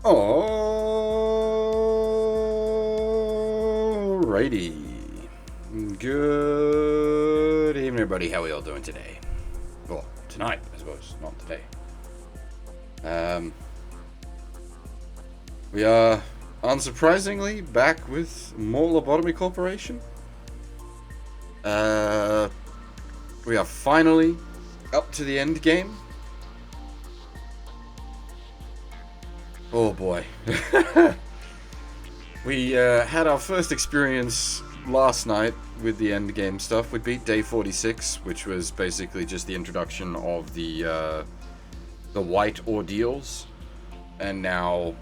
Alrighty. Good evening, everybody. How are we all doing today? Well, tonight, I suppose, not today. We are, unsurprisingly, back with more Lobotomy Corporation. We are finally up to the end game. Oh boy. We had our first experience last night with the end game stuff. We beat day 46, which was basically just the introduction of the white ordeals. And now,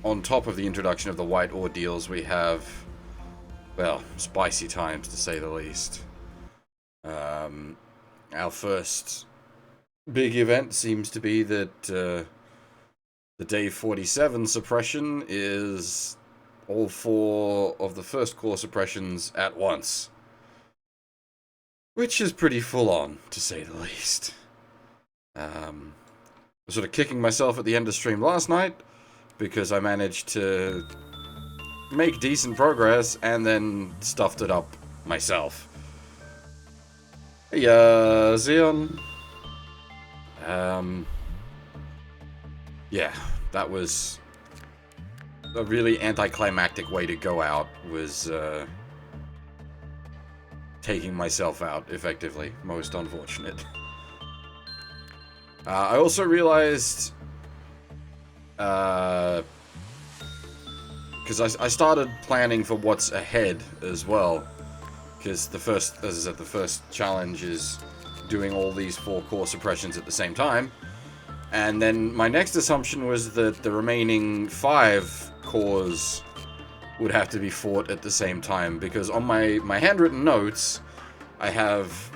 on top of the introduction of the white ordeals, we have, well, spicy times to say the least. Our first big event seems to be that the day 47 suppression is all 4 of the first core suppressions at once. Which is pretty full on, to say the least. I was sort of kicking myself at the end of stream last night, because I managed to make decent progress and then stuffed it up myself. Hey, Xeon. Yeah, that was a really anticlimactic way to go out, was taking myself out, effectively. Most unfortunate. I also realized, because I started planning for what's ahead as well, because the first, as I said, the first challenge is doing all these 4 core suppressions at the same time, and then my next assumption was that the remaining 5 cores would have to be fought at the same time, because on my handwritten notes, I have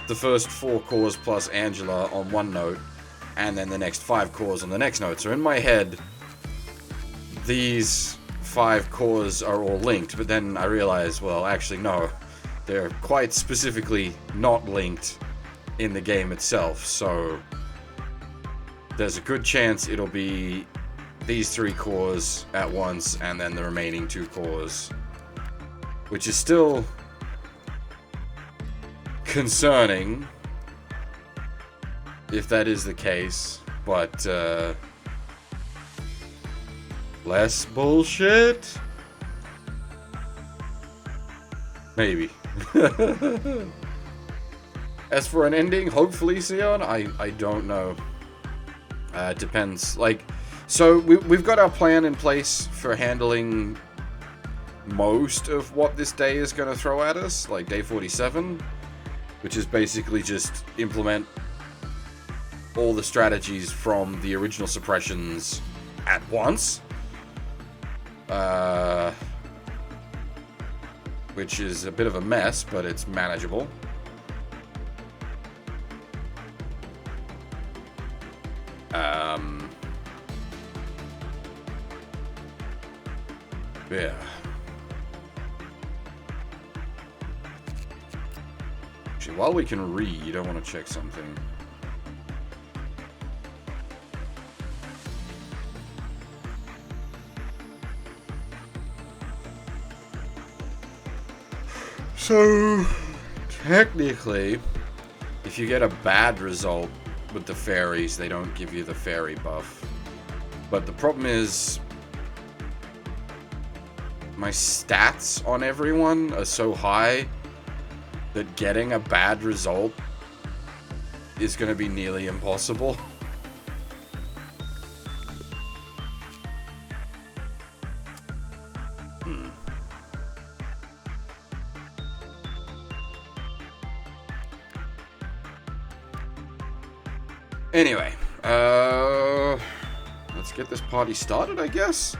the first 4 cores plus Angela on one note, and then the next 5 cores on the next note. So in my head, these 5 cores are all linked, but then I realized, well, actually no, they're quite specifically not linked in the game itself, so there's a good chance it'll be these 3 cores at once, and then the remaining 2 cores, which is still concerning if that is the case, but less bullshit? Maybe. As for an ending, hopefully, Sion, I don't know. It depends. Like, so we've got our plan in place for handling most of what this day is going to throw at us, like day 47, which is basically just implement all the strategies from the original suppressions at once. Which is a bit of a mess, but it's manageable. Yeah. Actually, while we can read, I want to check something. So, technically, if you get a bad result with the fairies, they don't give you the fairy buff. But the problem is, my stats on everyone are so high that getting a bad result is going to be nearly impossible. Anyway, let's get this party started, I guess.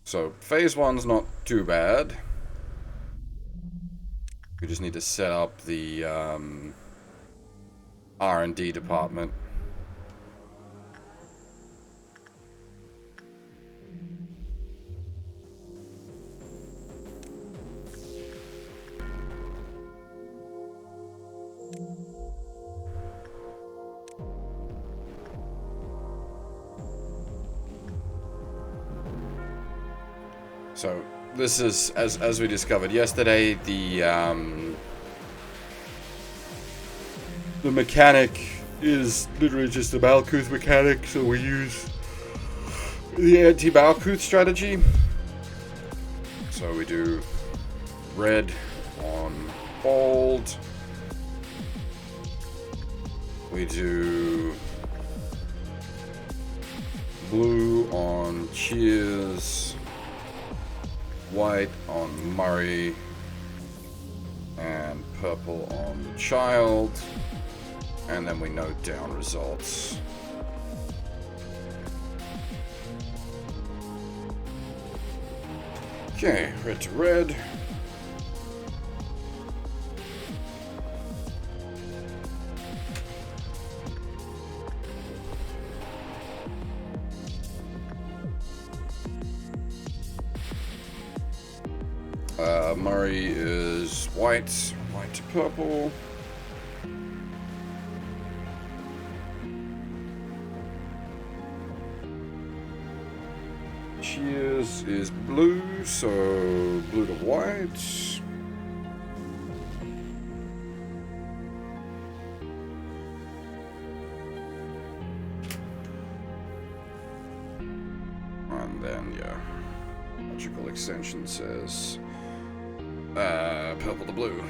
So, phase 1's not too bad. We just need to set up the R&D department. So this is, as we discovered yesterday, the mechanic is literally just a Malkuth mechanic, so we use the anti-Malkuth strategy. So we do red on bold. We do blue on Cheers. White on Murray. And purple on the child. And then we note down results. Okay, red to red. Murray is white, white to purple. Cheers is blue, so blue to white. And then, yeah, logical extension says purple to blue.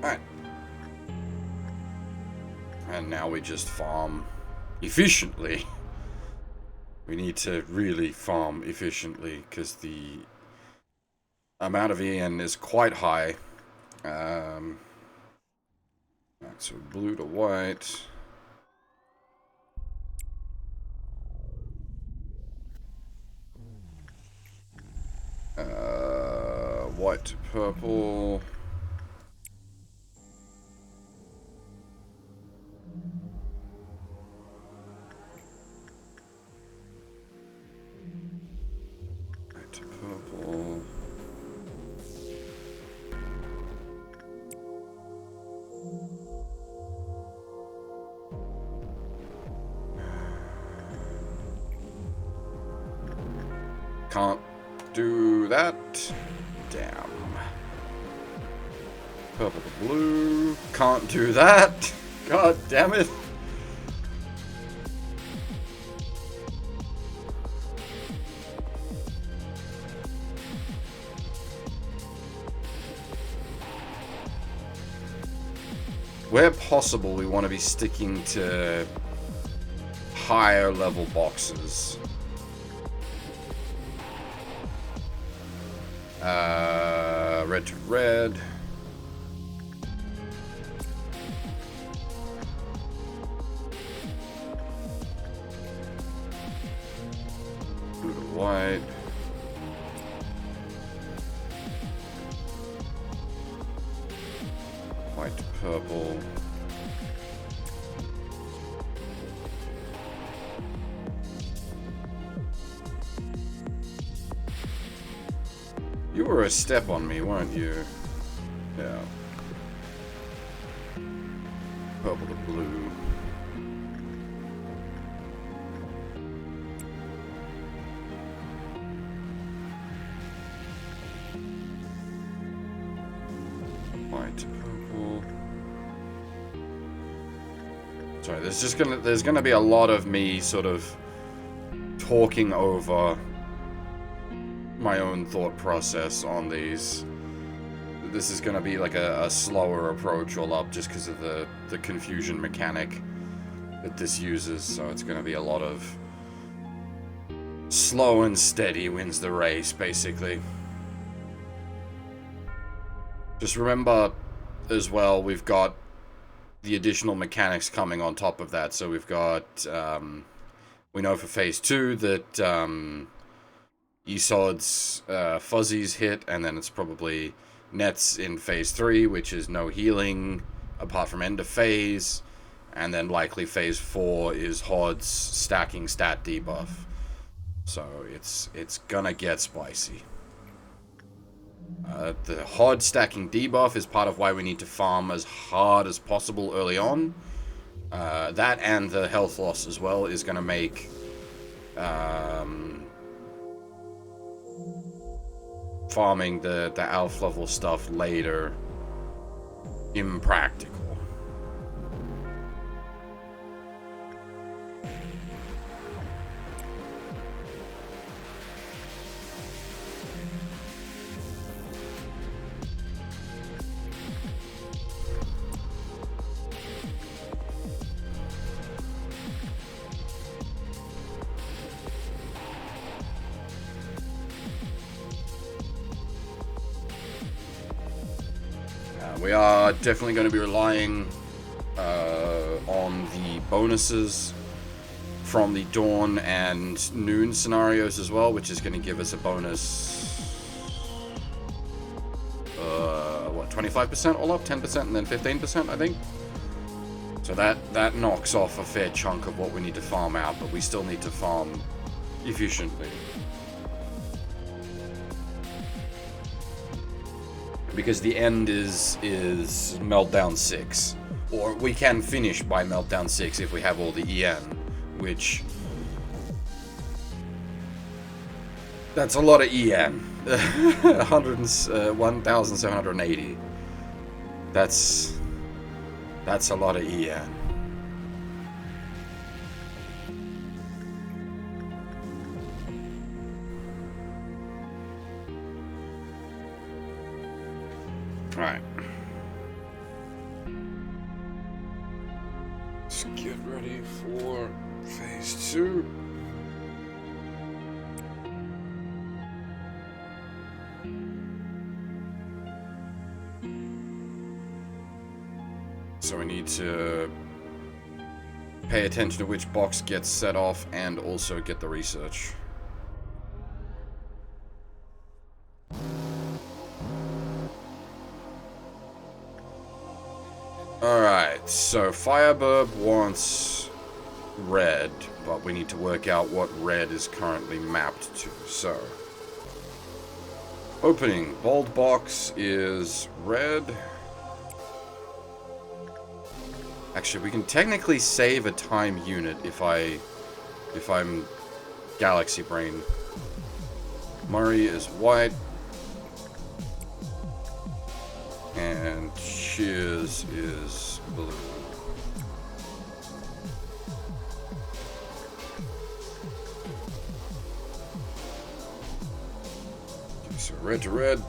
Alright. And now we just farm efficiently. We need to really farm efficiently because the amount of EN is quite high. Right, so blue to white. White to purple. White to purple. Can't do that. Damn. Purple to blue. Can't do that. God damn it. Where possible, we want to be sticking to higher level boxes. Red to red. Blue to white. White to purple. You were a step on me, weren't you? Yeah. Purple to blue. White to purple. Sorry, there's gonna be a lot of me sort of talking over my own thought process on these. This is going to be like a slower approach all up just because of the confusion mechanic that this uses, so it's going to be a lot of slow and steady wins the race, basically. Just remember as well, we've got the additional mechanics coming on top of that, so we've got we know for phase 2 that Esod's fuzzies hit, and then it's probably Nets in phase 3, which is no healing apart from end of phase, and then likely phase 4 is Hod's stacking stat debuff. So it's gonna get spicy. The hard stacking debuff is part of why we need to farm as hard as possible early on. That and the health loss as well is going to make farming the Alpha level stuff later impractical. We are definitely going to be relying on the bonuses from the Dawn and Noon scenarios as well, which is going to give us a bonus, what, 25% all up, 10% and then 15%, I think? So that knocks off a fair chunk of what we need to farm out, but we still need to farm efficiently. Because the end is Meltdown 6. Or we can finish by Meltdown 6 if we have all the EN, which... That's a lot of EN. 1,780. That's a lot of EN. Alright. Let's get ready for phase 2. So we need to pay attention to which box gets set off and also get the research. Alright, so Fireburb wants red, but we need to work out what red is currently mapped to. So, opening bold box is red. Actually, we can technically save a time unit if I'm Galaxy Brain. Murray is white. And Shiz is blue. So red to red.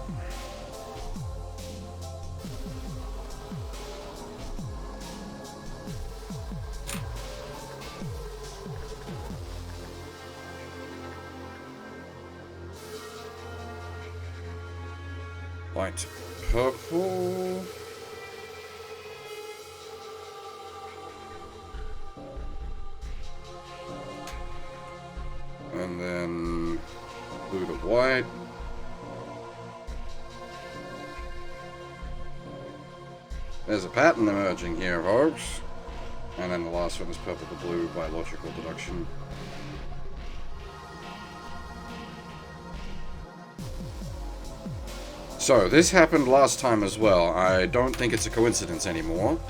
White to purple. And then blue to white. There's a pattern emerging here, folks. And then the last one is purple to blue by logical deduction. So, this happened last time as well. I don't think it's a coincidence anymore.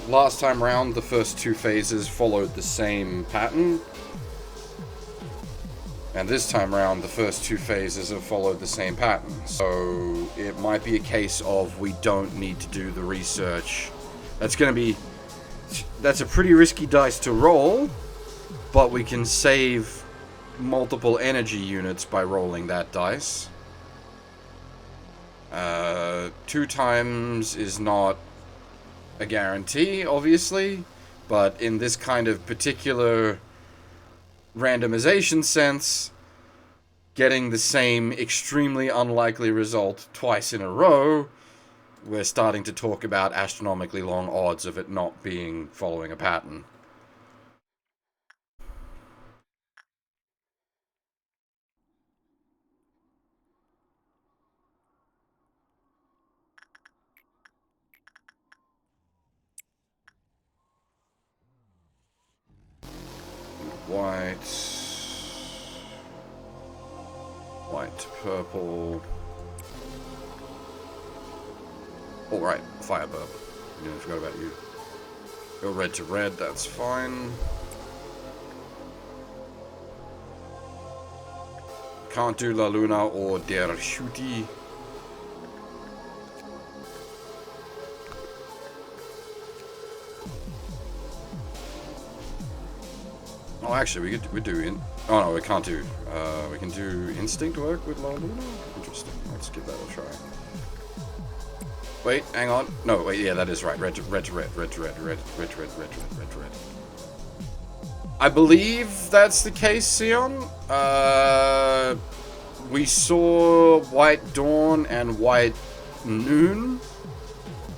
Last time round, the first two phases followed the same pattern. And this time round, the first two phases have followed the same pattern. So, it might be a case of we don't need to do the research. That's a pretty risky dice to roll, but we can save multiple energy units by rolling that dice. 2 times is not a guarantee, obviously, but in this kind of particular randomization sense, getting the same extremely unlikely result twice in a row, we're starting to talk about astronomically long odds of it not being following a pattern. White White, purple. Alright, Firebird. I forgot about you. Go red to red, that's fine. Can't do La Luna or Der Schuti. Oh, actually, we're doing. Oh no, we can't do. We can do instinct work with La Luna. Interesting. Let's give that a try. Wait, hang on. No, wait. Yeah, that is right. Red to red, red to red, red to red. I believe that's the case, Sion. We saw White Dawn and White Noon.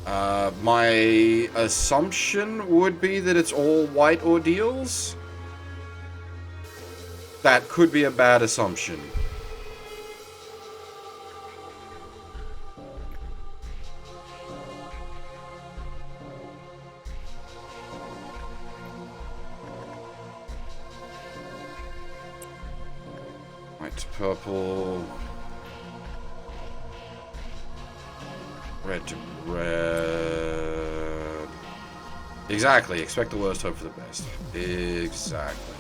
My assumption would be that it's all white ordeals. That could be a bad assumption. White to purple. Red to red. Exactly. Expect the worst, hope for the best. Exactly.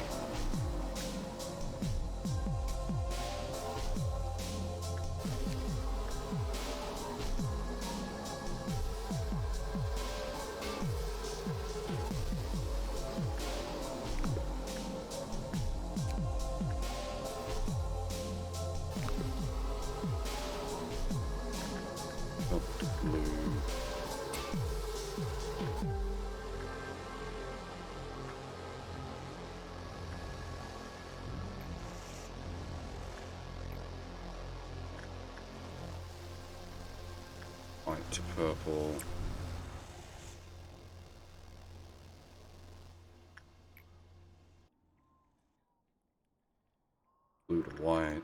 White to purple. Blue to white.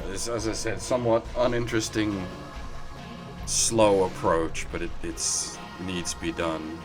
It's, as I said, somewhat uninteresting, slow approach, but it needs to be done.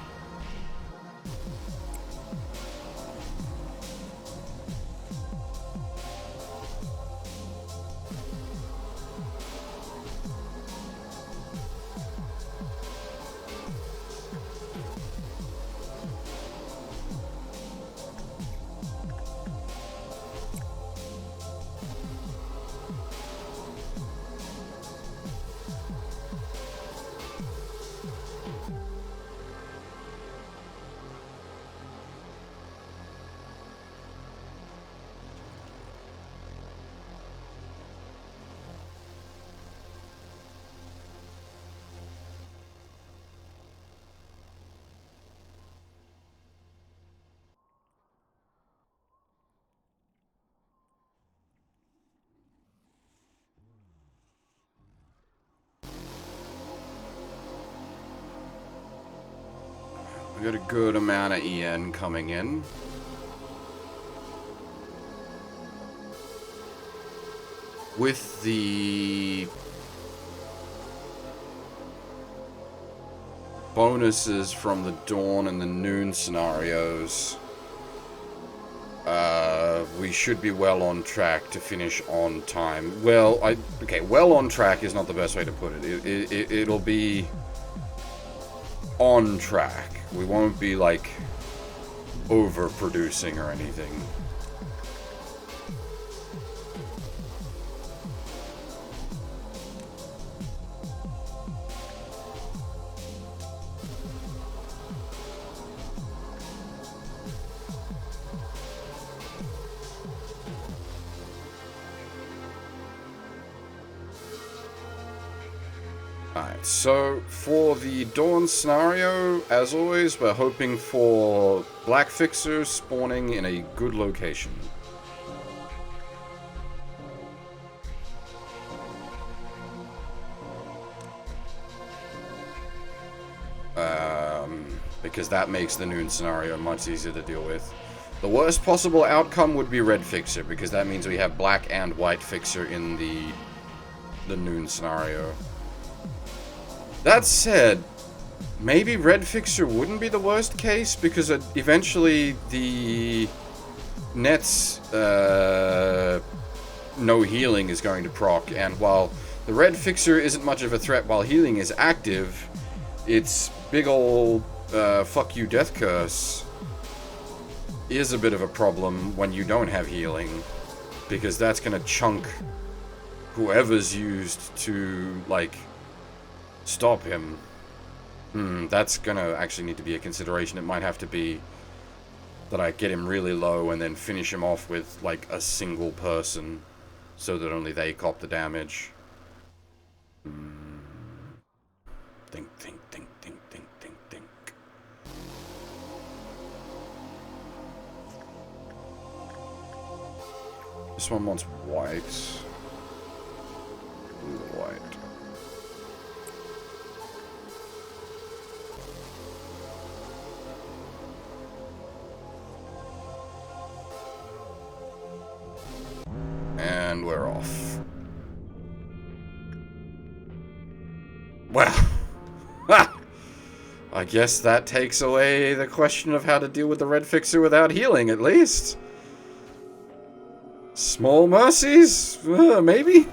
We got a good amount of EN coming in. With the bonuses from the dawn and the noon scenarios, we should be well on track to finish on time. Well, okay, well on track is not the best way to put it. It'll be on track. We won't be, like, overproducing or anything. Alright, so for the Dawn scenario, as always, we're hoping for black fixers spawning in a good location. Because that makes the noon scenario much easier to deal with. The worst possible outcome would be red fixer, because that means we have black and white fixer in the noon scenario. That said, maybe red fixer wouldn't be the worst case, because eventually the net's no healing is going to proc, and while the red fixer isn't much of a threat while healing is active, its big ol' fuck you death curse is a bit of a problem when you don't have healing, because that's gonna chunk whoever's used to, like, stop him. That's gonna actually need to be a consideration. It might have to be that I get him really low and then finish him off with, like, a single person, so that only they cop the damage. Think. This one wants white. Ooh, white. And we're off. Well, I guess that takes away the question of how to deal with the red fixer without healing, at least. Small mercies? Maybe?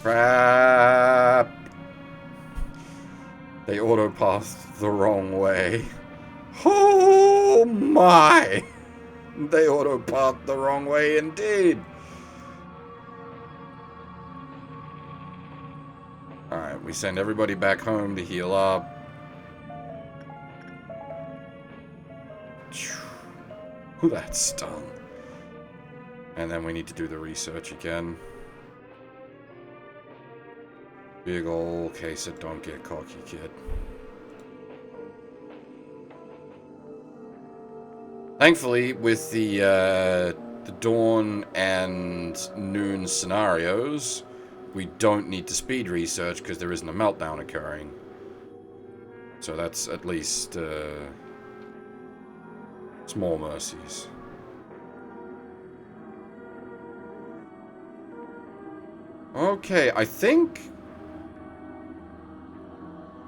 Crap. They autopathed the wrong way. Oh my! They autopathed the wrong way indeed. Alright, we send everybody back home to heal up. Ooh, that stung. And then we need to do the research again. Big ol' case of don't get cocky, kid. Thankfully, with the dawn and noon scenarios, we don't need to speed research because there isn't a meltdown occurring. So that's at least small mercies. Okay, I think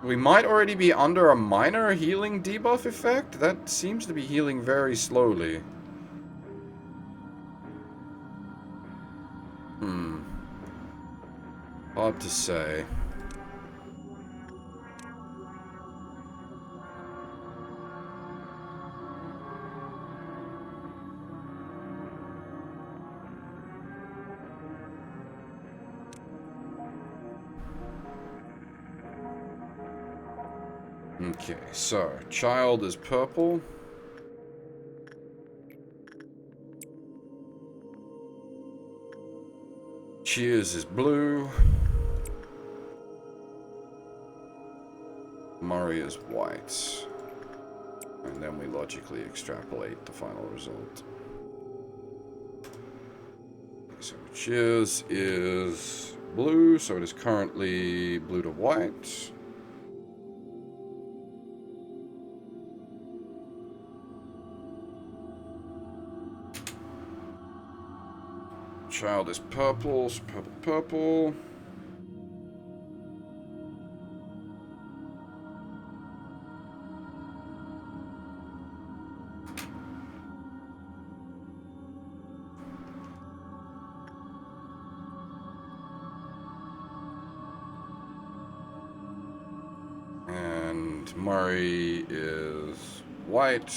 we might already be under a minor healing debuff effect. That seems to be healing very slowly. Hard to say. Okay, so, child is purple. Cheers is blue. Murray is white. And then we logically extrapolate the final result. Cheers is blue, so it is currently blue to white. Child is purple, so purple, purple. And Murray is white,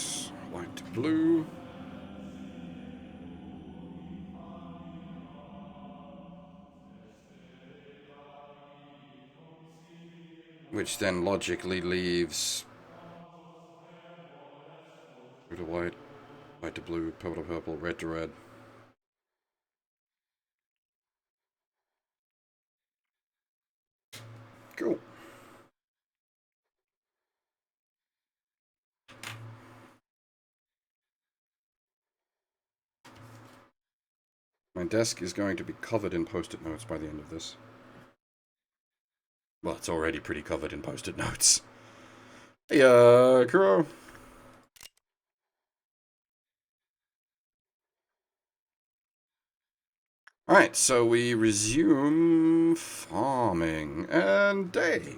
white to blue. Which then logically leaves blue to white, white to blue, purple to purple, red to red. Cool. My desk is going to be covered in post-it notes by the end of this. Well, it's already pretty covered in post-it notes. Hey, Kuro. Alright, so we resume farming. And Day,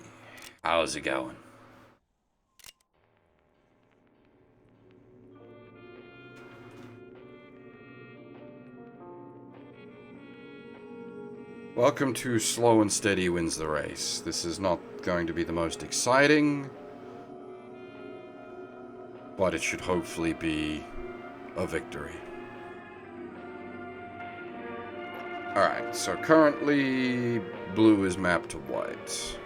how's it going? Welcome to Slow and Steady Wins the Race. This is not going to be the most exciting, but it should hopefully be a victory. Alright, so currently blue is mapped to white.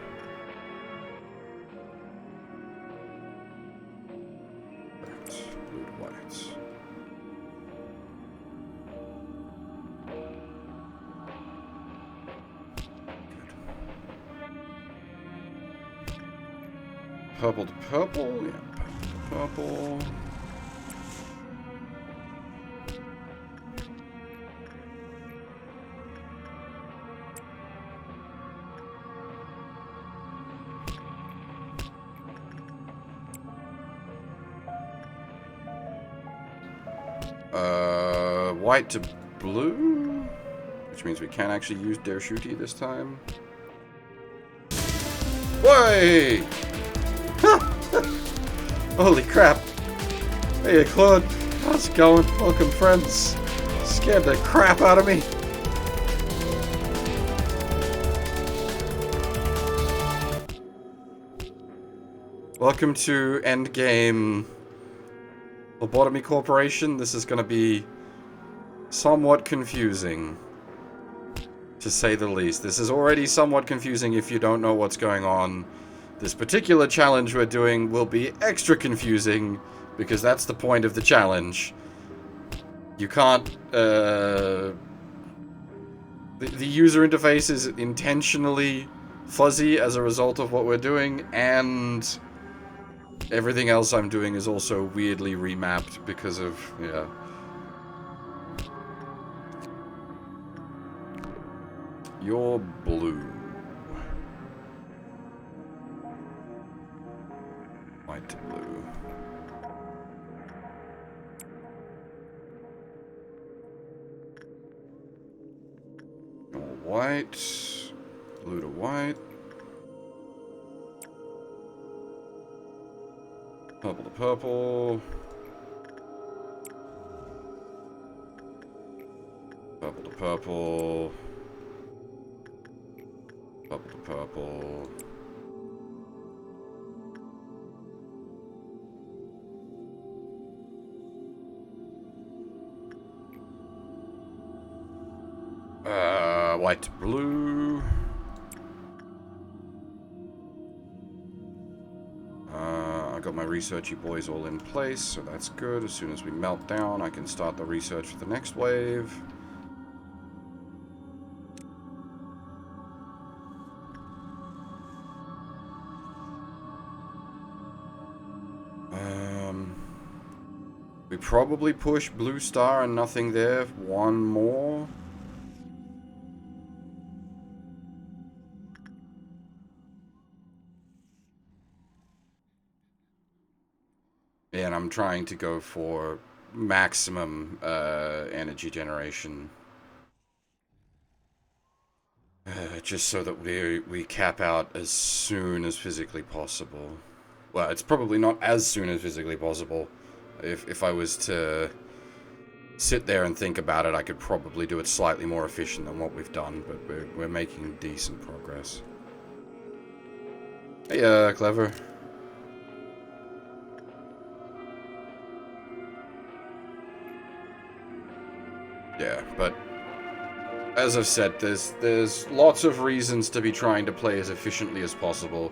Right, blue to white. Purple to purple, yeah, purple to purple. White to blue, which means we can't actually use Dare Shooty this time. Whey! Holy crap! Hey, Claude. How's it going? Welcome, friends. Scared the crap out of me. Welcome to Endgame Lobotomy Corporation. This is going to be somewhat confusing, to say the least. This is already somewhat confusing if you don't know what's going on. This particular challenge we're doing will be extra confusing, because that's the point of the challenge. You can't, the user interface is intentionally fuzzy as a result of what we're doing, and everything else I'm doing is also weirdly remapped because of, yeah. You're blue. White to blue. You're white. Blue to white. Purple to purple. Purple to purple. Purple to purple. White to blue. I got my researchy boys all in place, so that's good. As soon as we melt down, I can start the research for the next wave. We probably push blue star and nothing there. One more. and I'm trying to go for maximum energy generation. Just so that we cap out as soon as physically possible. Well, it's probably not as soon as physically possible. If I was to sit there and think about it, I could probably do it slightly more efficient than what we've done, but we're making decent progress. Hey, Clever. Yeah, but as I've said, there's lots of reasons to be trying to play as efficiently as possible.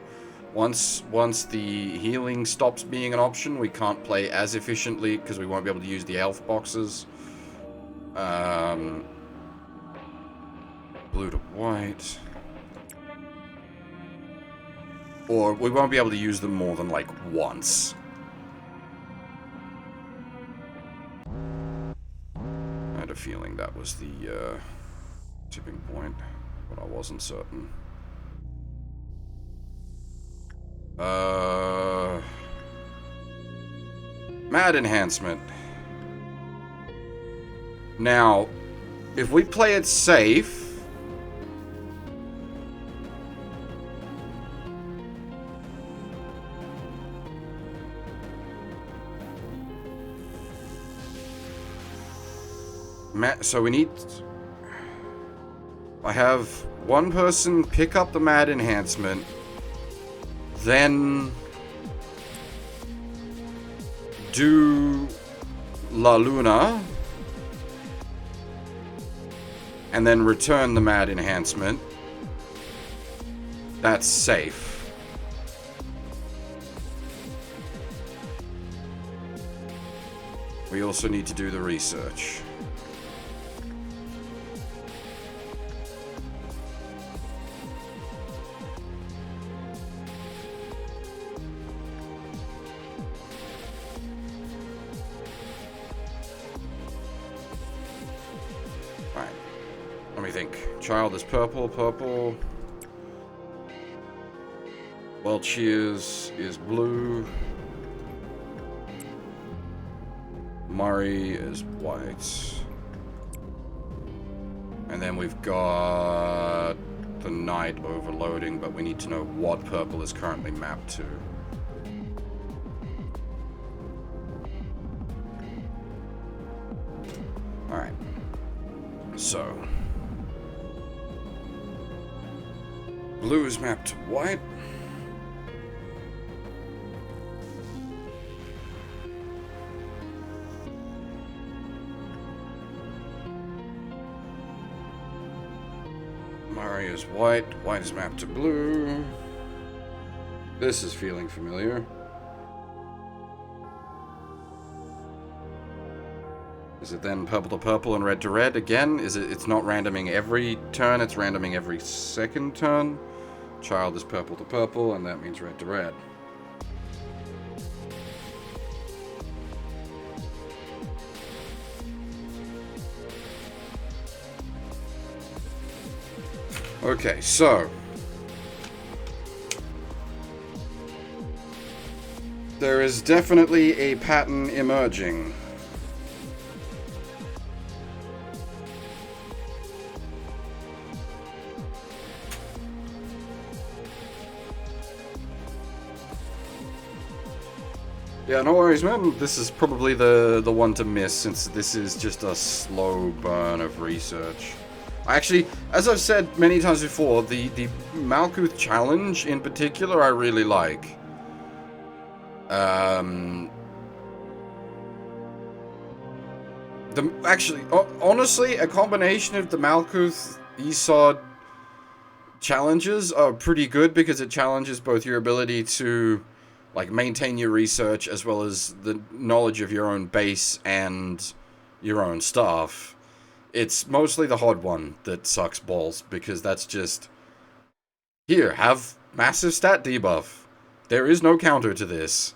Once the healing stops being an option, we can't play as efficiently because we won't be able to use the health boxes. Blue to white. Or we won't be able to use them more than, like, once. I had a feeling that was the, tipping point, but I wasn't certain. Mad enhancement. Now, if we play it safe... So we need... I have one person pick up the mad enhancement, then do La Luna, and then return the mad enhancement. That's safe. We also need to do the research. Let me think. Child is purple, purple. Welch is blue. Murray is white. And then we've got the night overloading, but we need to know what purple is currently mapped to. Alright. So... blue is mapped to white. Murray is white. White is mapped to blue. This is feeling familiar. Is it then purple to purple and red to red again? It's not randoming every turn, it's randoming every second turn. Child is purple to purple, and that means red to red. Okay, so... there is definitely a pattern emerging. Yeah, no worries, man. This is probably the one to miss, since this is just a slow burn of research. Actually, as I've said many times before, the Malkuth challenge in particular I really like. Honestly, a combination of the Malkuth Esod challenges are pretty good, because it challenges both your ability to, like, maintain your research as well as the knowledge of your own base and your own stuff. It's mostly the Hod one that sucks balls, because that's just... here, have massive stat debuff. There is no counter to this.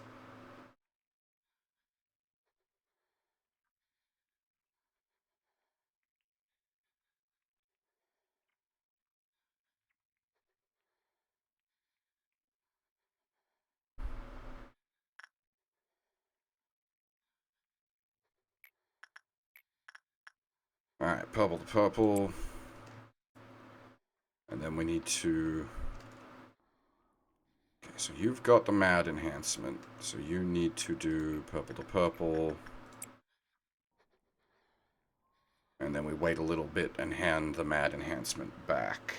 Alright, purple to purple. And then we need to... Okay, so you've got the mad enhancement. So you need to do purple to purple. And then we wait a little bit and hand the mad enhancement back.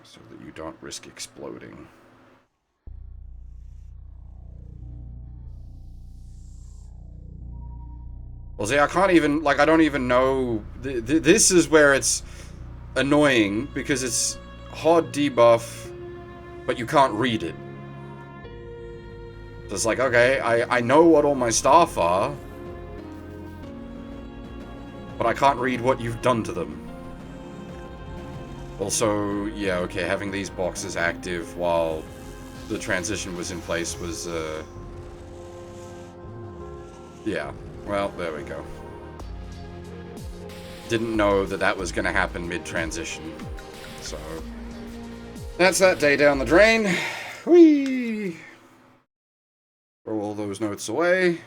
So that you don't risk exploding. Well, see, I can't even... Like, I don't even know... This is where it's annoying. Because it's hard debuff, but you can't read it. So it's like, okay, I know what all my staff are, but I can't read what you've done to them. Also, yeah, okay, having these boxes active while the transition was in place was, yeah, well, there we go. Didn't know that that was going to happen mid-transition, so... That's that day down the drain. Whee! Throw all those notes away.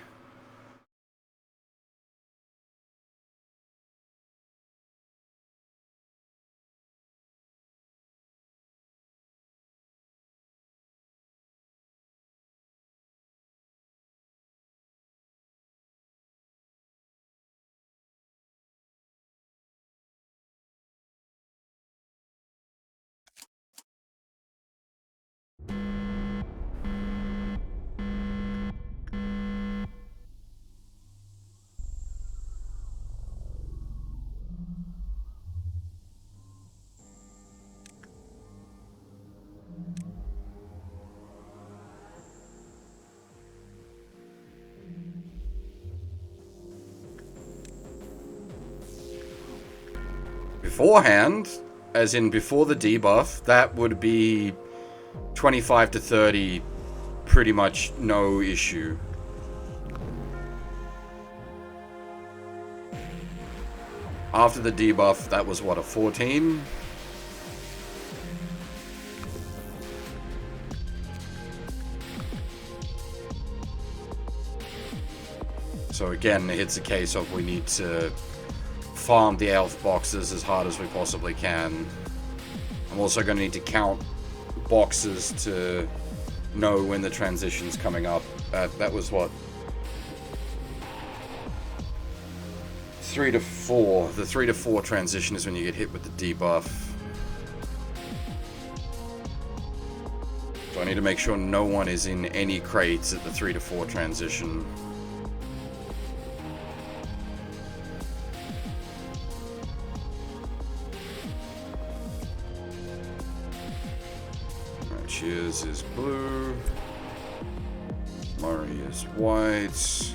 Beforehand, as in before the debuff, that would be 25 to 30, pretty much no issue. After the debuff, that was what, a 14? So again, it's a case of we need to farm the elf boxes as hard as we possibly can. I'm also going to need to count boxes to know when the transition's coming up. That was what? 3 to 4. The 3 to 4 transition is when you get hit with the debuff. So I need to make sure no one is in any crates at the 3 to 4 transition. Cheers is blue. Murray is white.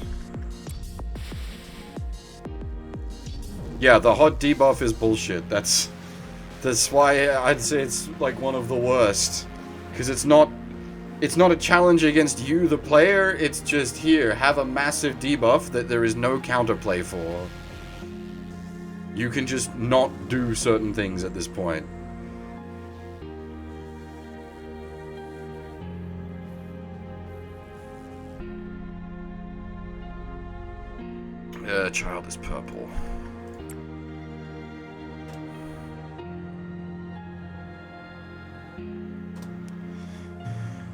Yeah, the hot debuff is bullshit. That's why I'd say it's like one of the worst. Because it's not a challenge against you, the player. It's just here, have a massive debuff that there is no counterplay for. You can just not do certain things at this point. Child is purple.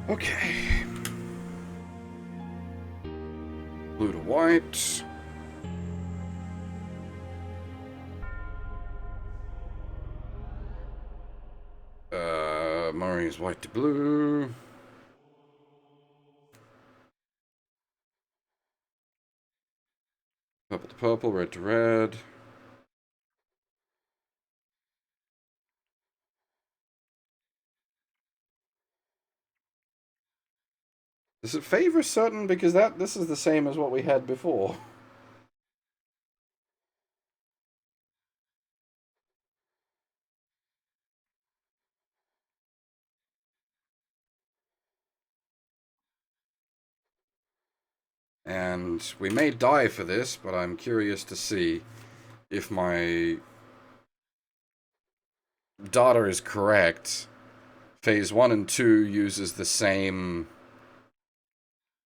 Okay. Blue to white. Murray is white to blue. Purple to purple, red to red. Does it favor certain? Because this is the same as what we had before. And we may die for this, but I'm curious to see if my data is correct. Phase 1 and 2 uses the same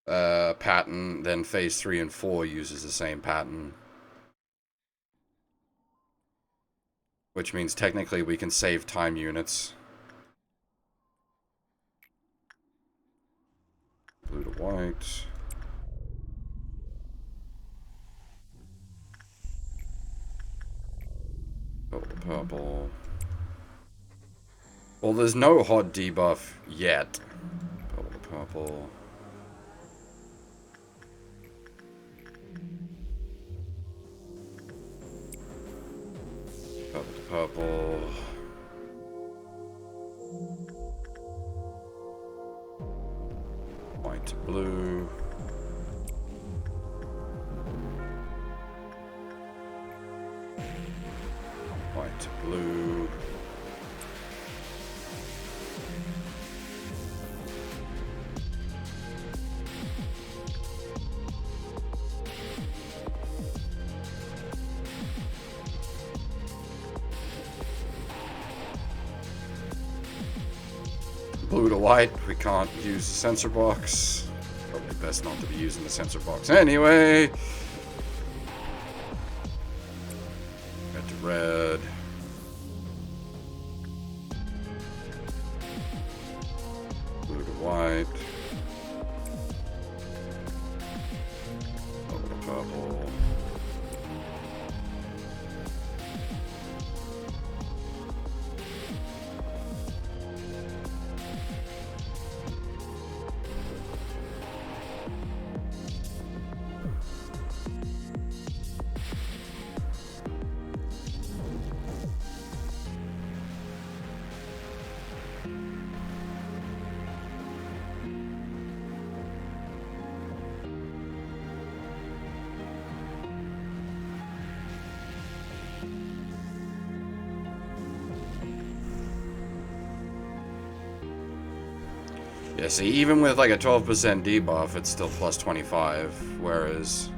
pattern, then Phase 3 and 4 uses the same pattern. Which means technically we can save time units. Blue to white. Purple to purple. Well, there's no hot debuff yet. Purple to purple. Purple to purple. White to blue. White to blue. Blue to white, we can't use the sensor box. Probably best not to be using the sensor box anyway. Red to red. Blue to white. Purple to purple. Yeah, see, even with like a 12% debuff, it's still plus 25, whereas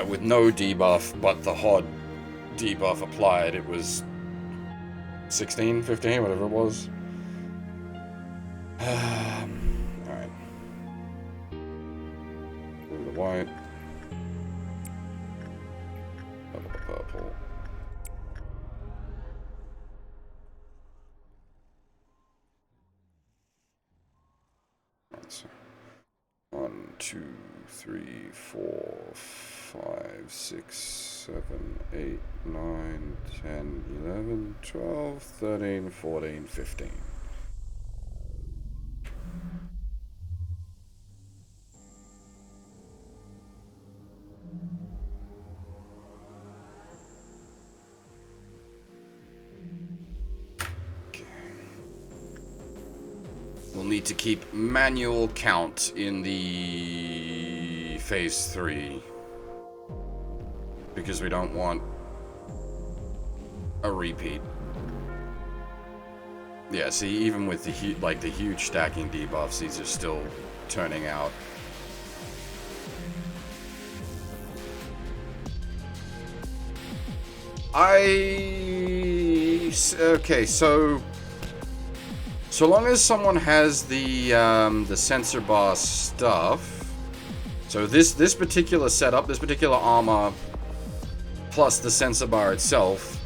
with no debuff, but the hard debuff applied, it was 16, 15, whatever it was. Alright. Blue to white. Purple to purple. So 1, 2, 3, 4, 5, 6, 7, 8, 9, 10, 11, 12, 13, 14, 15. We'll need to keep manual count in the phase 3 because we don't want a repeat. Yeah, see, even with the huge stacking debuffs, these are still turning out. Okay, so long as someone has the sensor bar stuff, so this particular setup, this particular armor, plus the sensor bar itself,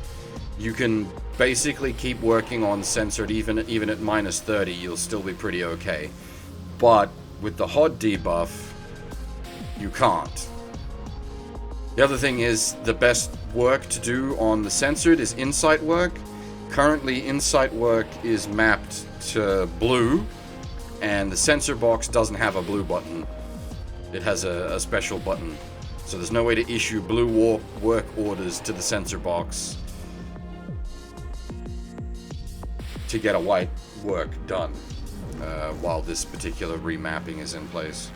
you can basically keep working on censored even at minus 30, you'll still be pretty okay. But with the hot debuff, you can't. The other thing is, the best work to do on the censored is insight work. Currently, insight work is mapped to blue, and the sensor box doesn't have a blue button. It has a special button. So there's no way to issue blue work orders to the sensor box to get a white work done while this particular remapping is in place.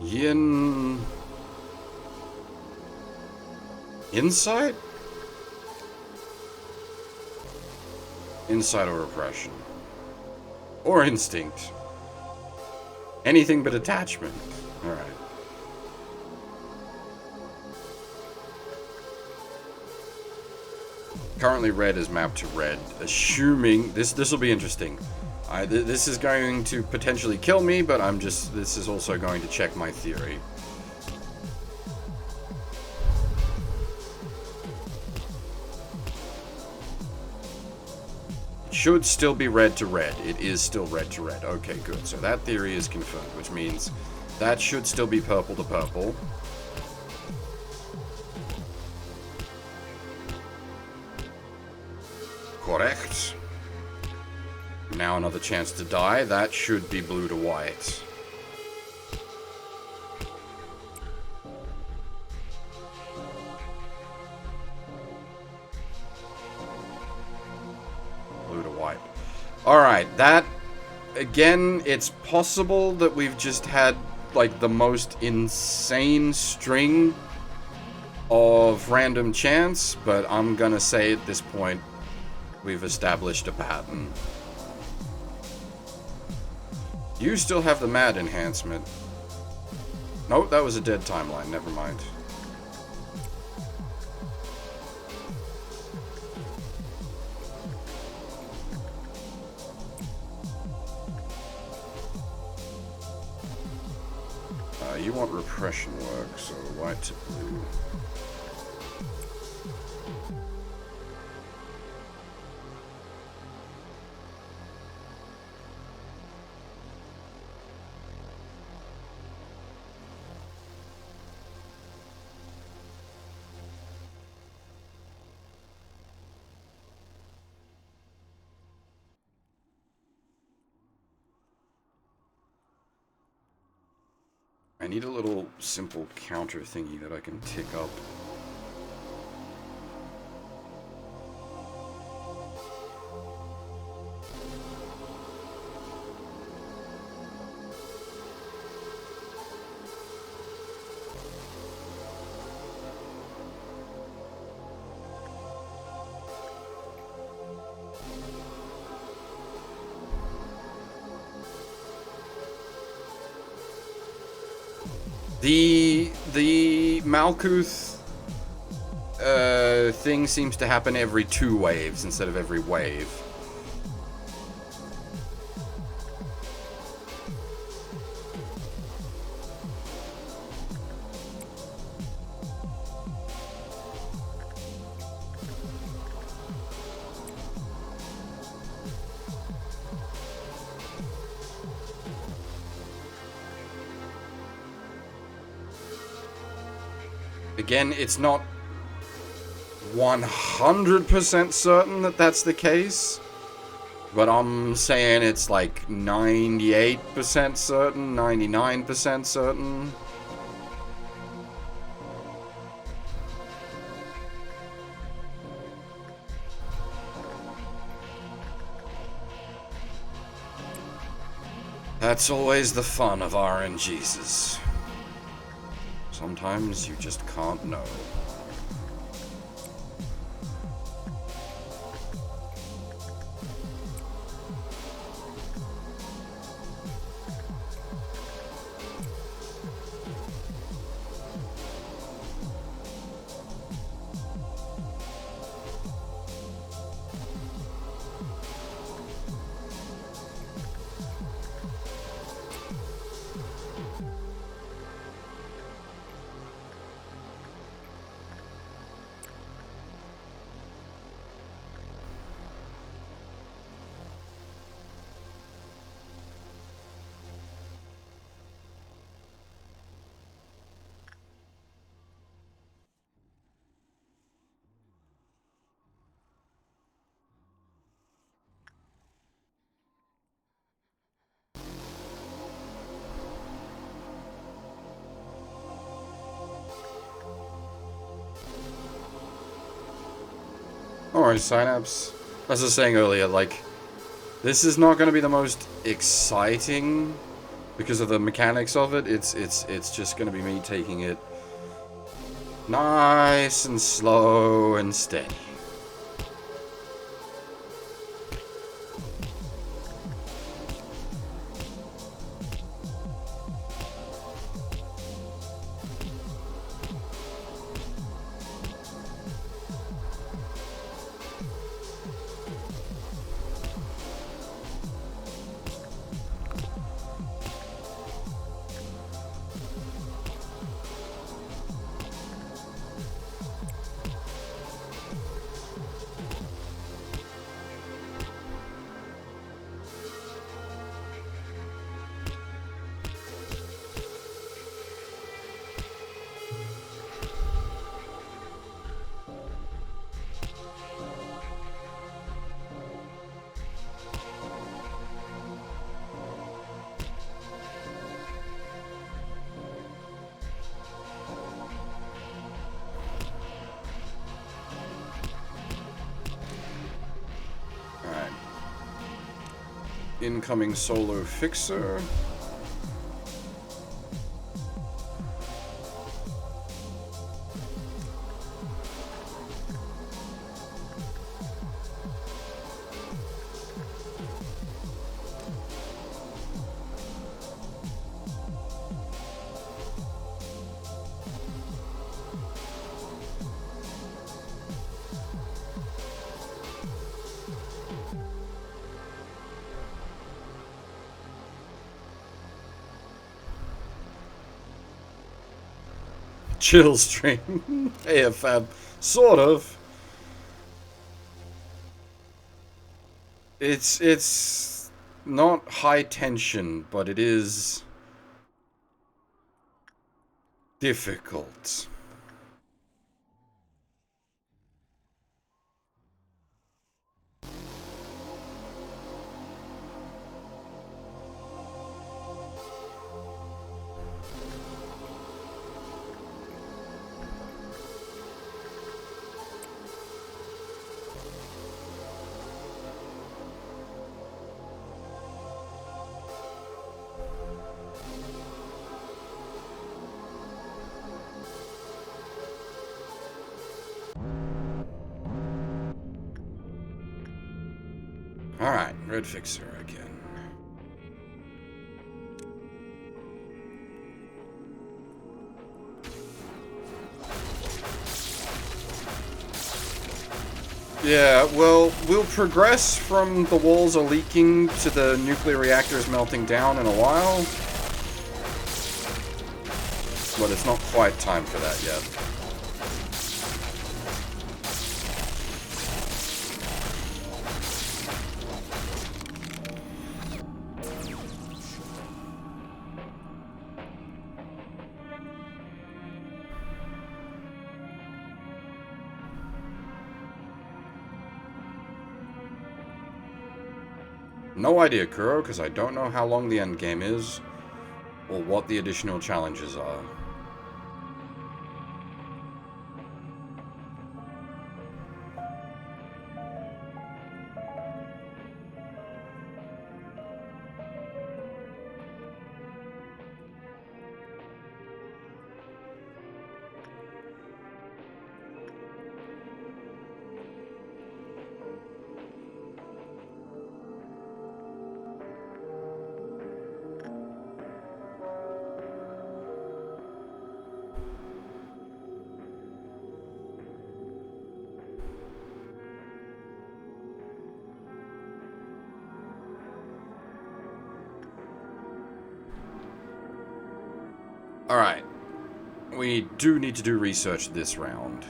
Yin Insight? Insight or oppression. Or instinct. Anything but attachment. Alright. Currently red is mapped to red. Assuming... This will be interesting. This is going to potentially kill me, but this is also going to check my theory. It should still be red to red. It is still red to red. Okay, good. So that theory is confirmed, which means that should still be purple to purple. Correct. Now another chance to die. That should be blue to white. Blue to white. Alright, that... Again, it's possible that we've just had, like, the most insane string of random chance, but I'm gonna say at this point, we've established a pattern. You still have the mad enhancement. Nope, that was a dead timeline, never mind. You want repression work, so white to blue. I need a little simple counter thingy that I can tick up. The Malkuth thing seems to happen every 2 waves instead of every wave. Again, it's not 100% certain that that's the case, but I'm saying it's like 98% certain, 99% certain. That's always the fun of RNGs. Sometimes you just can't know. Alright, Synapse. As I was saying earlier, like, this is not going to be the most exciting because of the mechanics of it. It's just going to be me taking it Nice and slow and steady. Incoming solo fixer. Chill stream. AFAB. Sort of. It's not high tension, but it is difficult. Alright, red fixer again. Yeah, well, we'll progress from the walls are leaking to the nuclear reactors melting down in a while. But it's not quite time for that yet. No idea, Kuro, because I don't know how long the end game is, or what the additional challenges are. Alright. We do need to do research this round.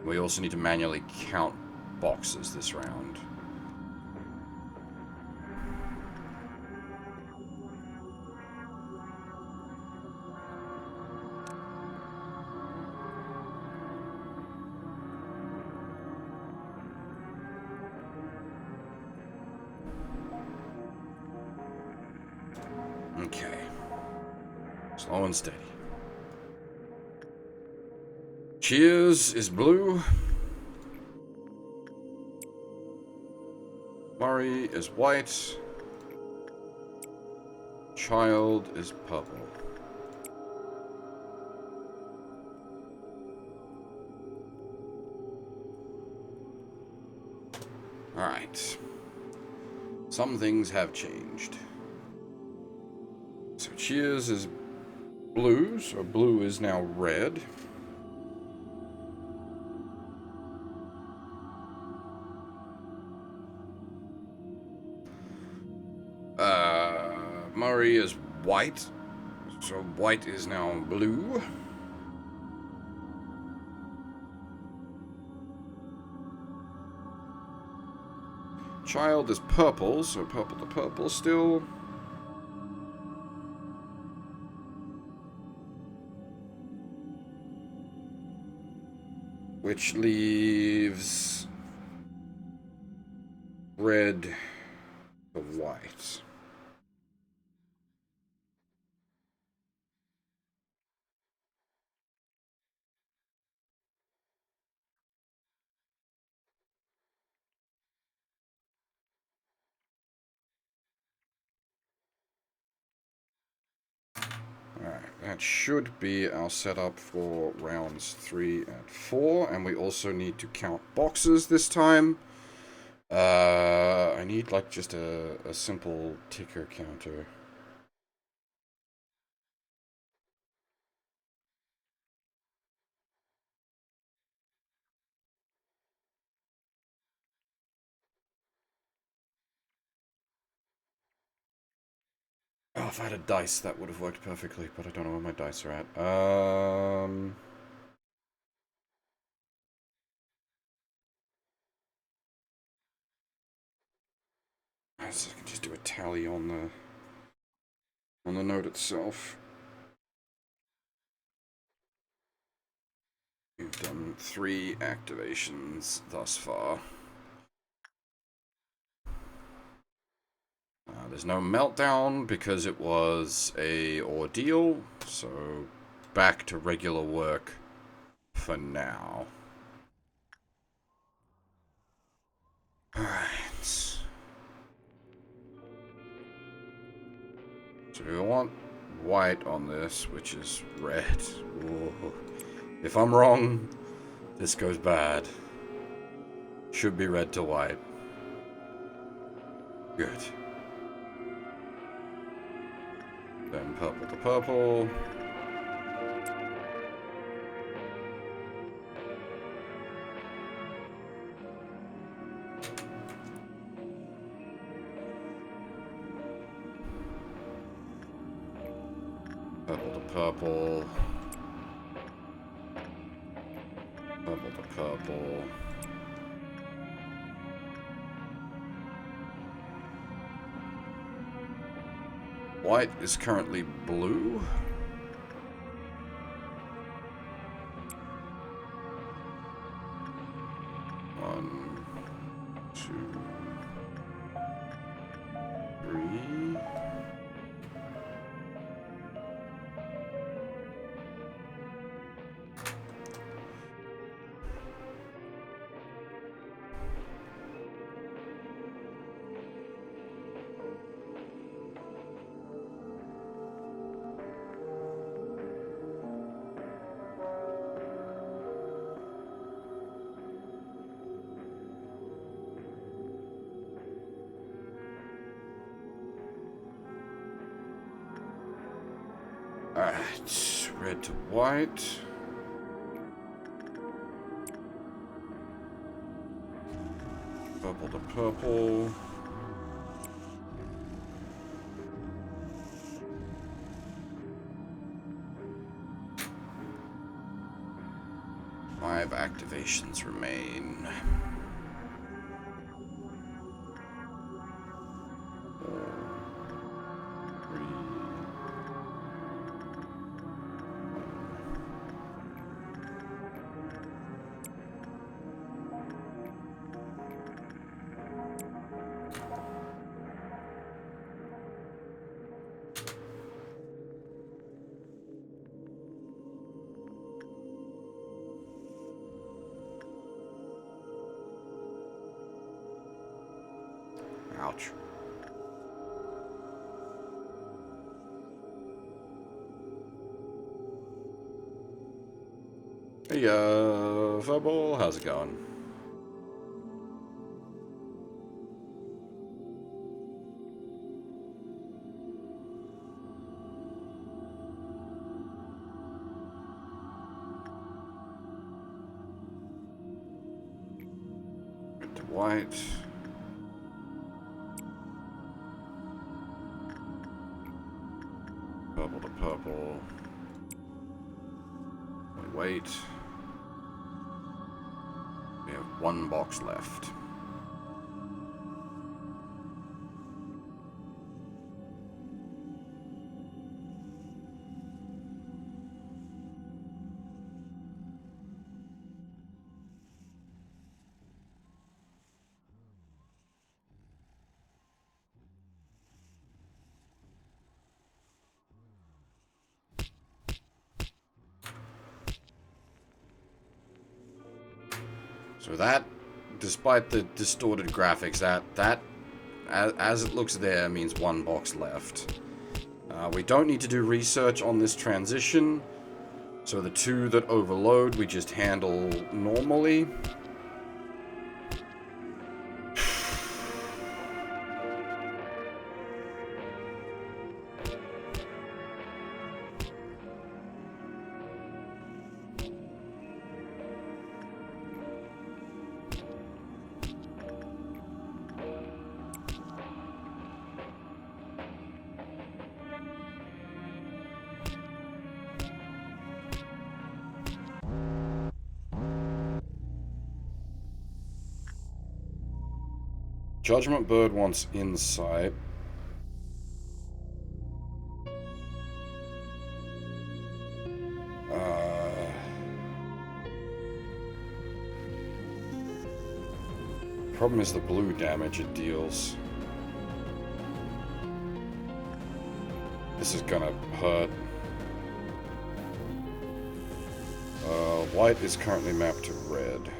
We also need to manually count boxes this round. Okay. Slow and steady. Cheers is blue. Murray is white. Child is purple. Alright. Some things have changed. So Cheers is blue, so blue is now red. Murray is white, so white is now blue. Child is purple, so purple to purple still. Which leaves red to white. Alright, that should be our setup for rounds 3 and 4, and we also need to count boxes this time. I need like just a simple ticker counter. Oh, if I had a dice, that would have worked perfectly, but I don't know where my dice are at. So I can just do a tally on the note itself. We've done 3 activations thus far. There's no meltdown because it was a ordeal, so back to regular work for now. Alright. So we want white on this, which is red. Whoa. If I'm wrong, this goes bad. Should be red to white. Good. Then purple to purple. Purple to purple. Purple to purple. White is currently blue. One, two, three. Alright, red to white. Purple to purple. Five activations remain. Ouch. Hey, Verbal, how's it going? Red to white. Purple to purple. Wait. We have one box left. So that, despite the distorted graphics, that as it looks there, means one box left. We don't need to do research on this transition, so the two that overload we just handle normally. Judgment Bird wants insight. Problem is the blue damage it deals. This is gonna hurt. White is currently mapped to red.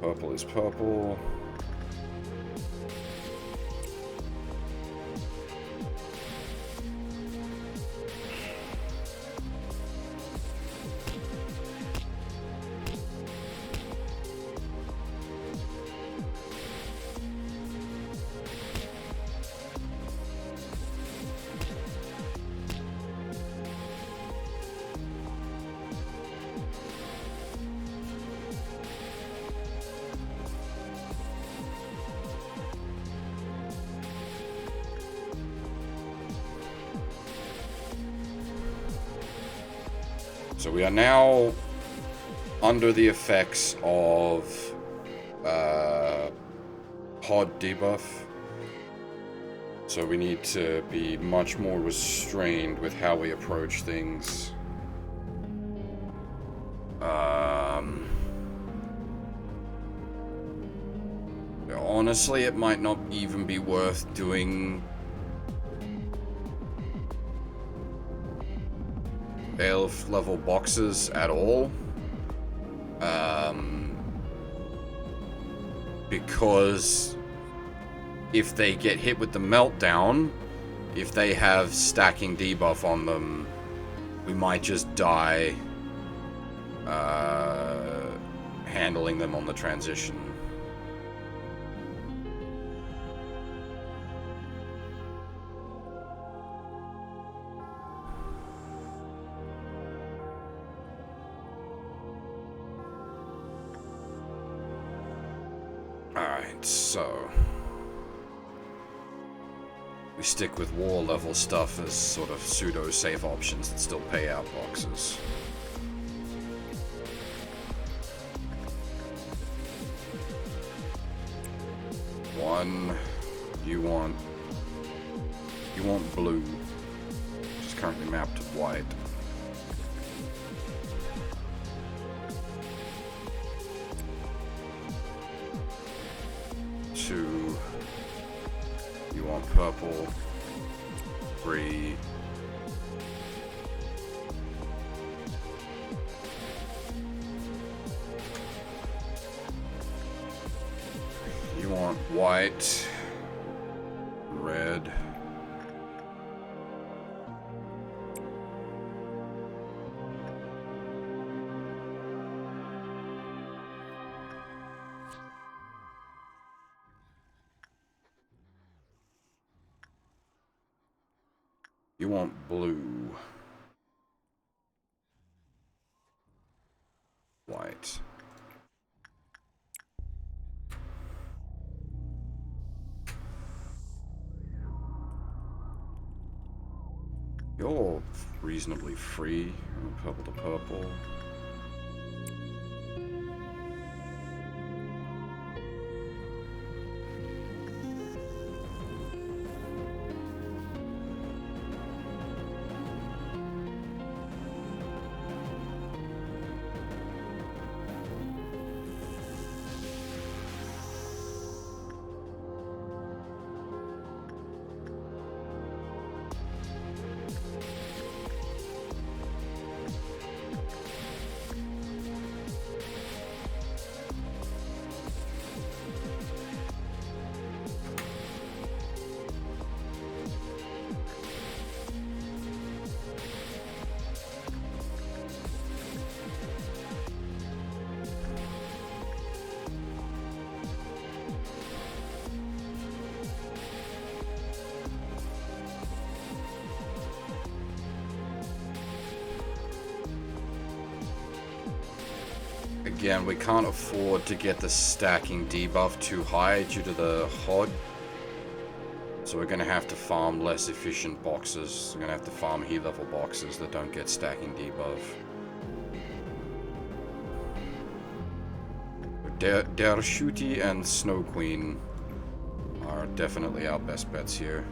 Purple is purple. So we are now under the effects of pod debuff. So we need to be much more restrained with how we approach things. Honestly, it might not even be worth doing elf level boxes at all, because if they get hit with the meltdown, if they have stacking debuff on them, we might just die handling them on the transition. Alright, so we stick with war level stuff as sort of pseudo safe options that still pay out boxes. One, you want blue, which is currently mapped to white. Two, you want purple. Three, you want white, red, You want blue. White. You're reasonably free. Purple to purple. Again, we can't afford to get the stacking debuff too high due to the HOD. So we're going to have to farm less efficient boxes. We're going to have to farm heat level boxes that don't get stacking debuff. Der Shooty and Snow Queen are definitely our best bets here.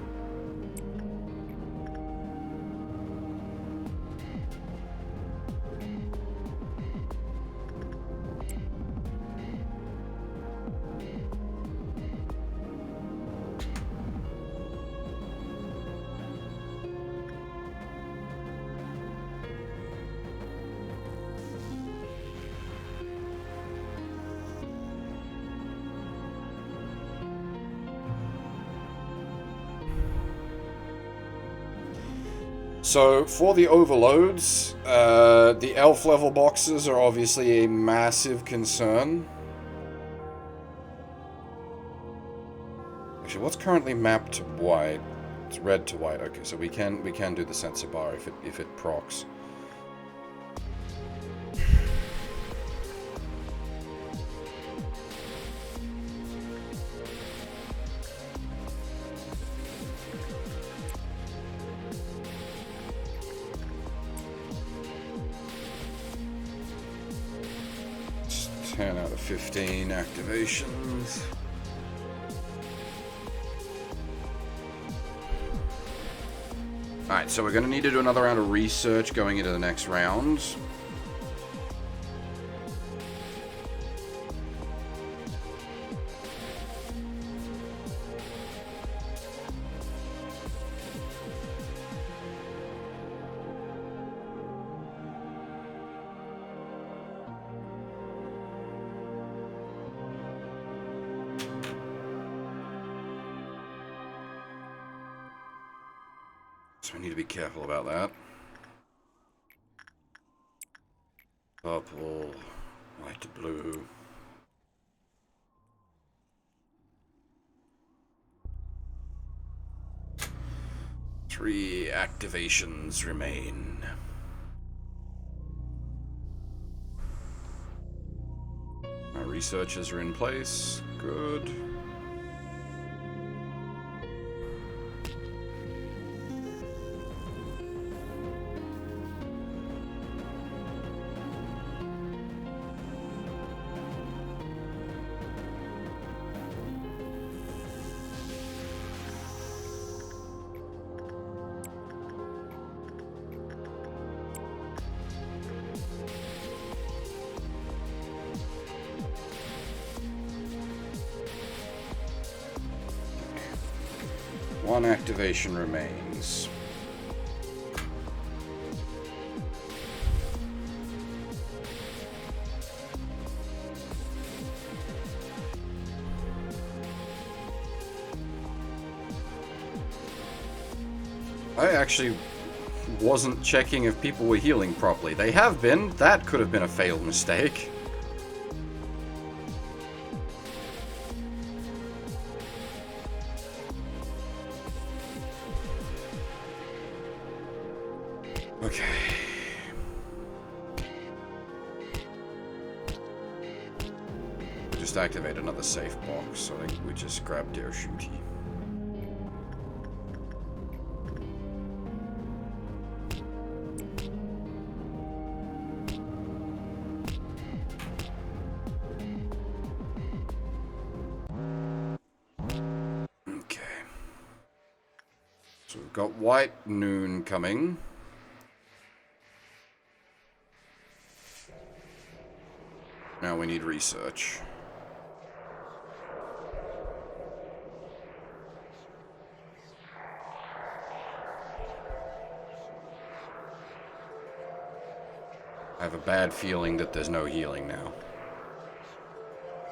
So, for the overloads, the elf level boxes are obviously a massive concern. Actually, what's currently mapped to white? It's red to white. Okay, so we can do the sensor bar if it procs. It's 10 out of 15 activations. Alright, so we're going to need to do another round of research going into the next round. So we need to be careful about that. Purple, white to blue. Three activations remain. My researchers are in place. Good. One activation remains. I actually wasn't checking if people were healing properly. They have been. That could have been a failed mistake. Okay. Just activate another safe box. I think we just grabbed their shooty. Okay. So we've got white noon coming. Now we need research. I have a bad feeling that there's no healing now.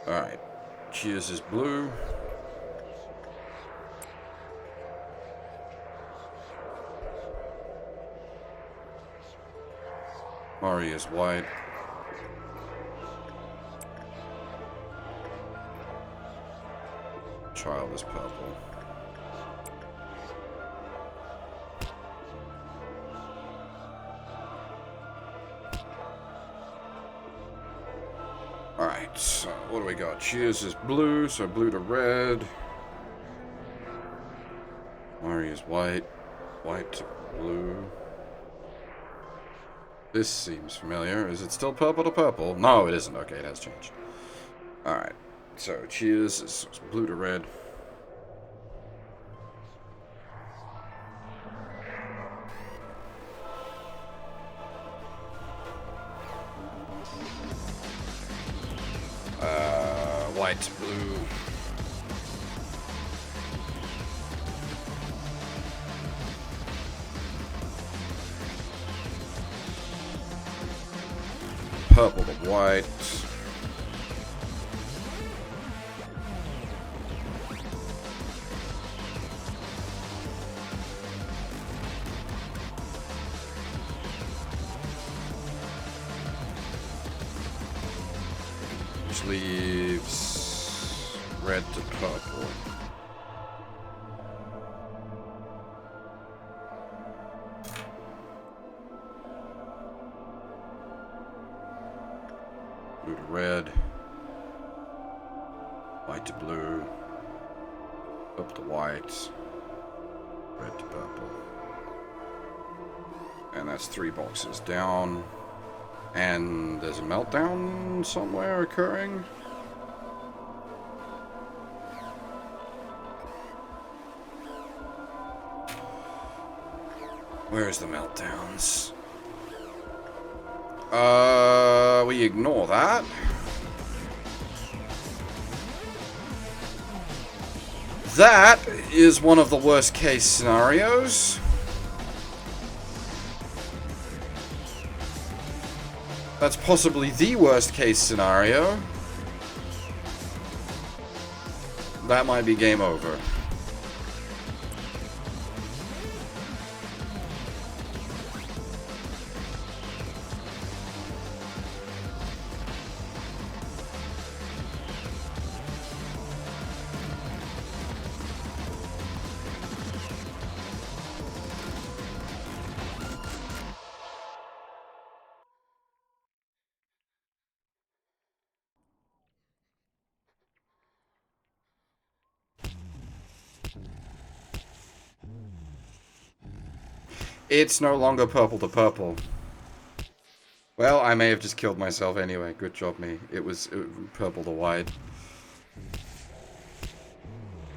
Alright. Cheers is blue. Mari is white. Child is purple. Alright, so what do we got? Cheers is blue, so blue to red. Mari is white. White to blue. This seems familiar. Is it still purple to purple? No, it isn't. Okay, it has changed. Alright, so cheers is blue to red. White to blue. Purple to white. Which leaves red to purple. Blue to red. White to blue. Up to white. Red to purple. And that's 3 boxes down. And there's a meltdown somewhere occurring. Where's the meltdowns? We ignore that. That is one of the worst case scenarios. That's possibly the worst case scenario. That might be game over. It's no longer purple to purple. Well, I may have just killed myself anyway. Good job, me. It was purple to white.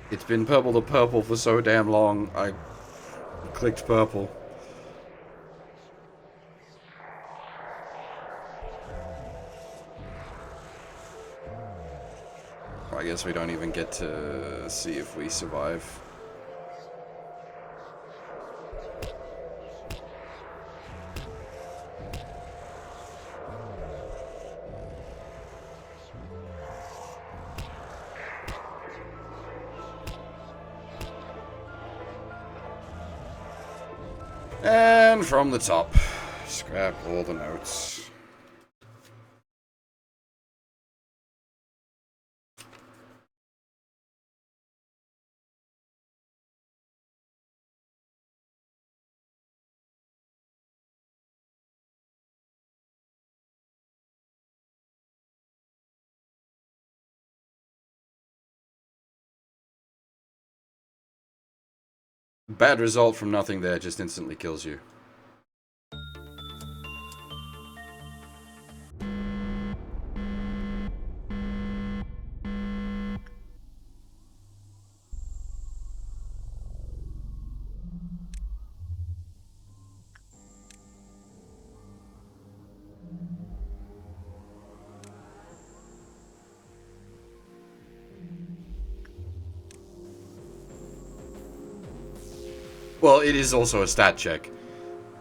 It's been purple to purple for so damn long, I clicked purple. I guess we don't even get to see if we survive. And from the top, scrap all the notes. Bad result from nothing there, just instantly kills you. Well, it is also a stat check.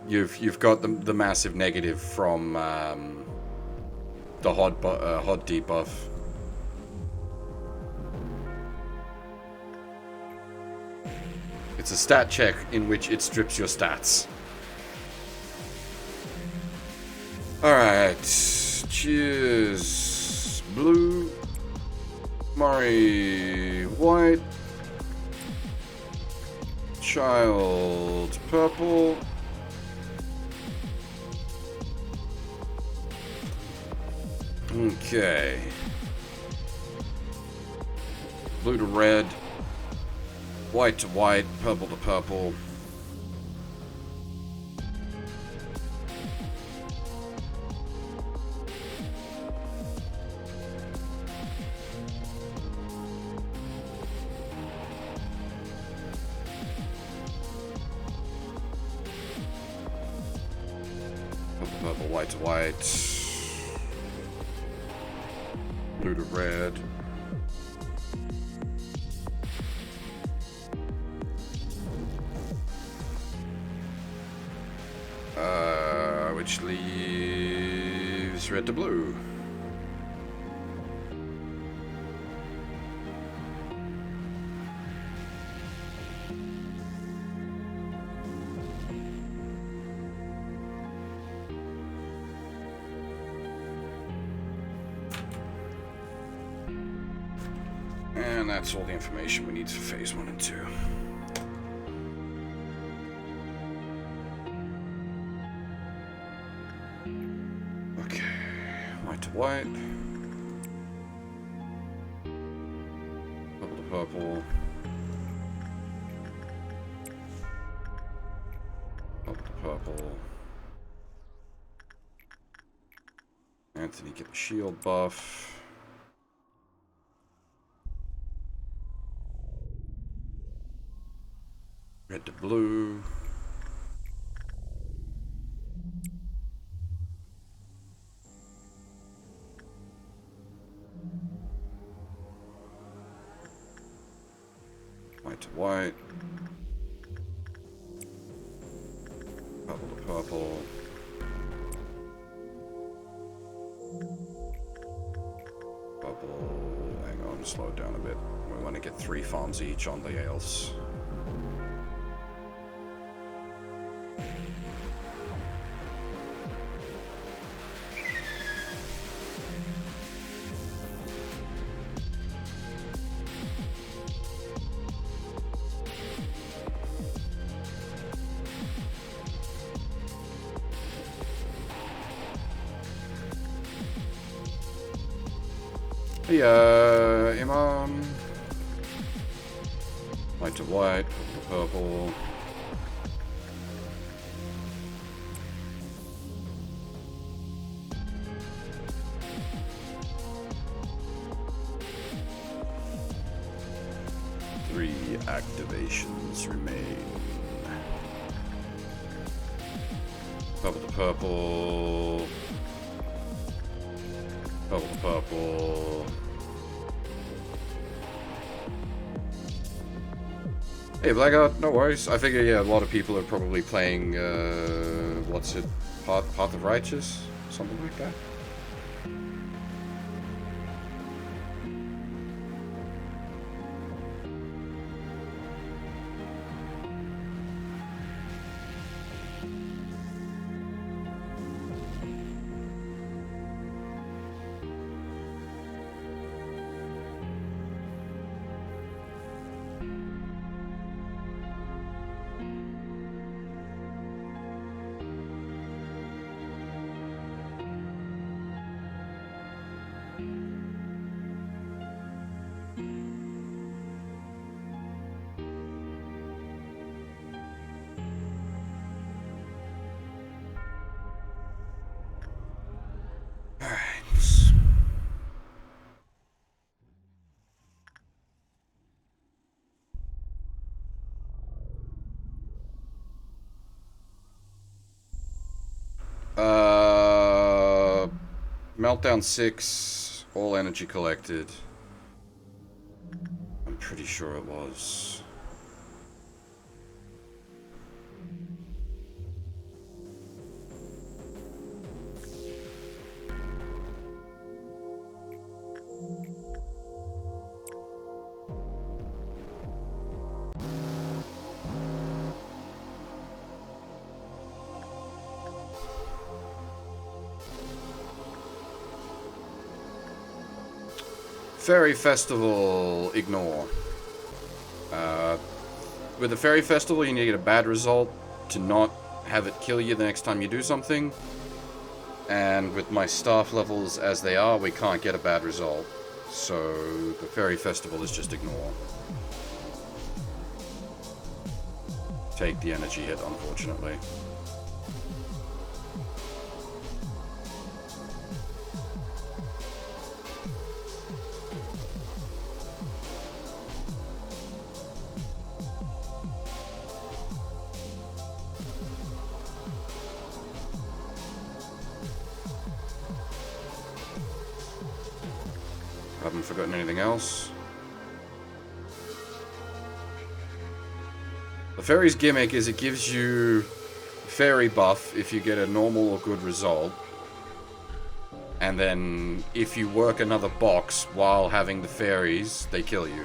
You've got the massive negative from the hot debuff. It's a stat check in which it strips your stats. Alright. Cheers. Blue. Murray. White. Child. Purple. Okay. Blue to red. White to white. Purple to purple. Purple, purple, white to white. Blue to red. Which leaves red to blue. And that's all the information we need for phase 1 and 2. Okay, white to white. Purple to purple. Purple to purple. Anthony, get the shield buff. Red to blue. White to white. Purple to purple. Purple. Hang on, slow it down a bit. We want to get 3 farms each on the ales. Hey, Imam. White to white, purple to purple. Three activations remain. Purple to purple. Purple to purple. Hey, Blackout, no worries. I figure, yeah, a lot of people are probably playing, what's it? Path of Righteous? Something like that. Meltdown 6, all energy collected. I'm pretty sure it was. Fairy Festival, ignore. With the Fairy Festival, you need to get a bad result to not have it kill you the next time you do something. And with my staff levels as they are, we can't get a bad result. So the Fairy Festival is just ignore. Take the energy hit, unfortunately. Haven't forgotten anything else. The fairy's gimmick is it gives you fairy buff if you get a normal or good result. And then if you work another box while having the fairies, they kill you.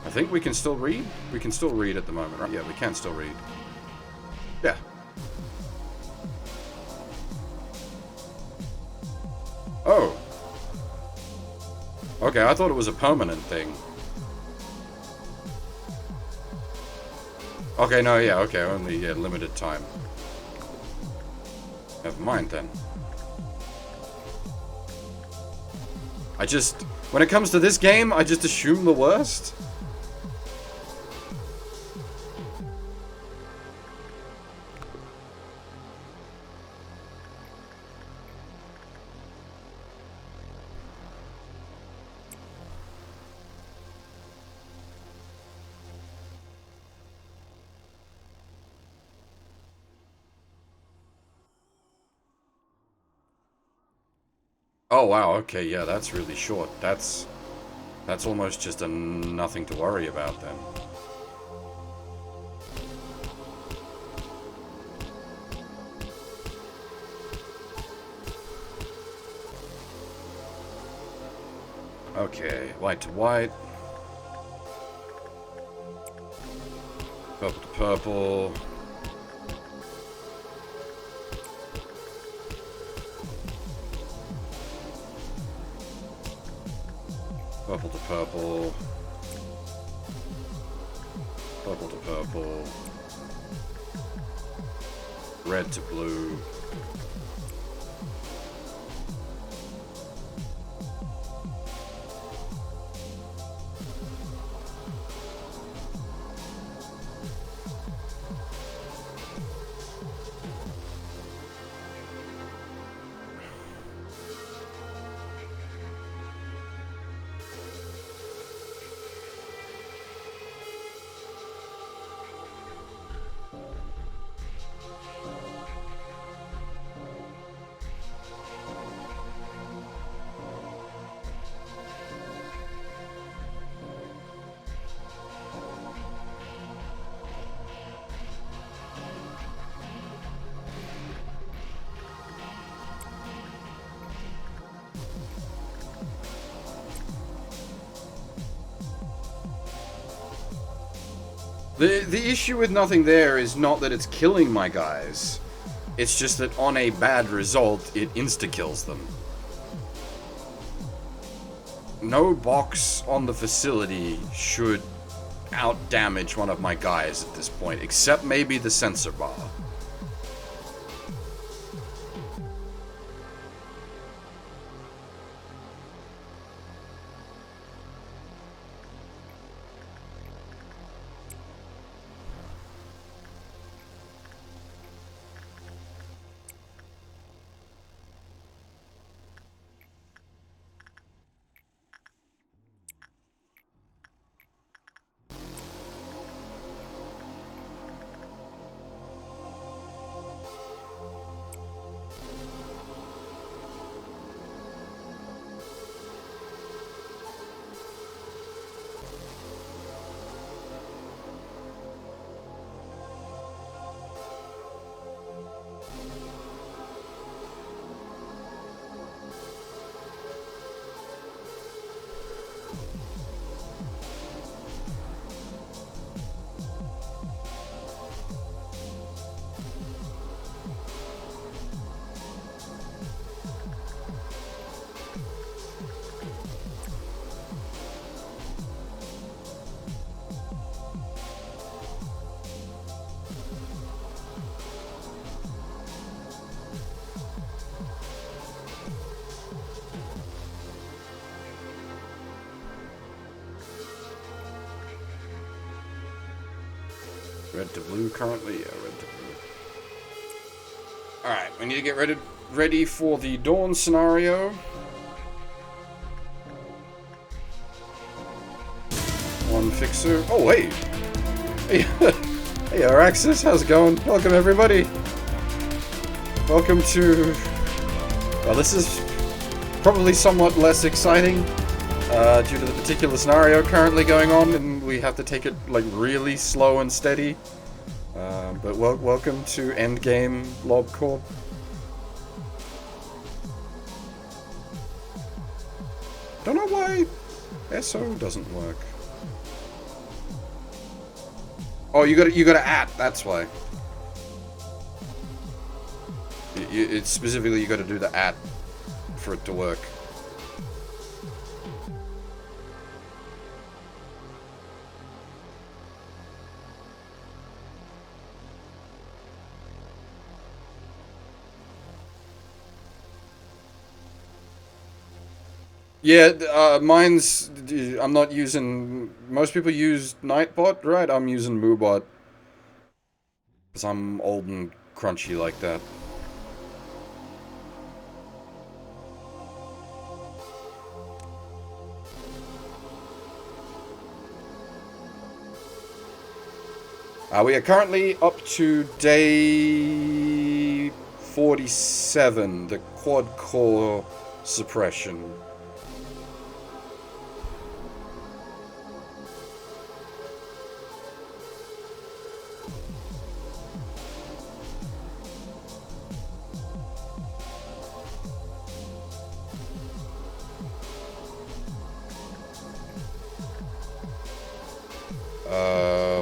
I think we can still read? We can still read at the moment, right? Yeah, we can still read. Yeah. Oh. Okay, I thought it was a permanent thing. Okay, no, yeah, okay, only limited time. Never mind then. When it comes to this game, I just assume the worst. Oh wow, okay, yeah, that's really short. That's almost just a nothing to worry about then. Okay, white to white. Purple to purple. Purple to purple. Purple to purple. Red to blue. The issue with nothing there is not that it's killing my guys. It's just that on a bad result, it insta-kills them. No box on the facility should out-damage one of my guys at this point, except maybe the sensor bar. red to blue currently. Yeah, red to blue. Alright, we need to get ready for the dawn scenario. One fixer. Oh, hey! Hey, hey Araxis, how's it going? Welcome, everybody. Welcome to... Well, this is probably somewhat less exciting due to the particular scenario currently going on, and we have to take it, like, really slow and steady. But welcome to Endgame Lob Corp. Don't know why SO doesn't work. Oh, you gotta at. That's why. It's specifically you gotta do the at for it to work. Yeah, mine's... I'm not using... Most people use Nightbot, right? I'm using Moobot. Because I'm old and crunchy like that. We are currently up to day 47, the quad-core suppression.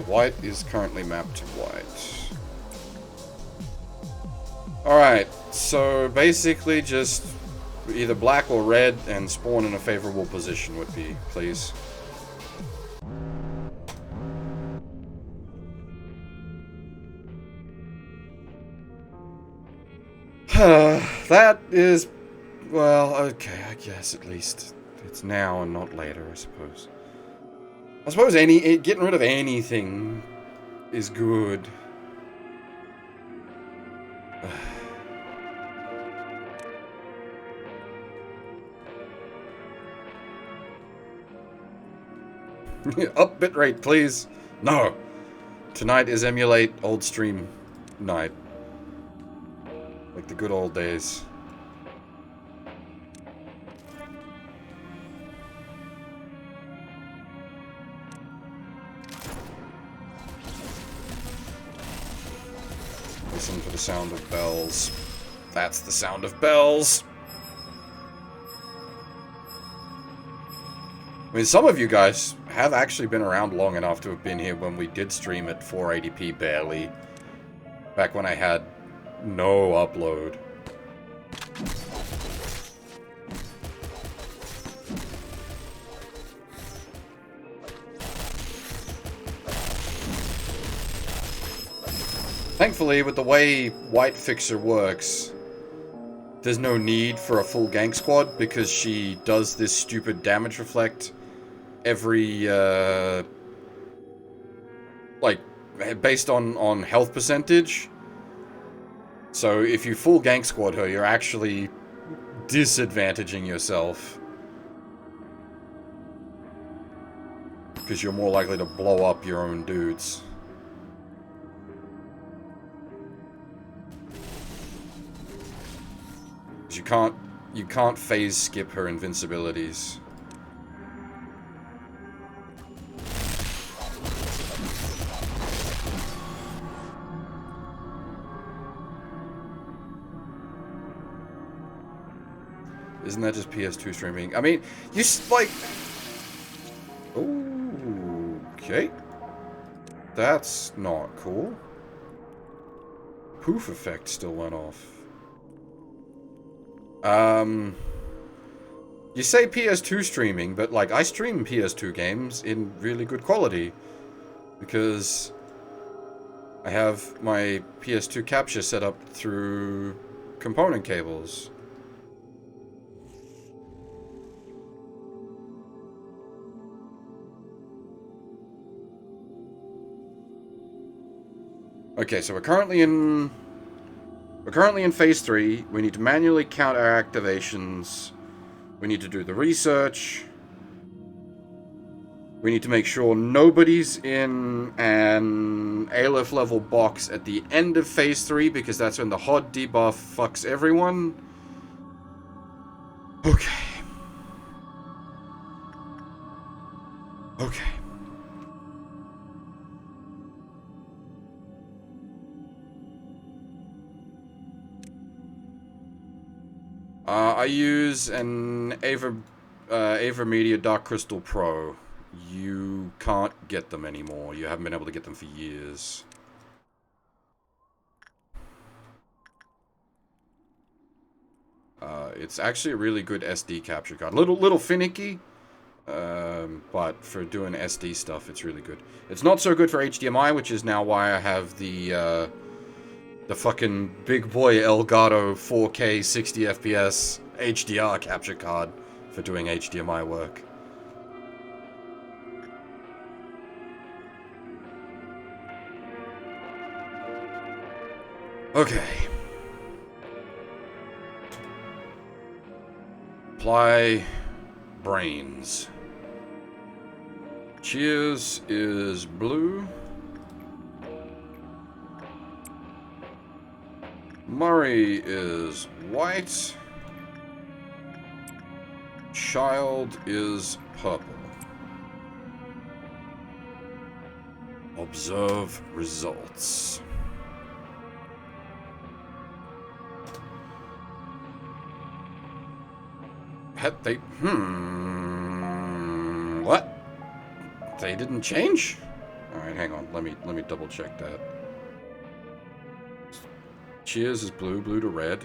White is currently mapped to white. Alright, so basically just either black or red and spawn in a favorable position would be, please. That is... well, okay, I guess at least it's now and not later, I suppose. I suppose getting rid of anything is good. Up bitrate, please. No. Tonight is emulate old stream night. Like the good old days. Listen for the sound of bells. That's the sound of bells. I mean, some of you guys have actually been around long enough to have been here when we did stream at 480p barely. Back when I had no upload. Thankfully, with the way White Fixer works, there's no need for a full gank squad because she does this stupid damage reflect every, like, based on health percentage. So if you full gank squad her, you're actually disadvantaging yourself. Because you're more likely to blow up your own dudes. You can't phase skip her invincibilities. Isn't that just PS2 streaming? I mean, you like... Ooh, okay. That's not cool. Poof effect still went off. You say PS2 streaming, but, like, I stream PS2 games in really good quality. Because I have my PS2 capture set up through component cables. Okay, so we're currently in phase 3. We need to manually count our activations. We need to do the research. We need to make sure nobody's in an Aleph level box at the end of phase 3, because that's when the HOD debuff fucks everyone. Okay. Okay. I use an Avermedia Dark Crystal Pro. You can't get them anymore. You haven't been able to get them for years. It's actually a really good SD capture card. Little finicky, but for doing SD stuff, it's really good. It's not so good for HDMI, which is now why I have the fucking big boy Elgato 4K 60 FPS HDR capture card for doing HDMI work. Okay. Apply brains. Cheers is blue. Murray is white. Child is purple. Observe results. Had they... What? They didn't change? Alright, hang on. Let me double check that. Cheers is blue, blue to red.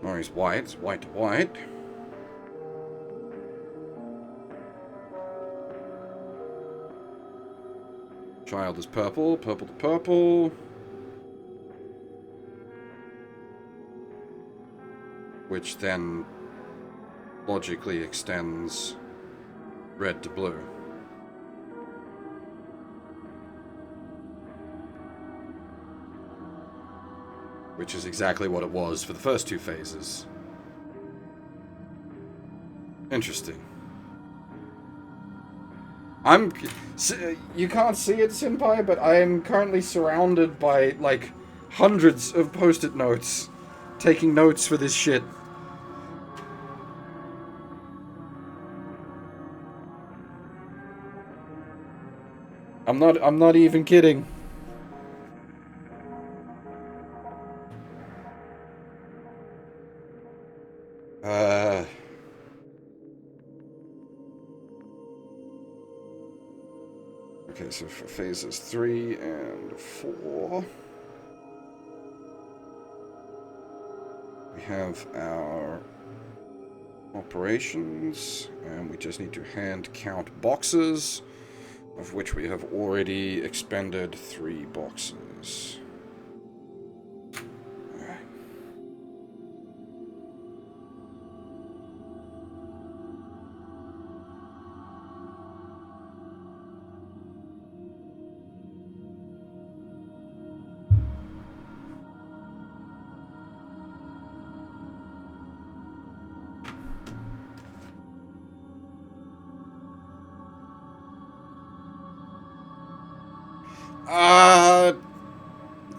Murray's white, white to white. Child is purple, purple to purple. Which then logically extends red to blue. Which is exactly what it was for the first two phases. Interesting. You can't see it, Senpai, but I am currently surrounded by, like, hundreds of post-it notes. Taking notes for this shit. I'm not even kidding. Okay, so for phases 3 and 4, we have our operations, and we just need to hand count boxes, of which we have already expended 3 boxes.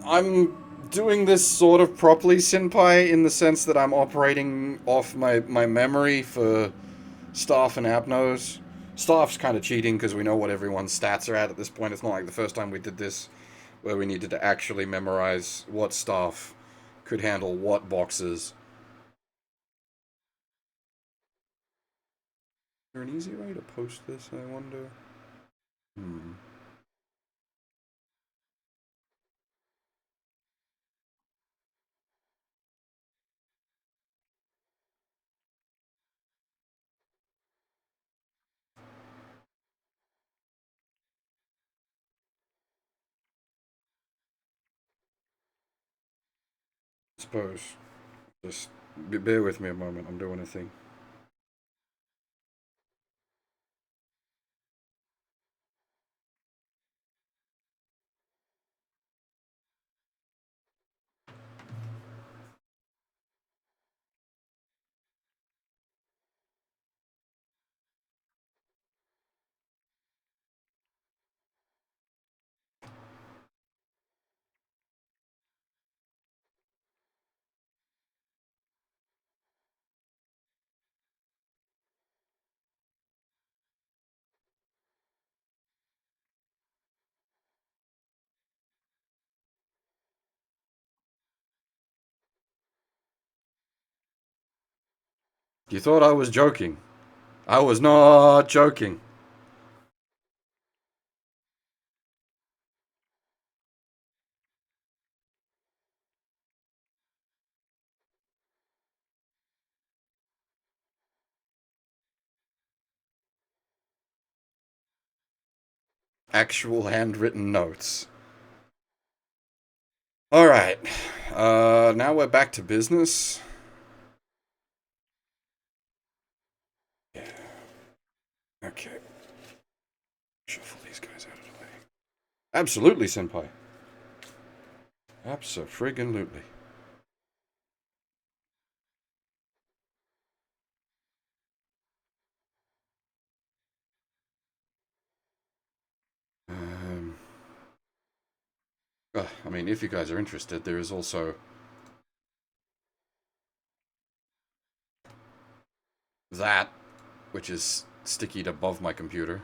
I'm doing this sort of properly, Senpai, in the sense that I'm operating off my memory for Staff and Abnos. Staff's kind of cheating because we know what everyone's stats are at this point. It's not like the first time we did this, where we needed to actually memorize what staff could handle what boxes. Is there an easy way to post this, I wonder? Suppose. Just bear with me a moment, I'm doing a thing. You thought I was joking. I was not joking. Actual handwritten notes. Alright. Now we're back to business. Okay. Shuffle these guys out of the way. Absolutely, Senpai. Abso-friggin-lutely. I mean, if you guys are interested, there is also that, which is stickied above my computer.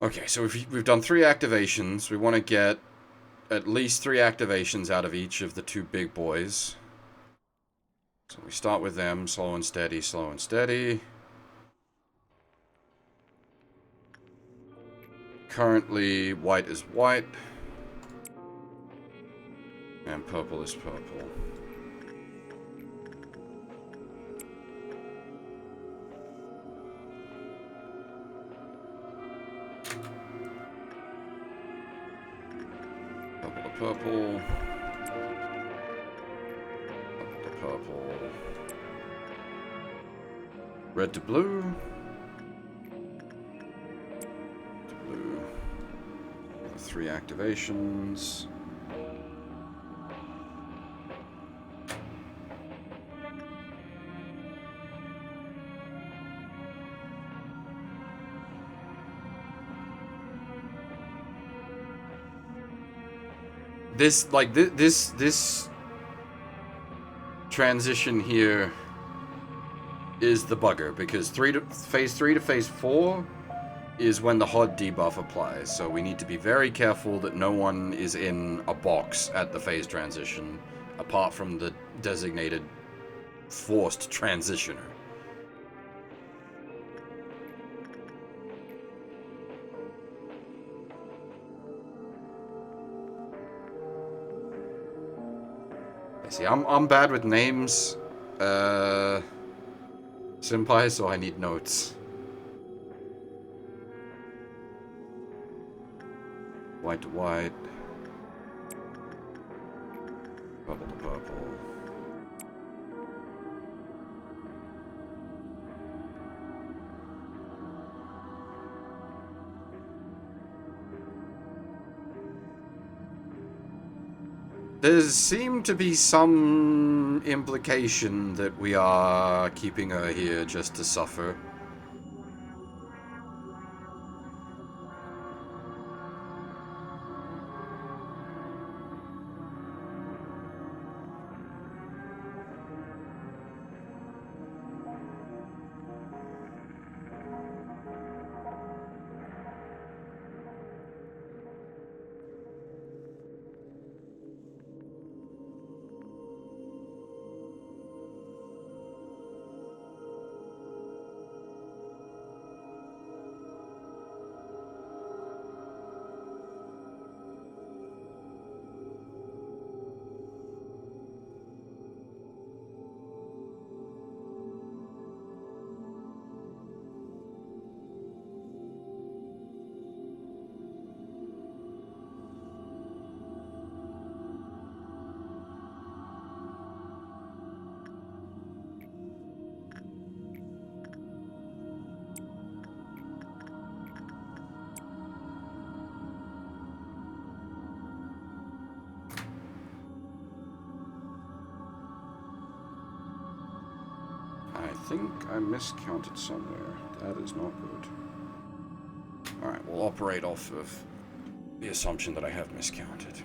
Okay, so we've done 3 activations. We want to get at least 3 activations out of each of the 2 big boys. So we start with them, slow and steady, slow and steady. Currently, white is white. And purple is purple. Purple to purple. Purple to purple. Red to blue. To blue. 3 activations. This transition here is the bugger, because phase 3 to phase 4 is when the HOD debuff applies, so we need to be very careful that no one is in a box at the phase transition, apart from the designated forced transitioner. See, I'm bad with names, Senpai, so I need notes. White to white. Purple to purple. There seemed to be some implication that we are keeping her here just to suffer. I think I miscounted somewhere. That is not good. Alright, we'll operate off of the assumption that I have miscounted.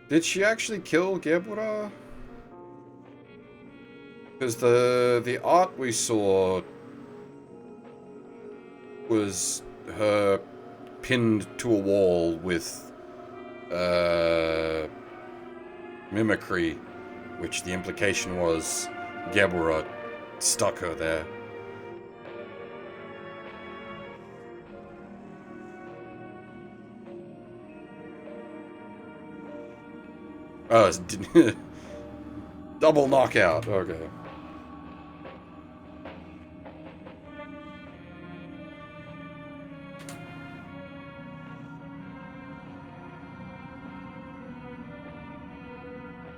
Did she actually kill Gebura? Because the art we saw was her pinned to a wall with mimicry, which the implication was Gebura stuck her there. Oh, it's double knockout. Okay.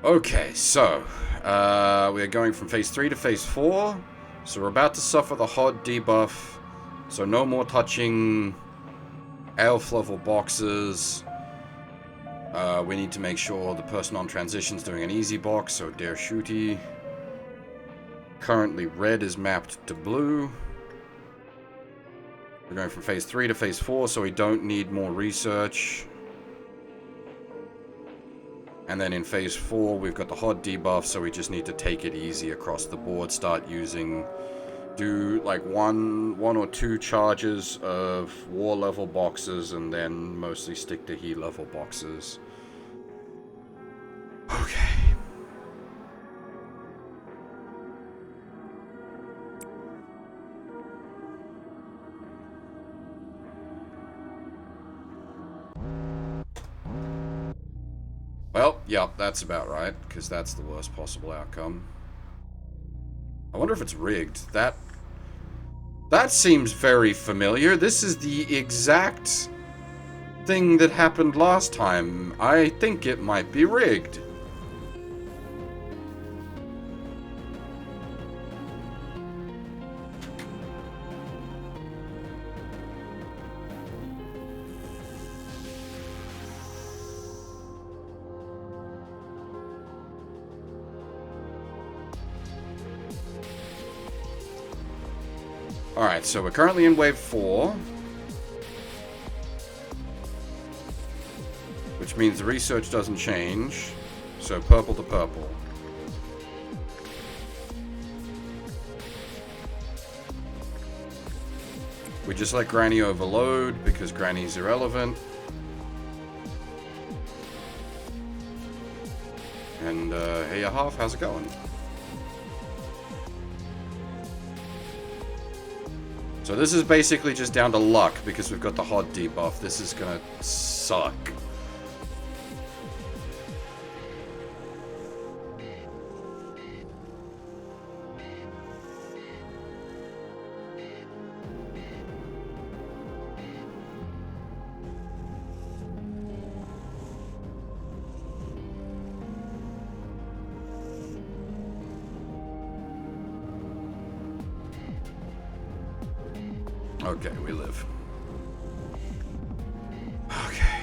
Okay, so we are going from phase 3 to phase 4. So we're about to suffer the HOD debuff. So no more touching elf level boxes. We need to make sure the person on transition's doing an easy box, so dare shooty. Currently red is mapped to blue. We're going from phase 3 to phase 4, so we don't need more research. And then in phase 4, we've got the HOD debuff, so we just need to take it easy across the board. Start using, do like one or two charges of war level boxes, and then mostly stick to heat level boxes. Okay. Well, yep, that's about right, because that's the worst possible outcome. I wonder if it's rigged. That seems very familiar. This is the exact thing that happened last time. I think it might be rigged. Alright, so we're currently in wave 4. Which means the research doesn't change. So purple to purple. We just let Granny overload because Granny's irrelevant. And hey, half, how's it going? So this is basically just down to luck because we've got the HOD debuff. This is gonna suck. Okay, we live. Okay.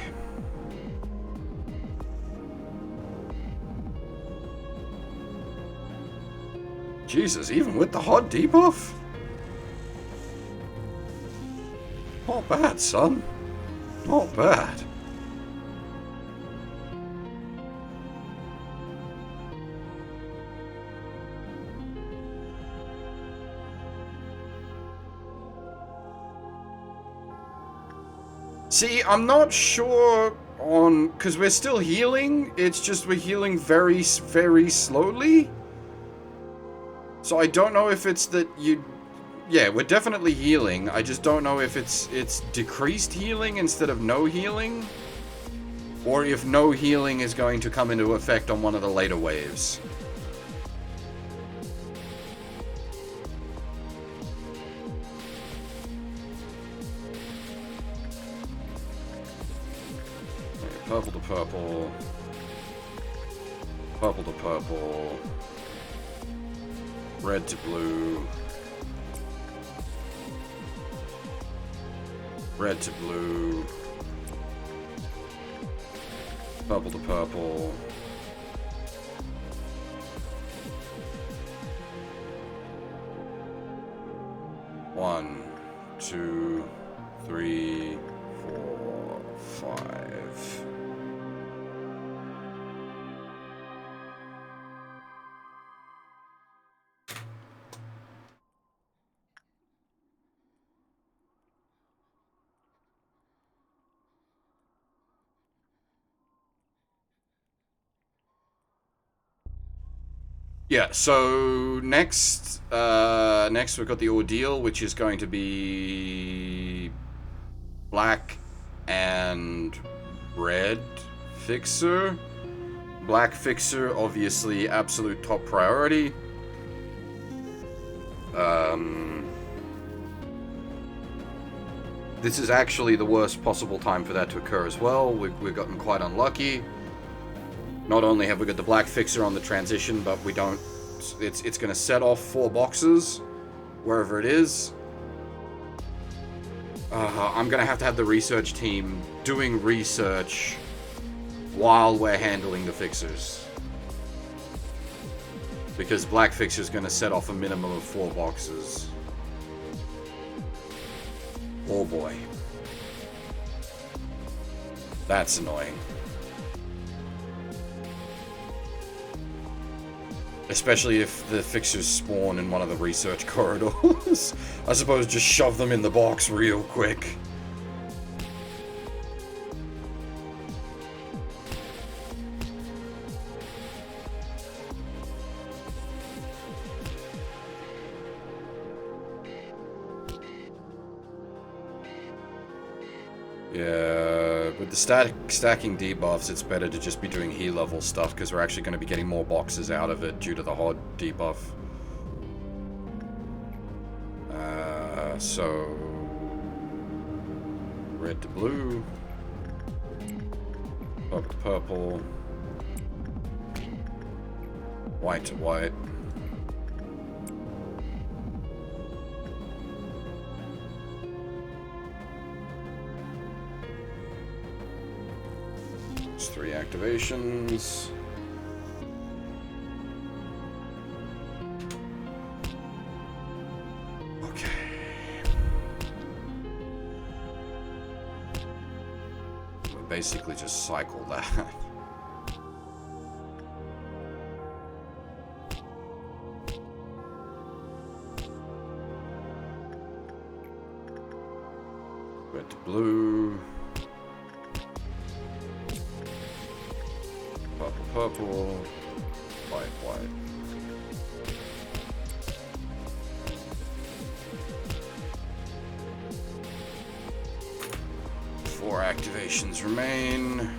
Jesus, even with the HOD debuff? Not bad, son. Not bad. See, I'm not sure on... because we're still healing. It's just we're healing very, very slowly. So I don't know if it's that you... Yeah, we're definitely healing. I just don't know if it's decreased healing instead of no healing. Or if no healing is going to come into effect on one of the later waves. Purple to purple. Purple to purple. Red to blue. Red to blue. Purple to purple. One, two, three, four, five. Yeah, so next we've got the ordeal, which is going to be black and red fixer. Black fixer, obviously, absolute top priority. This is actually the worst possible time for that to occur as well. We've gotten quite unlucky. Not only have we got the black fixer on the transition, but we don't... It's going to set off 4 boxes, wherever it is. I'm going to have the research team doing research while we're handling the fixers. Because black fixer is going to set off a minimum of 4 boxes. Oh boy. That's annoying. Especially if the fixers spawn in one of the research corridors. I suppose just shove them in the box real quick. Yeah, with the stacking debuffs, it's better to just be doing heal level stuff because we're actually going to be getting more boxes out of it due to the HOD debuff. So red to blue, purple to purple, white to white. It's 3 activations. Okay. We'll basically just cycle that. Red to blue. Purple, white, white. Four activations remain.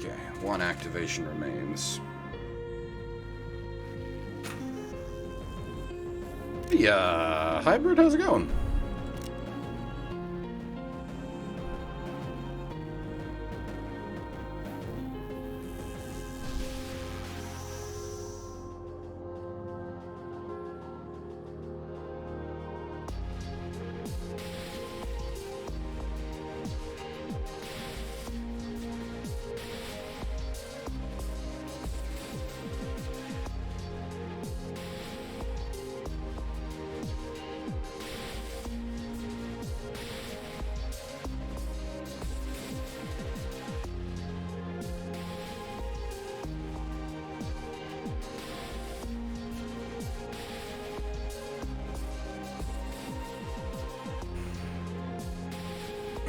Okay, 1 activation remains. The hybrid, how's it going?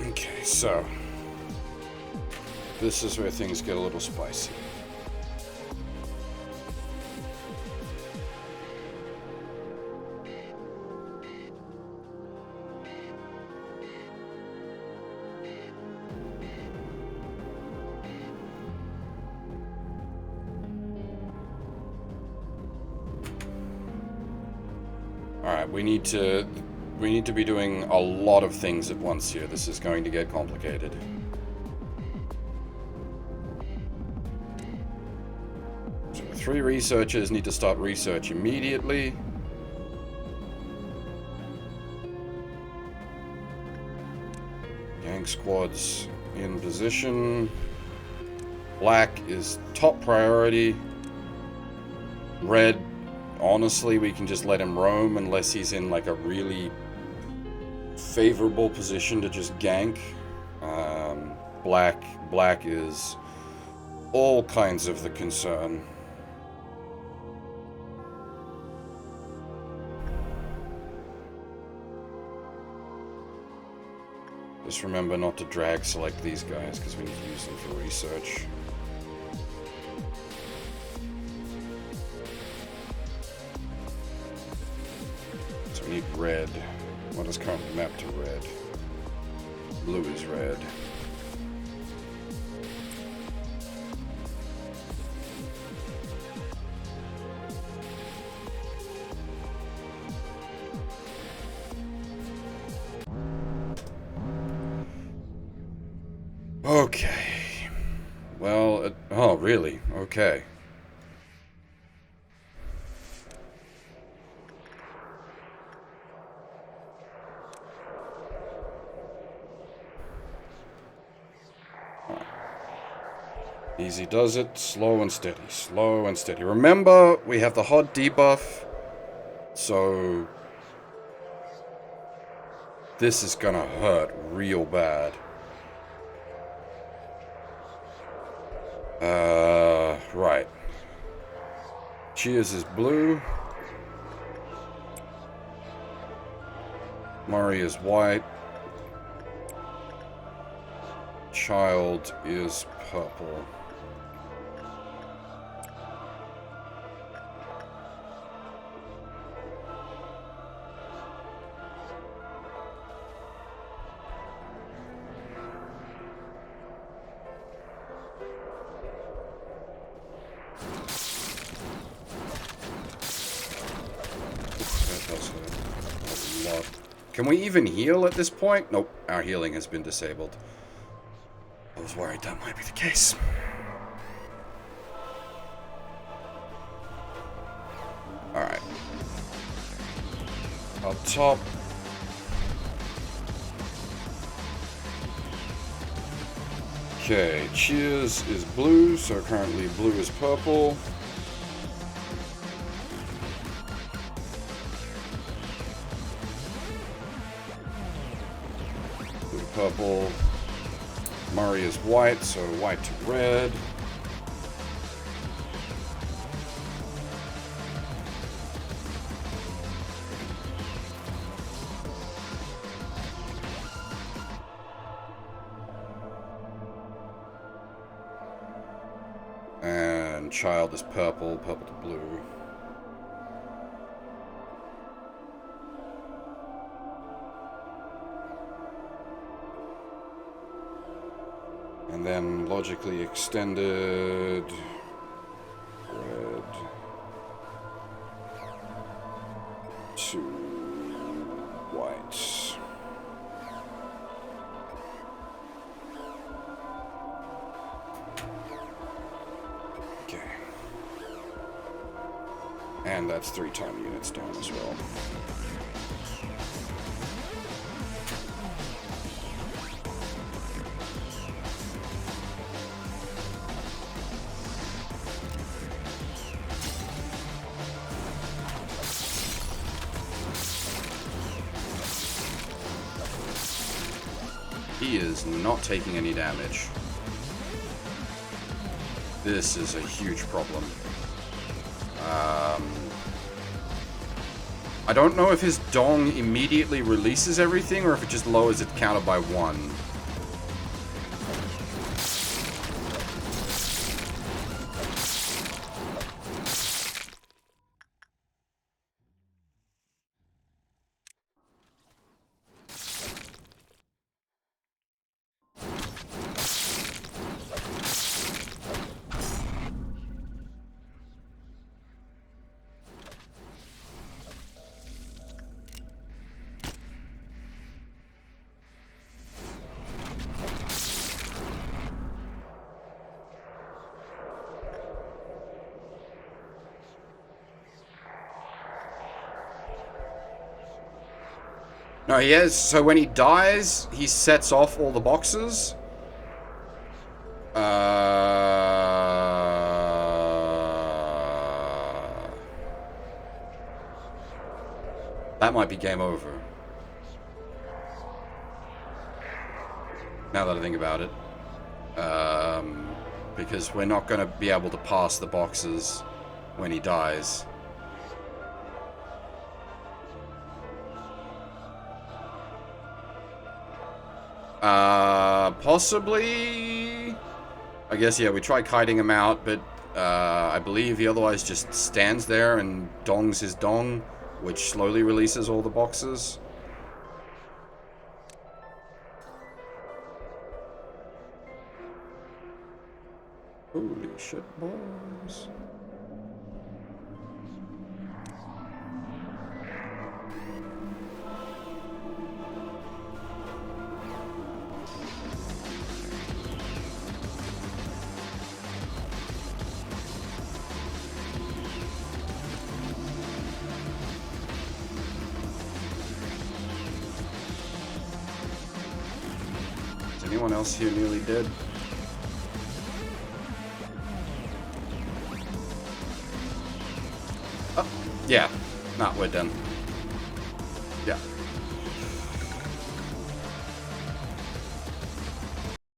Okay, so this is where things get a little spicy. we need to be doing a lot of things at once here. This is going to get complicated. So the 3 researchers need to start research immediately. Gang squads in position. Black is top priority. Red, honestly, we can just let him roam unless he's in like a really favorable position to just gank. Black is all kinds of the concern. Just remember not to drag select these guys because we need to use them for research. So we need red. What is currently mapped to red? Blue is red. Okay. Well, oh, really? Okay. Easy does it. Slow and steady. Slow and steady. Remember, we have the hot debuff, so this is gonna hurt real bad. Right. Cheers is blue. Murray is white. Child is purple. Can we even heal at this point? Nope, our healing has been disabled. I was worried that might be the case. Alright. Up top. Okay, Cheers is blue, so currently blue is purple. Purple. Murray is white, so white to red. And Child is purple, purple to blue. And then logically extended red to white. Okay. And that's 3 time units down as well. He is not taking any damage. This is a huge problem. I don't know if his dong immediately releases everything or if it just lowers it counter by 1. No, he has. So when he dies, he sets off all the boxes. That might be game over. Now that I think about it. Because we're not going to be able to pass the boxes when he dies. Possibly. I guess, yeah, we try kiting him out, but I believe he otherwise just stands there and dongs his dong, which slowly releases all the boxes. Holy shit, boys. Is anyone else here nearly dead? Oh, yeah. Nah, we're done. Yeah.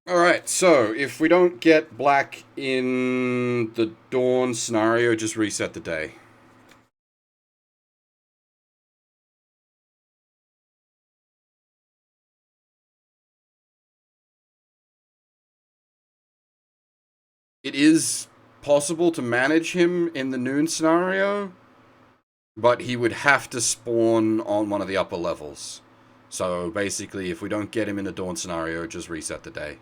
Alright, so if we don't get black in the dawn scenario, just reset the day. It is possible to manage him in the noon scenario, but he would have to spawn on one of the upper levels. So basically, if we don't get him in the dawn scenario, just reset the day.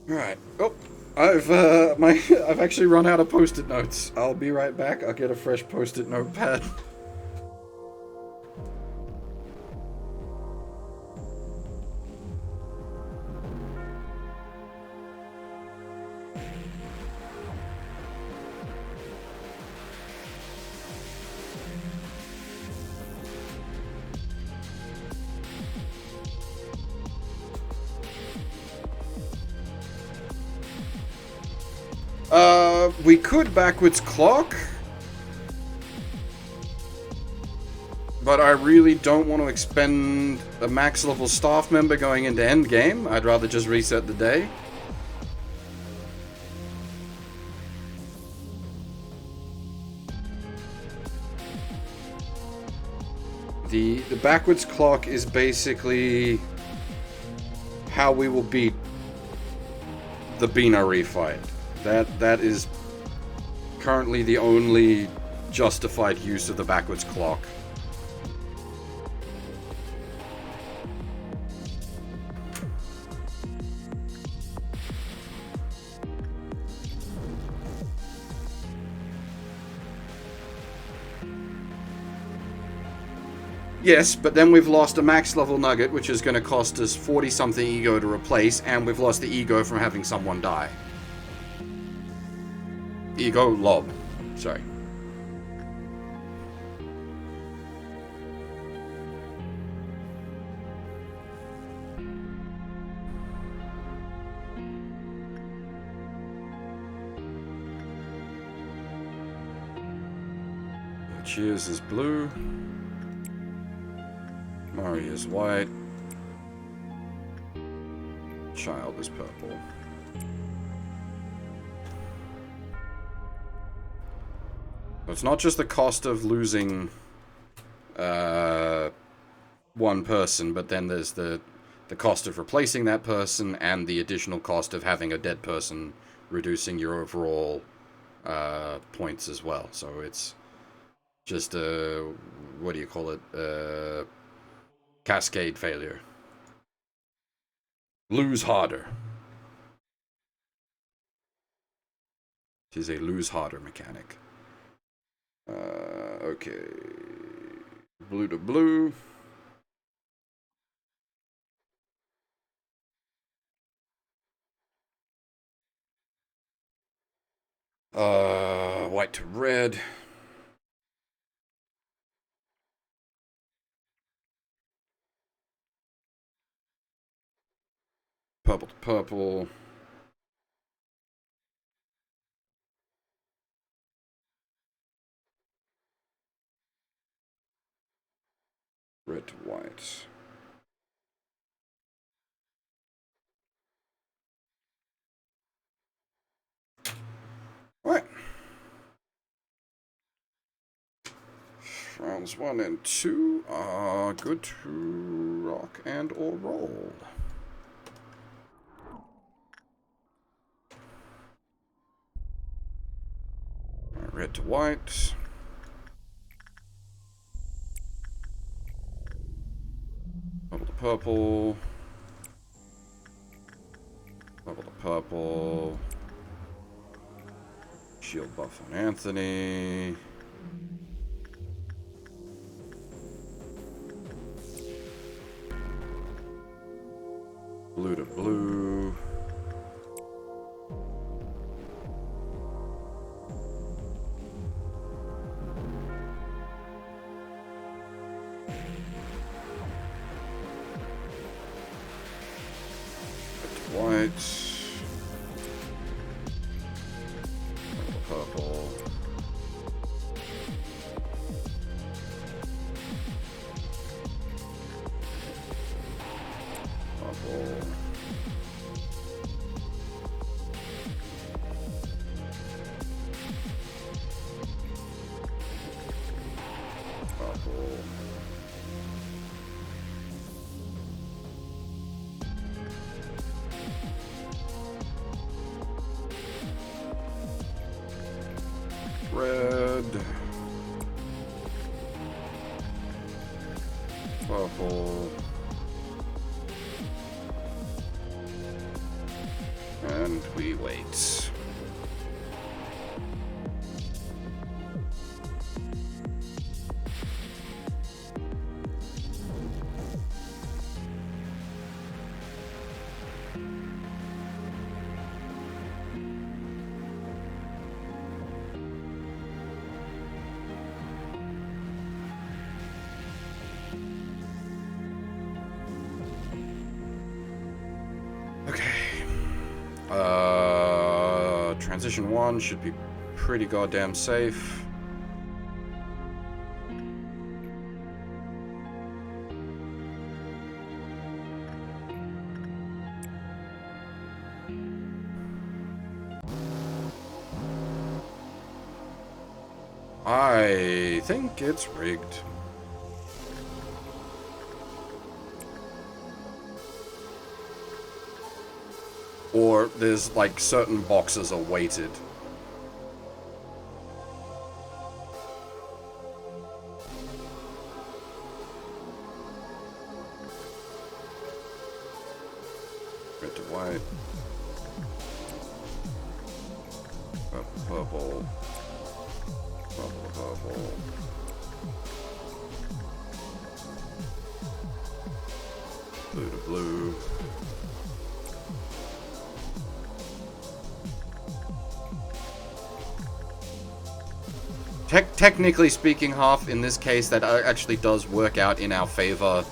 Alright. Oh, I've actually run out of post-it notes. I'll be right back. I'll get a fresh post-it notepad. We could backwards clock, but I really don't want to expend a max level staff member going into endgame. I'd rather just reset the day. The backwards clock is basically how we will beat the Bina refight. That is currently the only justified use of the backwards clock. Yes, but then we've lost a max level nugget, which is going to cost us 40-something ego to replace, and we've lost the ego from having someone die. Ego lob. Sorry. Cheers is blue. Mari is white. Child is purple. It's not just the cost of losing one person, but then there's the cost of replacing that person and the additional cost of having a dead person, reducing your overall points as well. So it's just a, what do you call it? Cascade failure. Lose harder. She's a lose harder mechanic. Okay. Blue to blue. White to red. Purple to purple. Red to white. Alright. Rounds 1 and 2 are good to rock and or roll. Right, red to white. Purple to purple. Purple to purple. Shield buff on Anthony. Blue to blue. Red to white. Purple. Purple. Purple. Red. Purple. And we wait. Transition 1 should be pretty goddamn safe. I think it's rigged. Or there's like certain boxes are weighted. Red to white. Purple. Purple to purple. Blue to blue. Technically speaking, half in this case, that actually does work out in our favor.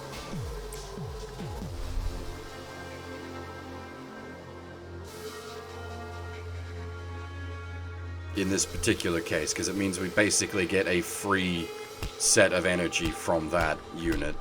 In this particular case, because it means we basically get a free set of energy from that unit.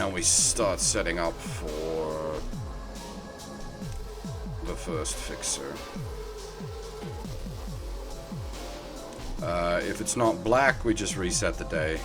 And we start setting up for the first fixer. If it's not black, we just reset the day.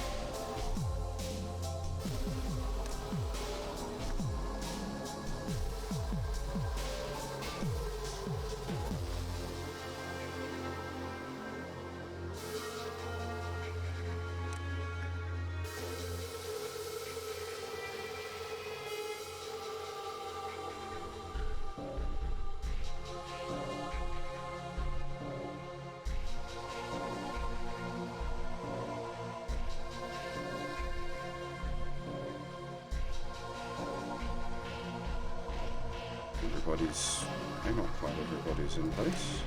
Not quite everybody's in place.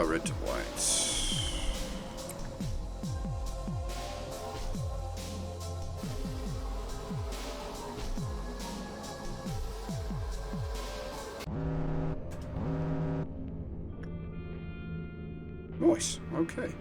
Red to white. Nice, okay.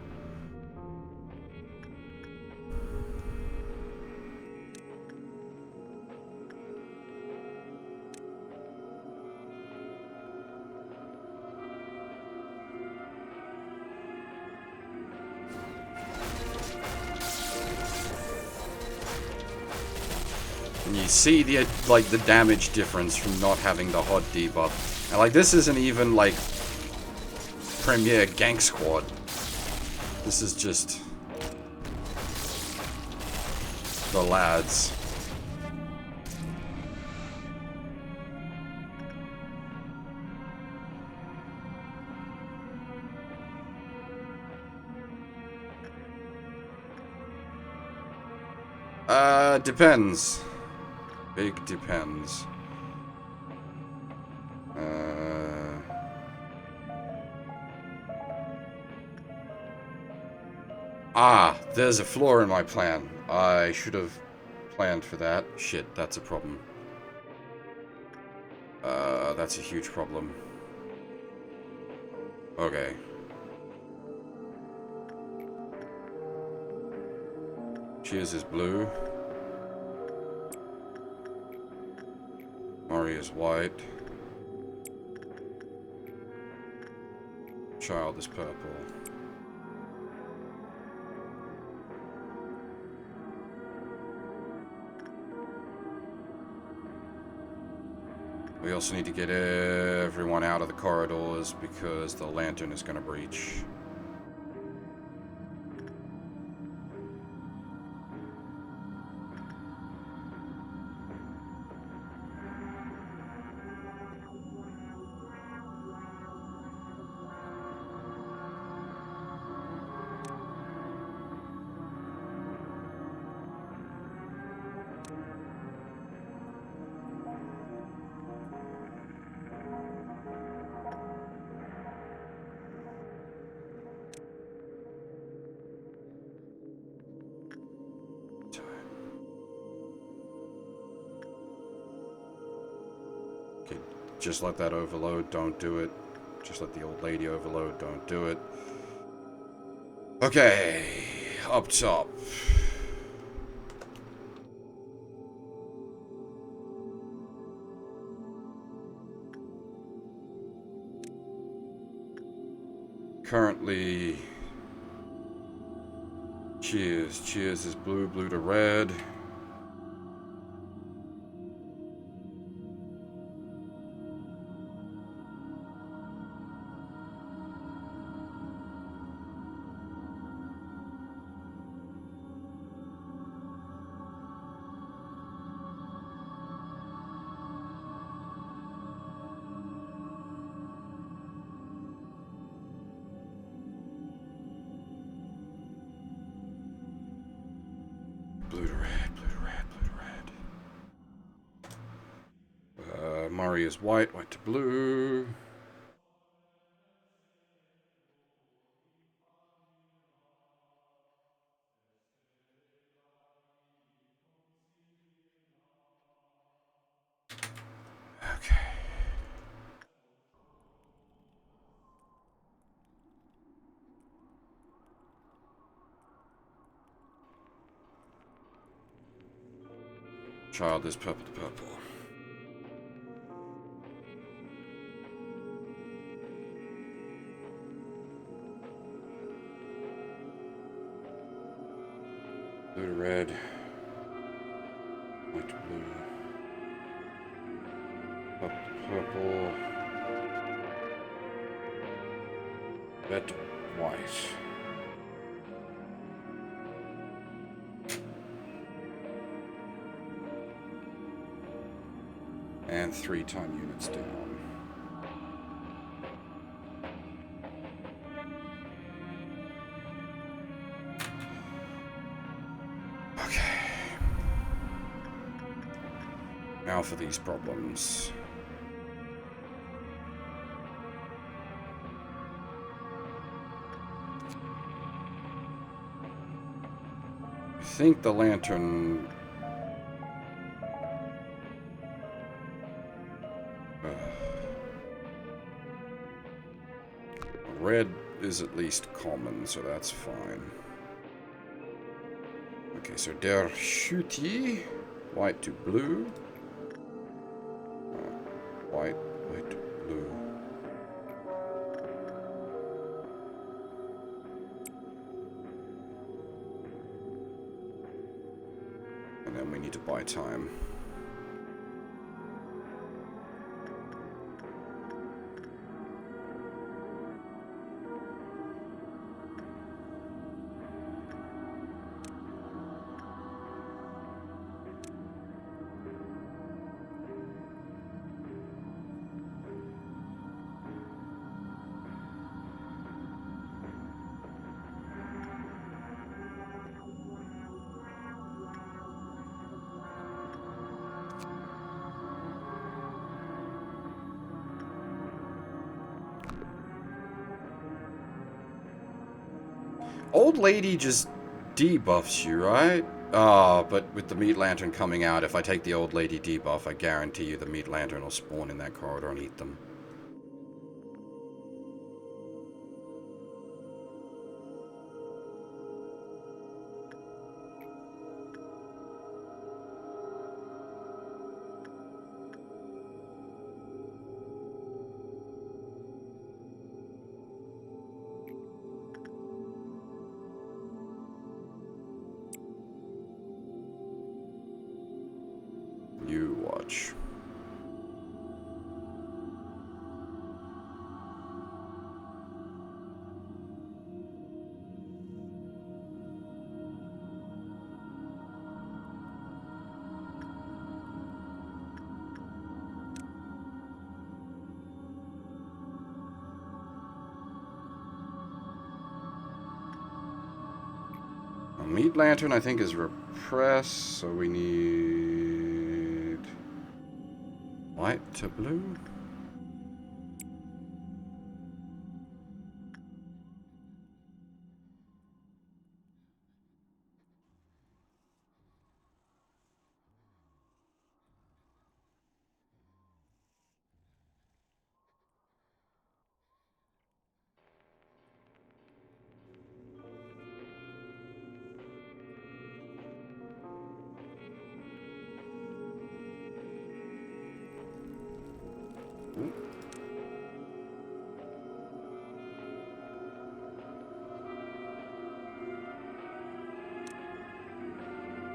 And you see the the damage difference from not having the hot debuff. And like this isn't even like Premier Gank Squad. This is just the lads. Depends. Big depends. There's a flaw in my plan. I should have planned for that. Shit, that's a problem. That's a huge problem. Okay. Cheers is blue. Mari is white. Child is purple. We also need to get everyone out of the corridors because the lantern is going to breach. Just let that overload, don't do it. Just let the old lady overload, don't do it. Okay, up top. Currently, Cheers. Cheers is blue, blue to red. Blue to red, blue to red, blue to red. Mari is white, white to blue. Okay. Child is purple to purple. Blue to red. White to blue. Purple to purple. Red to white. And 3 time units down. Okay. Now for these problems. I think the lantern... Red is at least common, so that's fine. Okay, so der Schutti, white to blue. White to blue. And then we need to buy time. Old lady just debuffs you, right? Ah, but with the meat lantern coming out, if I take the old lady debuff, I guarantee you the meat lantern will spawn in that corridor and eat them. You watch. A meat lantern, I think, is repressed, so we need white to blue.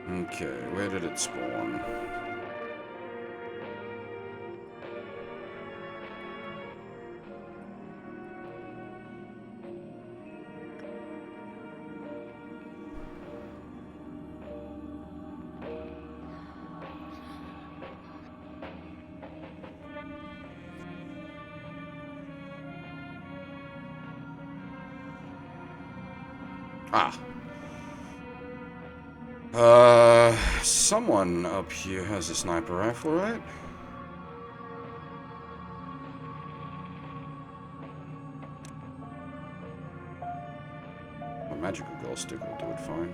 Okay, where did it spawn? Ah. Someone up here has a sniper rifle, right? A magical glow stick will do it fine.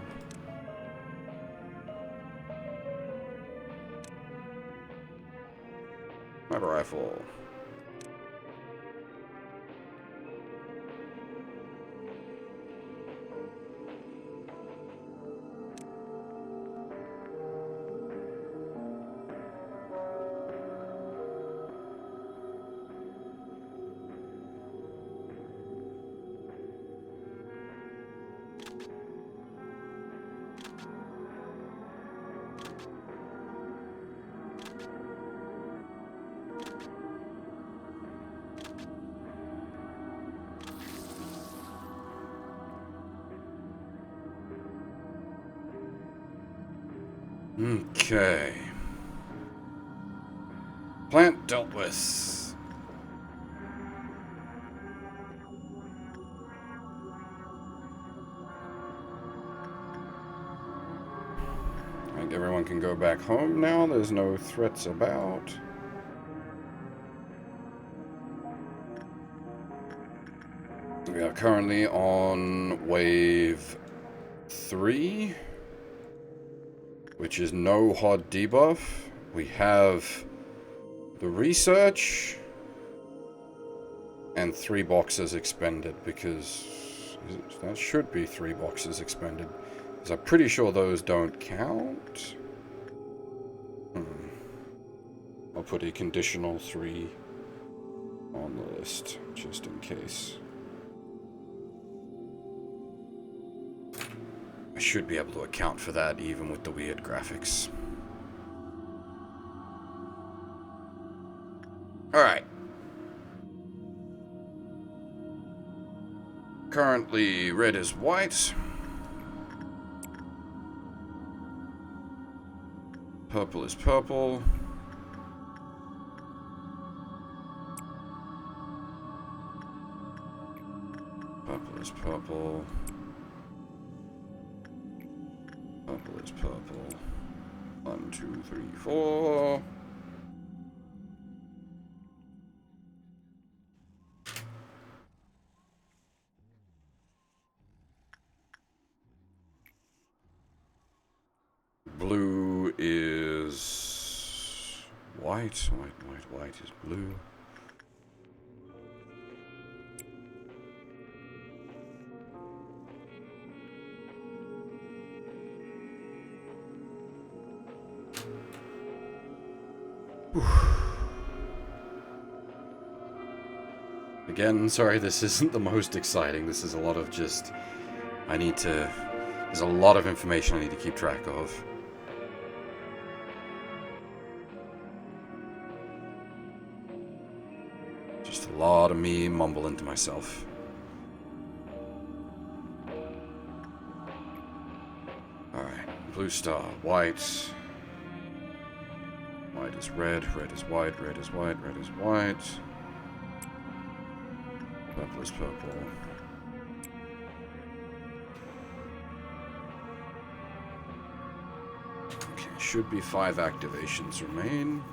Sniper rifle. Okay. Plant dealt with. I think everyone can go back home now. There's no threats about. We are currently on wave 3, which is no HOD debuff. We have the research and 3 boxes expended, because that should be 3 boxes expended, because I'm pretty sure those don't count. I'll put a conditional 3 on the list, just in case. I should be able to account for that even with the weird graphics. Alright. Currently, red is white. Purple is purple. Purple is purple. Purple is purple. 1, 2, 3, 4. Blue is white. White is blue. Again, sorry, this isn't the most exciting. This is a lot of just... There's a lot of information I need to keep track of. Just a lot of me mumbling to myself. Alright, blue star, white. White is red is white, red is white, red is white. Purple is purple. Okay, should be 5 activations remain.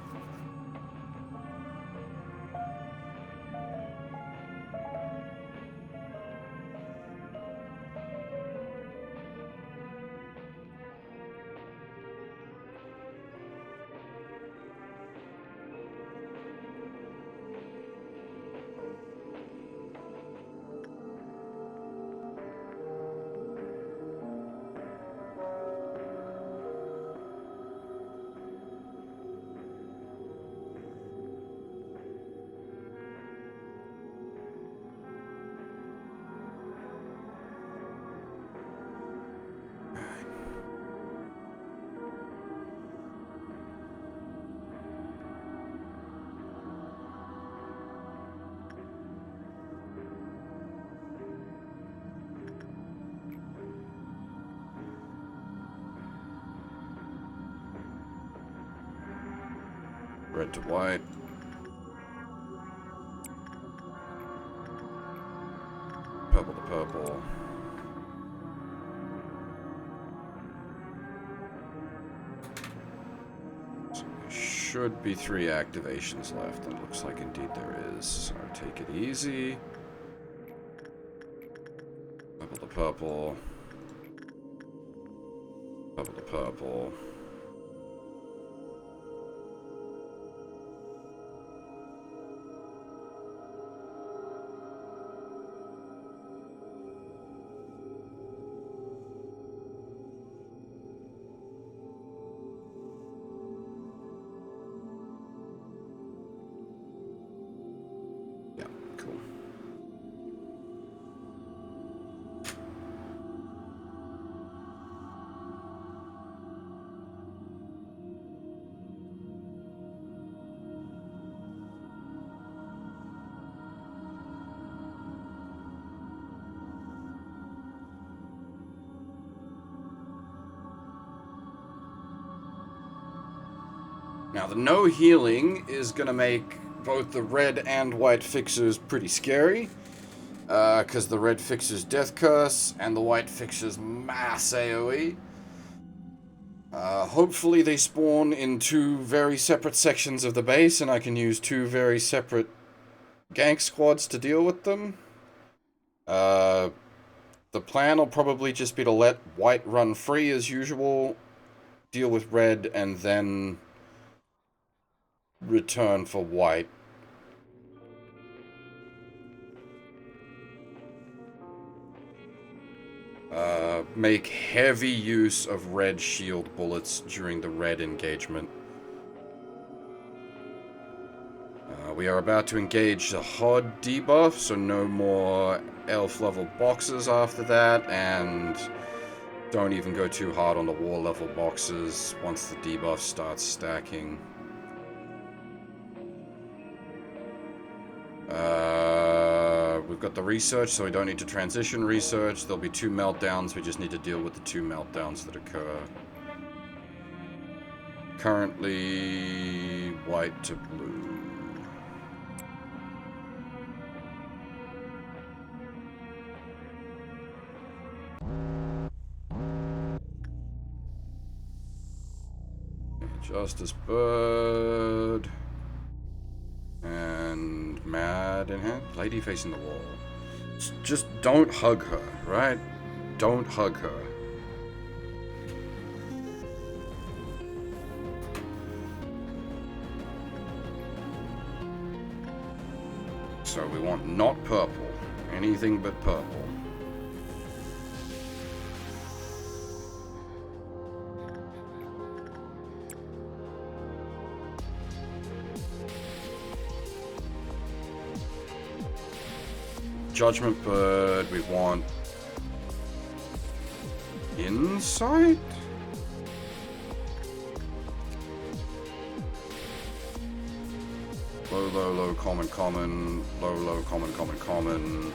Red to white. Purple to purple. So there should be 3 activations left. It looks like indeed there is. So take it easy. Purple to purple. Purple to purple. Now, the no healing is going to make both the red and white fixers pretty scary. Because the red fixer's Death Curse and the white fixer's Mass AoE. Hopefully they spawn in two very separate sections of the base and I can use two very separate gank squads to deal with them. The plan will probably just be to let white run free as usual, deal with red, and then return for white. Make heavy use of red shield bullets during the red engagement. We are about to engage the HOD debuff, so no more elf level boxes after that, and don't even go too hard on the war level boxes once the debuff starts stacking. We've got the research, so we don't need to transition research. There'll be 2 meltdowns. We just need to deal with the 2 meltdowns that occur. Currently, white to blue. Justice Bird. And Mad in hand. Lady facing the wall. Just don't hug her, right? Don't hug her. So we want not purple. Anything but purple. Judgment Bird, we want insight? Low, low, low, common, common. Low, low, common, common, common.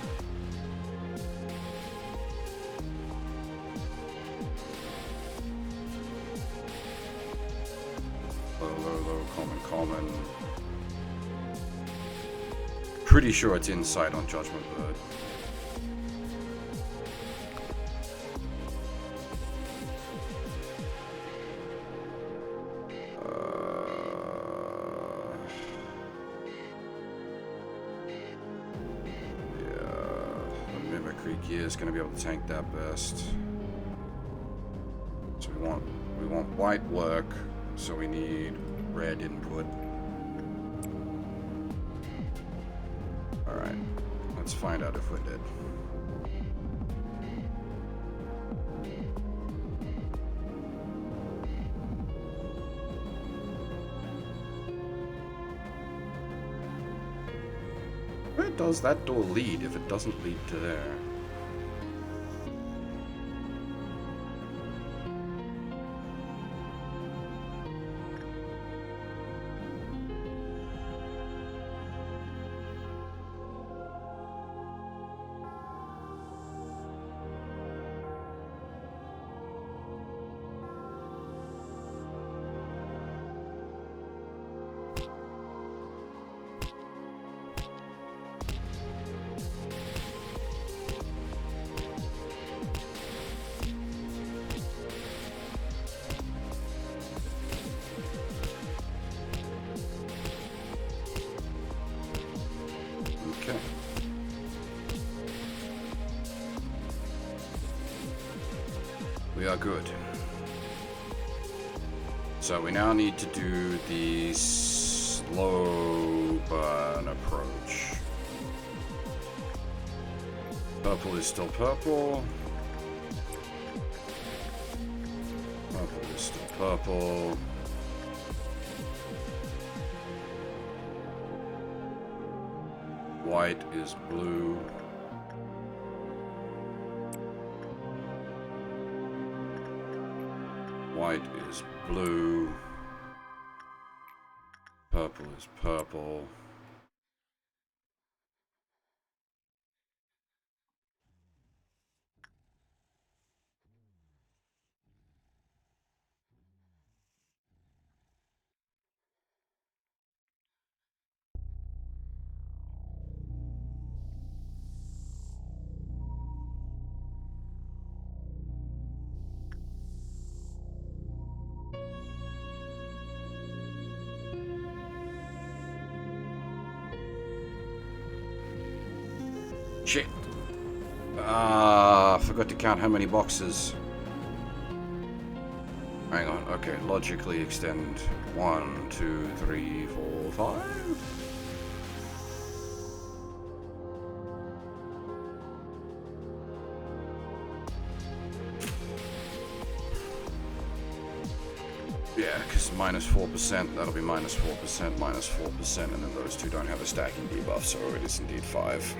Low, low, low, common, common. Pretty sure it's insight on Judgment Bird. Is going to be able to tank that best. So we want white work, so we need red input. All right, let's find out if we're dead. Where does that door lead if it doesn't lead to there? Okay. We are good. So we now need to do the slow burn approach. Purple is still purple. Purple is still purple. White is blue. White is blue. Purple is purple. Shit. Forgot to count how many boxes. Hang on. Okay, logically extend 1, 2, 3, 4, 5. Yeah, because minus 4%, that'll be minus 4%, minus 4%, and then those two don't have a stacking debuff, so it is indeed 5.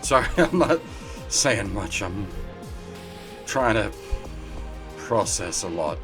Sorry, I'm not saying much. I'm trying to process a lot.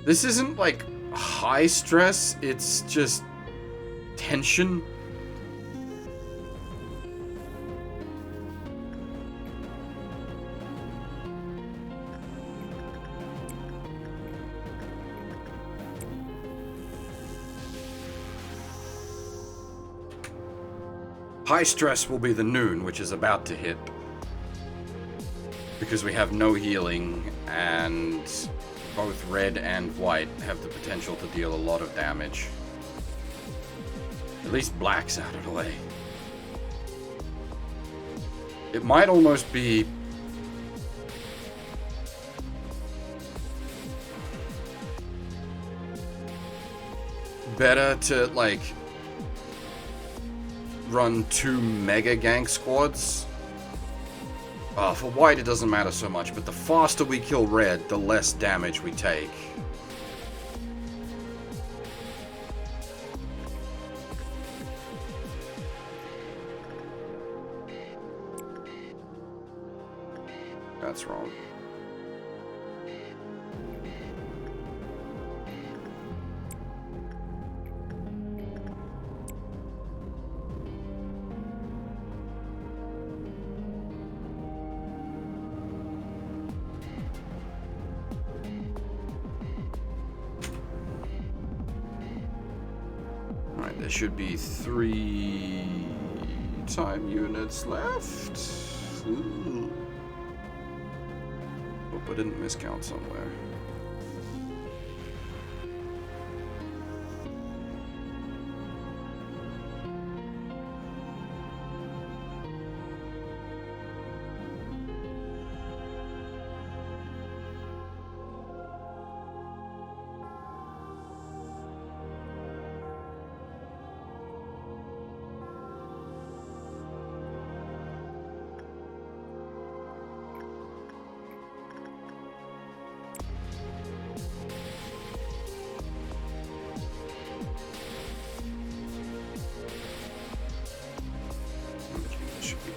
This isn't like high stress, it's just tension. High stress will be the noon, which is about to hit. Because we have no healing, and both red and white have the potential to deal a lot of damage. At least black's out of the way. It might almost be better to, like, run 2 mega gank squads. For white, it doesn't matter so much, but the faster we kill red, the less damage we take. That's wrong. there should be 3 time units left. Ooh. Hope I didn't miscount somewhere.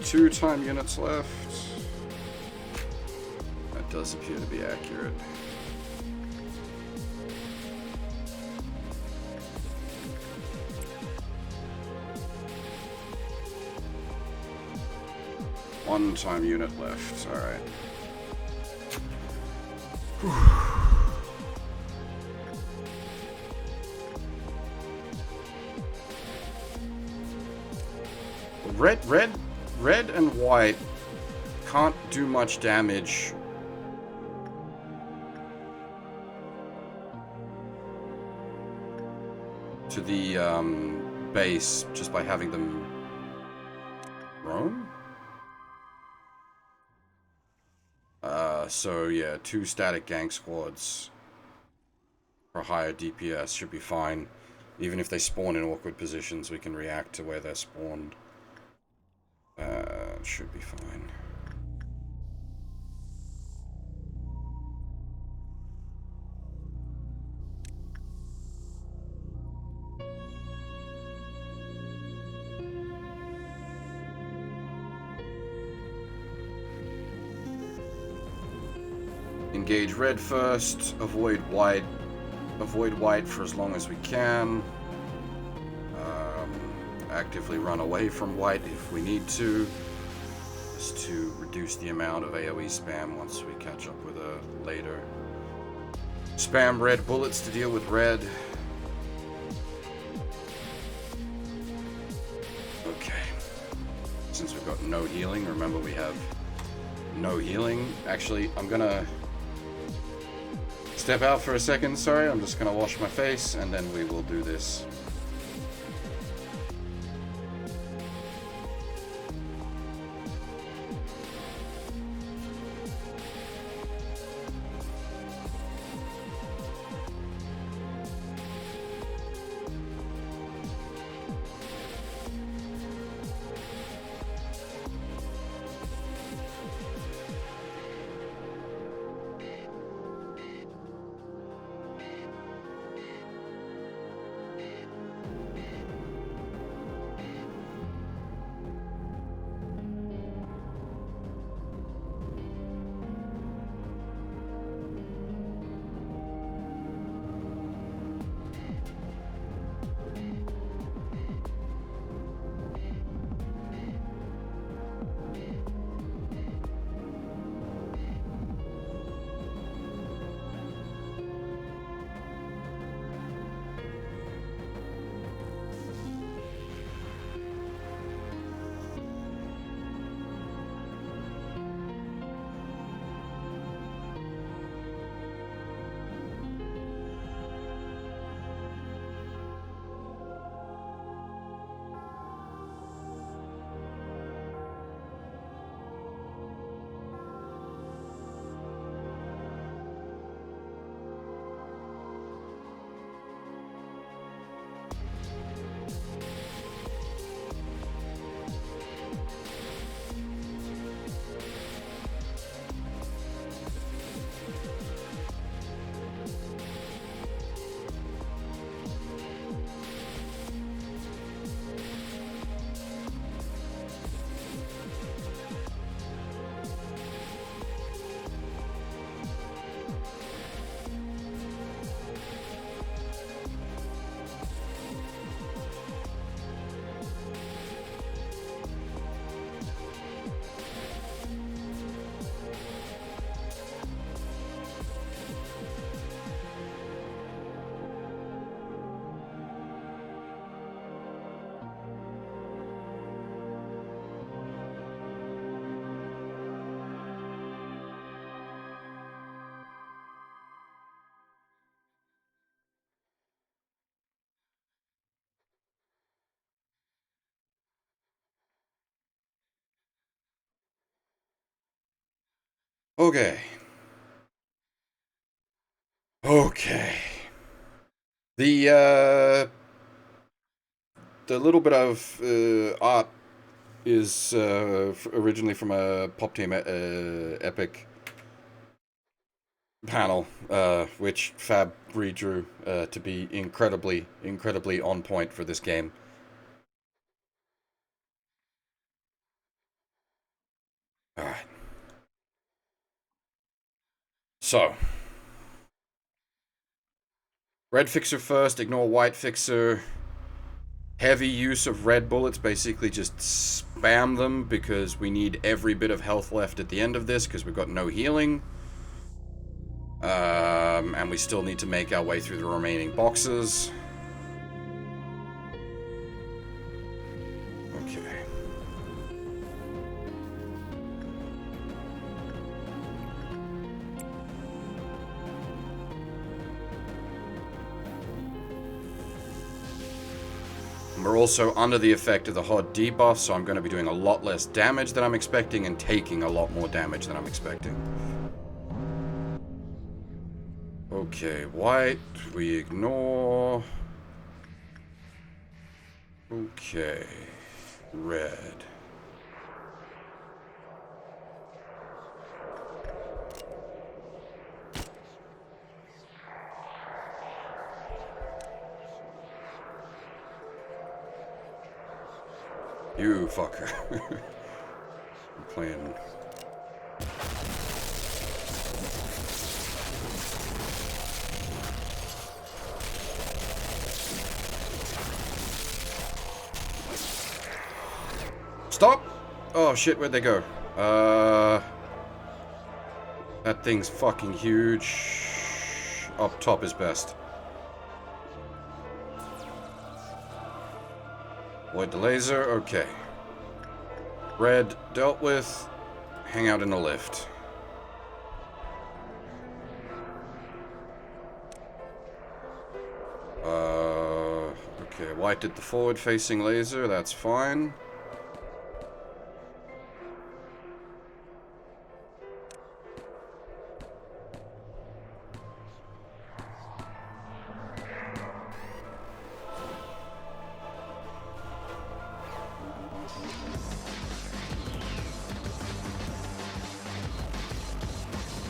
Two time units left. That does appear to be accurate. One time unit left. All right. Red and white can't do much damage to the base just by having them roam. So yeah, 2 static gang squads for higher DPS should be fine. Even if they spawn in awkward positions, we can react to where they're spawned. Should be fine. Engage red first, avoid white for as long as we can. Actively run away from white if we need to, just to reduce the amount of AoE spam once we catch up with her later. Spam red bullets to deal with red. Okay. Since we've got no healing, remember we have no healing. Actually, I'm gonna step out for a second, sorry. I'm just gonna wash my face and then we will do this. Okay. Okay. The little bit of art is originally from a Pop Team Epic panel, which Fab redrew to be incredibly on point for this game. Alright. So, red fixer first, ignore white fixer. Heavy use of red bullets, basically just spam them because we need every bit of health left at the end of this because we've got no healing. And we still need to make our way through the remaining boxes. Okay. We're also under the effect of the hot debuff, so I'm going to be doing a lot less damage than I'm expecting and taking a lot more damage than I'm expecting. Okay, white, we ignore. Okay, red. You fucker. I'm playing. Stop! Oh shit, where'd they go? That thing's fucking huge. Up top is best. Avoid the laser, okay. Red dealt with. Hang out in the lift. Okay, white did the forward-facing laser, that's fine.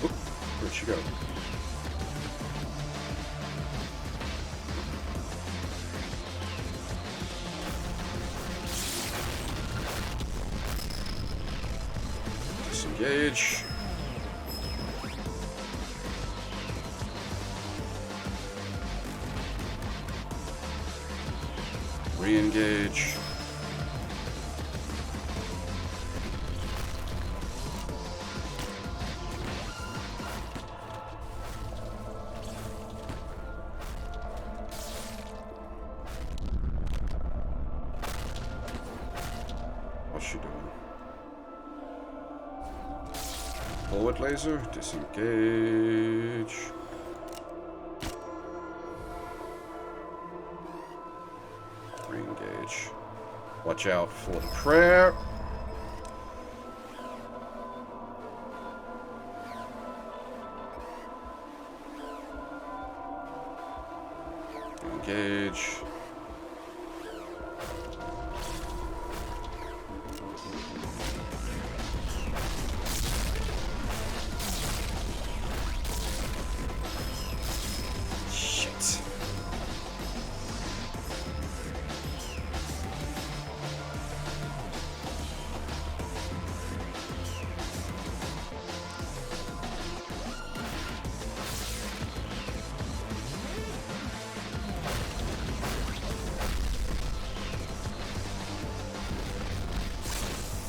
Oop, where'd she go? Disengage. Re-engage. What's she doing? Forward laser, disengage. Re-engage. Watch out for the prayer. Engage. Shit.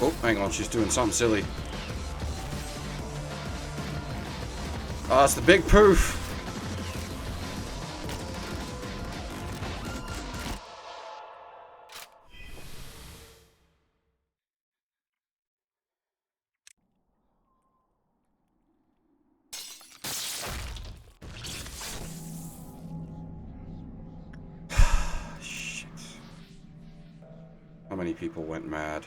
Oh, hang on, she's doing something silly. Ah, it's the big poof. Shit. How many people went mad?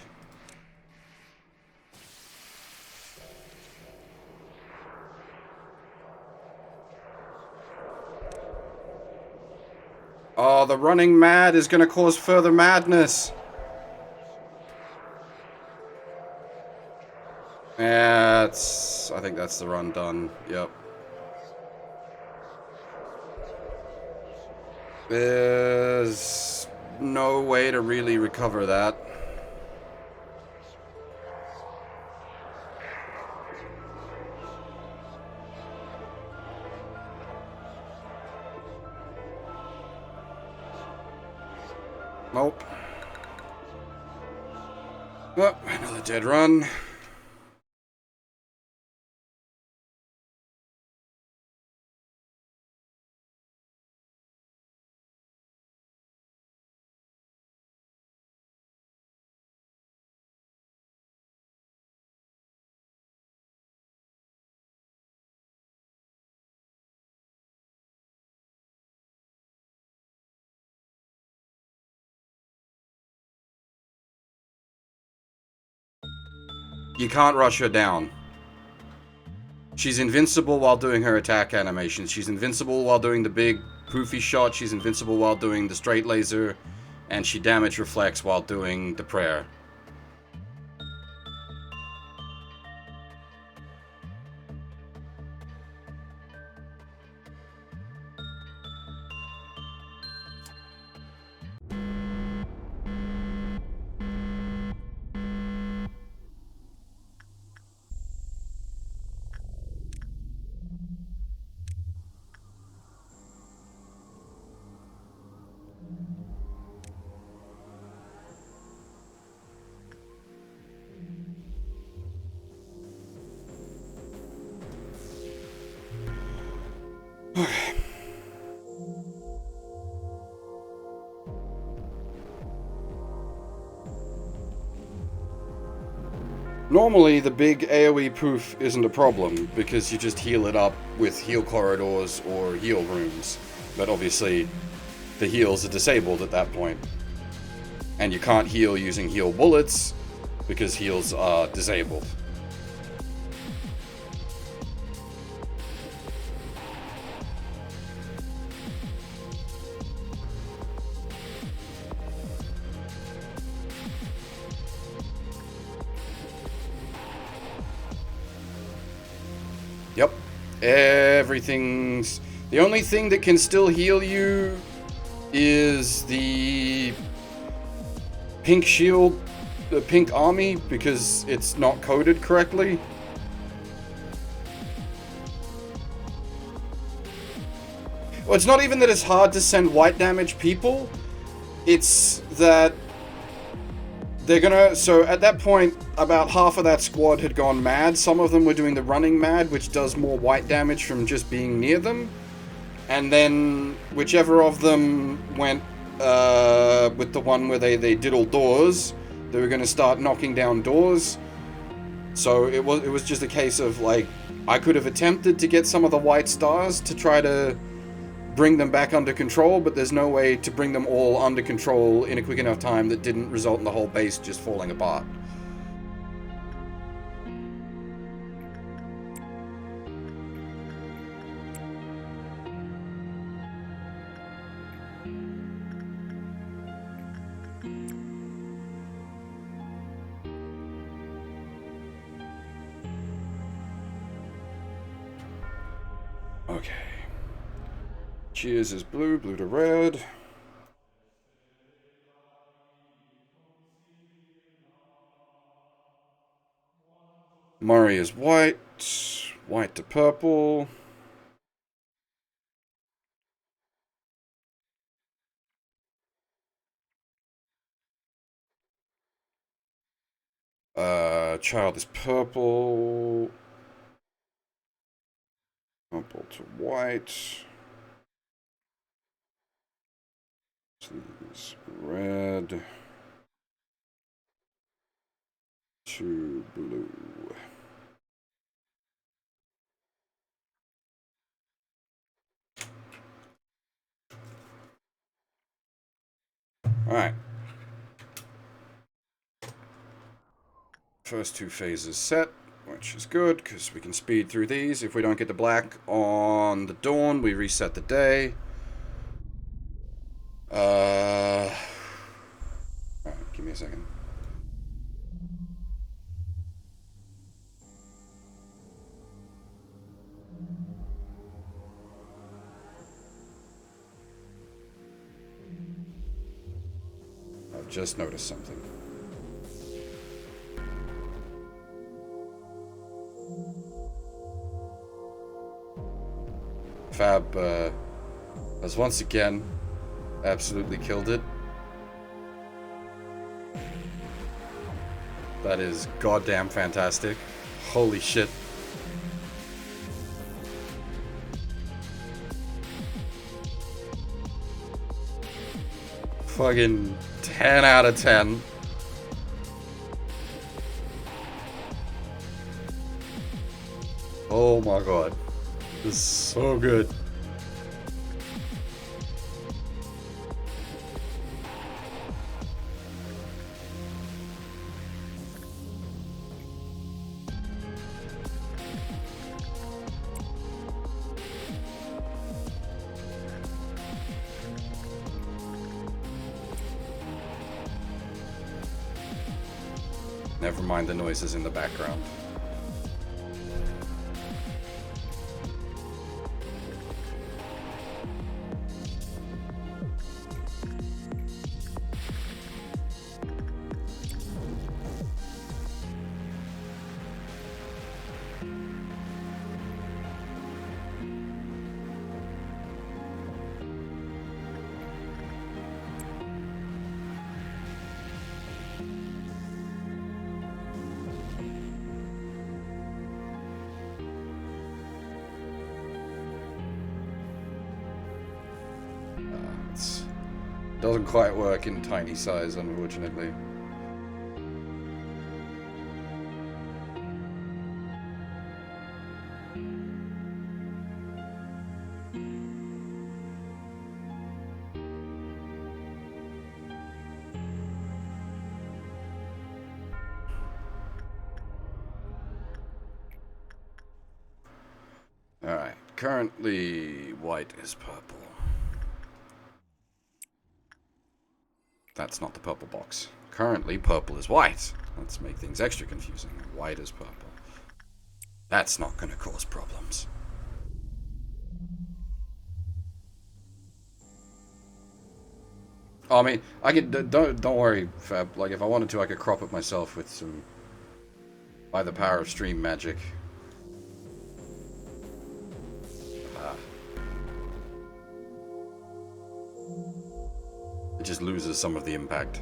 Oh, the running mad is going to cause further madness. Yeah, I think that's the run done. Yep. There's no way to really recover that. Nope. Oh, another dead run. You can't rush her down. She's invincible while doing her attack animations. She's invincible while doing the big poofy shot. She's invincible while doing the straight laser. And she damage reflects while doing the prayer. Okay. Normally, the big AoE poof isn't a problem, because you just heal it up with heal corridors or heal rooms. But obviously, the heals are disabled at that point. And you can't heal using heal bullets, because heals are disabled. Yep. Everything's... The only thing that can still heal you is the pink shield, the pink army, because it's not coded correctly. Well, it's not even that it's hard to send white damage people. It's that they're gonna... So at that point, about half of that squad had gone mad. Some of them were doing the running mad, which does more white damage from just being near them. And then whichever of them went with the one where they diddle doors, they were gonna start knocking down doors. So it was just a case of, like, I could have attempted to get some of the white stars to try to bring them back under control, but there's no way to bring them all under control in a quick enough time that didn't result in the whole base just falling apart. Okay. Cheers is blue, blue to red. Murray is white, white to purple. Child is purple. Purple to white. Please, red to blue. Alright. First two phases set, which is good, because we can speed through these. If we don't get the black on the dawn, we reset the day. Alright, give me a second. I've just noticed something. Fab has once again absolutely killed it. That is goddamn fantastic. Holy shit. Fucking 10 out of 10. Oh my god. This is so good. Never mind the noises in the background. Doesn't quite work in tiny size, unfortunately. Alright, currently white is purple. That's not the purple box. Currently, purple is white. Let's make things extra confusing. White is purple. That's not going to cause problems. Oh, I mean, I could don't worry, Fab. Like, if I wanted to, I could crop it myself with some, by the power of stream magic. It just loses some of the impact.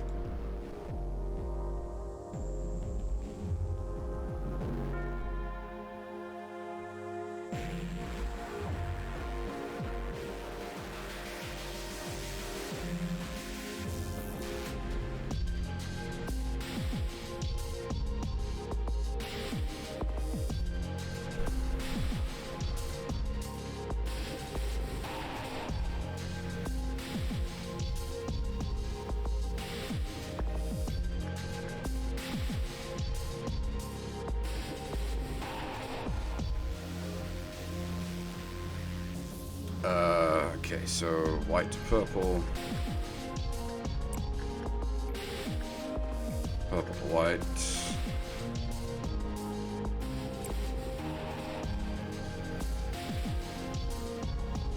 Okay, so white to purple. Purple to white.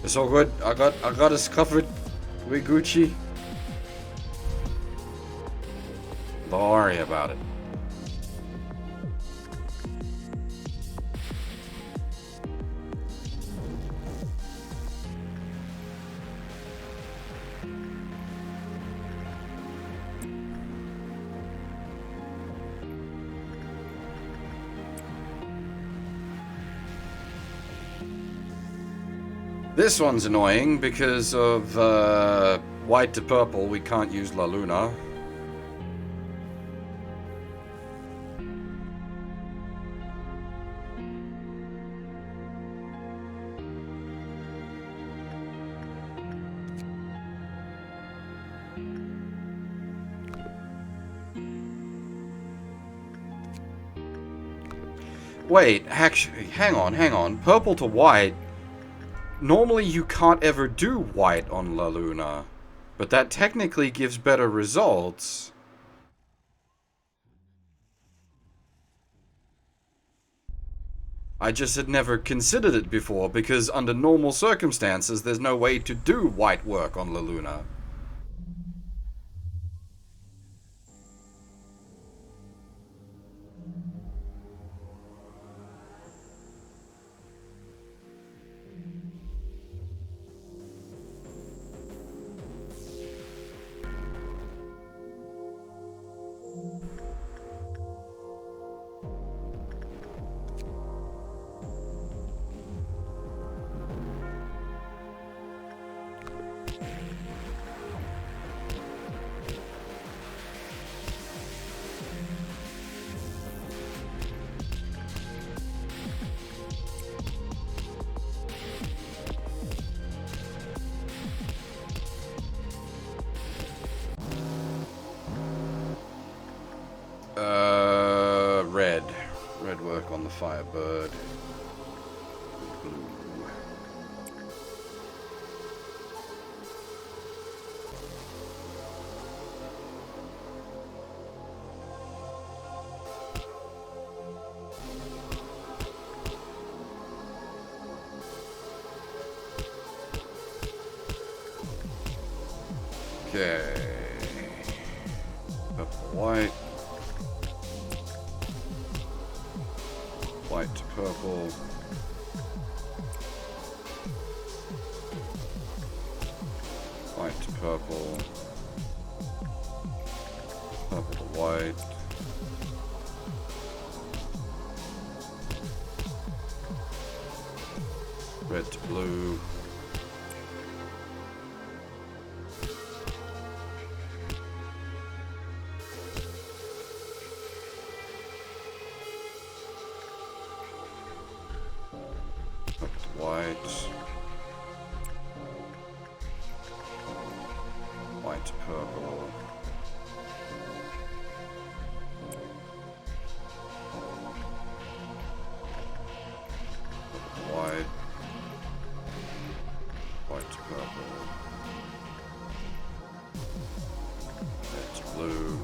It's all good. I got us covered. We Gucci. Don't worry about it. This one's annoying because of white to purple. We can't use La Luna. Wait, actually, hang on. Purple to white. Normally you can't ever do white on La Luna. But that technically gives better results. I just had never considered it before, because under normal circumstances, there's no way to do white work on La Luna. Red. Red work on the Firebird. Blue. Okay. Purple, white. White to purple. White to purple. Purple to white. Red to blue. White. White to purple. White. White to purple. Red to blue.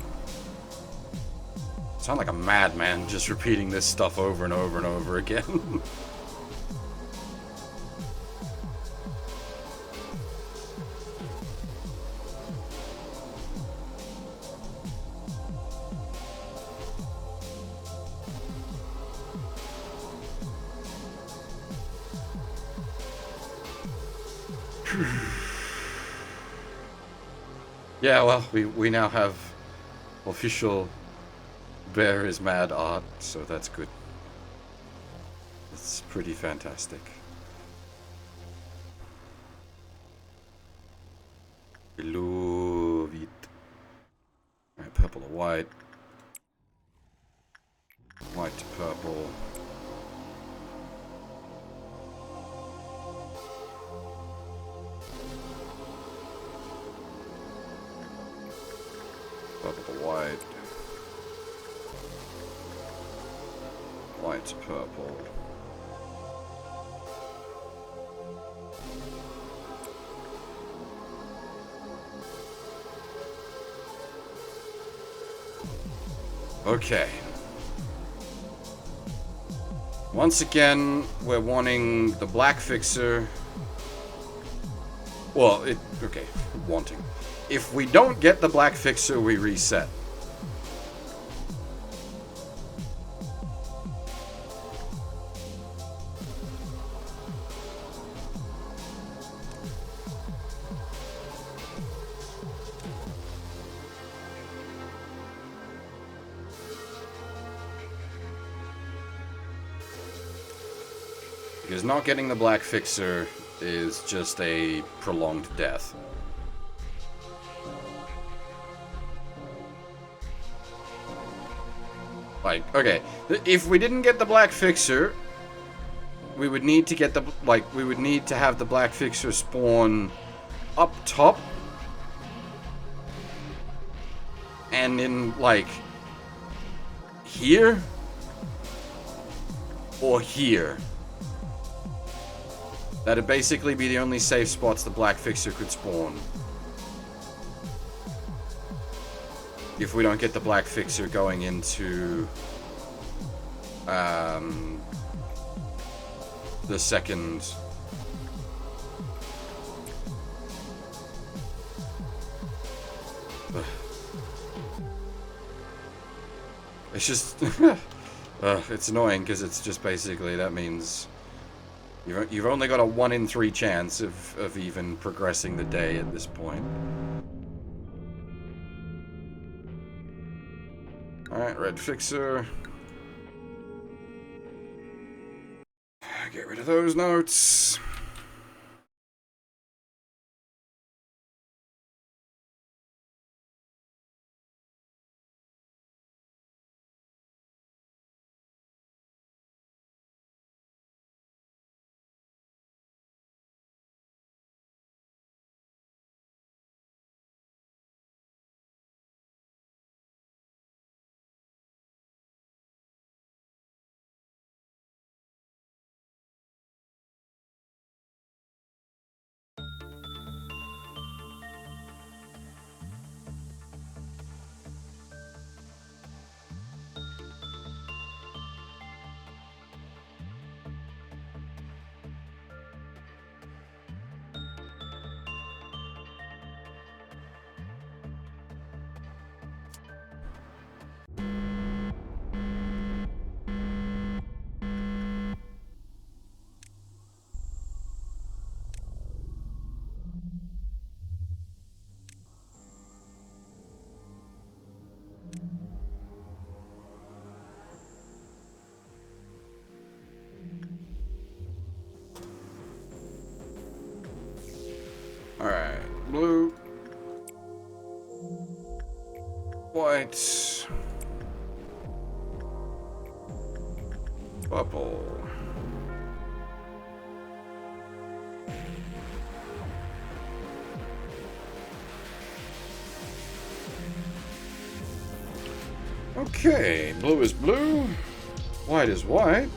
Sound like a madman just repeating this stuff over and over and over again. Yeah, well, we now have official Bear is Mad art, so that's good. It's pretty fantastic. Love it. Alright, purple to white. White to purple. Purple to white. White to purple. Okay. Once again, we're wanting the black fixer. Well, okay, wanting. If we don't get the black fixer, we reset. Because not getting the black fixer is just a prolonged death. Like, okay, if we didn't get the black fixer, we would need to get the, we would need to have the black fixer spawn up top. And in, like, here. Or here. That'd basically be the only safe spots the black fixer could spawn. if we don't get the black fixer going into the second. It's just it's annoying because it's just basically that means you've only got a 1 in 3 chance of even progressing the day at this point. Alright, red fixer. Get rid of those notes. Alright, blue, white, purple, okay, blue is blue, white is white,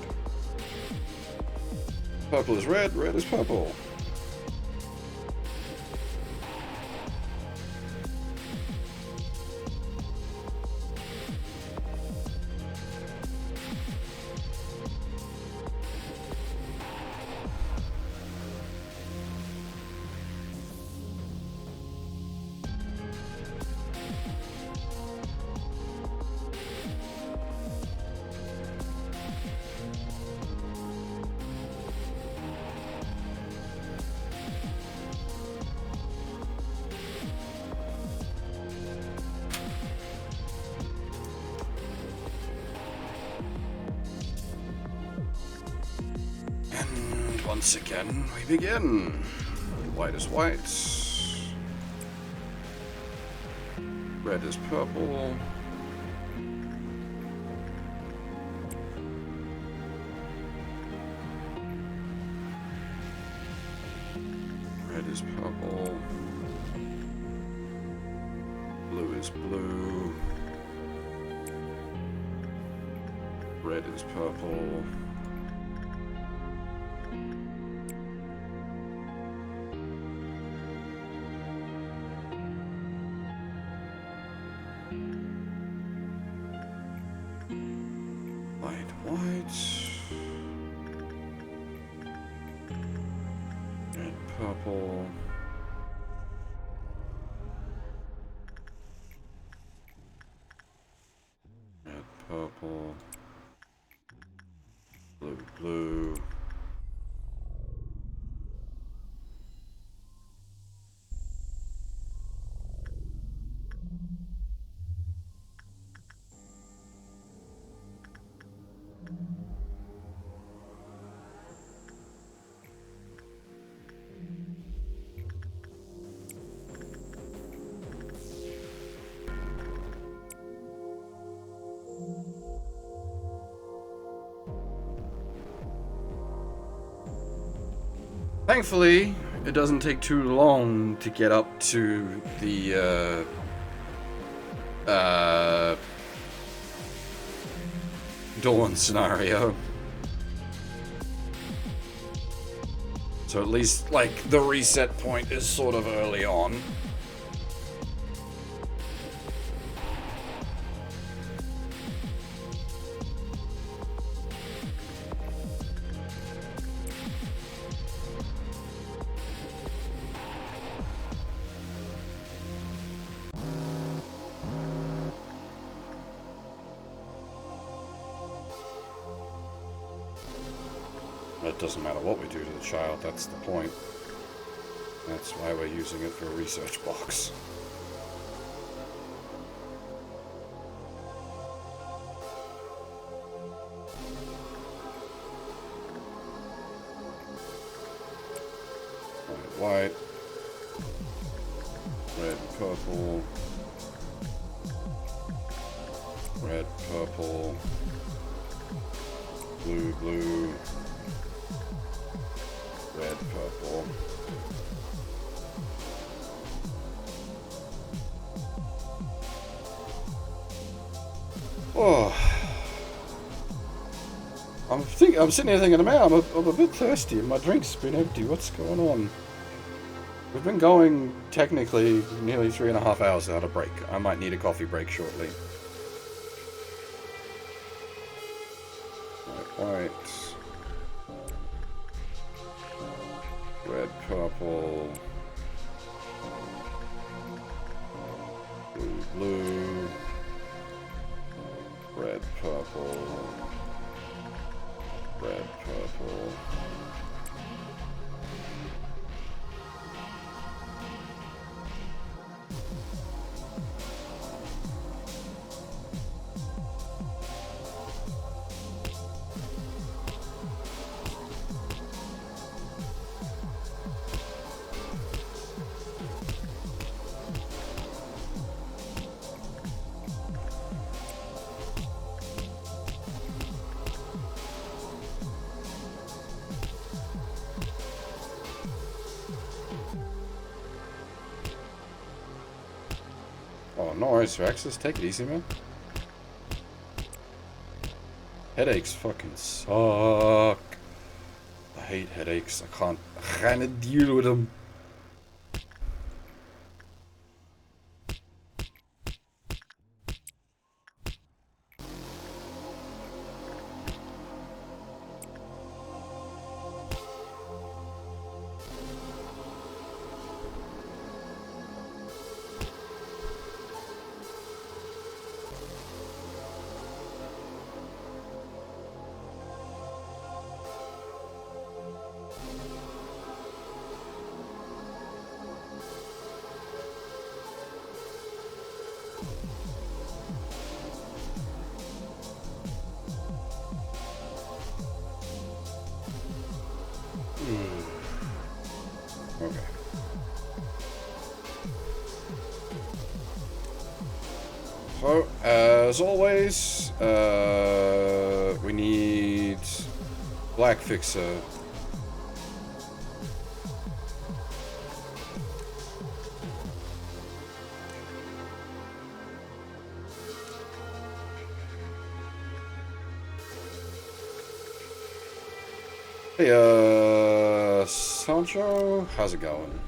purple is red, red is purple. Once again, we begin. White is white. Red is purple. Red is purple. Blue is blue. Red is purple. Purple. Red, purple. Blue, blue. Thankfully, it doesn't take too long to get up to the Dawn scenario. So at least, like, the reset point is sort of early on. It doesn't matter what we do to the child, that's the point. That's why we're using it for a research box. White, red, purple, red, purple, blue, blue, red, purple. Oh, I'm sitting here thinking, man, I'm a bit thirsty and my drink's been empty. What's going on? We've been going, technically, nearly 3.5 hours without a break. I might need a coffee break shortly. White. Red, purple. Blue, blue. Red, purple. Red, purple. Oh, no worries, Rexus. Take it easy, man. Headaches fucking suck. I hate headaches. I can't deal with them. Okay. So, as always, we need Black Fixer. Hey, Sancho, how's it going?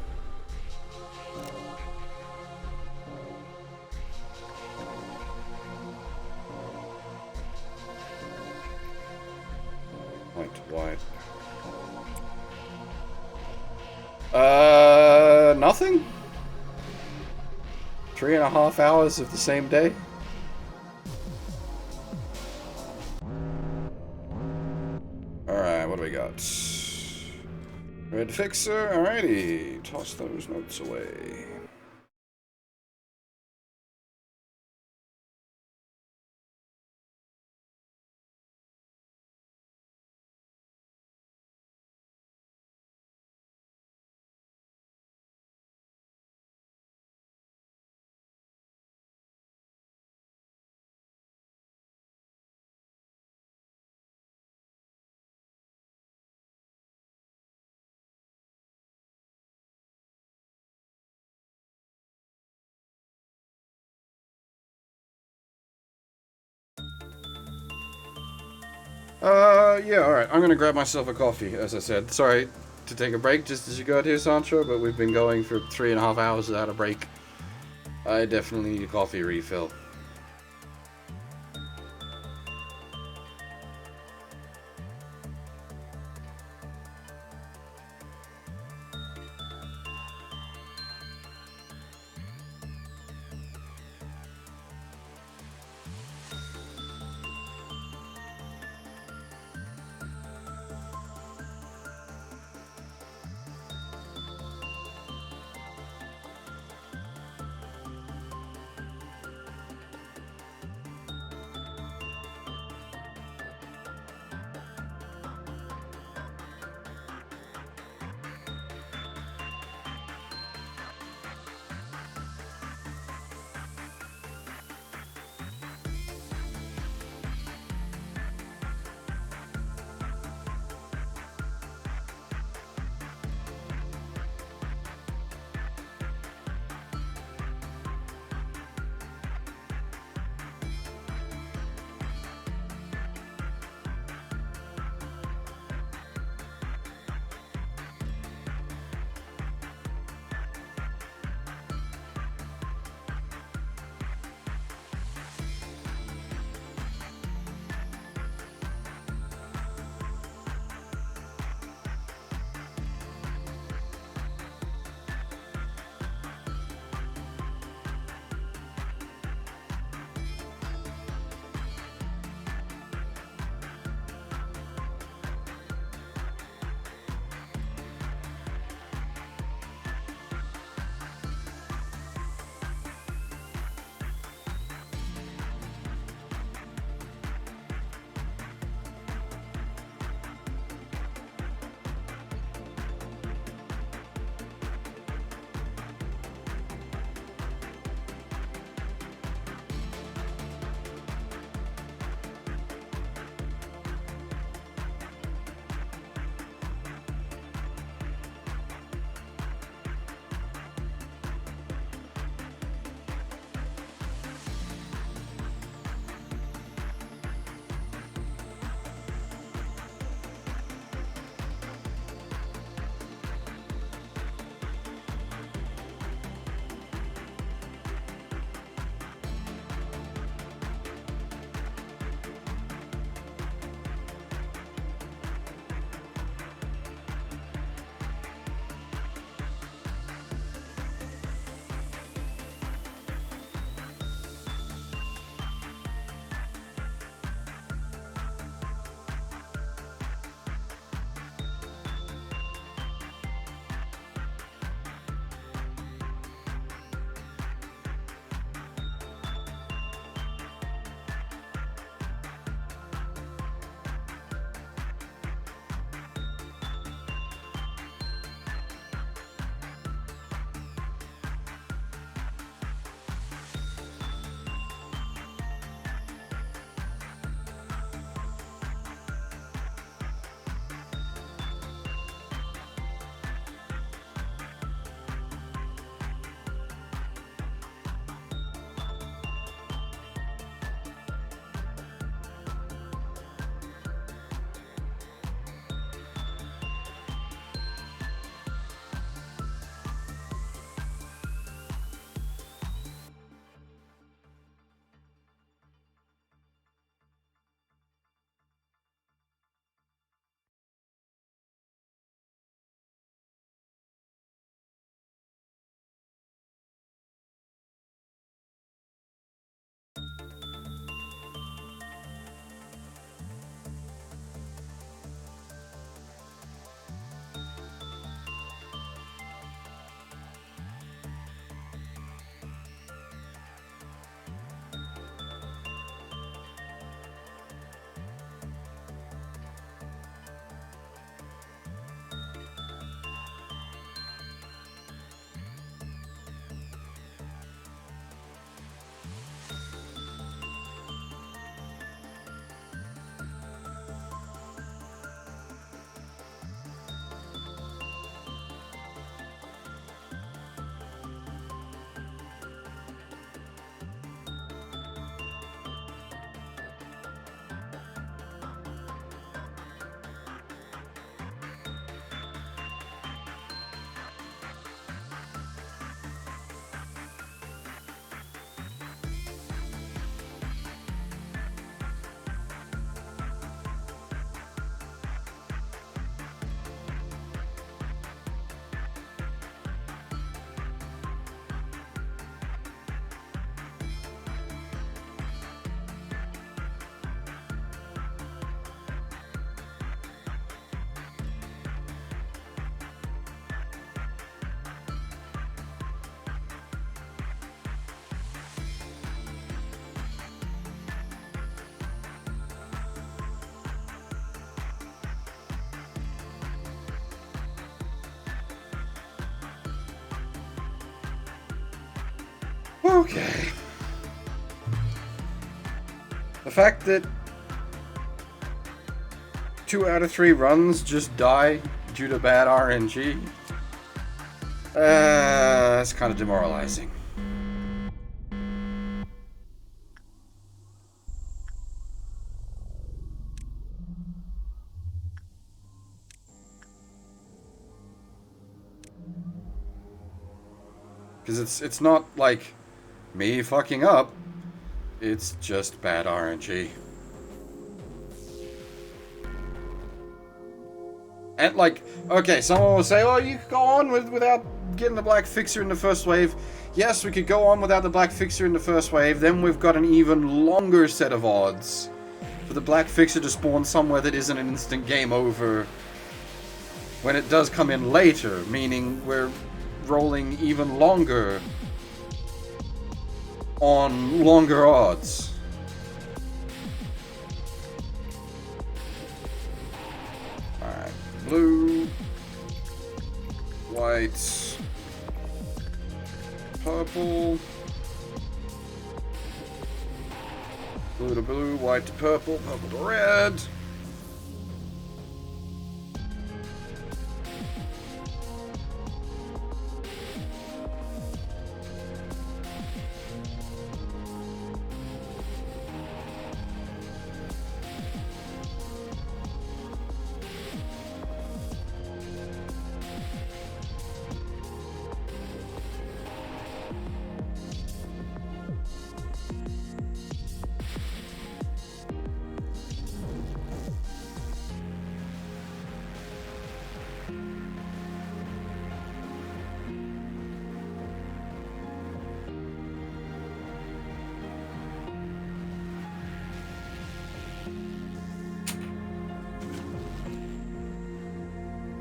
White to white. Nothing? 3.5 hours of the same day? Alright, what do we got? Red Fixer, alrighty. Toss those notes away. Yeah, alright. I'm gonna grab myself a coffee, as I said. Sorry to take a break just as you got here, Sancho, but we've been going for 3.5 hours without a break. I definitely need a coffee refill. Okay. The fact that 2 out of 3 runs just die due to bad RNG, that's kind of demoralizing. Because it's not like me fucking up, it's just bad RNG. And, like, okay, someone will say, oh, you could go on without getting the black fixer in the first wave. Yes, we could go on without the black fixer in the first wave, then we've got an even longer set of odds for the black fixer to spawn somewhere that isn't an instant game over when it does come in later, meaning we're rolling even longer on longer odds. Alright, blue, white, purple, blue to blue, white to purple, purple to red.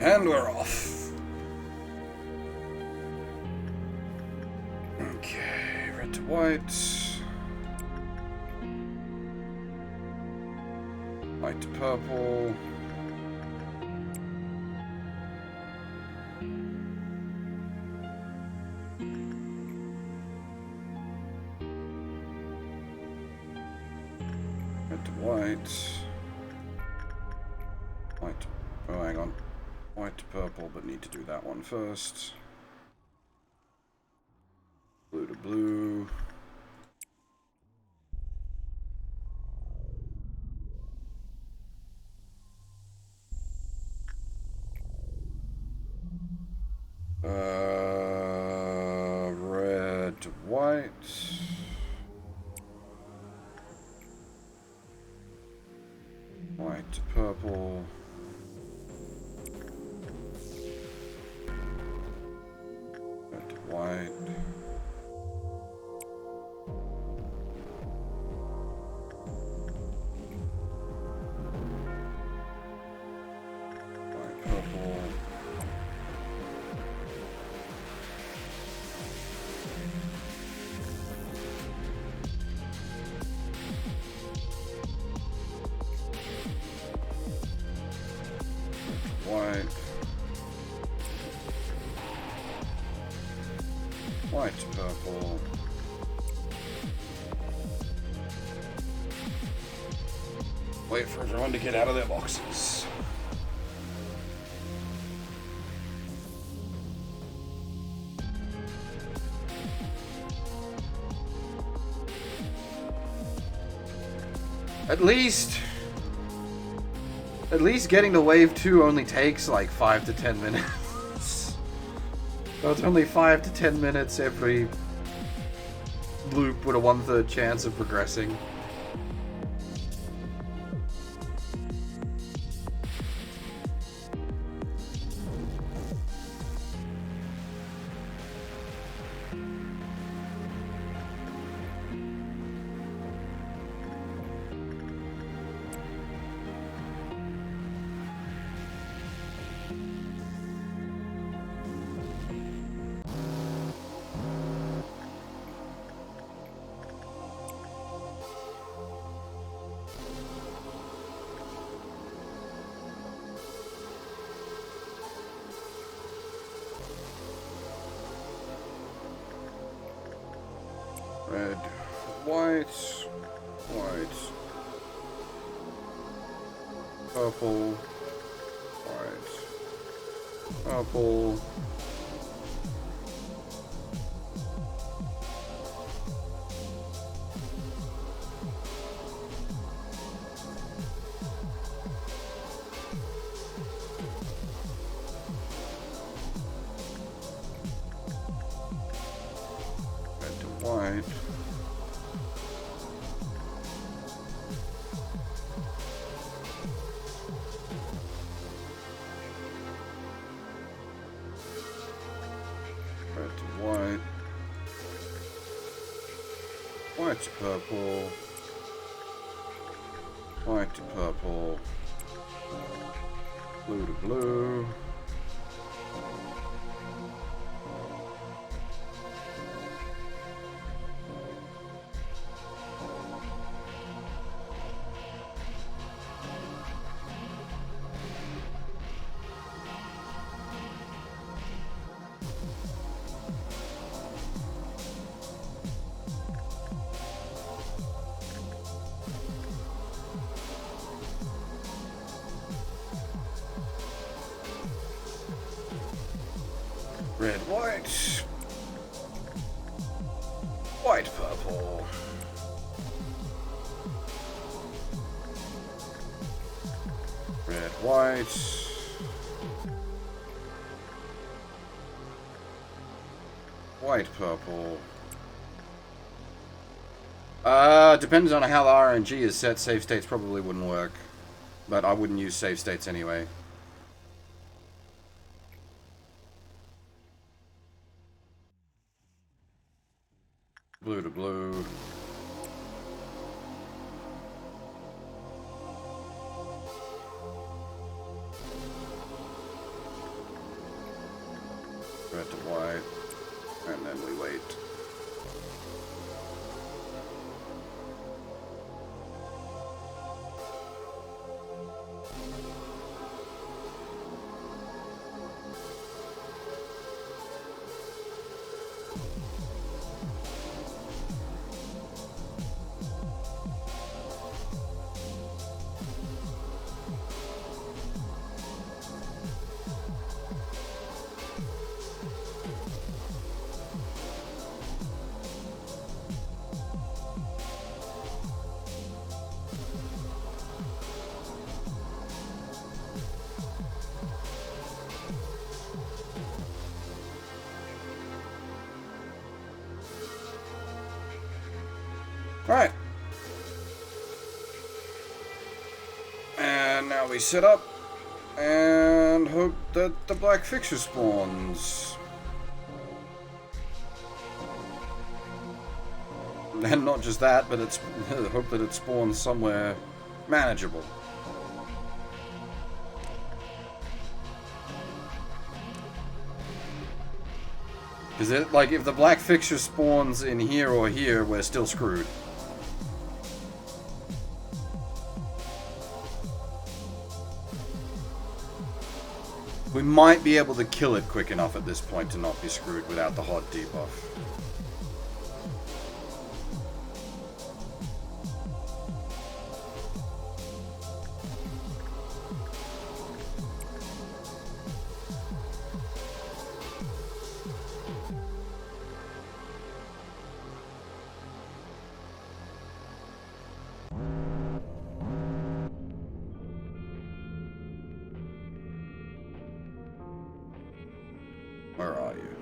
And we're off. Okay, red to white. White to purple. Red to white. White to... oh, hang on. White to purple, but need to do that one first. Blue to blue. Red to white. White to purple. Red to white. White, purple. White. White to purple. Wait for everyone to get out of their boxes. At least getting to wave 2 only takes like 5 to 10 minutes. So it's only 5 to 10 minutes every loop with a 1/3 chance of progressing. Purple. White. Purple. Red to white. Red to white. White to purple. White to purple. Blue to blue. Red, white. White, purple. Red, white. White, purple. Depends on how the RNG is set. Save states probably wouldn't work. But I wouldn't use save states anyway. Blue to blue. Red to white. And then we wait. Alright. And now we set up and hope that the black fixture spawns. And not just that, but it's hope that it spawns somewhere manageable. Because like if the black fixture spawns in here or here, we're still screwed. We might be able to kill it quick enough at this point to not be screwed without the hot debuff. Where are you?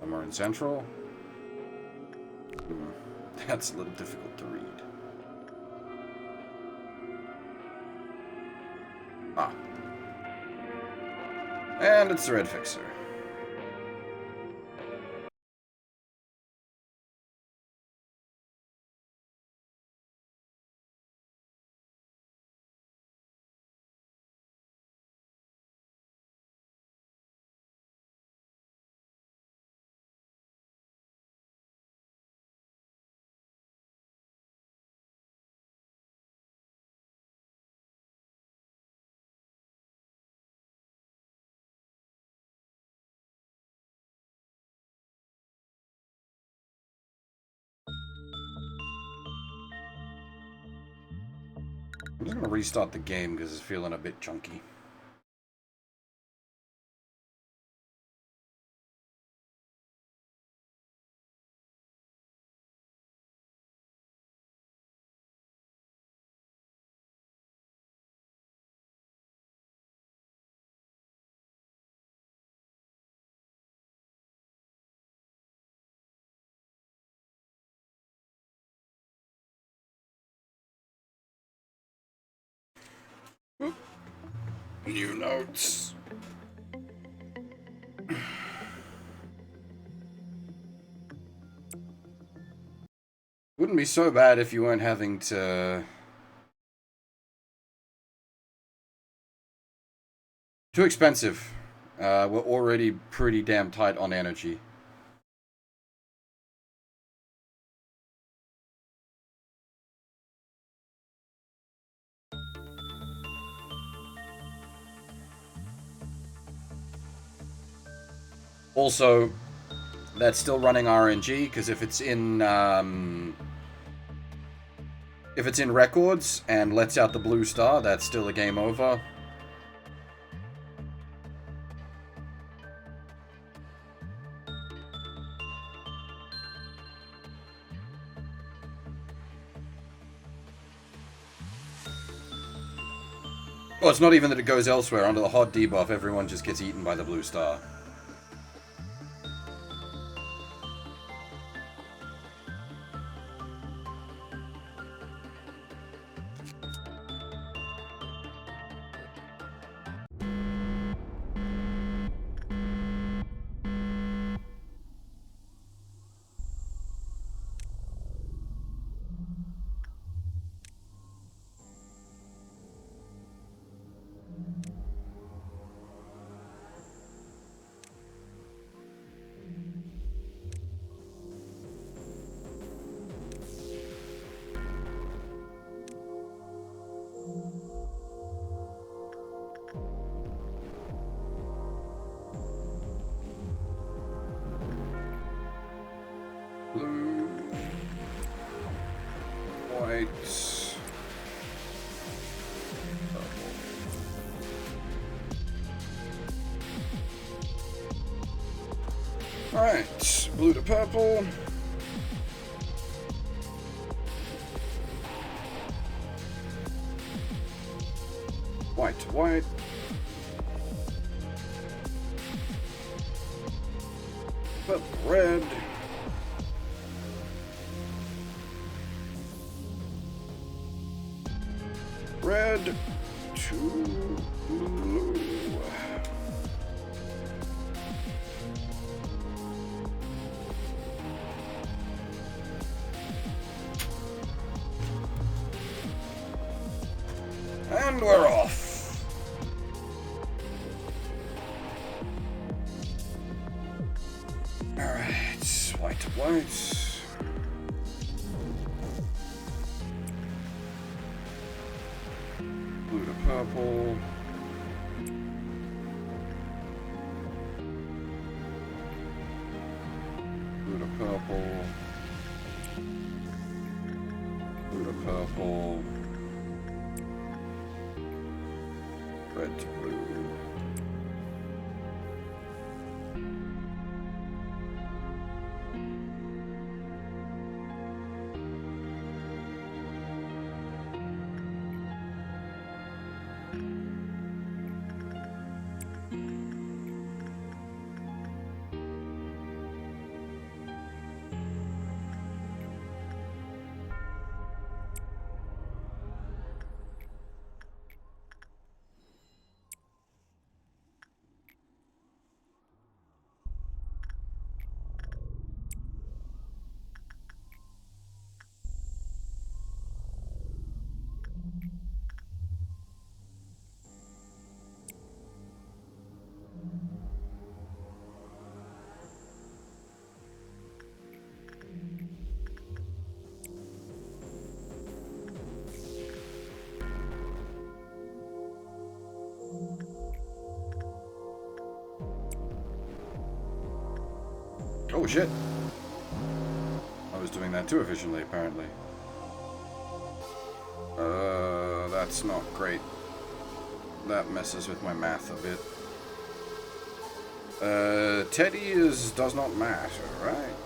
Somewhere in Central? That's a little difficult to read. Ah. And it's the red fixer. I'm just going to restart the game because it's feeling a bit chunky. New notes. Wouldn't be so bad if you weren't having to... Too expensive. We're already pretty damn tight on energy. Also, that's still running RNG, because if it's in records and lets out the blue star, that's still a game over. Well, it's not even that it goes elsewhere. Under the hot debuff, everyone just gets eaten by the blue star. Blue, white, purple. Alright, blue to purple. White to white. Purple, red. Red to blue. And we're off. Alright, white to white. Blue to purple. Blue to purple. Blue to purple. Red to blue. Oh shit. I was doing that too efficiently, apparently. That that's not great. That messes with my math a bit. Teddy does not matter, right?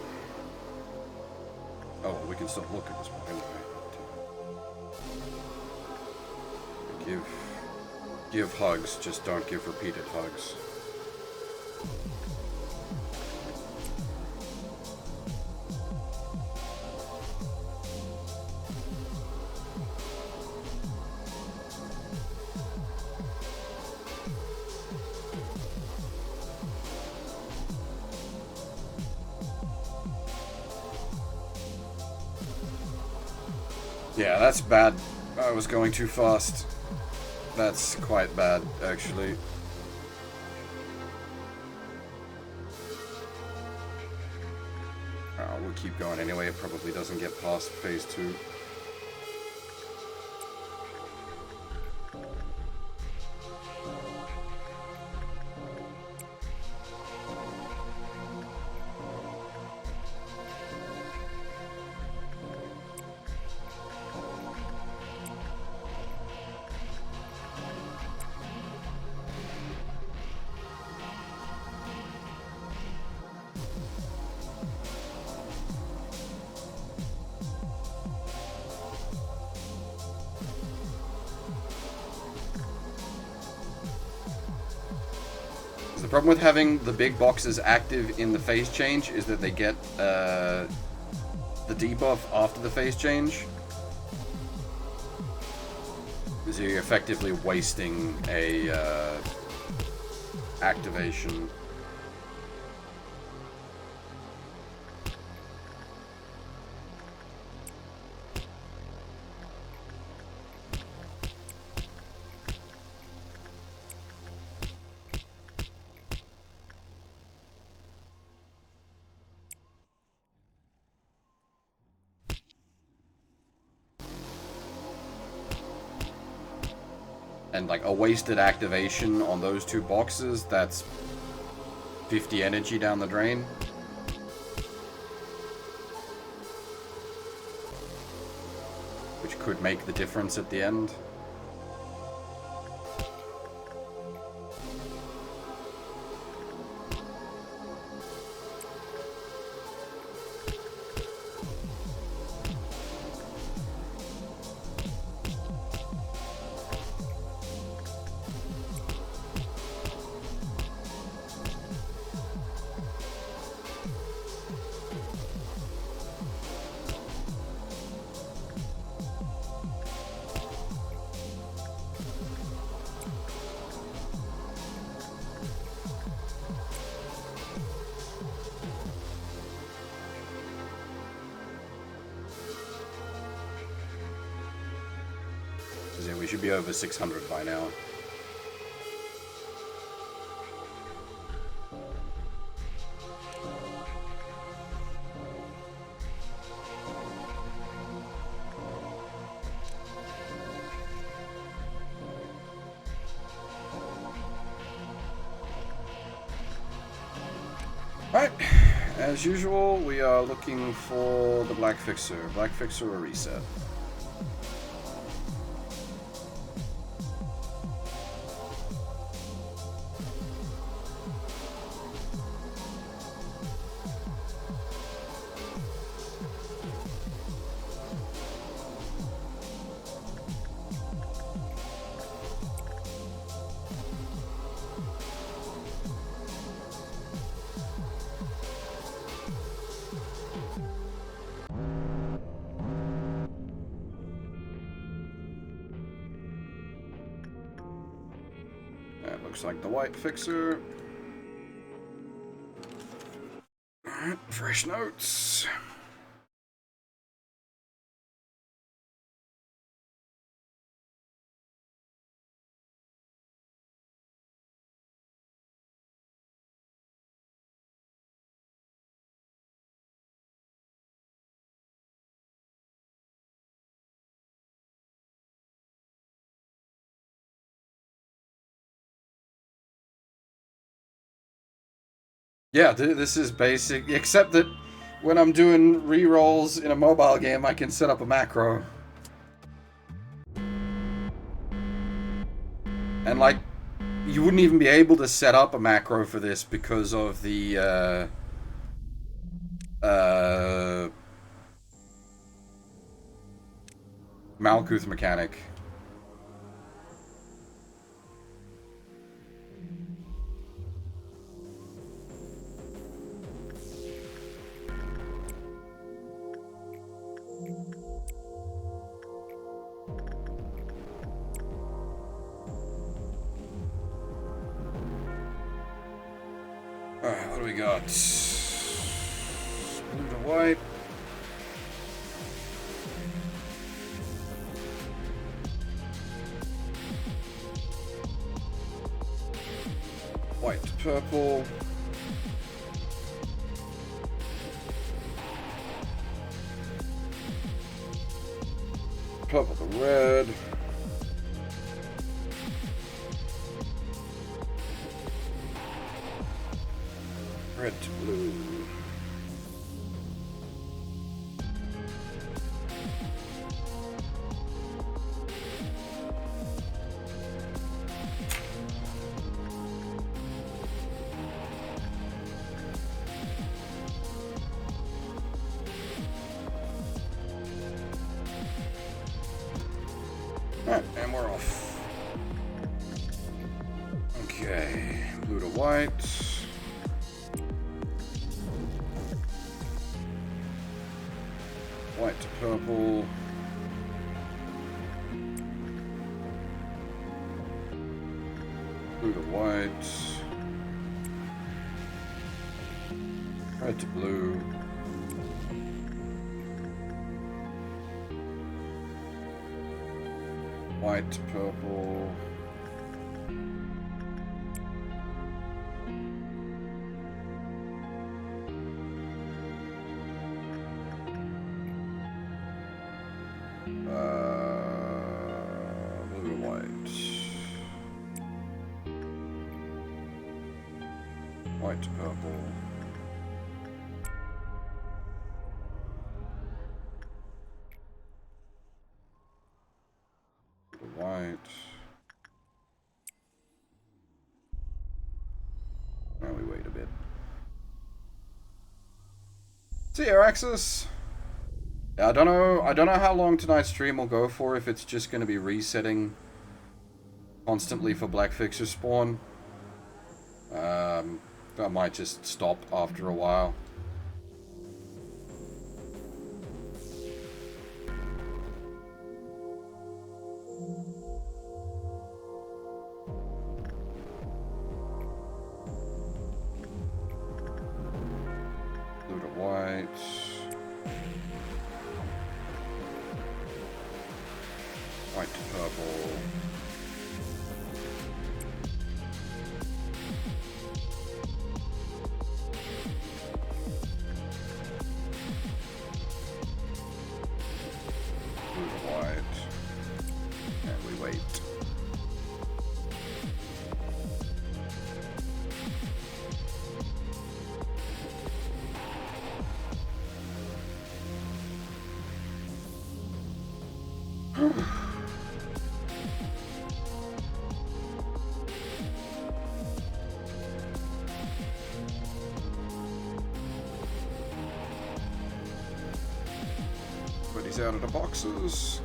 Oh, we can still look at this one anyway. Give hugs, just don't give repeated hugs. Yeah, that's bad. I was going too fast. That's quite bad, actually. Oh, we'll keep going anyway. It probably doesn't get past phase 2. The problem with having the big boxes active in the phase change is that they get the debuff after the phase change. So you're effectively wasting a activation. And like a wasted activation on those 2 boxes, that's 50 energy down the drain. Which could make the difference at the end. We should be over 600 by now. Right, as usual, we are looking for the Black Fixer. Black Fixer or reset. Looks like the White Fixer. Alright, fresh notes. Yeah, this is basic, except that when I'm doing rerolls in a mobile game, I can set up a macro. And, like, you wouldn't even be able to set up a macro for this because of the, Malkuth mechanic. Alright, what do we got? Blue to white. White to purple. Purple to red. Red to blue. Alright, and we're off. Okay, blue to white. White to purple. Blue to white. Red to blue. White to purple. Blue to white. White to purple. White. Now we wait a bit. See you, Axis. Yeah, I don't know how long tonight's stream will go for, if it's just gonna be resetting constantly for Black Fixer spawn. I might just stop after a while. Blue to white. White to purple. Blue to white. And we wait. Everybody's out of the boxes.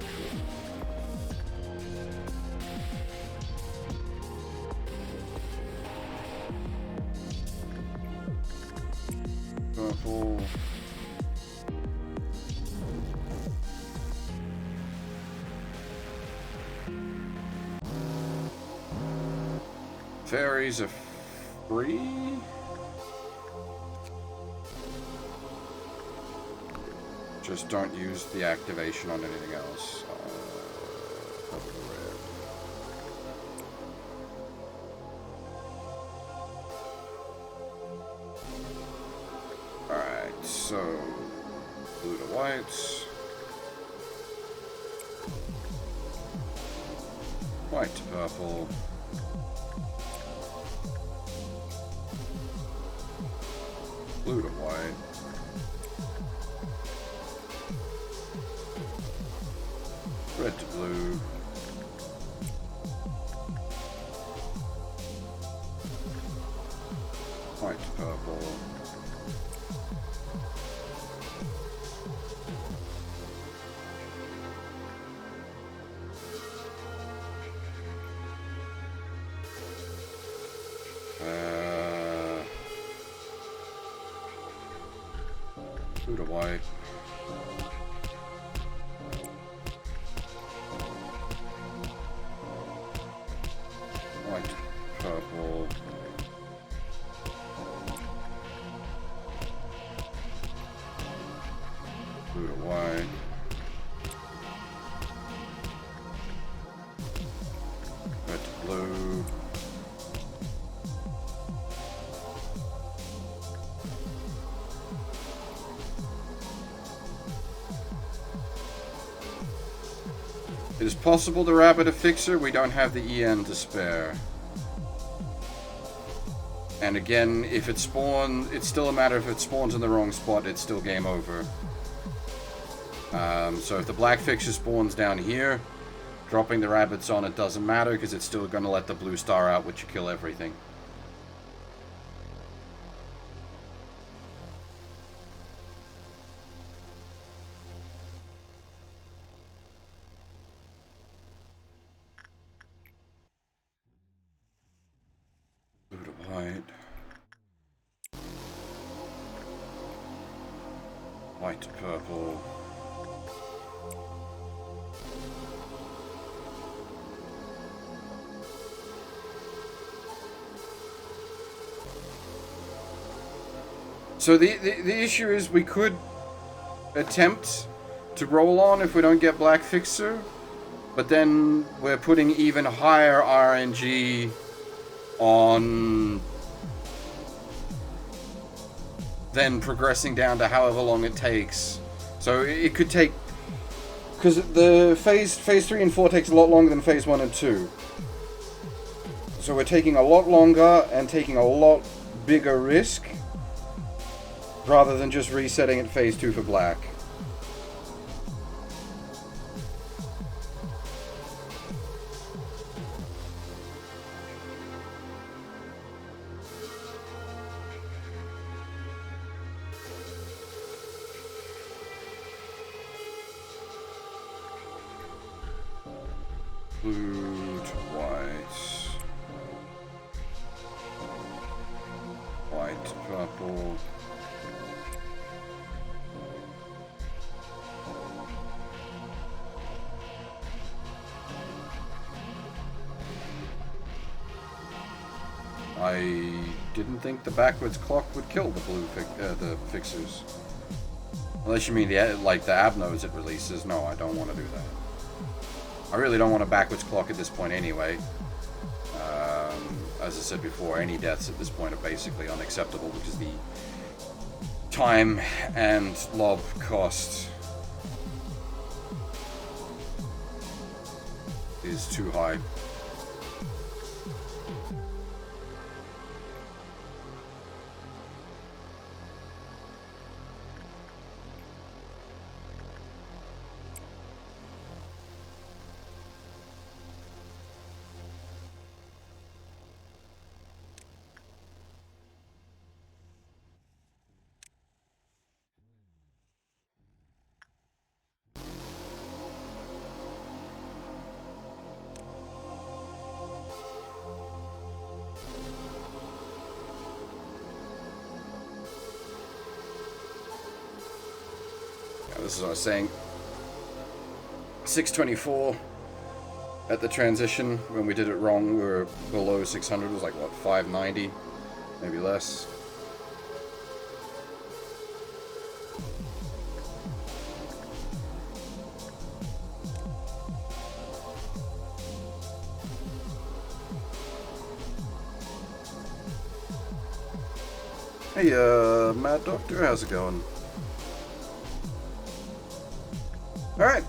Purple. Fairies are free? Just don't use the activation on anything else. Purple to red. Alright, so blue to white. White to purple. Blue to white. Red to blue. Blue to white. White to purple. Blue to white. Red to blue. It is possible to rabbit a fixer. We don't have the EN to spare. And again, if it spawns, it's still a matter if it spawns in the wrong spot, it's still game over. So if the black fixture spawns down here, dropping the rabbits on it doesn't matter because it's still going to let the blue star out, which will kill everything. Blue to white. White to purple. So the issue is we could attempt to roll on if we don't get black fixer, but then we're putting even higher RNG on then progressing down to however long it takes. So it could take, because the phase 3 and 4 takes a lot longer than phase 1 and 2. So we're taking a lot longer and taking a lot bigger risk rather than just resetting at phase 2 for black. Blue to white. White to purple. I didn't think the backwards clock would kill the blue the fixers. Unless you mean the like the abnos it releases. No, I don't want to do that. I really don't want a backwards clock at this point anyway. As I said before, any deaths at this point are basically unacceptable because the time and lob cost is too high. This is what I was saying. 624 at the transition. When we did it wrong, we were below 600. It was like, what, 590? Maybe less. Hey, Mad Doctor, how's it going? Alright.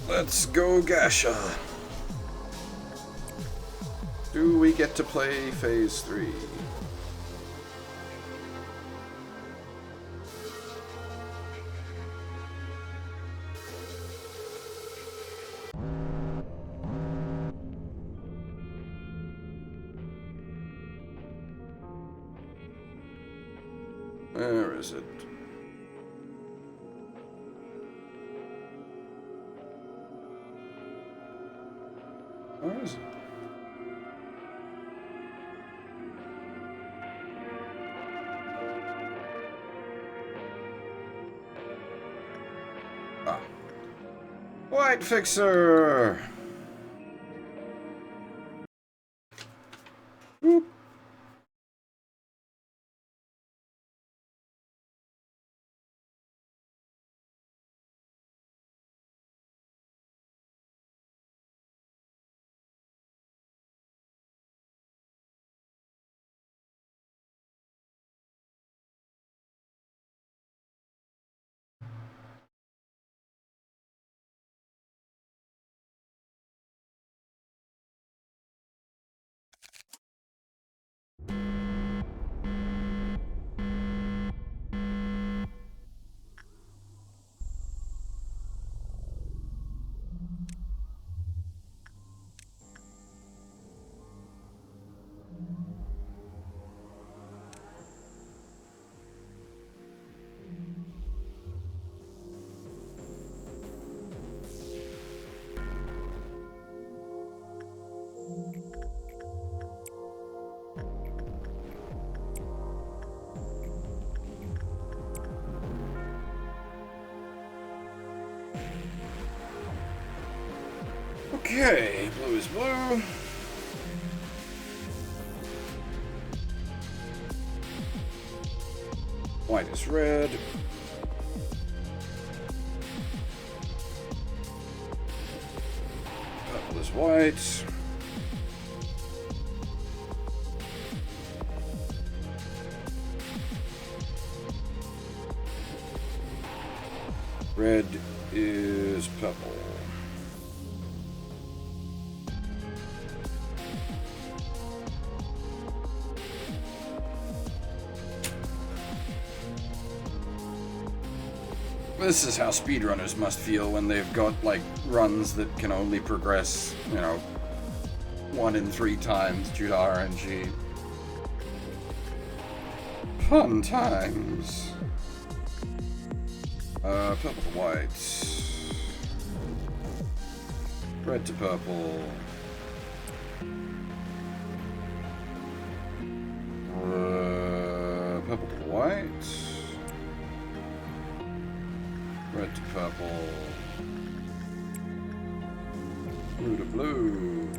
Let's go Gasha. Do we get to play phase 3? Where is it? Where is it? White fixer! Whoop. Okay, blue is blue. White is red. Purple is white. Red is purple. This is how speedrunners must feel when they've got, like, runs that can only progress, you know, 1 in 3 times due to RNG. Fun times. Purple to white. Red to purple. Purple to white. Red to purple. Blue to blue.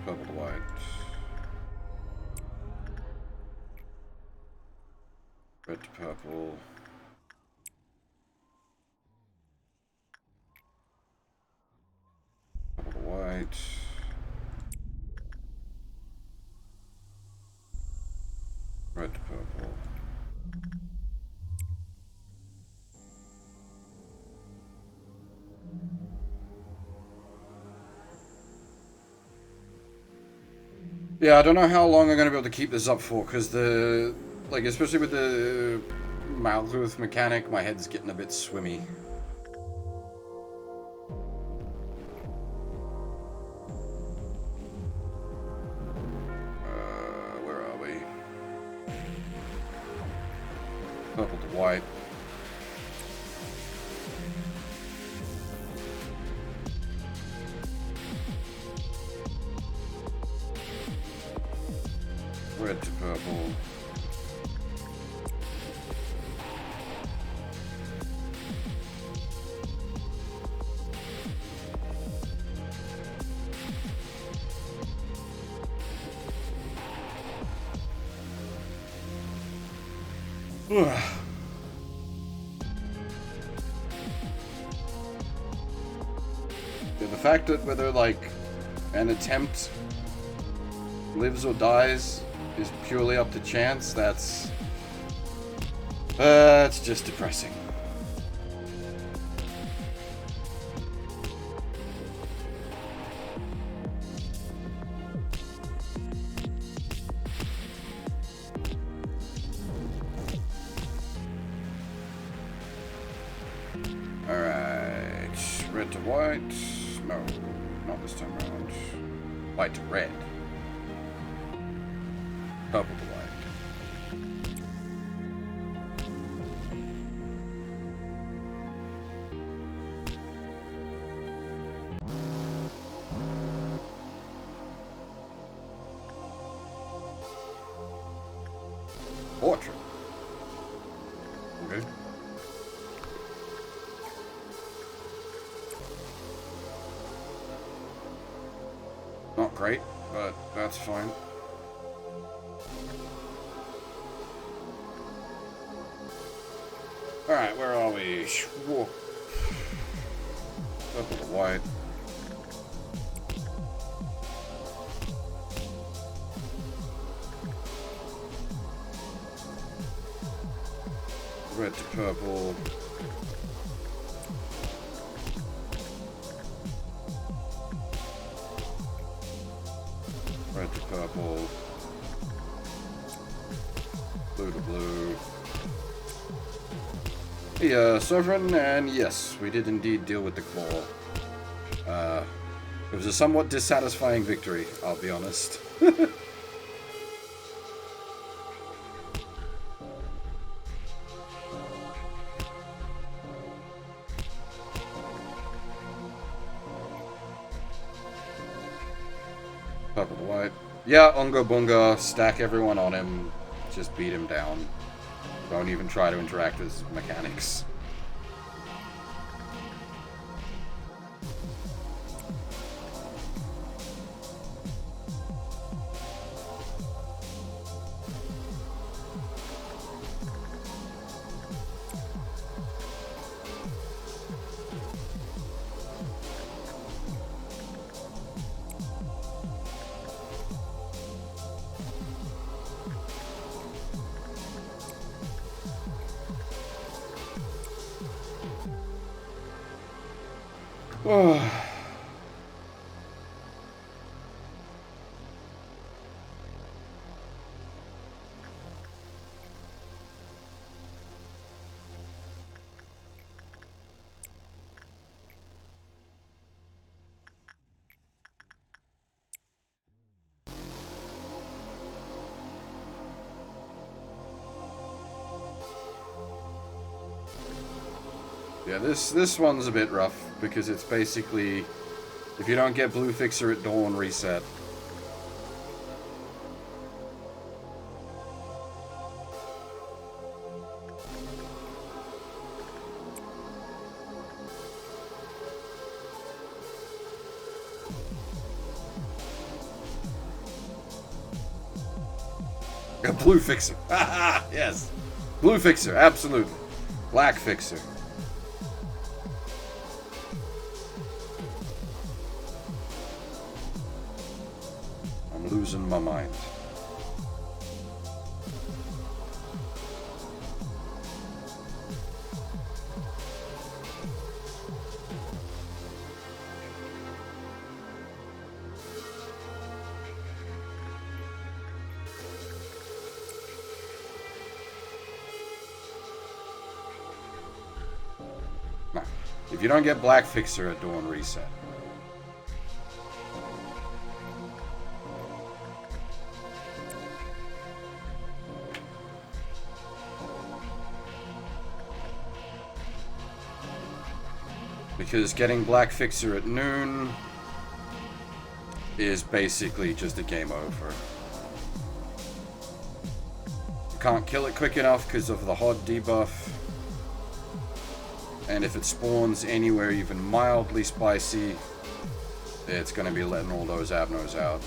Purple to white. Red to purple. Purple to white. Red to purple. Yeah, I don't know how long I'm going to be able to keep this up for, because the, like, especially with the Maltooth mechanic, my head's getting a bit swimmy. Where are we? Purple to white. Red to purple. Yeah, the fact that whether, like, an attempt lives or dies is purely up to chance, that's just depressing. Alright, red to white. No, not this time around. White to red. Purple to white. Portrait. Okay. Not great, but that's fine. Alright, where are we? Whoa. Purple to white. Red to purple. Red to purple. Blue to blue. The Sovereign, and yes, we did indeed deal with the claw. It was a somewhat dissatisfying victory, I'll be honest. Purple to white. Yeah, Unga Bunga, stack everyone on him, just beat him down. Don't even try to interact with his mechanics. Yeah, this one's a bit rough, because it's basically, if you don't get Blue Fixer at dawn, reset. A Blue Fixer. Haha, yes. Blue Fixer, absolutely. Black Fixer. I'm losing my mind. Now, if you don't get Black Fixer at dawn, reset. Because getting Black Fixer at noon is basically just a game over. You can't kill it quick enough because of the hot debuff. And if it spawns anywhere even mildly spicy, it's going to be letting all those Abnos out.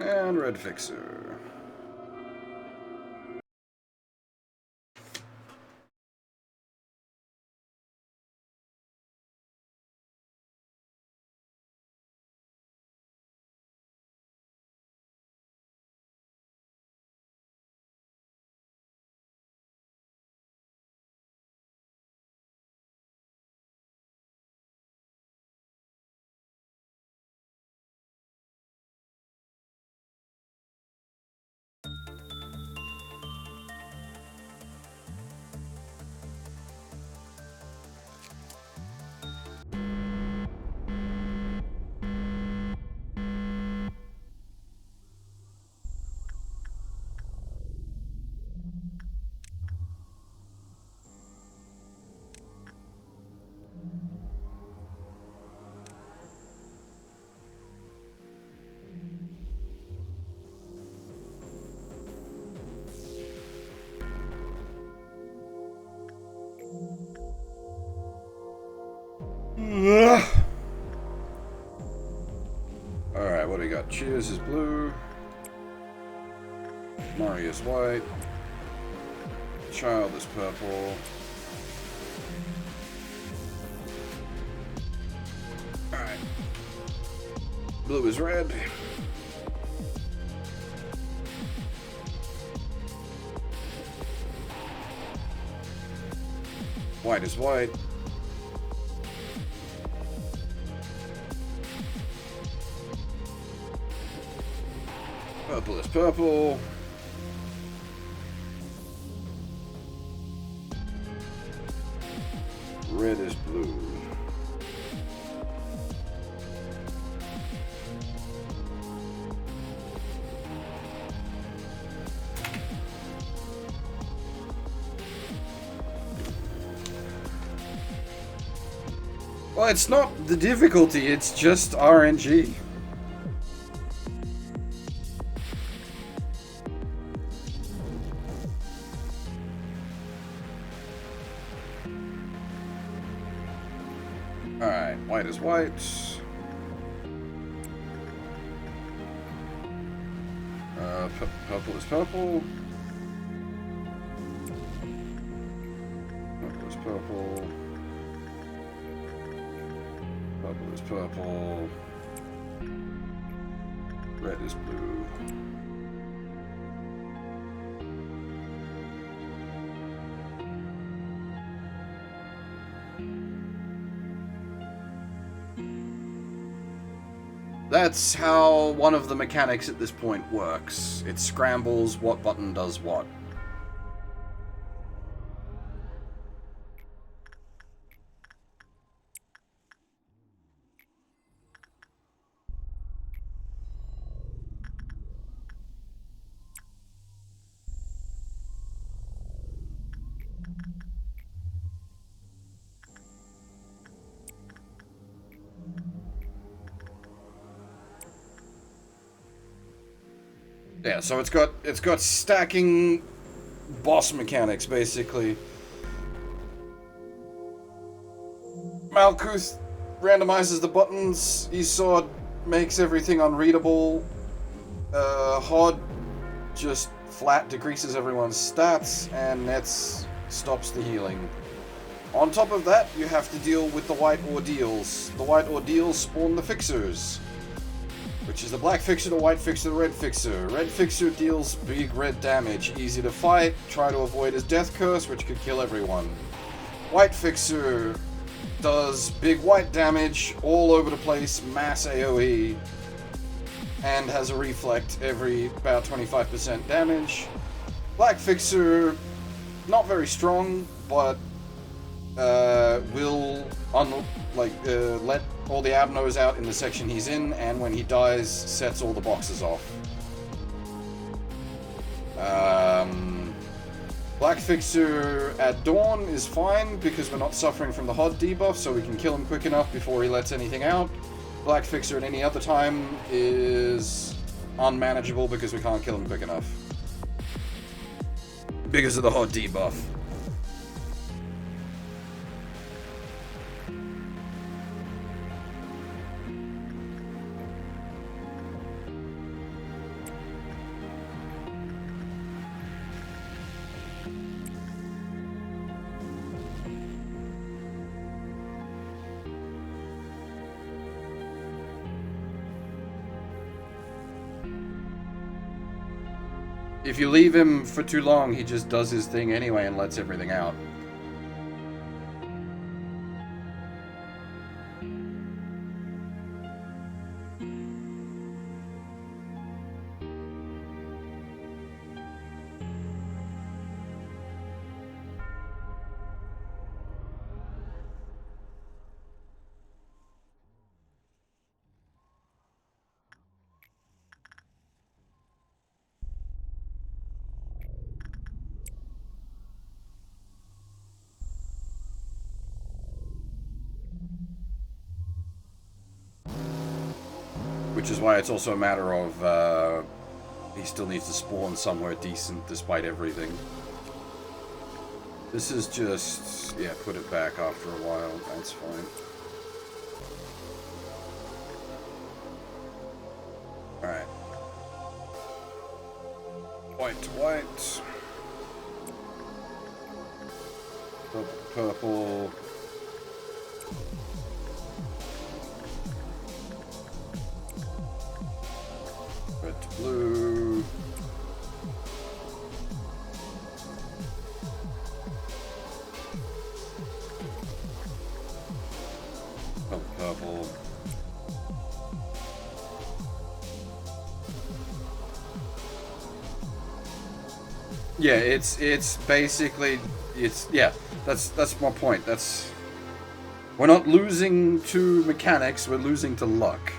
And red fixer. Alright, what do we got? Cheers is blue. Mari is white. Child is purple. Alright. Blue is red. White is white. Purple is purple. Red is blue. Well, it's not the difficulty, it's just RNG. Alright, white is white. Purple is purple. Purple is purple. Purple is purple. Red is blue. That's how one of the mechanics at this point works. It scrambles what button does what. Yeah, so it's got stacking boss mechanics basically. Malkuth randomizes the buttons. Esau makes everything unreadable. Hod just flat decreases everyone's stats, and Nets stops the healing. On top of that, you have to deal with the white ordeals. The white ordeals spawn the fixers, which is the black fixer, the white fixer, the red fixer. Red fixer deals big red damage, easy to fight, try to avoid his death curse, which could kill everyone. White fixer does big white damage, all over the place, mass AoE, and has a reflect every about 25% damage. Black fixer, not very strong, but will let all the abnos out in the section he's in, and when he dies, sets all the boxes off. Black fixer at dawn is fine because we're not suffering from the Hod debuff, so we can kill him quick enough before he lets anything out. Black fixer at any other time is unmanageable because we can't kill him quick enough because of the Hod debuff. if you leave him for too long, he just does his thing anyway and lets everything out. Which is why it's also a matter of, he still needs to spawn somewhere decent despite everything. This is just, yeah, put it back after a while, that's fine. Alright. White to white. Purple to purple. Red to blue. Purple. Yeah, it's basically, yeah, that's my point. We're not losing to mechanics, we're losing to luck.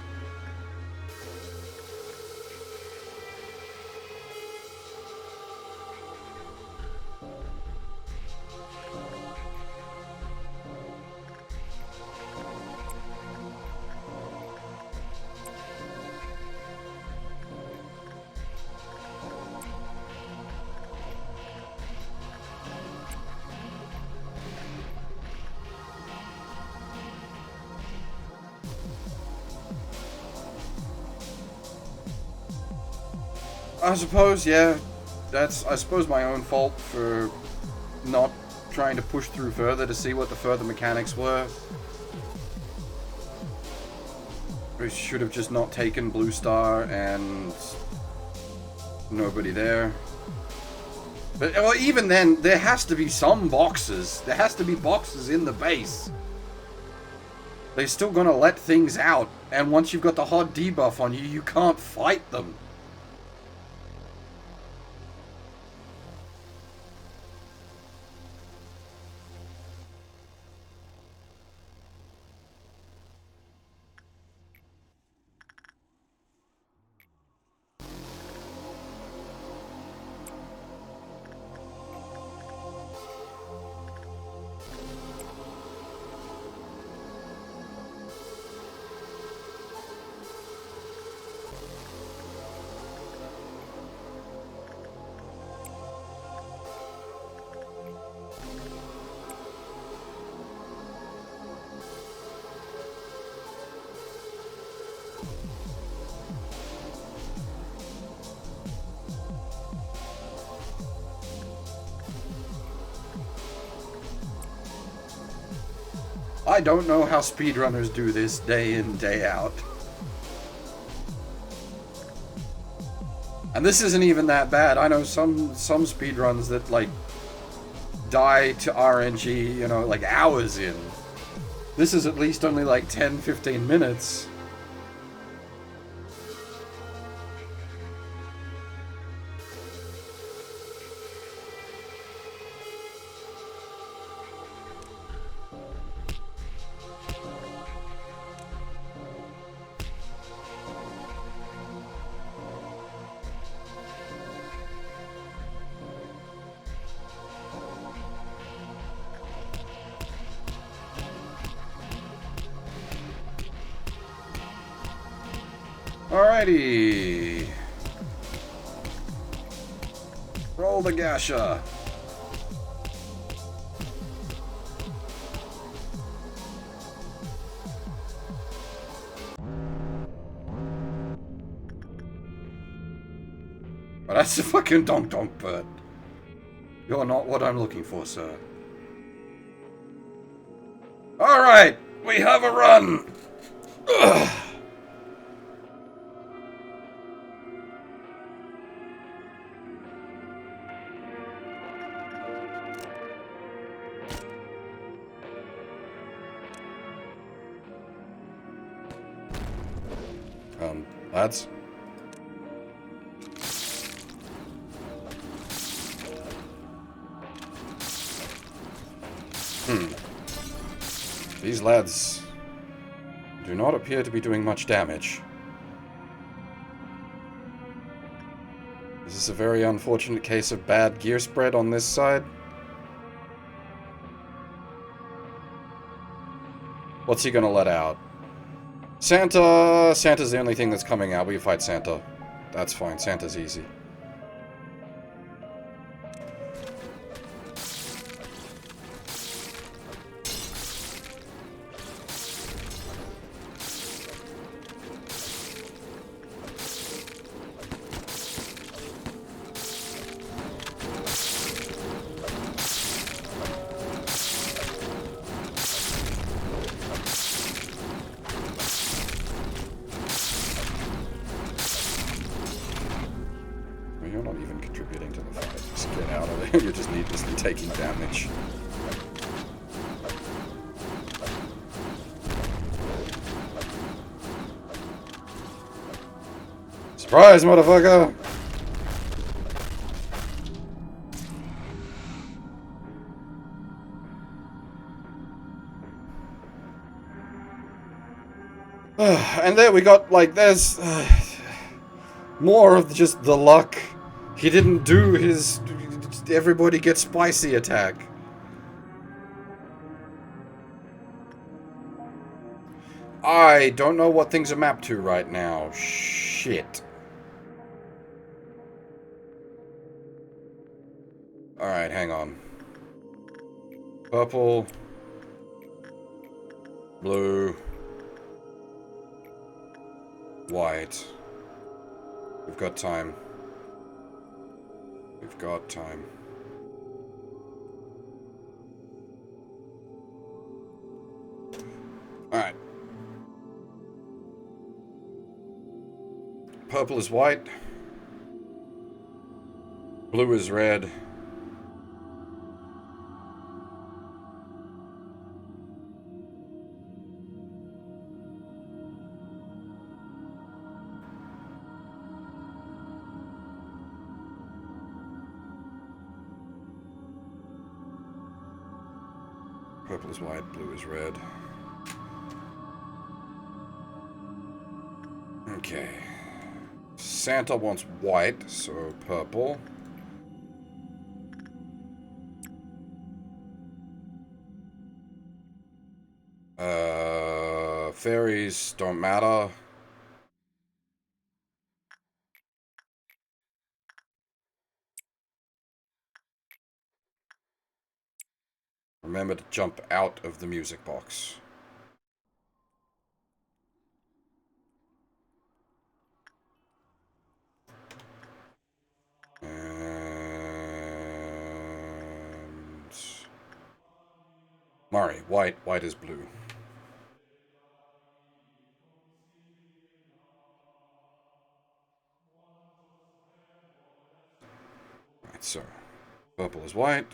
I suppose, yeah, that's, I suppose, my own fault for not trying to push through further to see what the further mechanics were. We should have just not taken Blue Star and nobody there. But well, even then, there has to be some boxes. There has to be boxes in the base. They're still gonna let things out, and once you've got the hot debuff on you, you can't fight them. I don't know how speedrunners do this day in, day out. And this isn't even that bad. I know some speedruns that, like, die to RNG, you know, like, hours in. This is at least only, like, 10-15 minutes. Alrighty. Roll the Gasha. But that's a fucking donk bird. You're not what I'm looking for, sir. Alright, we have a run. Ugh. lads. These lads do not appear to be doing much damage. Is this a very unfortunate case of bad gear spread on this side? What's he gonna let out? Santa! Santa's the only thing that's coming out. We can fight Santa. That's fine. Santa's easy. You're not even contributing to the fight. Just get out of there. You're just needlessly taking damage. Surprise, motherfucker! And there we got, like, there's more of just the luck. He didn't do his everybody gets spicy attack. I don't know what things are mapped to right now. Shit. Alright, hang on. Purple. Blue. White. We've got time. We've got time. Alright. Purple is white. Blue is red. Purple is white, blue is red. Okay. Santa wants white, so purple. Fairies don't matter. Remember to jump out of the music box. And Mari, white. White is blue. Right, so purple is white.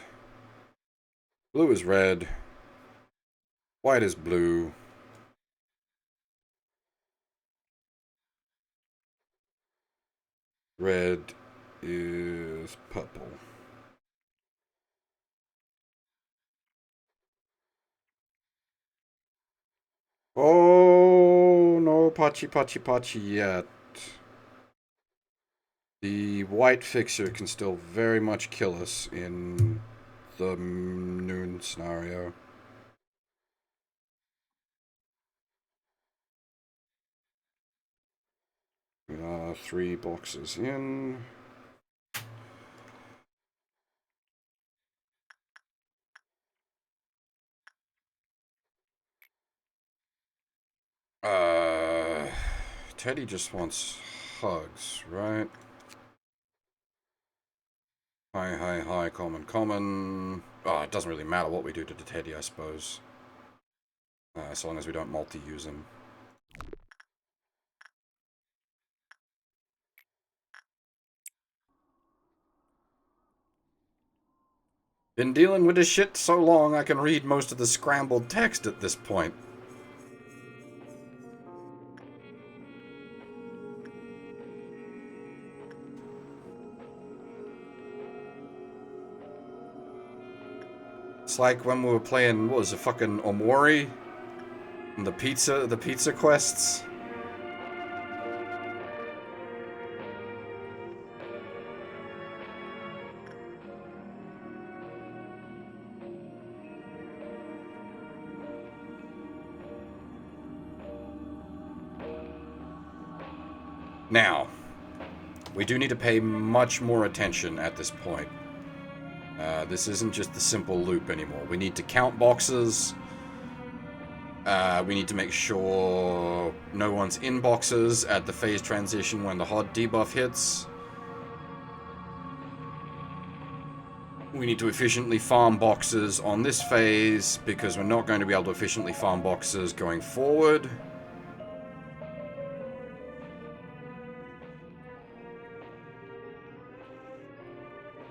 Blue is red. White is blue. Red is purple. Oh, no Pachi Pachi Pachi yet. The white fixer can still very much kill us in the noon scenario. We are 3 boxes in. Teddy just wants hugs, right? Hi, common. Oh, it doesn't really matter what we do to the Teddy, I suppose. As long as we don't multi-use him. Been dealing with this shit so long I can read most of the scrambled text at this point. It's like when we were playing, what was it, fucking Omori? And the pizza quests. Now, we do need to pay much more attention at this point. This isn't just the simple loop anymore. We need to count boxes. We need to make sure no one's in boxes at the phase transition when the HOD debuff hits. We need to efficiently farm boxes on this phase because we're not going to be able to efficiently farm boxes going forward.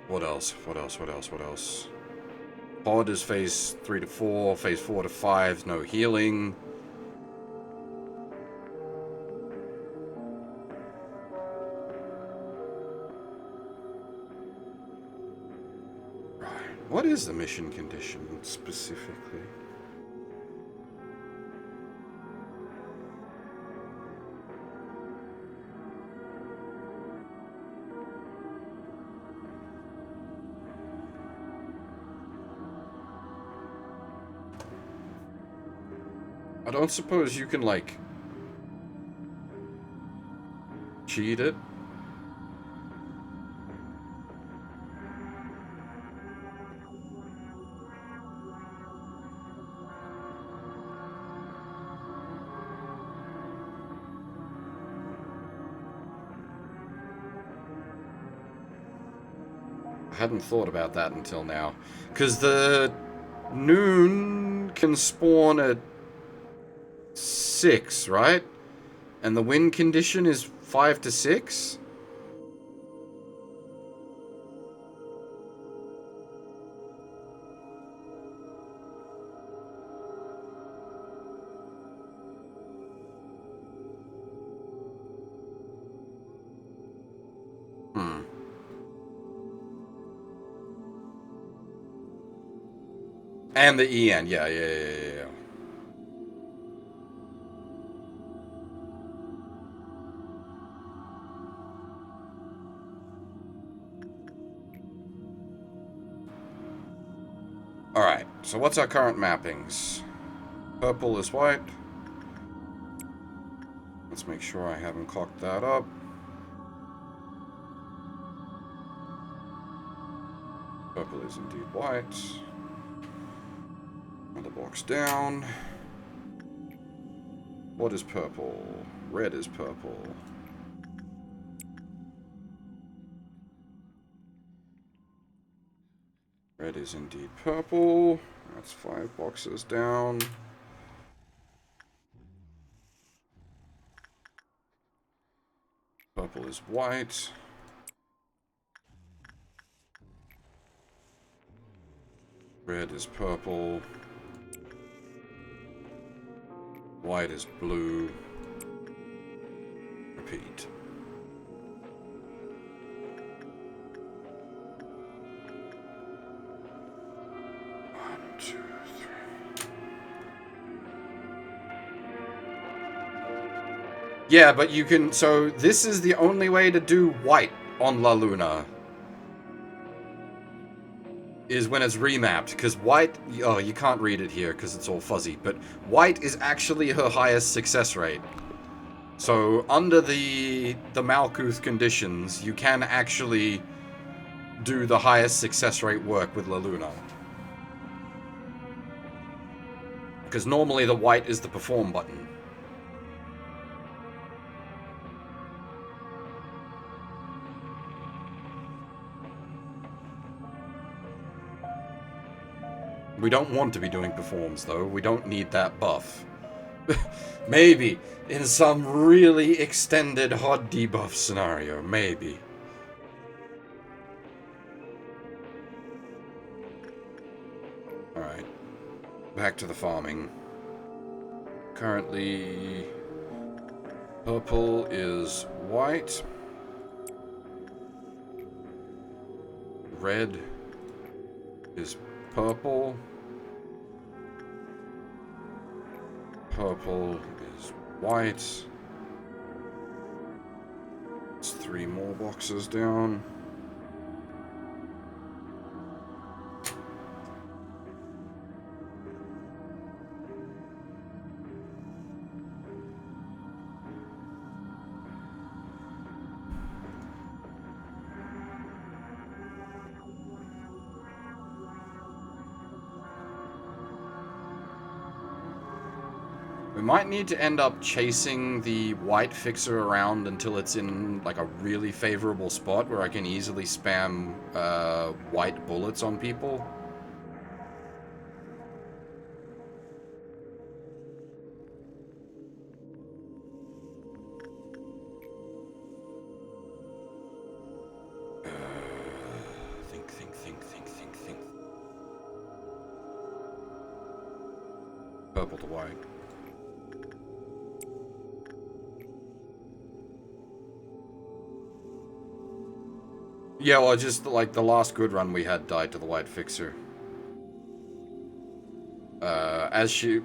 What else? Pod is phase 3 to 4, phase 4 to 5, no healing. Right. What is the mission condition specifically? I don't suppose you can, like, cheat it? I hadn't thought about that until now. Because the noon can spawn at 6, right? And the win condition is 5 to 6? And the EN, yeah. Alright, so what's our current mappings? Purple is white. Let's make sure I haven't cocked that up. Purple is indeed white. Another box down. What is purple? Red is purple. Red is indeed purple. That's 5 boxes down. Purple is white. Red is purple. White is blue. Repeat. Yeah, but you can... So, this is the only way to do white on La Luna. Is when it's remapped. Because white... Oh, you can't read it here because it's all fuzzy. But white is actually her highest success rate. So, under the Malkuth conditions, you can actually do the highest success rate work with La Luna. Because normally the white is the perform button. We don't want to be doing performs, though. We don't need that buff. Maybe. In some really extended HOD debuff scenario. Maybe. Alright. Back to the farming. Currently... Purple is white. Red is purple. Purple is white. It's 3 more boxes down. We might need to end up chasing the white fixer around until it's in like a really favorable spot where I can easily spam white bullets on people. Think. Purple to white. Yeah, well, just like the last good run we had died to the white fixer. As she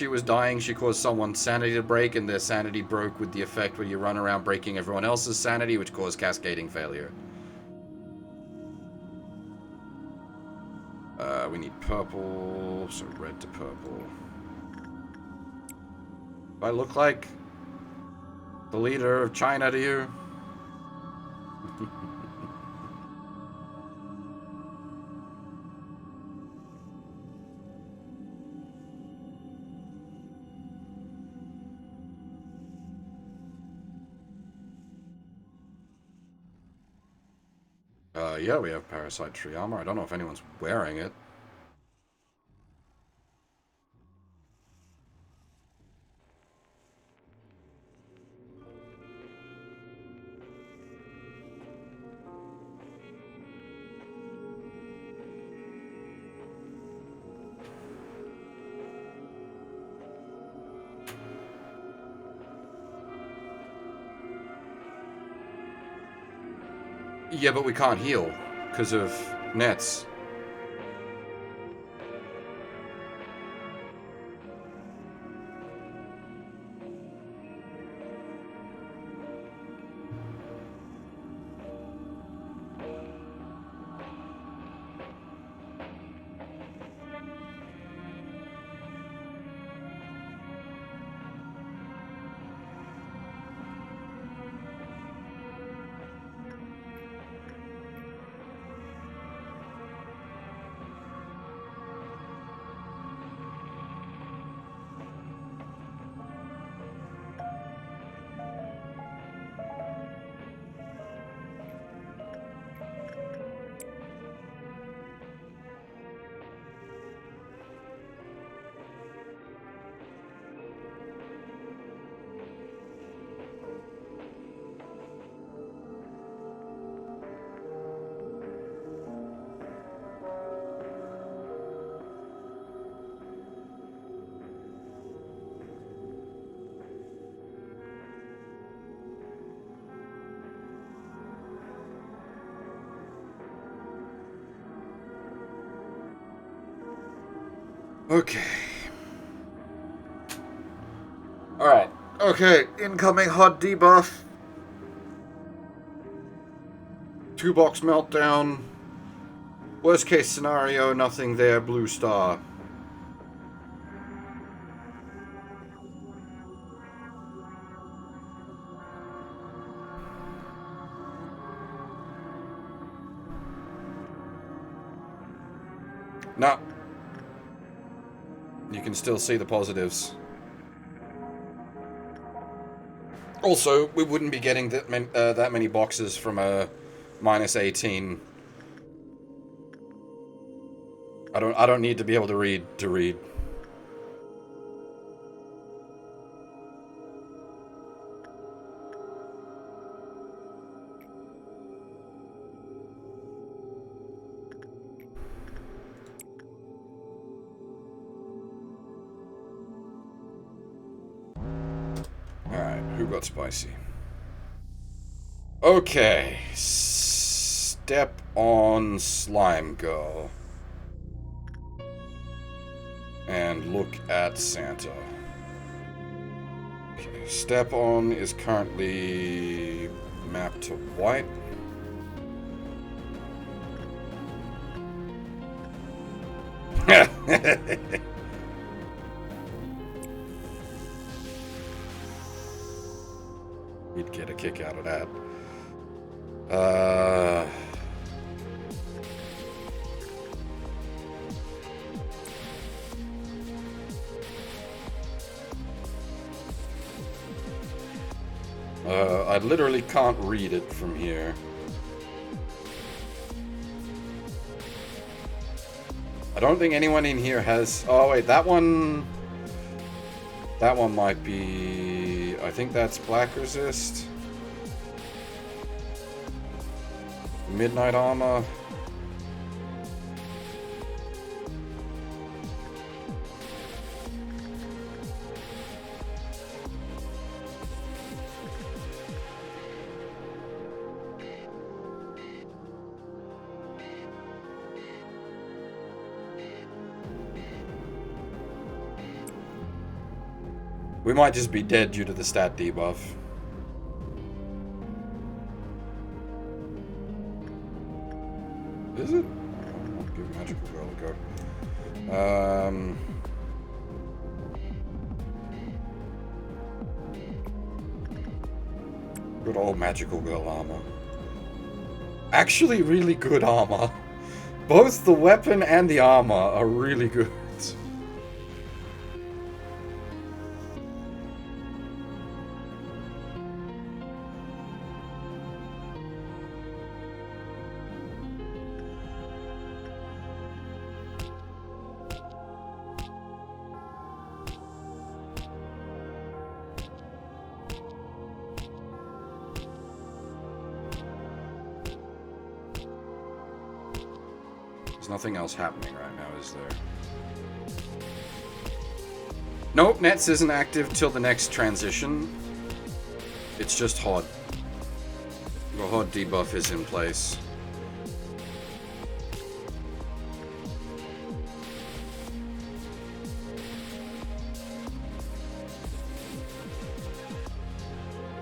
was dying, she caused someone's sanity to break, and their sanity broke with the effect where you run around breaking everyone else's sanity, which caused cascading failure. We need purple, so red to purple. Do I look like the leader of China to you? Yeah, we have parasite tree armor. I don't know if anyone's wearing it. Yeah, but we can't heal because of nets. Okay. Alright. Okay, incoming HUD debuff. 2-box meltdown. Worst case scenario, nothing there, blue star. No. You can still see the positives. Also, we wouldn't be getting that many boxes from a -18. I don't need to be able to read to read. Alright, who got spicy? Okay. Step on Slime Girl. And look at Santa. Okay, step on is currently mapped to white. You'd get a kick out of that. I literally can't read it from here. I don't think anyone in here has... Oh, wait, that one... That one might be... I think that's black resist. Midnight armor. We might just be dead due to the stat debuff. Is it? I'll give Magical Girl a go. Good old Magical Girl armor. Actually really good armor. Both the weapon and the armor are really good. There's nothing else happening right now, is there? Nope, Nets isn't active till the next transition. It's just HOD. The HOD debuff is in place.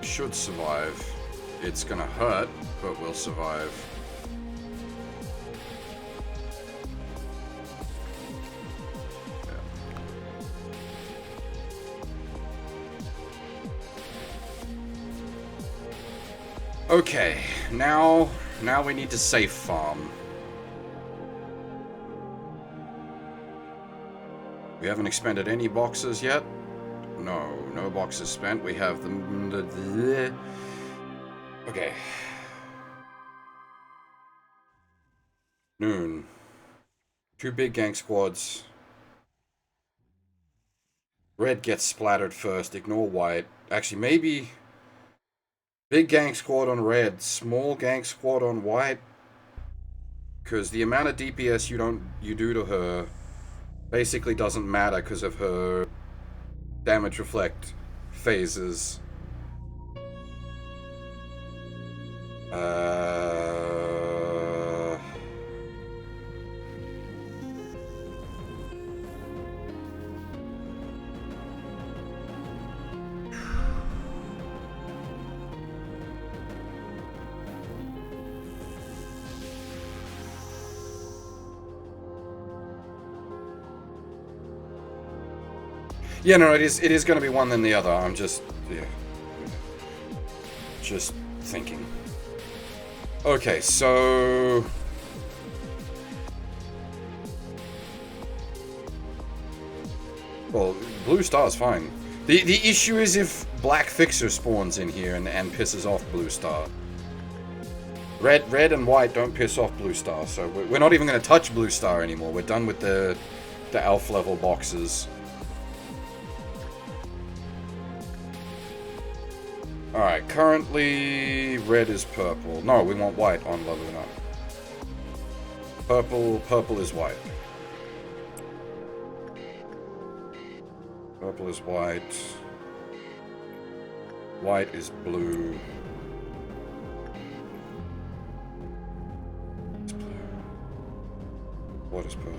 Should survive. It's gonna hurt, but we'll survive. Okay, now we need to safe farm. We haven't expended any boxes yet. No boxes spent. We have the okay. Noon. 2 big gang squads. Red gets splattered first. Ignore white. Actually, maybe... Big gang squad on red, small gang squad on white. Because the amount of DPS you do to her basically doesn't matter because of her damage reflect phases. Yeah, no, it is going to be one than the other. I'm just thinking. Okay, so well, blue star's fine. The issue is if black fixer spawns in here and pisses off blue star. Red and white don't piss off blue star, so we're not even going to touch blue star anymore. We're done with the elf level boxes. Alright, currently red is purple. No, we want white on Laguna. Purple is white. Purple is white. White is blue. It's blue. What is purple?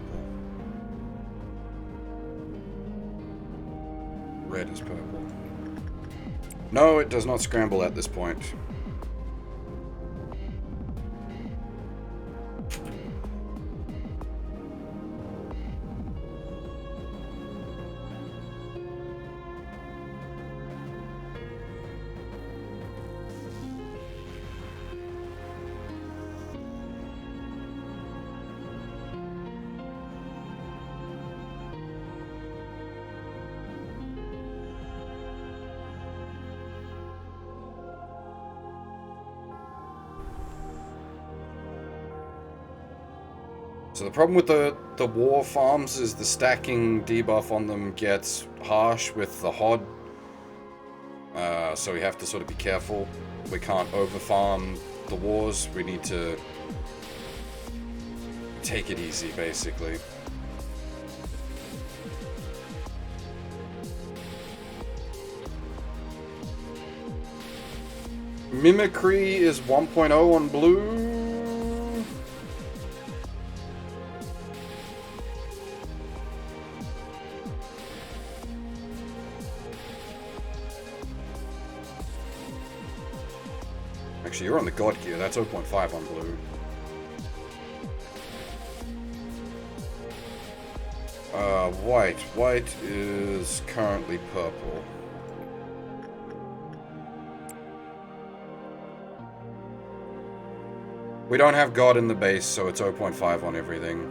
Red is purple. No, it does not scramble at this point. So the problem with the war farms is the stacking debuff on them gets harsh with the HOD. So we have to sort of be careful. We can't overfarm the wars. We need to take it easy, basically. Mimicry is 1.0 on blue. Actually, you're on the God gear. That's 0.5 on blue. White. White is currently purple. We don't have God in the base, so it's 0.5 on everything.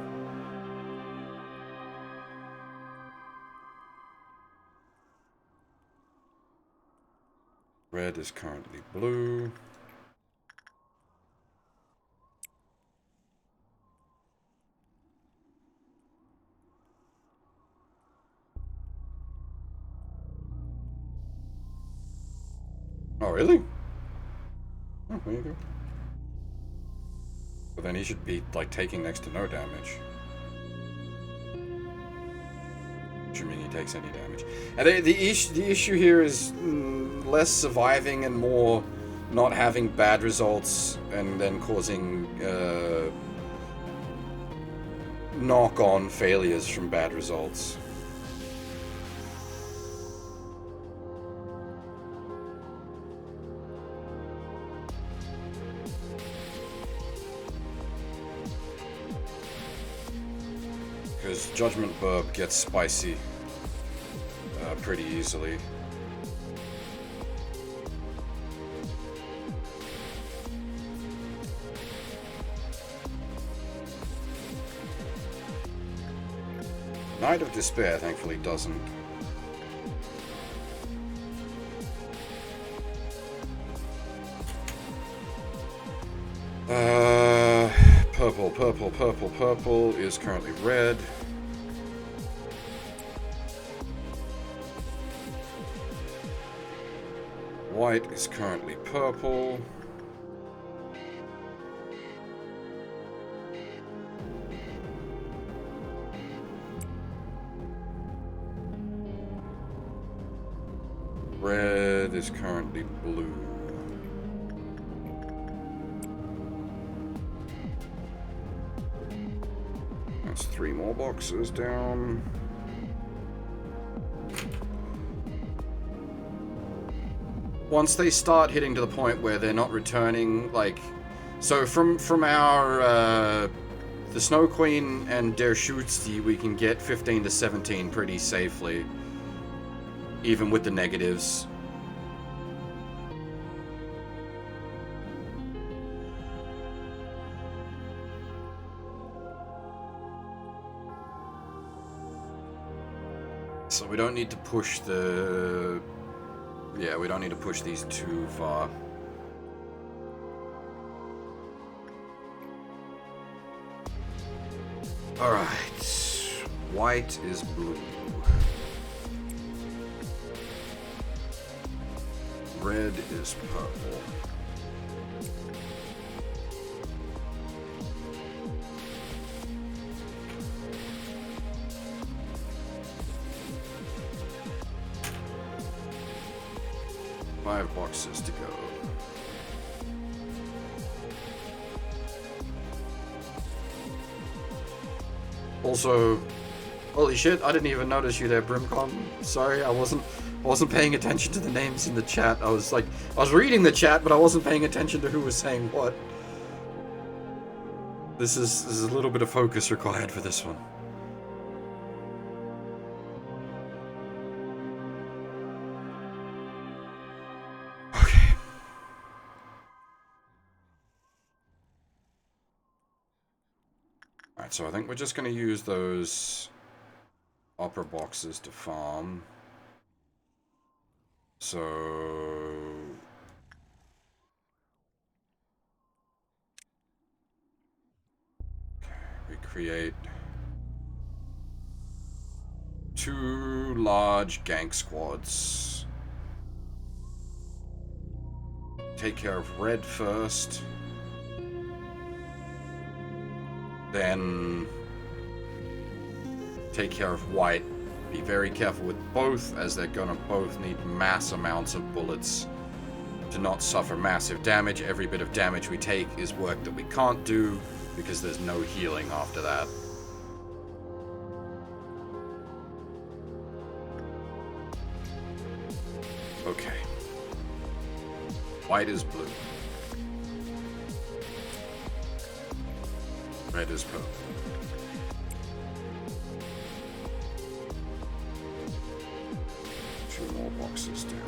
Red is currently blue. Oh, really? Oh, there you go. But then he should be, like, taking next to no damage. Assuming he takes any damage. And the issue here is less surviving and more not having bad results and then causing knock-on failures from bad results. Because Judgment Burb gets spicy pretty easily. Night of Despair, thankfully, doesn't. Purple, purple, purple, purple is currently red. White is currently purple. Red is currently blue. That's 3 more boxes down. Once they start hitting to the point where they're not returning, like, so from our the Snow Queen and Der Schütze, we can get 15 to 17 pretty safely, even with the negatives. So we don't need to push the... Yeah, we don't need to push these too far. Alright. White is blue. Red is purple. Five boxes to go. Also, Holy shit, I didn't even notice you there, Brimcon. Sorry, I wasn't paying attention to the names in the chat. I was reading the chat, but I wasn't paying attention to who was saying what. This is a little bit of focus required for this one. Okay. Alright, so I think we're just going to use those upper boxes to farm. So... okay, we create 2 large gank squads. Take care of red first. Then take care of white. Be very careful with both, as they're gonna both need mass amounts of bullets to not suffer massive damage. Every bit of damage we take is work that we can't do, because there's no healing after that. Okay. White is blue. Red is purple. Two more boxes down.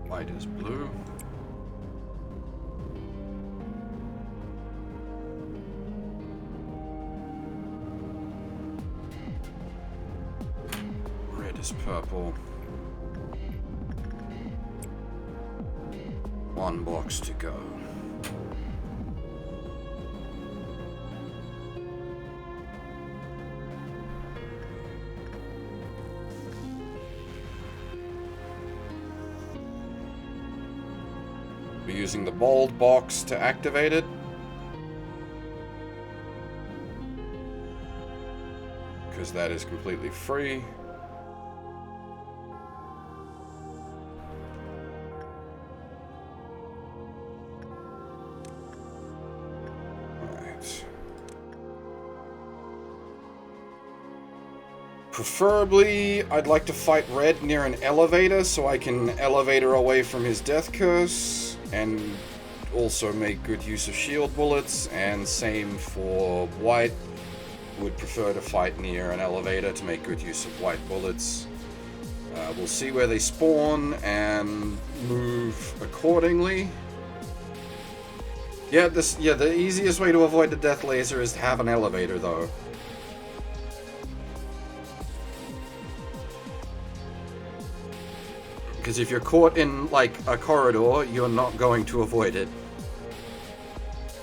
White is blue. Red is purple. One box to go. We're using the bold box to activate it. Because that is completely free. Alright. Preferably, I'd like to fight red near an elevator so I can elevate her away from his death curse. And also make good use of shield bullets, and same for white. Would prefer to fight near an elevator to make good use of white bullets. We'll see where they spawn and move accordingly. Yeah, the easiest way to avoid the death laser is to have an elevator, though. Because if you're caught in, like, a corridor, you're not going to avoid it.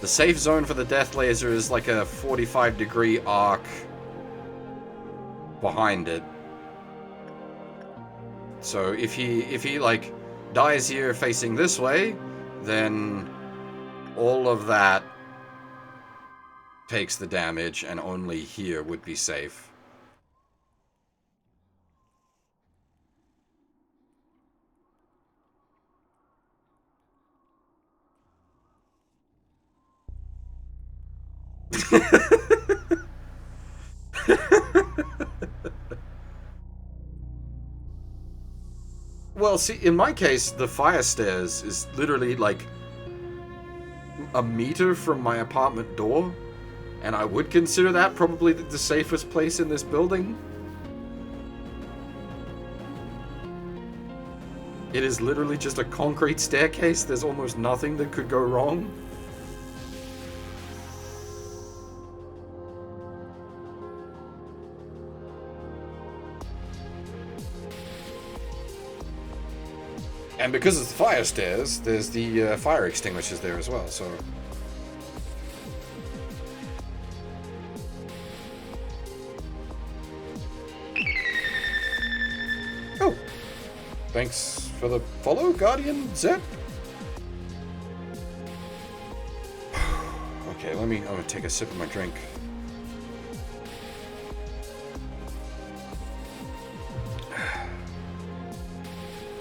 The safe zone for the death laser is like a 45-degree arc behind it. So if he like dies here facing this way, then all of that takes the damage, and only here would be safe. Well, see, in my case, the fire stairs is literally like a meter from my apartment door, and I would consider that probably the safest place in this building. It is literally just a concrete staircase. There's almost nothing that could go wrong. And because it's the fire stairs, there's the fire extinguishers there as well, so Thanks for the follow, Guardian Zep. Okay, I'm gonna take a sip of my drink.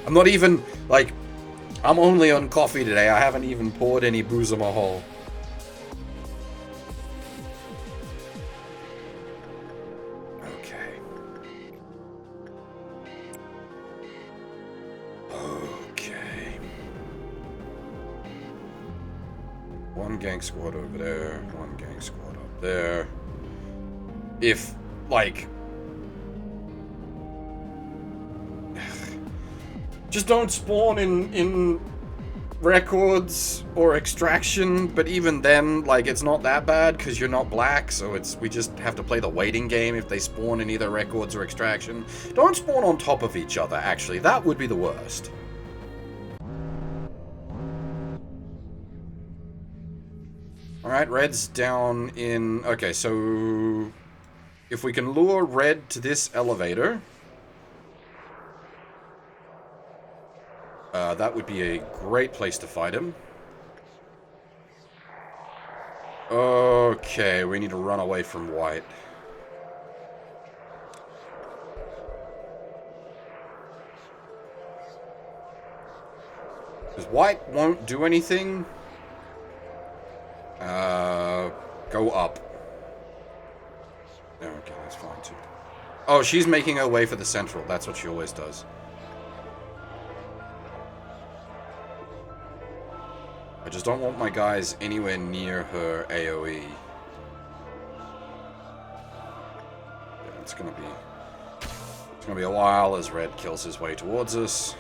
I'm not even, like, I'm only on coffee today. I haven't even poured any booze in my hole. Okay. Okay. One gang squad over there, one gang squad up there. If, like... Just don't spawn in records or extraction, but even then, like, it's not that bad because you're not black, so we just have to play the waiting game if they spawn in either records or extraction. Don't spawn on top of each other, actually. That would be the worst. Alright, red's down in... Okay, so... If we can lure red to this elevator... that would be a great place to fight him. Okay, we need to run away from white. Because white won't do anything. Go up. Okay, that's fine too. Oh, she's making her way for the central. That's what she always does. I just don't want my guys anywhere near her AoE. Yeah, it's gonna be a while as red kills his way towards us.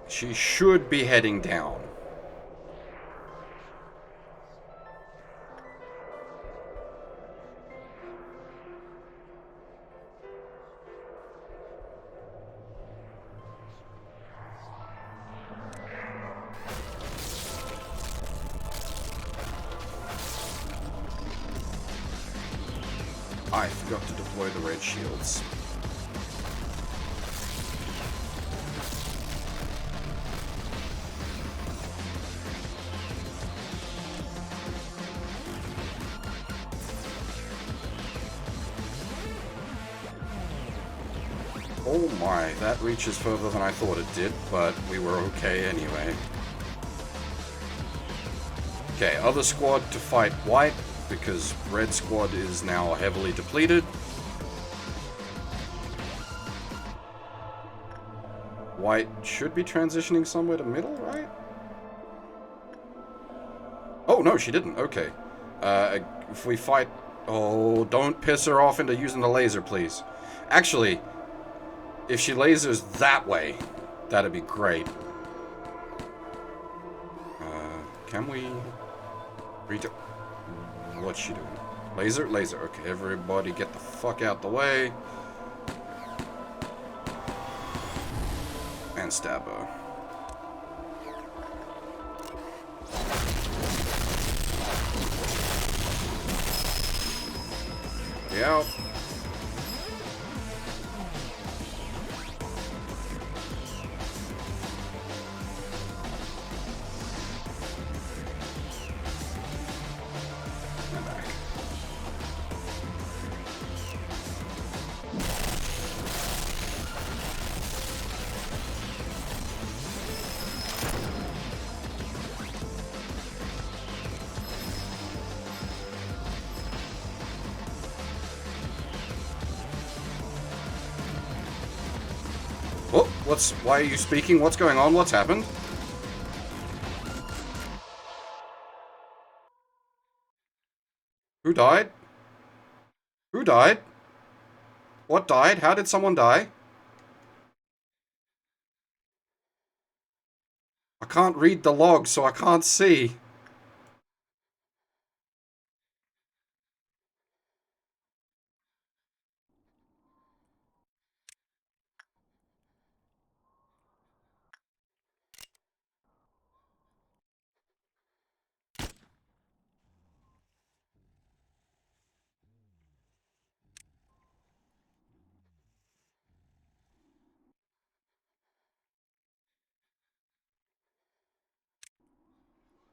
She should be heading down. I forgot to deploy the red shields. Oh my, that reaches further than I thought it did, but we were okay anyway. Okay, other squad to fight white, because red squad is now heavily depleted. White should be transitioning somewhere to middle, right? Oh, no, she didn't. Okay. If we fight... Oh, don't piss her off into using the laser, please. Actually, if she lasers that way, that'd be great. Can we... What's she doing? Laser? Laser. Okay, everybody get the fuck out the way. And stab her. Yeah. Why are you speaking? What's going on? What's happened? Who died? Who died? What died? How did someone die? I can't read the log, so I can't see.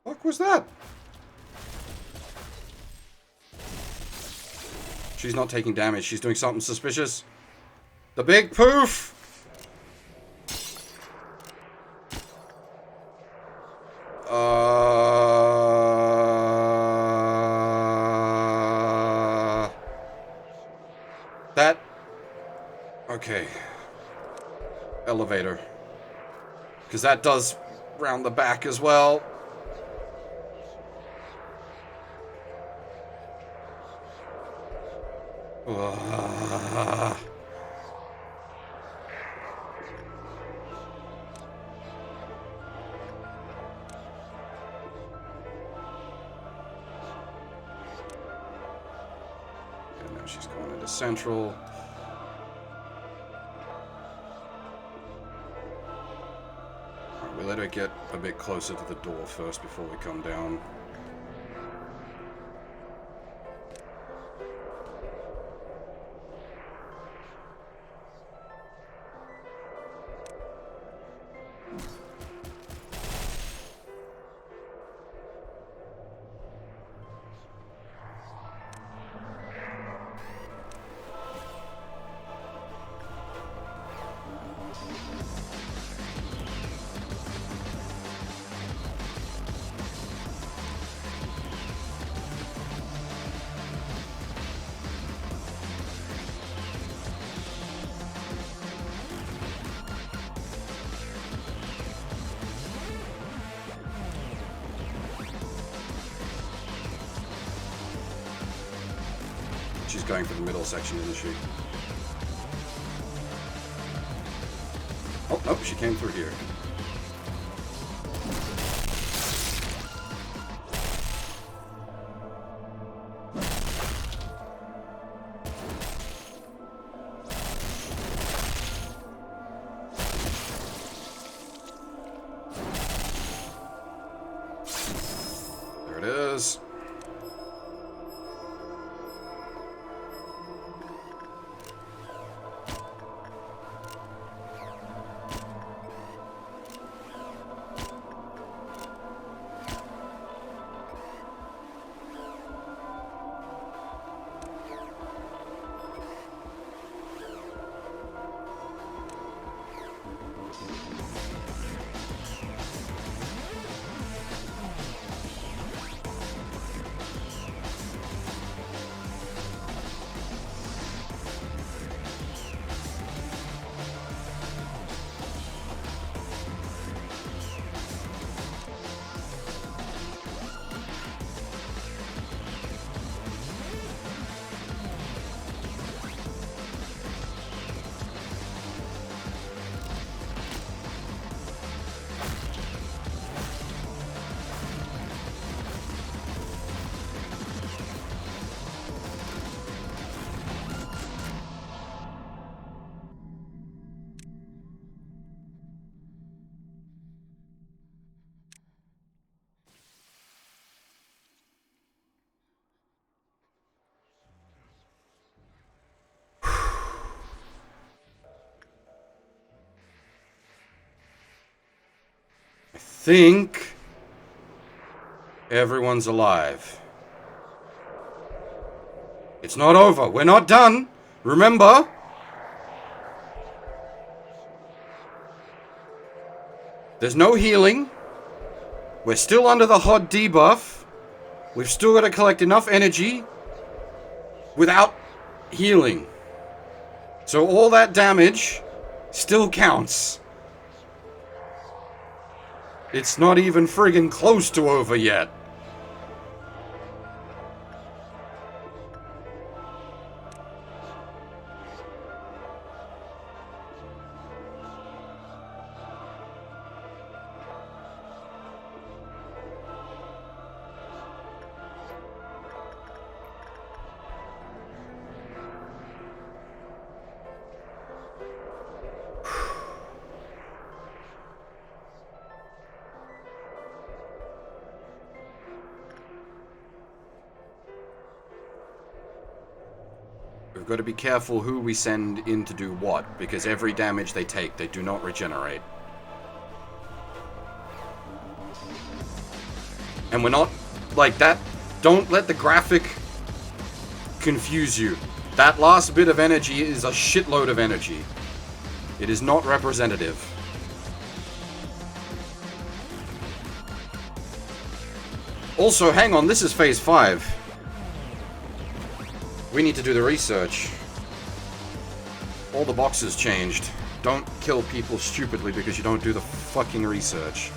What was that? She's not taking damage. She's doing something suspicious. The big poof! That... Okay. Elevator. Because that does round the back as well. And now she's going into Central. Alright, we let her get a bit closer to the door first before we come down. She's going for the middle section, isn't she? Oh, nope, she came through here. There it is. I think everyone's alive. It's not over. We're not done. Remember? There's no healing. We're still under the hot debuff. We've still got to collect enough energy without healing. So all that damage still counts. It's not even friggin' close to over yet. We've got to be careful who we send in to do what, because every damage they take, they do not regenerate. And we're not like that. Don't let the graphic confuse you. That last bit of energy is a shitload of energy. It is not representative. Also, hang on, this is phase 5. We need to do the research. All the boxes changed. Don't kill people stupidly because you don't do the fucking research.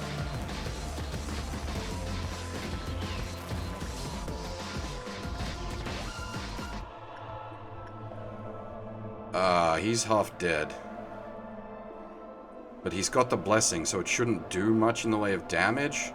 He's half dead. But he's got the blessing, so it shouldn't do much in the way of damage.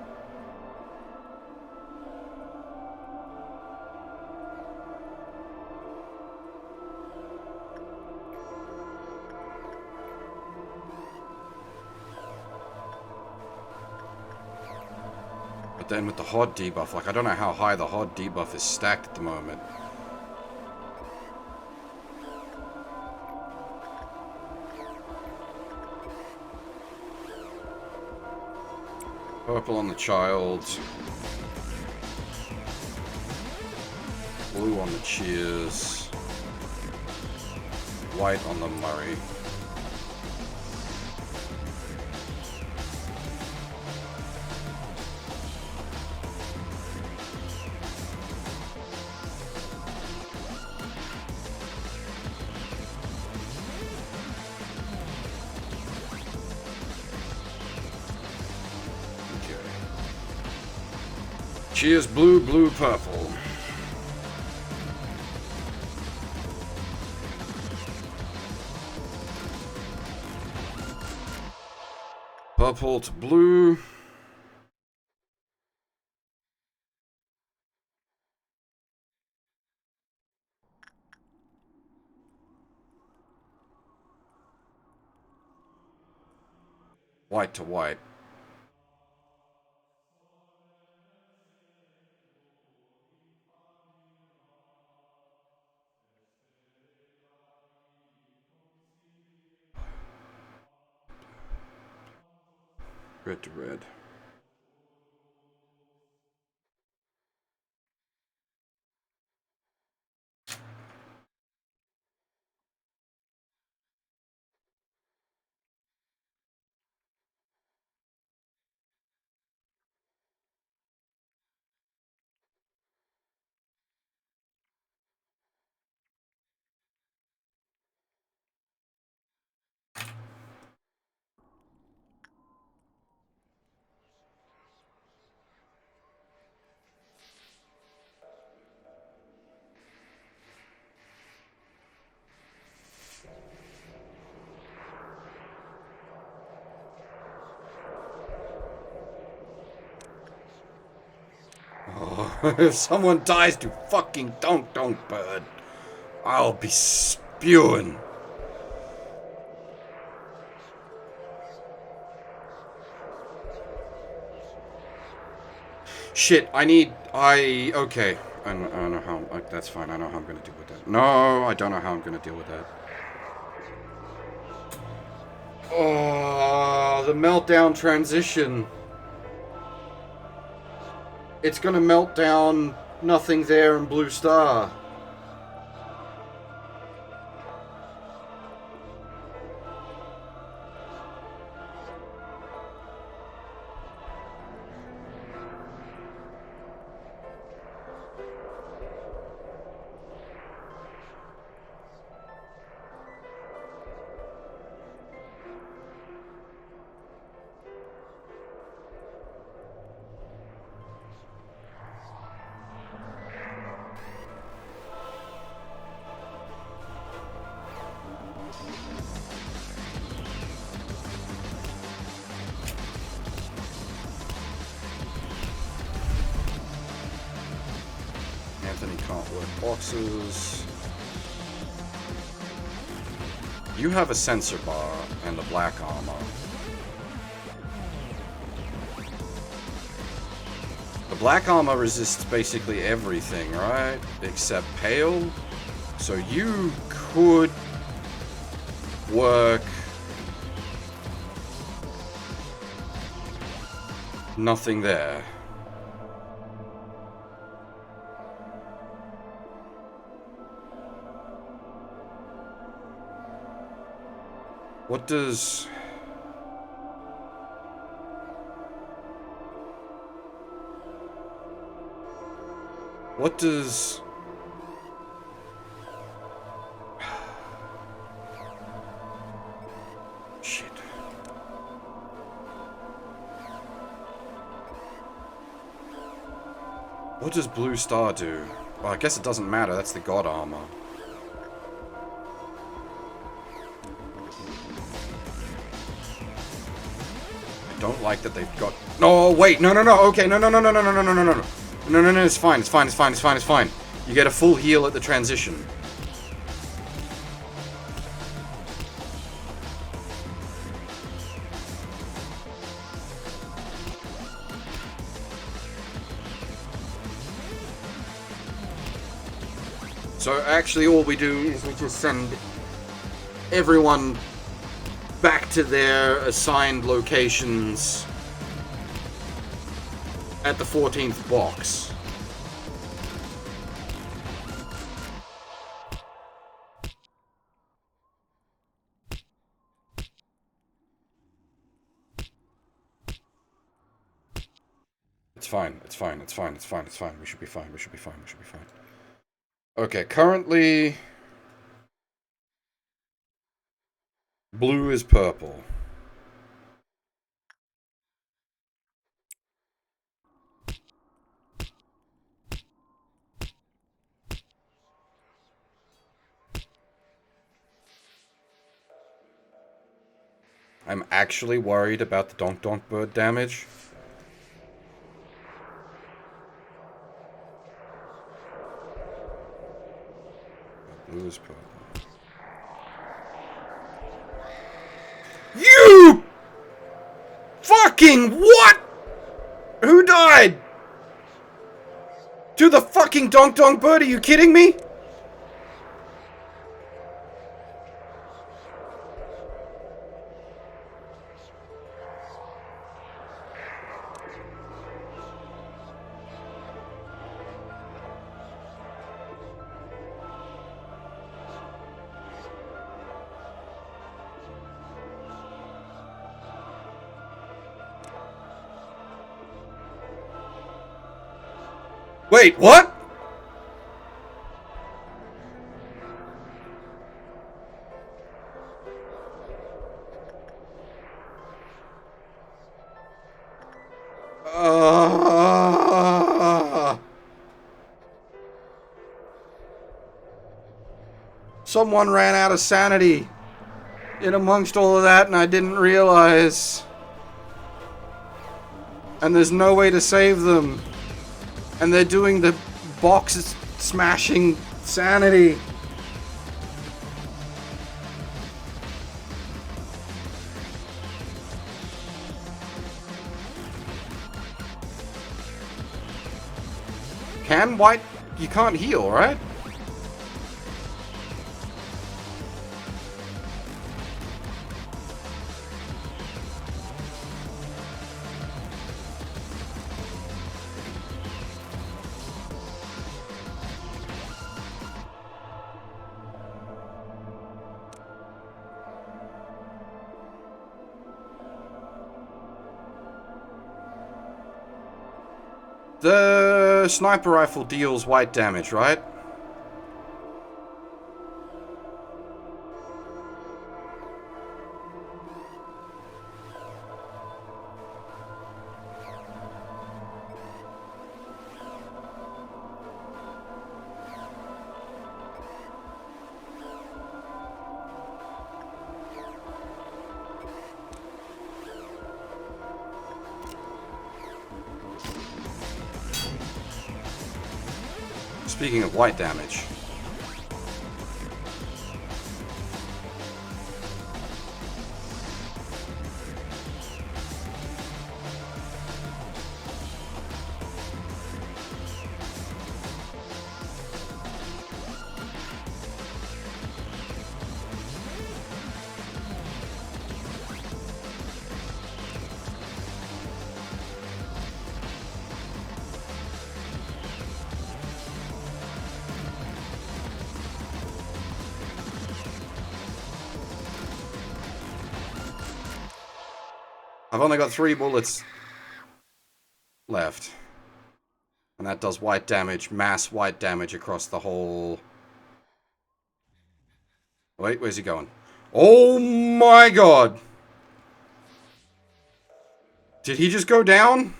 But then with the hard debuff, like I don't know how high the hard debuff is stacked at the moment. Purple on the child. Blue on the Cheers. White on the Murray. Cheers, blue, blue, purple. Purple to blue. White to white. Red to red. If someone dies to fucking don't bird, I'll be spewing. Shit, okay. I know how, that's fine, I know how I'm gonna deal with that. No, I don't know how I'm gonna deal with that. Oh, the meltdown transition. It's gonna melt down Nothing There and Blue Star. Anthony can't work boxes. You have a sensor bar and the black armor. The black armor resists basically everything, right? Except pale. So you could work Nothing There. What does... What does... Shit. What does Blue Star do? Well, I guess it doesn't matter. That's the God Armor. I don't like that they've got... No, wait. No, no, no. Okay. No, no, no, no, no, no, no, no, no, no. No, no, no. It's fine. It's fine. It's fine. It's fine. It's fine. You get a full heal at the transition. So actually all we do is we just send everyone back to their assigned locations at the 14th box. It's fine, it's fine, it's fine, it's fine, it's fine. We should be fine, we should be fine, we should be fine. Okay, currently... Blue is purple. I'm actually worried about the Donk Donk Bird damage. Blue is purple. You fucking what? Who died? To the fucking Donk Donk Bird? Are you kidding me? Wait, what? Someone ran out of sanity in amongst all of that and I didn't realize. And there's no way to save them. And they're doing the box smashing sanity. Can white... You can't heal, right? The sniper rifle deals white damage, right? Speaking of white damage. I've only got 3 bullets left. And that does white damage, mass white damage across the whole... Wait, where's he going? Oh my god! Did he just go down?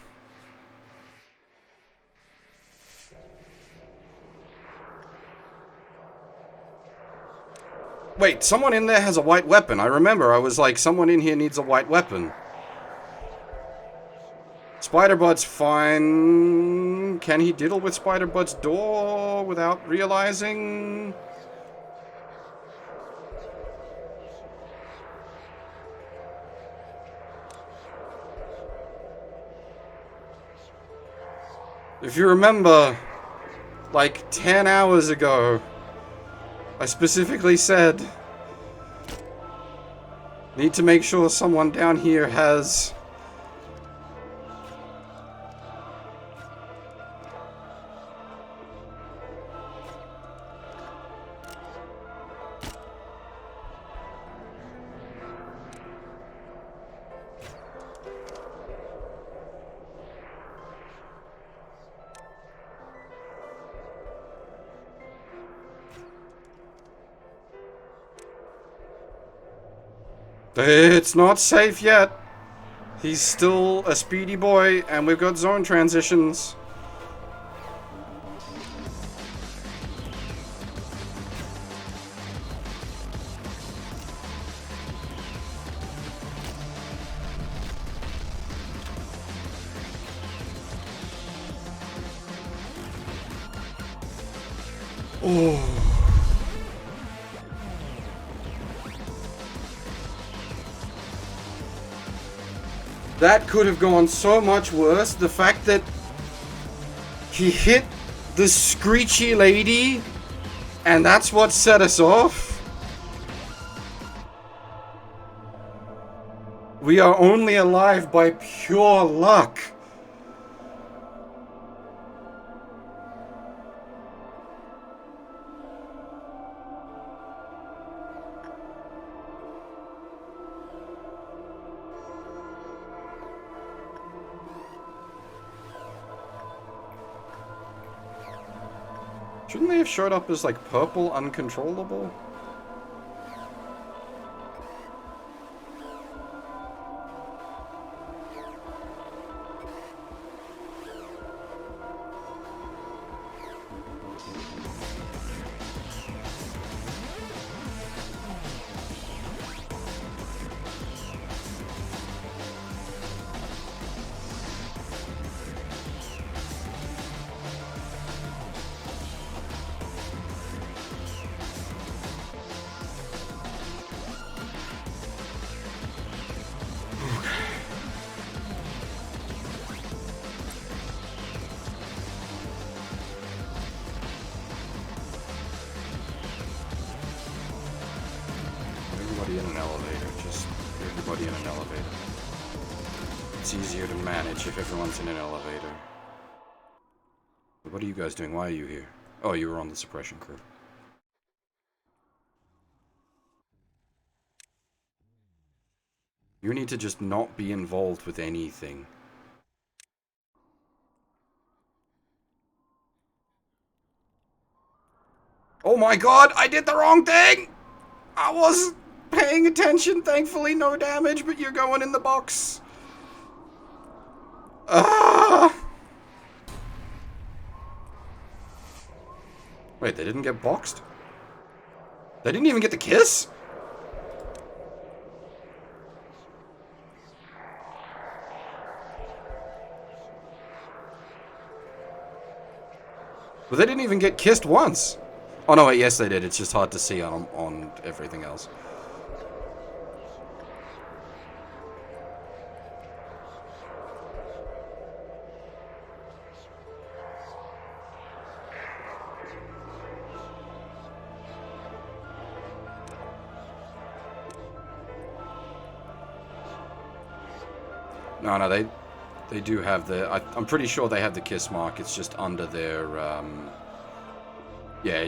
Wait, someone in there has a white weapon. I remember, I was like, someone in here needs a white weapon. Spider-Bud's fine. Can he diddle with Spider-Bud's door without realizing? If you remember, like 10 hours ago, I specifically said, need to make sure someone down here has... It's not safe yet. He's still a speedy boy, and we've got zone transitions. Oh. That could have gone so much worse. The fact that he hit the screechy lady, and that's what set us off. We are only alive by pure luck. Shouldn't they have showed up as, like, purple uncontrollable? Everybody in an elevator. Just everybody in an elevator. It's easier to manage if everyone's in an elevator. What are you guys doing? Why are you here? Oh, you were on the suppression crew. You need to just not be involved with anything. Oh my god, I did the wrong thing! I wasn't paying attention. Thankfully, no damage, but you're going in the box. Wait, they didn't get boxed? They didn't even get the kiss? But they didn't even get kissed once. Oh no, wait, yes they did. It's just hard to see on everything else. No, they do have the... I'm pretty sure they have the kiss mark. It's just under their... Yeah,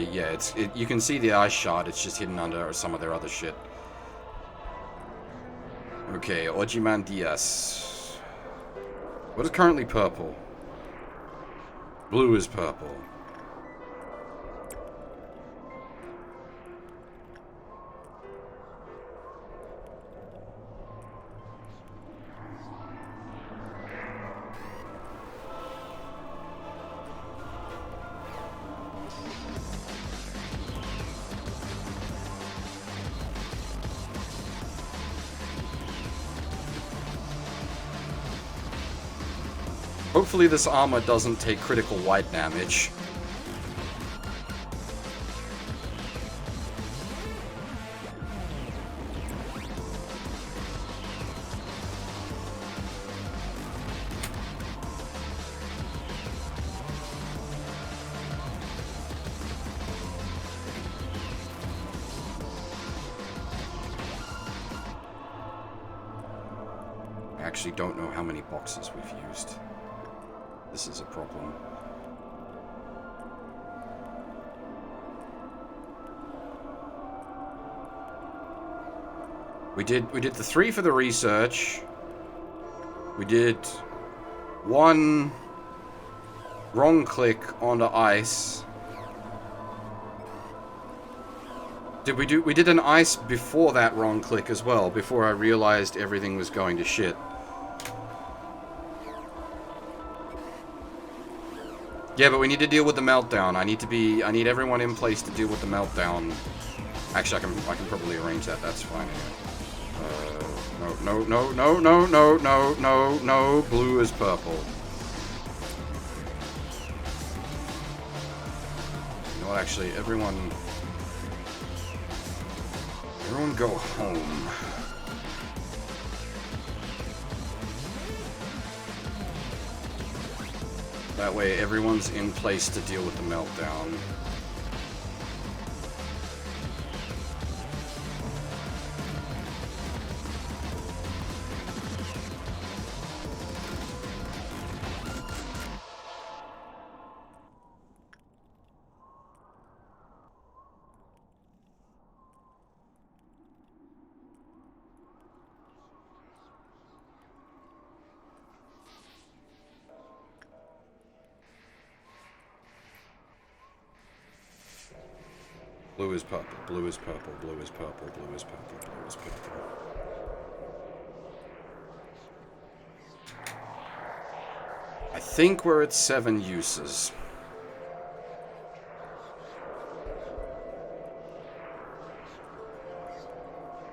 you can see the eye shot. It's just hidden under some of their other shit. Okay, Ozymandias. What is currently purple? Blue is purple. Hopefully this armor doesn't take critical white damage. I actually don't know how many boxes we've used. This is a problem. We did the 3 for the research. We did 1 wrong click onto ice. We did an ice before that wrong click as well, before I realized everything was going to shit. Yeah, but we need to deal with the meltdown. I need everyone in place to deal with the meltdown. Actually, I can probably arrange that. That's fine. No. Blue is purple. You know what? Actually, everyone go home. That way, everyone's in place to deal with the meltdown. Blue is purple, blue is purple, blue is purple, blue is purple, blue is purple. I think we're at 7 uses.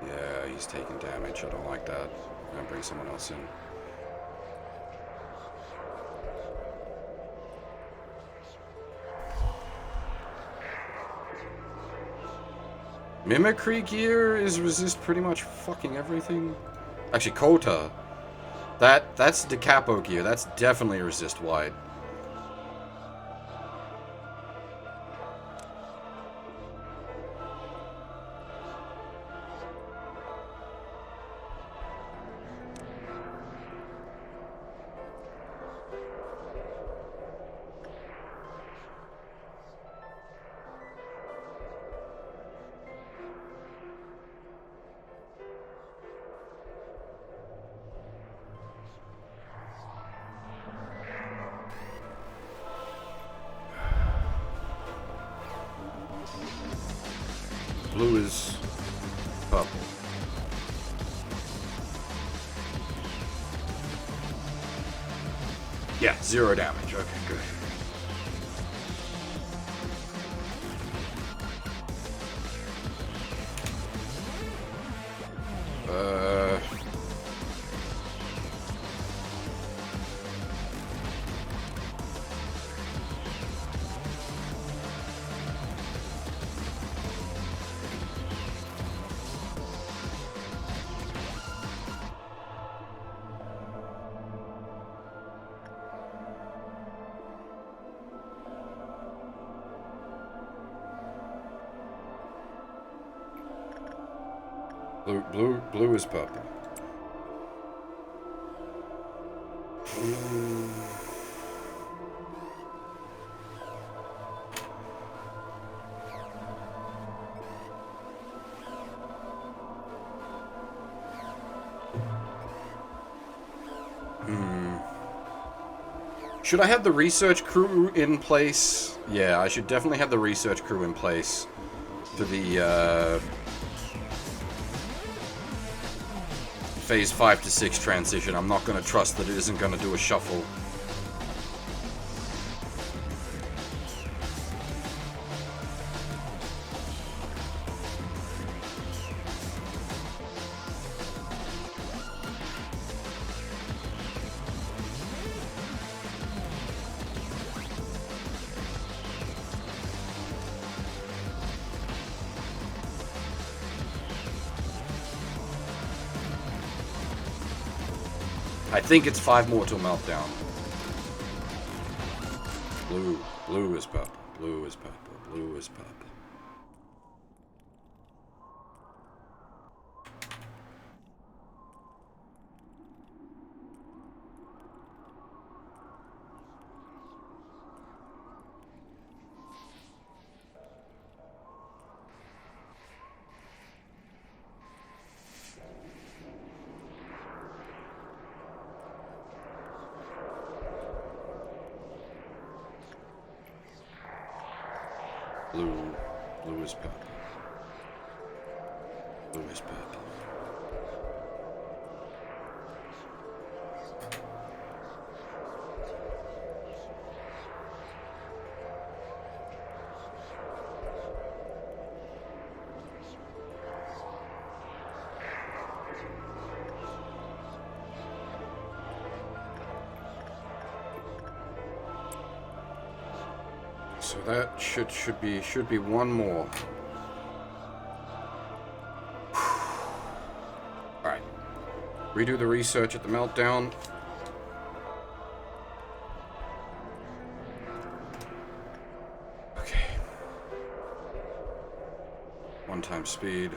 Yeah, he's taking damage. I don't like that. I'm gonna bring someone else in. Mimicry gear is resist pretty much fucking everything. Actually, Kota. That's the capo gear. That's definitely resist wide. Blue is purple. Yeah, 0 damage. Okay, good. Blue is purple. Should I have the research crew in place? Yeah, I should definitely have the research crew in place for the phase 5 to 6 transition. I'm not going to trust that it isn't going to do a shuffle. I think it's 5 more till meltdown. Blue. Blue is purple. Blue is purple. Blue is purple. Blue. Blue is purple. Blue is purple. So that should be one more. Alright. Redo the research at the meltdown. Okay. 1 time speed.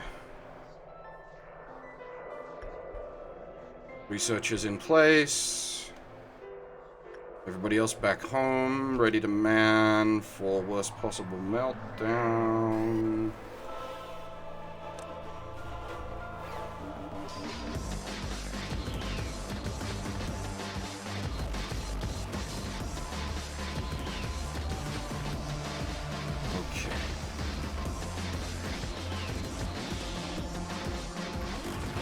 Research is in place. Everybody else back home, ready to man for worst possible meltdown. Okay.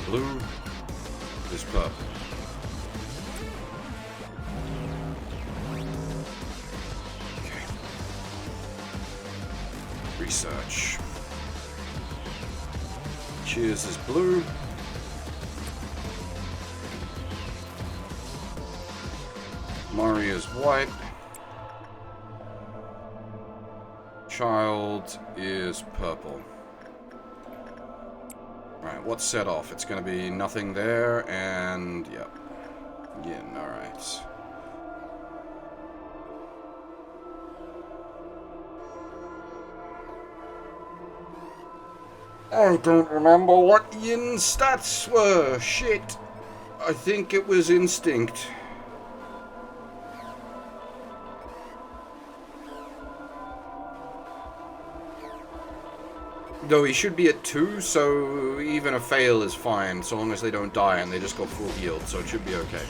Blue is purple. Research. Cheers is blue. Mari is white. Child is purple. Right, what's set off? It's gonna be nothing there, and yep. Yeah, alright. I don't remember what Yin's stats were. Shit. I think it was instinct. Though he should be at 2, so even a fail is fine, so long as they don't die and they just got full healed, so it should be okay.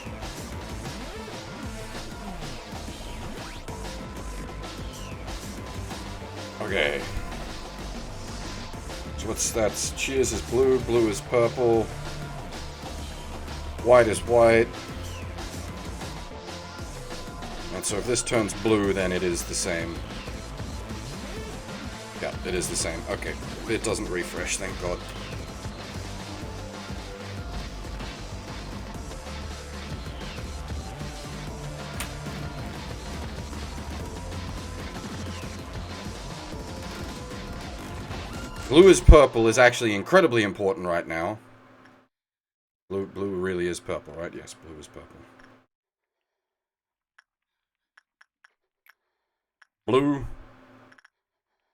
Okay. What's that? Cheers is blue, blue is purple, white is white. And so if this turns blue, then it is the same. Yeah, it is the same. Okay, it doesn't refresh, thank God. Blue is purple is actually incredibly important right now. Blue really is purple, right? Yes, blue is purple. Blue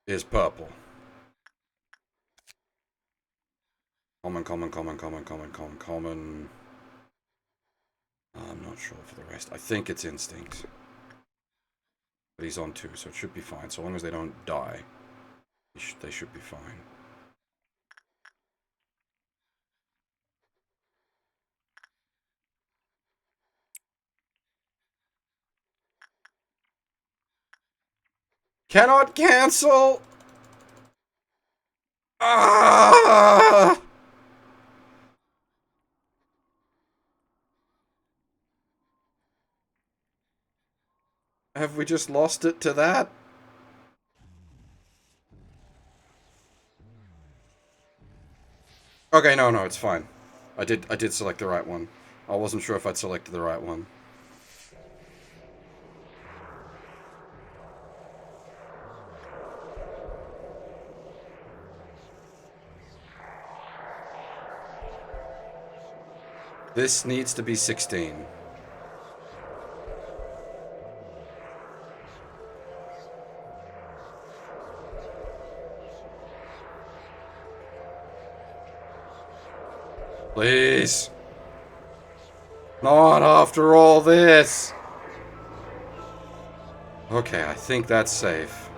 is purple. Common. I'm not sure for the rest. I think it's instinct. But he's on 2, so it should be fine. So long as they don't die, they should be fine. Cannot cancel! Ah! Have we just lost it to that? Okay, no, it's fine. I did select the right one. I wasn't sure if I'd selected the right one. This needs to be 16. Please. Not after all this. Okay, I think that's safe.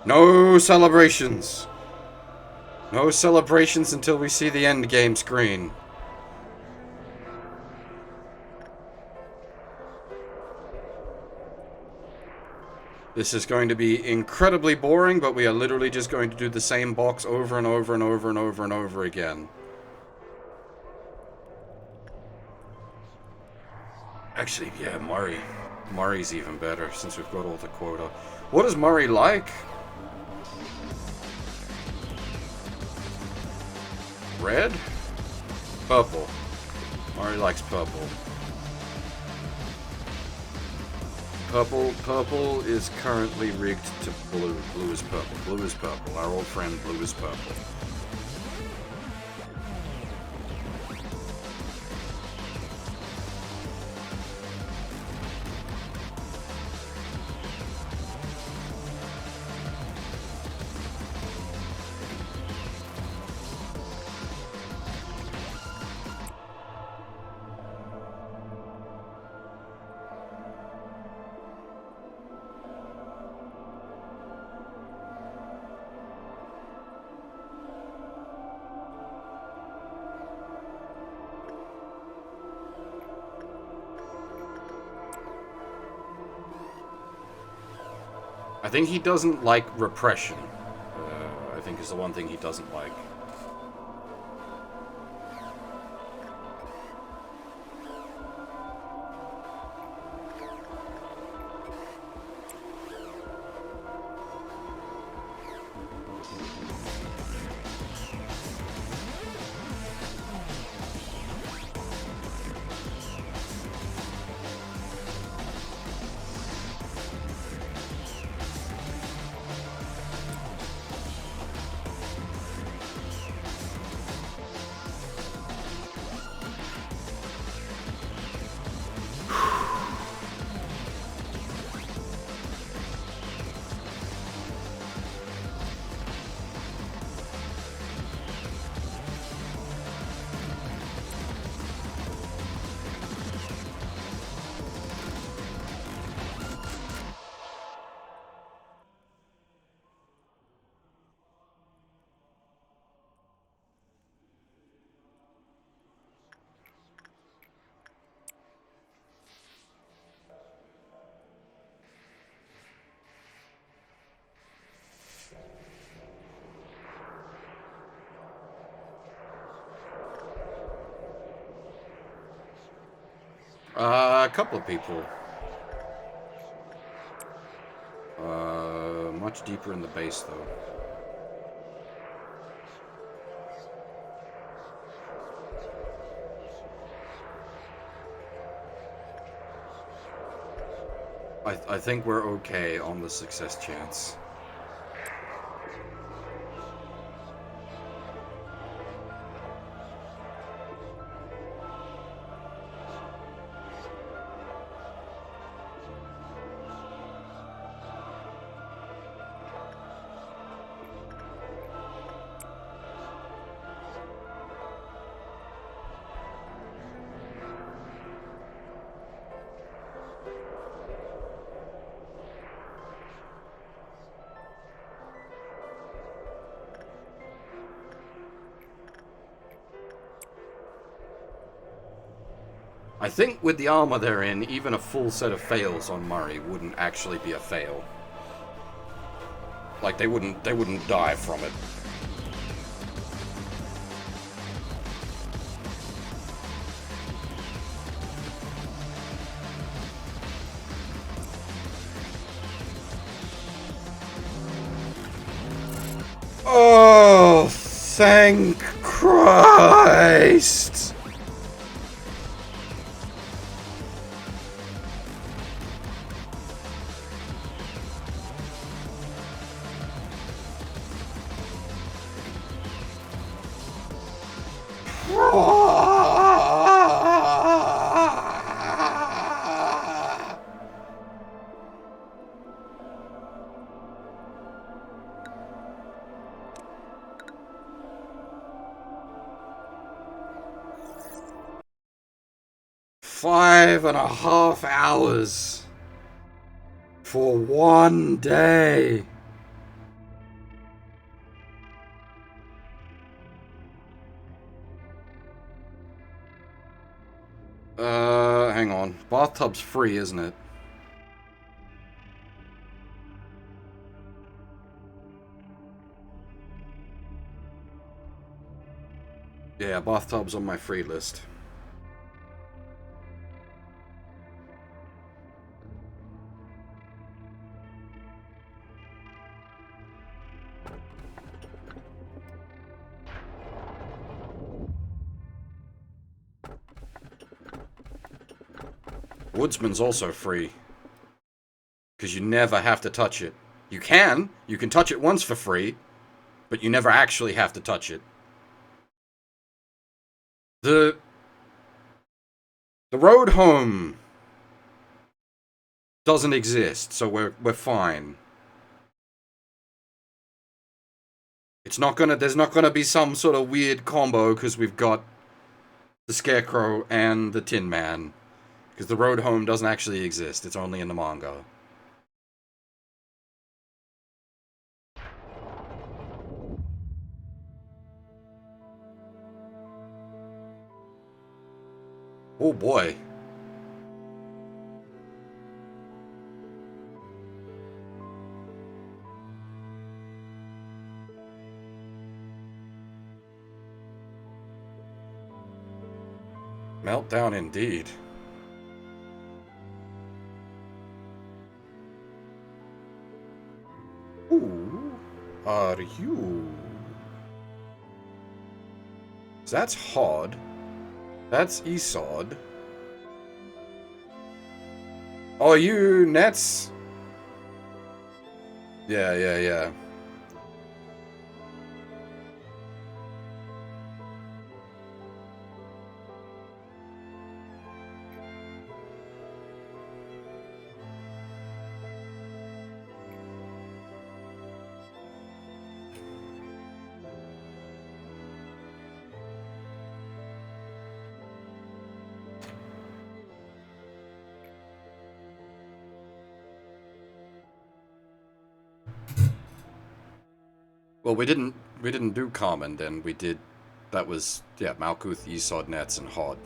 No celebrations. No celebrations until we see the end game screen. This is going to be incredibly boring, but we are literally just going to do the same box over and over and over and over and over again. Actually, yeah, Murray. Murray's even better, since we've got all the quota. What is Murray like? Red? Purple. Murray likes purple. Purple is currently rigged to blue. Blue is purple. Blue is purple. Our old friend Blue is purple. I think he doesn't like repression. I think is the one thing he doesn't like. A couple of people. Much deeper in the base, though. I think we're okay on the success chance. I think with the armor they're in, even a full set of fails on Murray wouldn't actually be a fail. Like, they wouldn't die from it. Oh, thank Christ! Five and a half hours for one day. Hang on. Bathtub's free, isn't it? Yeah, bathtub's on my free list. Woodsman's also free. Because you never have to touch it. You can touch it once for free, but you never actually have to touch it. The road home doesn't exist, so we're fine. It's not gonna, there's not gonna be some sort of weird combo because we've got the Scarecrow and the Tin Man. Because the road home doesn't actually exist, it's only in the manga. Oh boy. Meltdown indeed. Who are you? That's Hod. That's Isod. Oh, you Nets? Yeah. Well, we didn't do Common, then we did. That was, yeah, Malkuth, Isod, Nets, and Hod.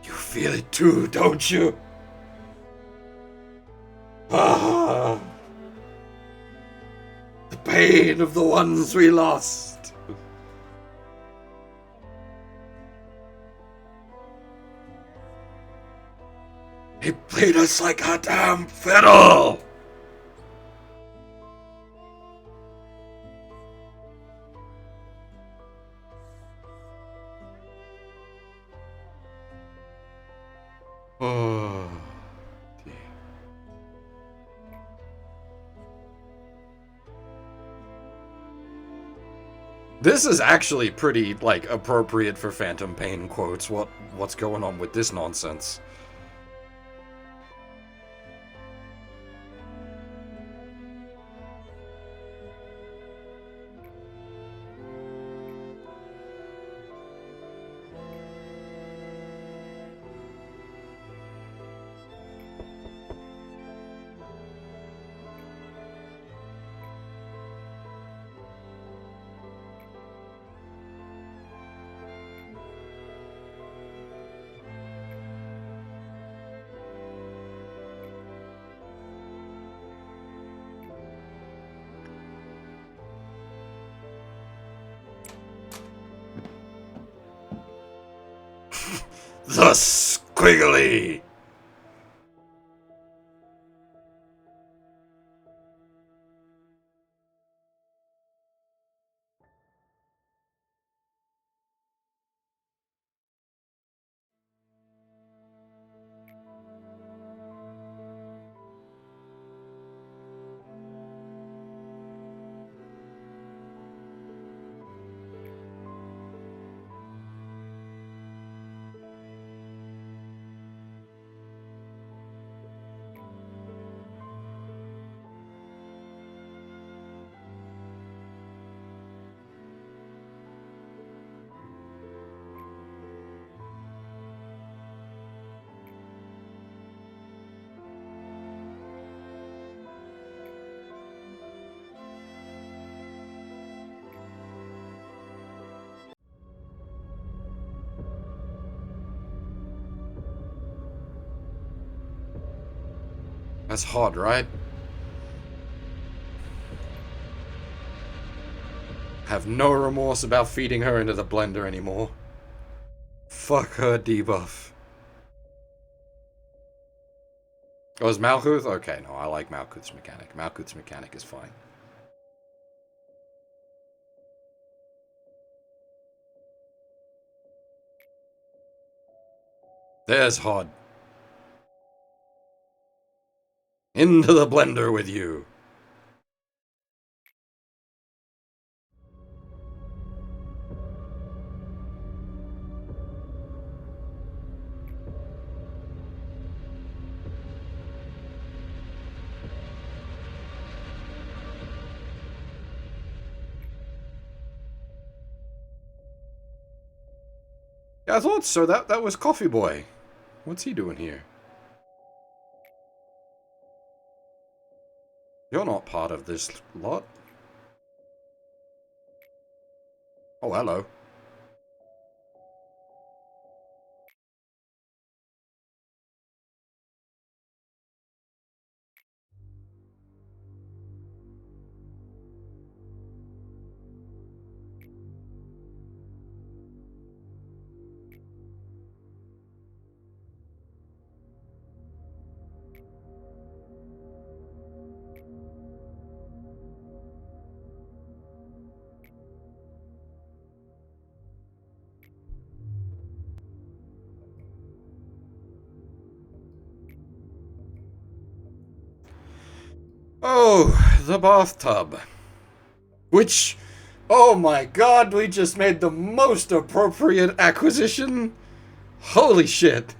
You feel it too, don't you? Ah, the pain of the ones we lost. He played us like a damn fiddle! Oh, dear. This is actually pretty, like, appropriate for Phantom Pain quotes. What's going on with this nonsense? The Squiggly! That's hard, right? Have no remorse about feeding her into the blender anymore. Fuck her debuff. Oh, is Malkuth? Okay, no, I like Malkuth's mechanic. Malkuth's mechanic is fine. There's Hod. Into the blender with you. Yeah, I thought so. That was Coffee Boy. What's he doing here? You're not part of this lot. Oh, hello. Oh, the bathtub. Which, oh my god, we just made the most appropriate acquisition. Holy shit.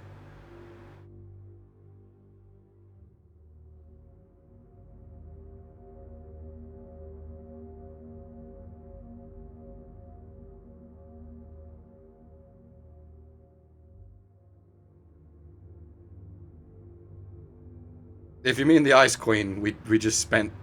If you mean the Ice Queen, we just spent...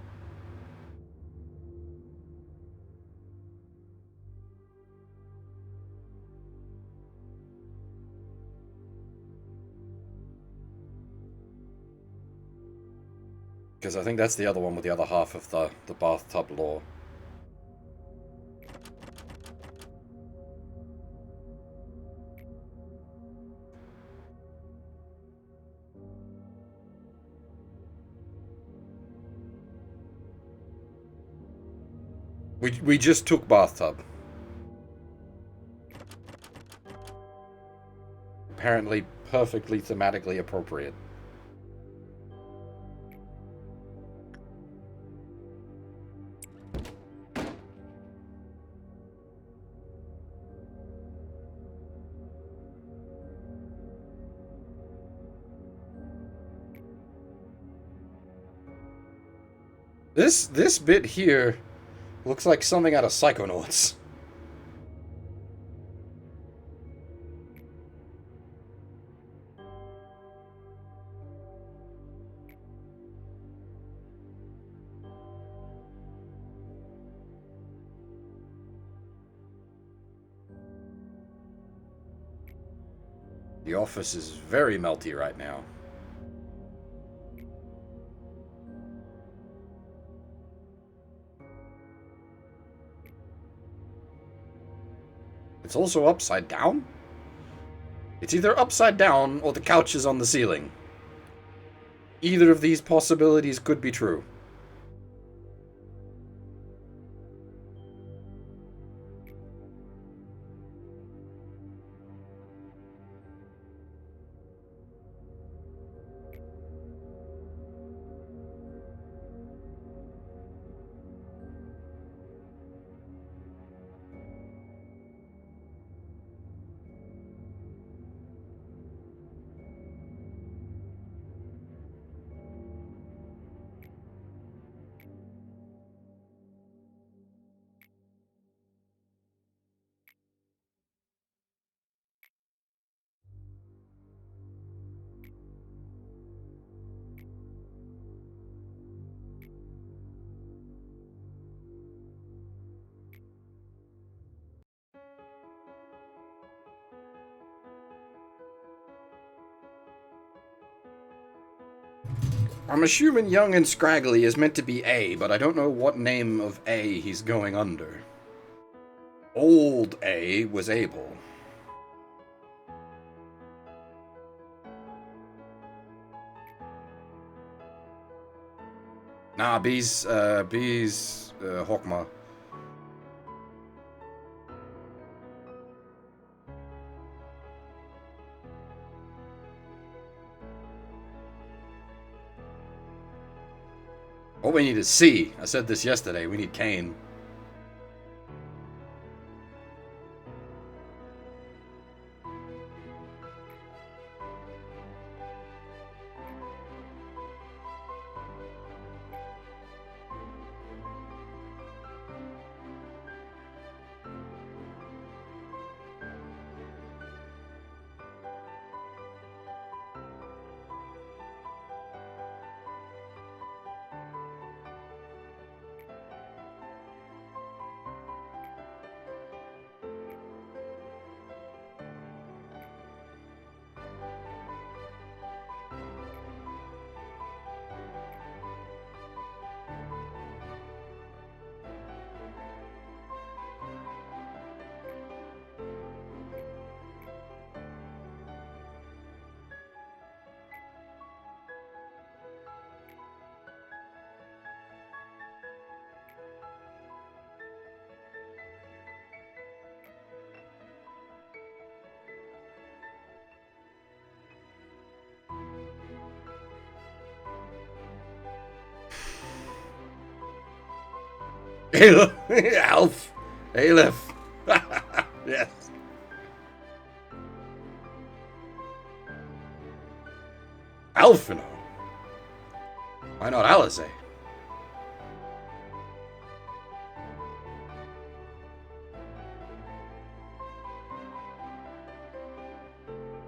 Because I think that's the other one with the other half of the bathtub lore. We just took bathtub. Apparently perfectly thematically appropriate. This bit here looks like something out of Psychonauts. The office is very melty right now. It's also upside down? It's either upside down or the couch is on the ceiling. Either of these possibilities could be true. I'm assuming young and scraggly is meant to be A, but I don't know what name of A he's going under. Old A was Abel. Nah, B's Hawkma. What we need is C. I said this yesterday. We need Kane. Alf. Aleph. Yes. Alphino. Why not Alizé?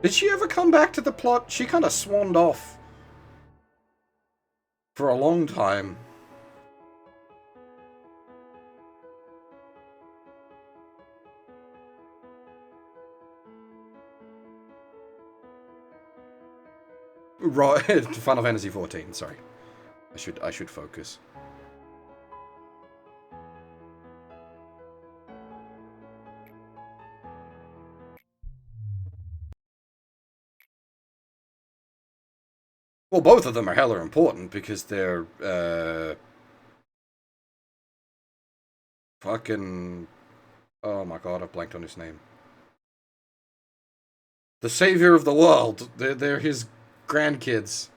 Did she ever come back to the plot? She kind of swanned off for a long time. Right, Final Fantasy 14. Sorry, I should focus. Well, both of them are hella important because they're fucking. Oh my god, I blanked on his name. The savior of the world. They're his grandkids.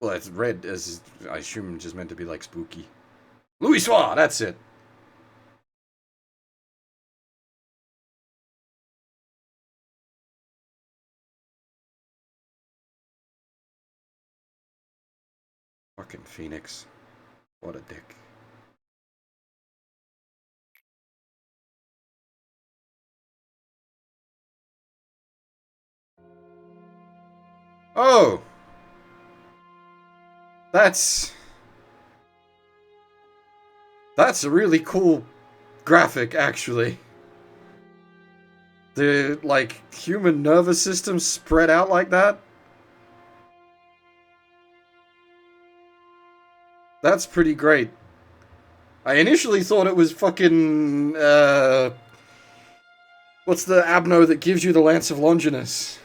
Well, it's red as I assume just meant to be like spooky. Louis Swa, that's it. Fucking Phoenix. What a dick. Oh! That's a really cool graphic, actually. The, like, human nervous system spread out like that? That's pretty great. I initially thought it was fucking, what's the Abno that gives you the Lance of Longinus?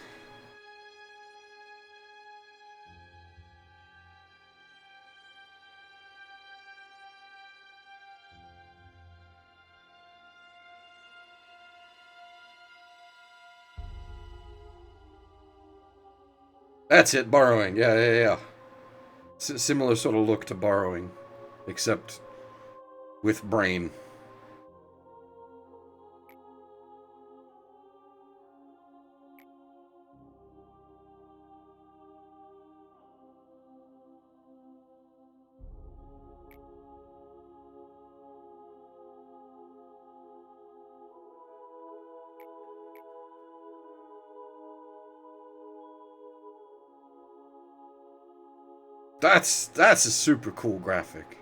That's it, borrowing. Yeah, yeah, yeah. Similar sort of look to borrowing, except with brain. That's a super cool graphic.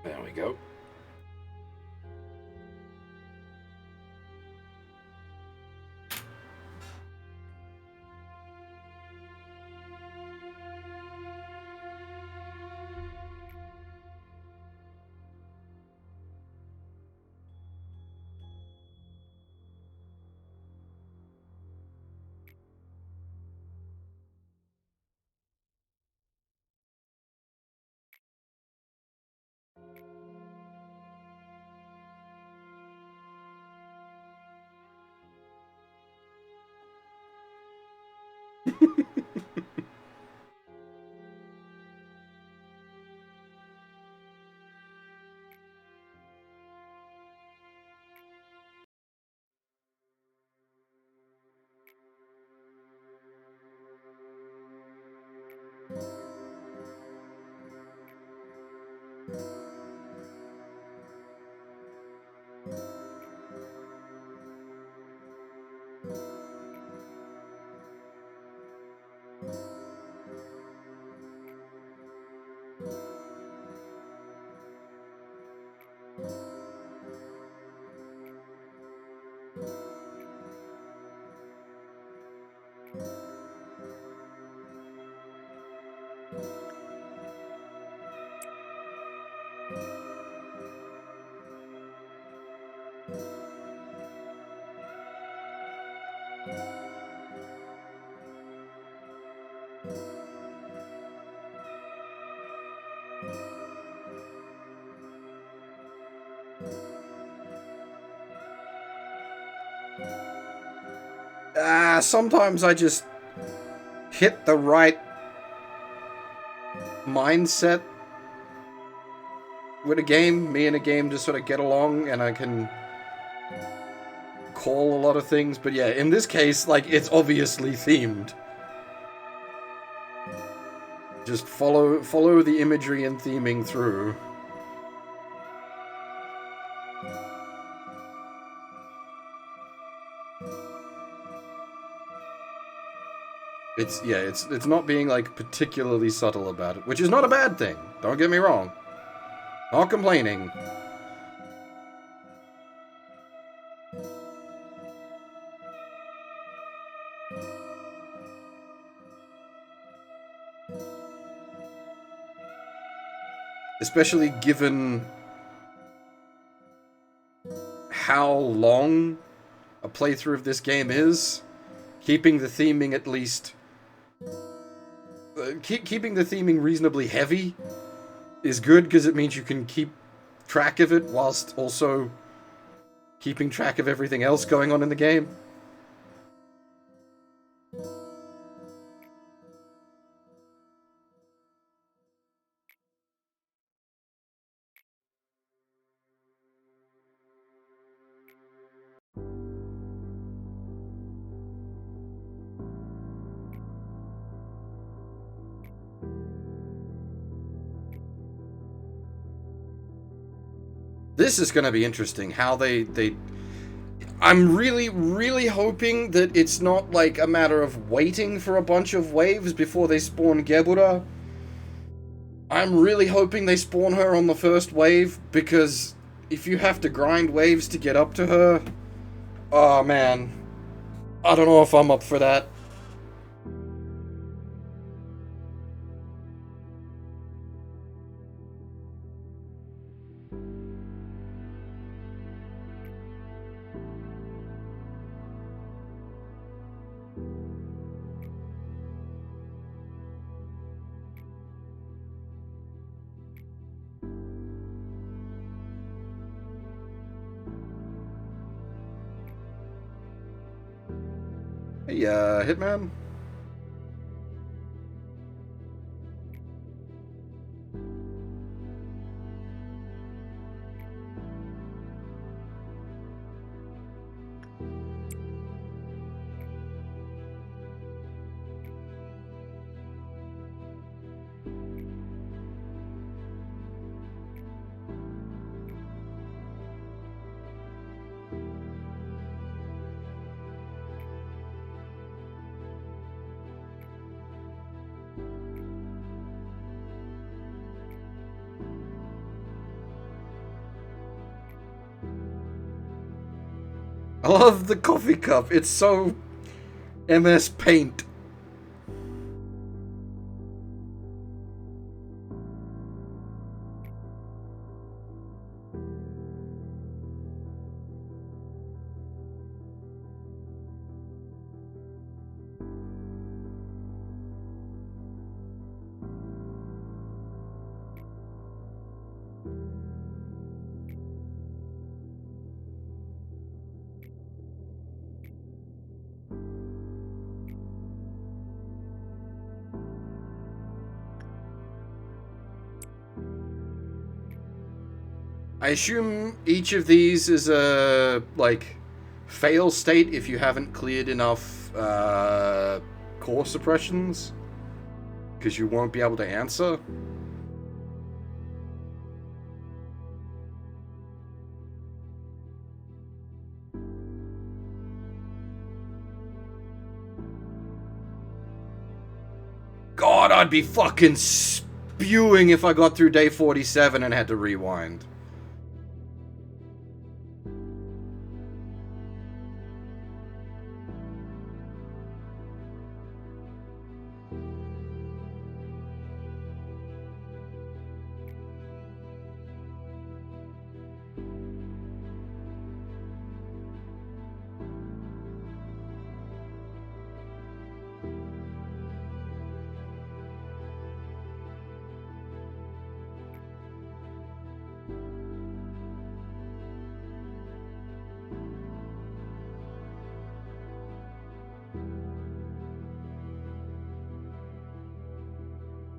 There we go. Sometimes I just hit the right mindset with a game. Me and a game just sort of get along, and I can call a lot of things. But yeah, in this case, like, it's obviously themed. Just follow the imagery and theming through. It's not being like particularly subtle about it, which is not a bad thing. Don't get me wrong. Not complaining. Especially given how long a playthrough of this game is, keeping the theming at least... keeping the theming reasonably heavy is good, because it means you can keep track of it whilst also keeping track of everything else going on in the game. This is going to be interesting, how they... I'm really, really hoping that it's not like a matter of waiting for a bunch of waves before they spawn Gebura. I'm really hoping they spawn her on the first wave, because if you have to grind waves to get up to her... Oh, man. I don't know if I'm up for that. Hey, Hitman? I love the coffee cup. It's so MS Paint. I assume each of these is a, like, fail state if you haven't cleared enough core suppressions, because you won't be able to answer. God, I'd be fucking spewing if I got through day 47 and had to rewind.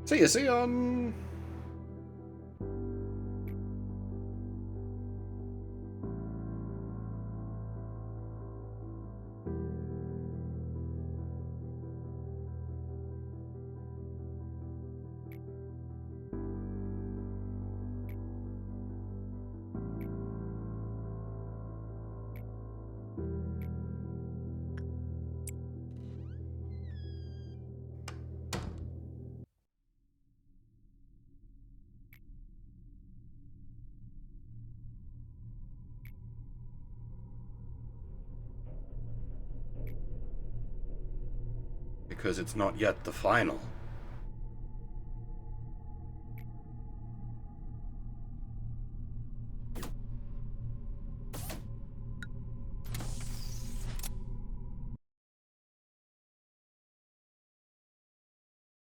See ya, see ya. Because it's not yet the final.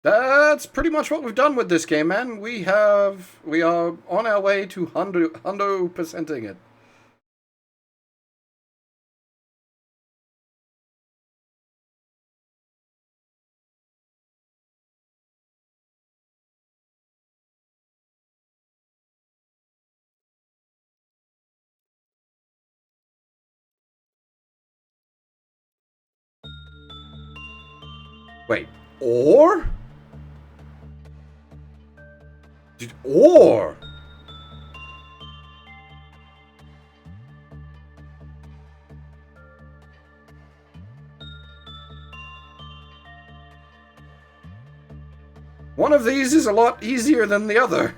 That's pretty much what we've done with this game, man. We are on our way to 100%ing it. Wait, or? Or? One of these is a lot easier than the other.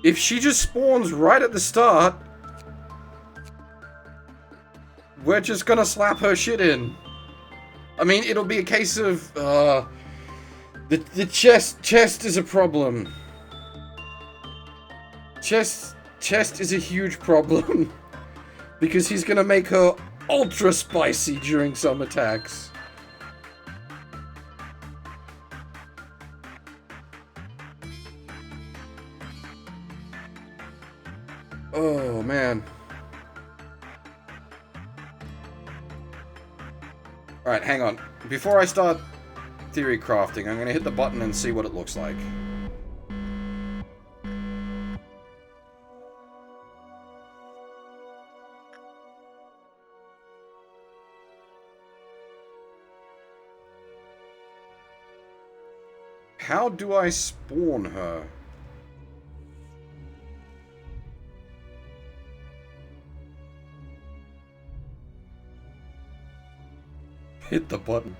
If she just spawns right at the start, we're just gonna slap her shit in. I mean, it'll be a case of, the chest is a problem. Chest is a huge problem. Because he's gonna make her ultra spicy during some attacks. Oh, man. Alright, hang on. Before I start theory crafting, I'm gonna hit the button and see what it looks like. How do I spawn her? Hit the button.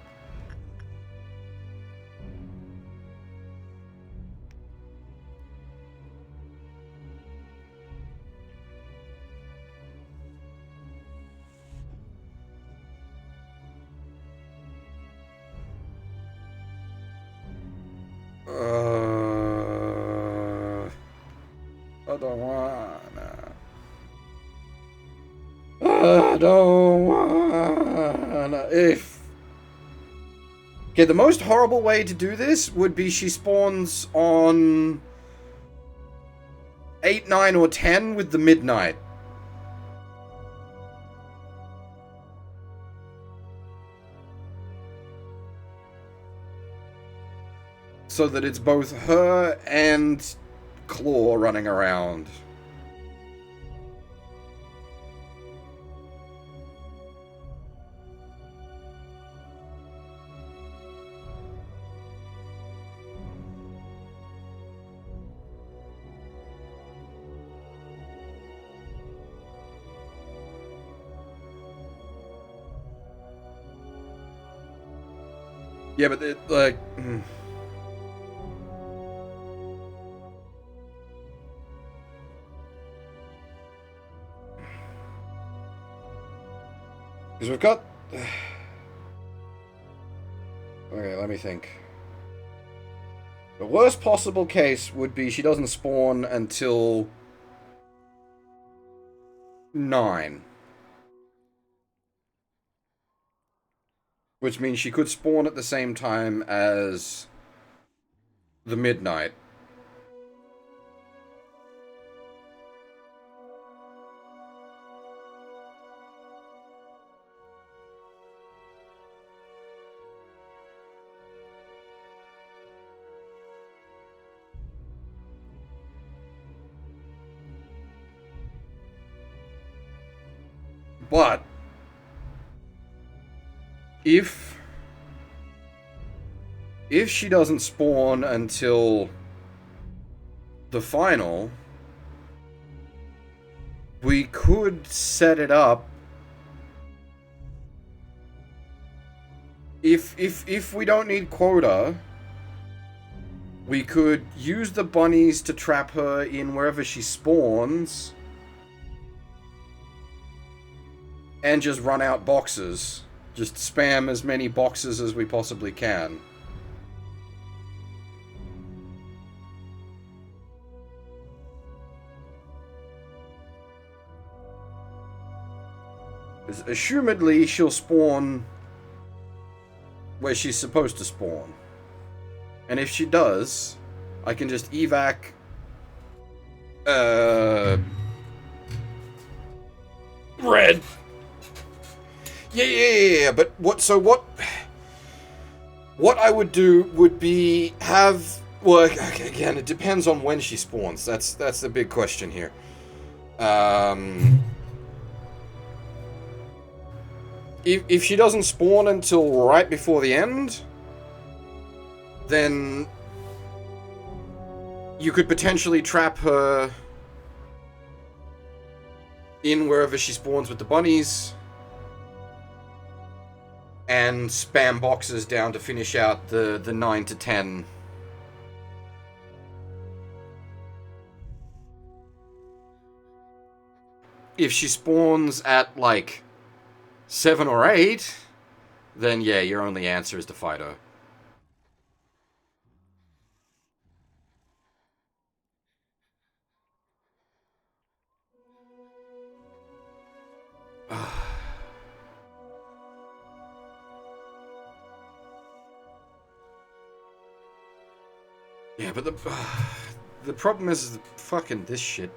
I don't wanna. I don't wanna. Okay, the most horrible way to do this would be she spawns on 8, 9, or 10 with the midnight. So that it's both her and Claw running around. Yeah, but it, like... Because we've got... Okay, let me think. The worst possible case would be she doesn't spawn until 9. Which means she could spawn at the same time as the midnight. But if she doesn't spawn until the final, we could set it up. If we don't need quota, we could use the bunnies to trap her in wherever she spawns and just run out boxes. Just spam as many boxes as we possibly can. Assumedly, she'll spawn where she's supposed to spawn. And if she does, I can just evac... Red! Yeah, but what I would do would be have... Well, okay, again, it depends on when she spawns. That's the big question here. If she doesn't spawn until right before the end, then you could potentially trap her in wherever she spawns with the bunnies and spam boxes down to finish out the 9 to 10. If she spawns at, like, 7 or 8, then yeah, your only answer is to fight her. Yeah, but the problem is fucking this shit.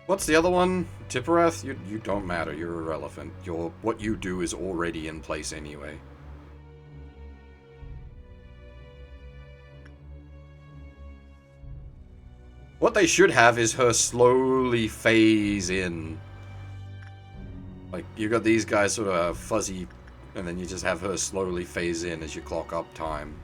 What's the other one? Tipperath? You don't matter. You're irrelevant. What you do is already in place anyway. What they should have is her slowly phase in. Like, you got these guys sort of fuzzy, and then you just have her slowly phase in as you clock up time.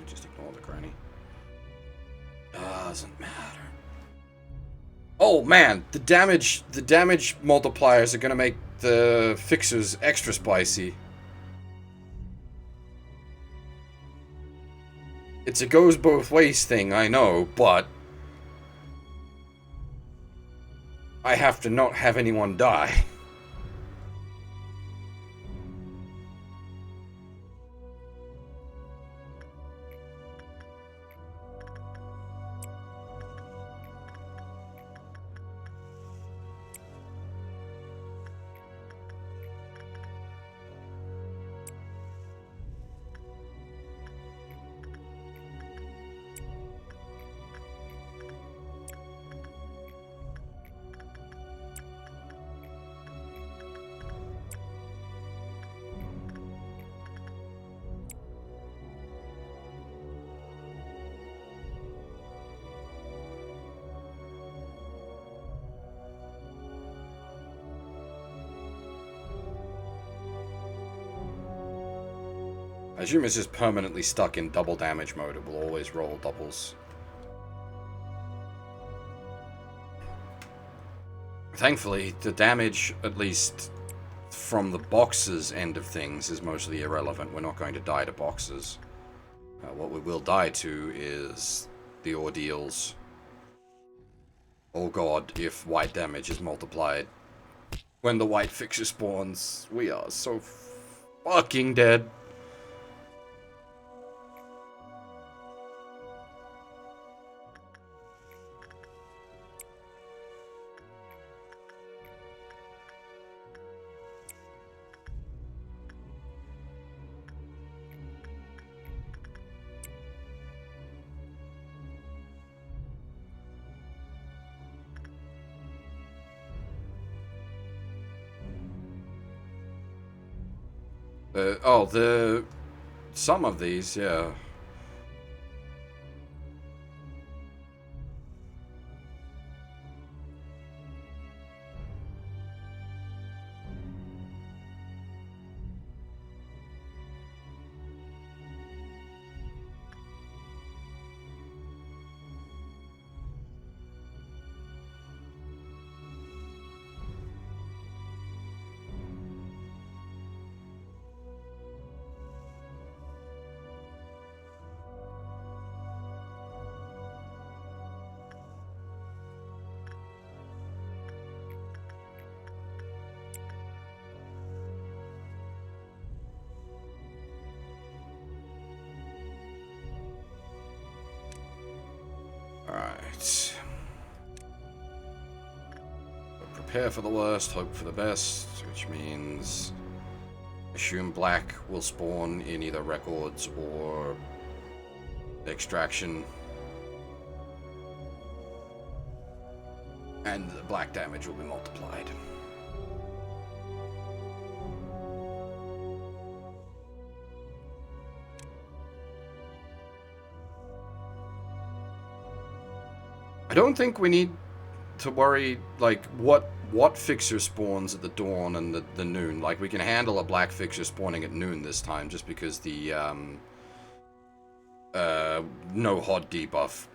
Just ignore the granny. Doesn't matter. Oh man, the damage multipliers are gonna make the fixers extra spicy. It's a goes both ways thing, I know, but I have to not have anyone die. I assume it's just permanently stuck in double damage mode. It will always roll doubles. Thankfully, the damage, at least from the boxes end of things, is mostly irrelevant. We're not going to die to boxes. What we will die to is the ordeals. Oh god, if white damage is multiplied. When the white fixture spawns, we are so fucking dead. Some of these, yeah. Alright. Prepare for the worst, hope for the best, which means assume black will spawn in either records or extraction. And the black damage will be multiplied. I don't think we need to worry, like, what fixture spawns at the dawn and the noon. Like, we can handle a black fixture spawning at noon this time, just because the, no HOD debuff.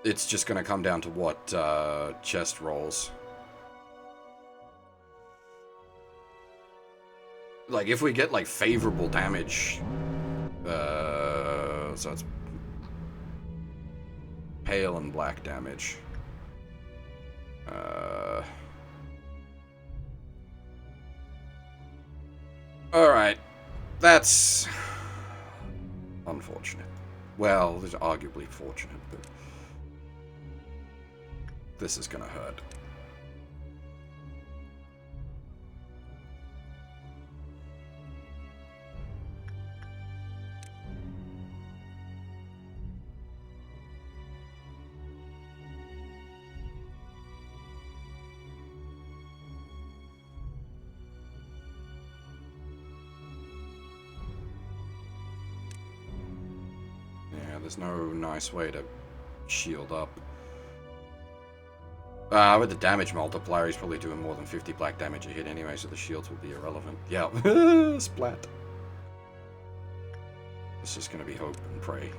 It's just gonna come down to what, chest rolls. Like, if we get, like, favorable damage, so it's pale and black damage. Alright. That's unfortunate. Well, it's arguably fortunate, but this is gonna hurt. Yeah, there's no nice way to shield up. With the damage multiplier, he's probably doing more than 50 black damage a hit anyway, so the shields will be irrelevant. Yeah, splat. It's just gonna be hope and pray.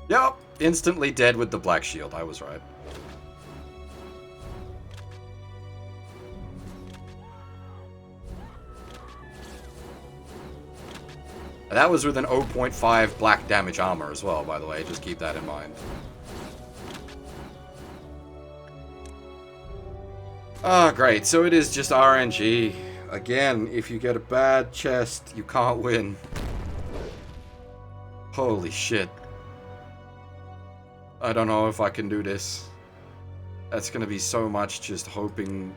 Yep, instantly dead with the black shield. I was right. That was with an 0.5 black damage armor as well, by the way. Just keep that in mind. Ah, great. So it is just RNG. Again, if you get a bad chest, you can't win. Holy shit. I don't know if I can do this. That's gonna be so much just hoping...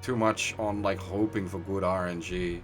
Too much on, like, hoping for good RNG.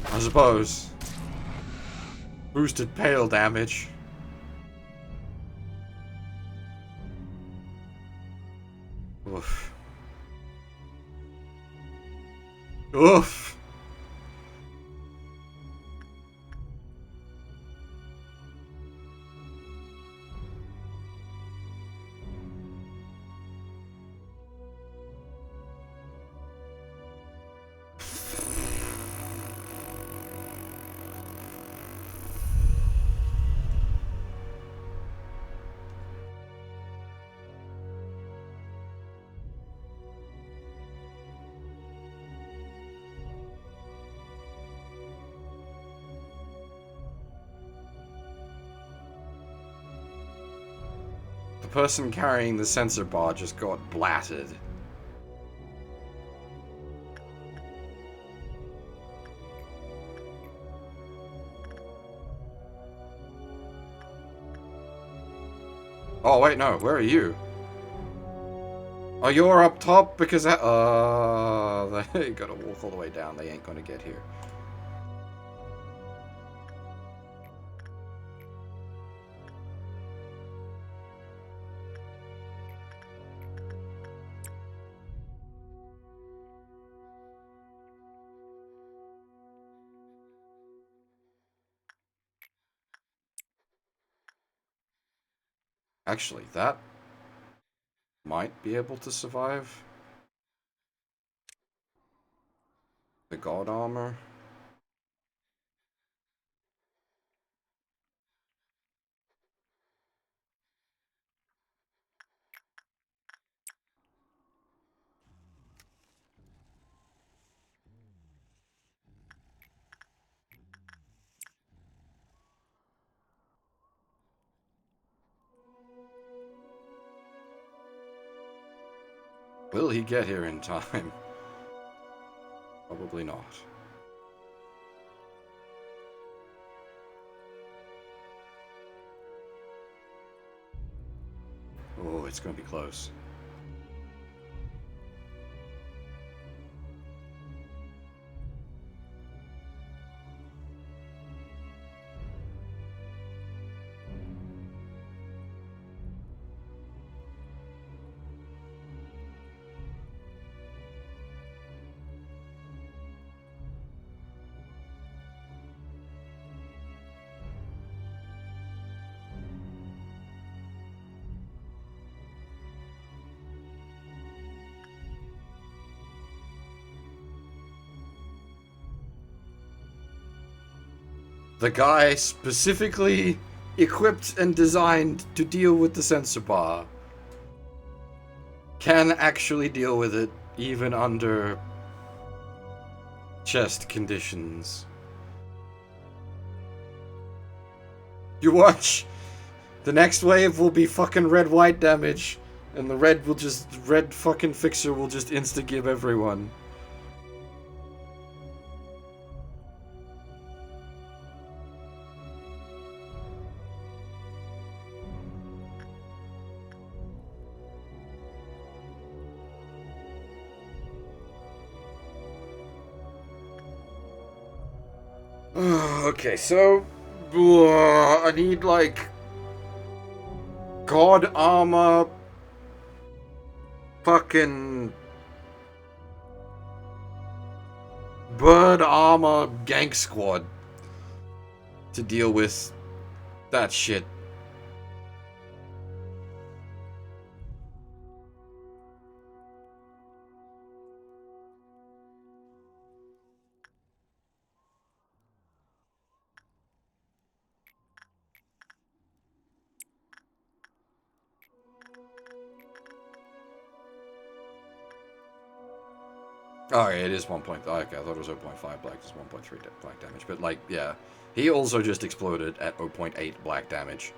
I suppose. Boosted pale damage. Oof. Oof. The person carrying the sensor bar just got blatted. Oh, wait, no. Where are you? Oh, you're up top? Because that... they gotta walk all the way down. They ain't gonna get here. Actually, that might be able to survive. The god armor. Will he get here in time? Probably not. Oh, it's gonna be close. The guy specifically equipped and designed to deal with the sensor bar can actually deal with it even under chest conditions. You watch. The next wave will be fucking red-white damage, and the red fucking fixer will just insta-give everyone. Okay, so I need like God armor, fucking bird armor gank squad to deal with that shit. Oh, yeah, it is 1 point. Okay, I thought it was 0.5 black. It's 1.3 black damage. But, like, yeah. He also just exploded at 0.8 black damage.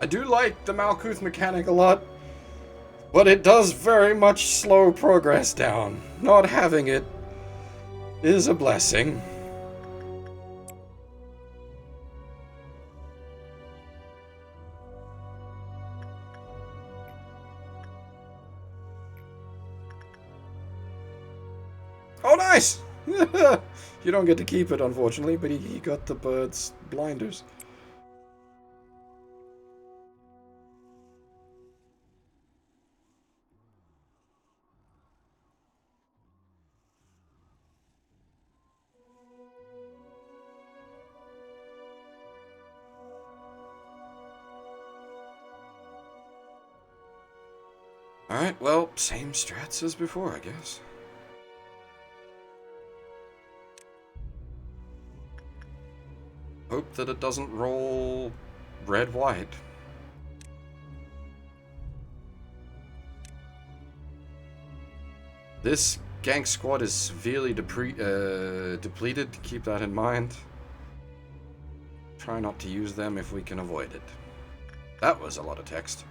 I do like the Malkuth mechanic a lot, but it does very much slow progress down. Not having it is a blessing. Oh, nice! You don't get to keep it, unfortunately, but he got the bird's blinders. Alright, well, same strats as before, I guess. Hope that it doesn't roll red-white. This gank squad is severely depleted, keep that in mind. Try not to use them if we can avoid it. That was a lot of text.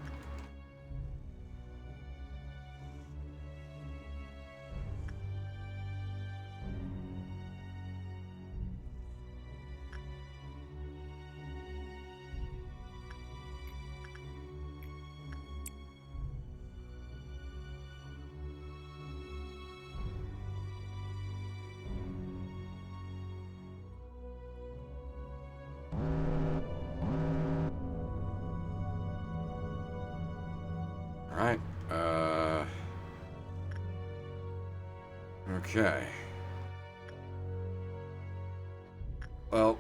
Alright, okay. Well,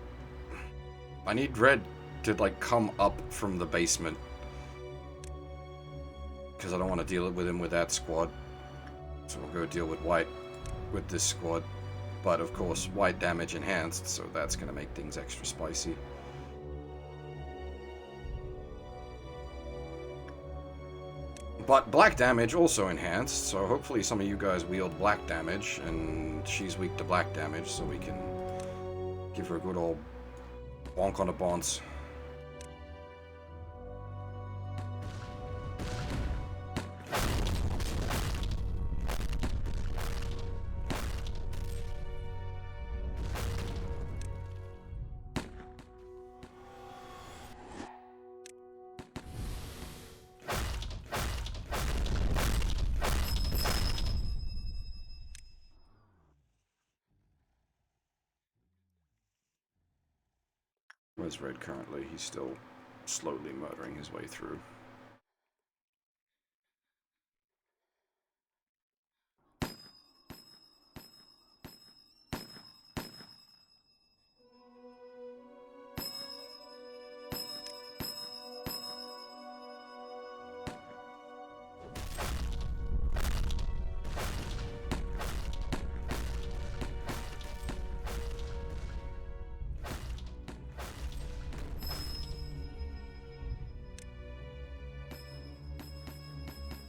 I need red to, like, come up from the basement. Because I don't want to deal with him with that squad. So we'll go deal with white with this squad. But, of course, white damage enhanced, so that's going to make things extra spicy. But black damage also enhanced, so hopefully some of you guys wield black damage, and she's weak to black damage, so we can give her a good old bonk on the bonds. Where's Red currently? He's still slowly murdering his way through.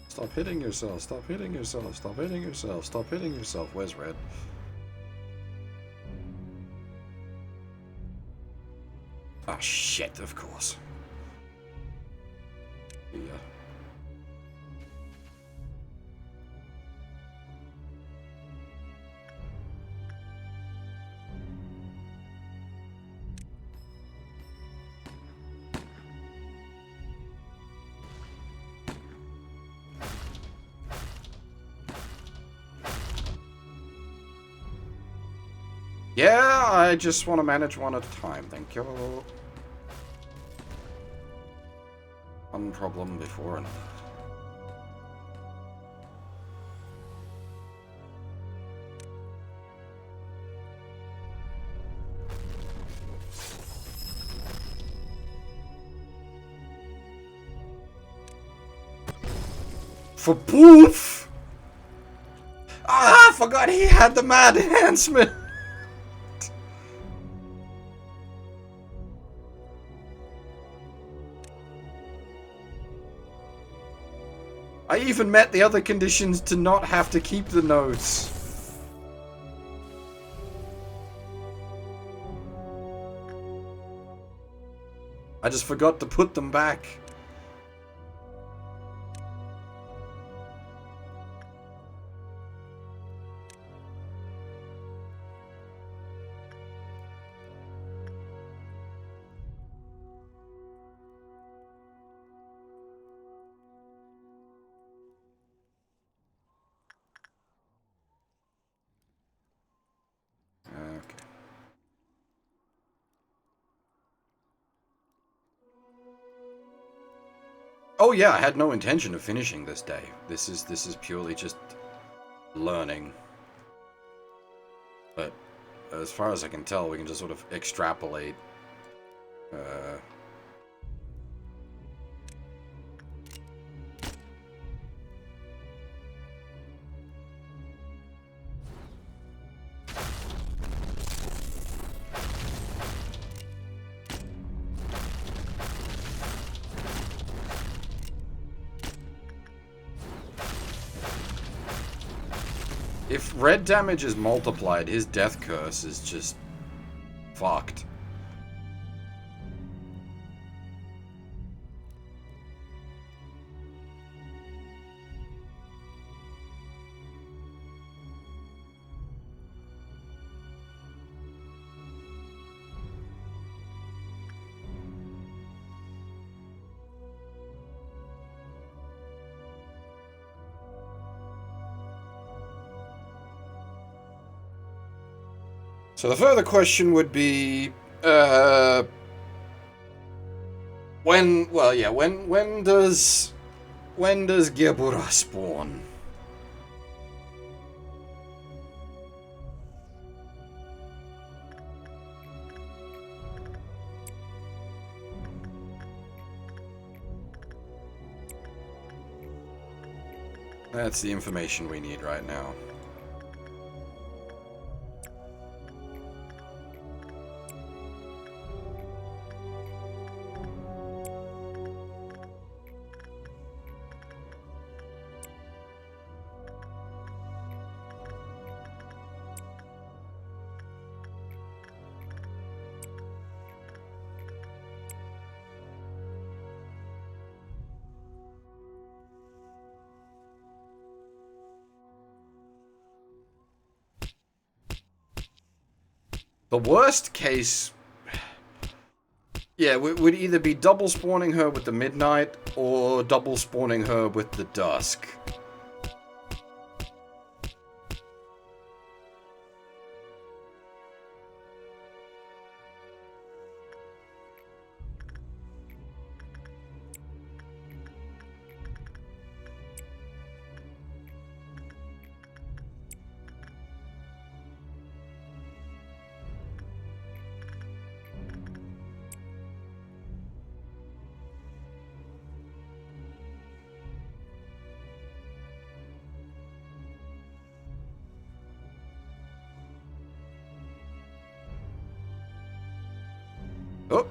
Stop hitting yourself, stop hitting yourself, stop hitting yourself, stop hitting yourself. Where's Red? Ah, shit, of course. Yeah. Yeah, I just want to manage one at a time, thank you. One problem before another. For poof! Ah, I forgot he had the mad enhancement! I even met the other conditions to not have to keep the notes. I just forgot to put them back. Okay. Oh yeah, I had no intention of finishing this day. This is purely just learning. But as far as I can tell, we can just sort of extrapolate. If red damage is multiplied, his death curse is just fucked. So the further question would be, when does Gebura spawn? That's the information we need right now. The worst case, yeah, would either be double spawning her with the midnight or double spawning her with the dusk. Oh.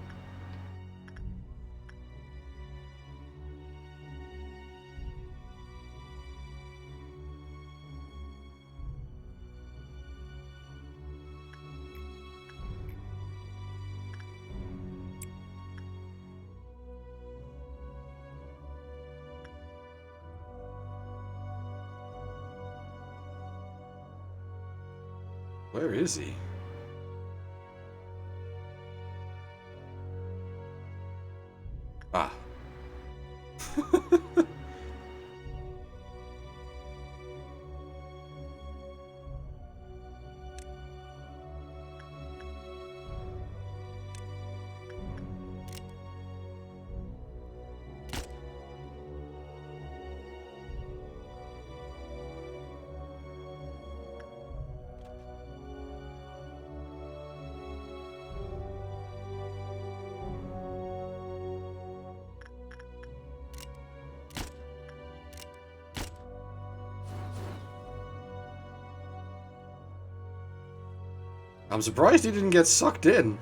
Where is he? Ah. I'm surprised he didn't get sucked in.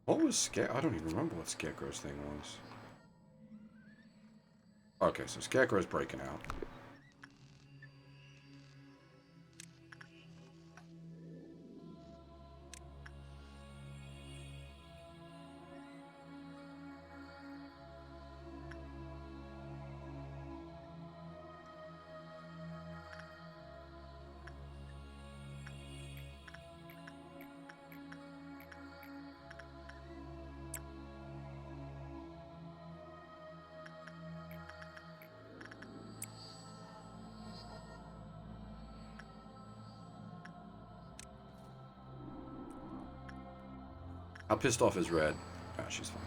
What was Scare? I don't even remember what Scarecrow's thing was. Okay, so Scarecrow's breaking out. How pissed off is Red? Ah, she's fine.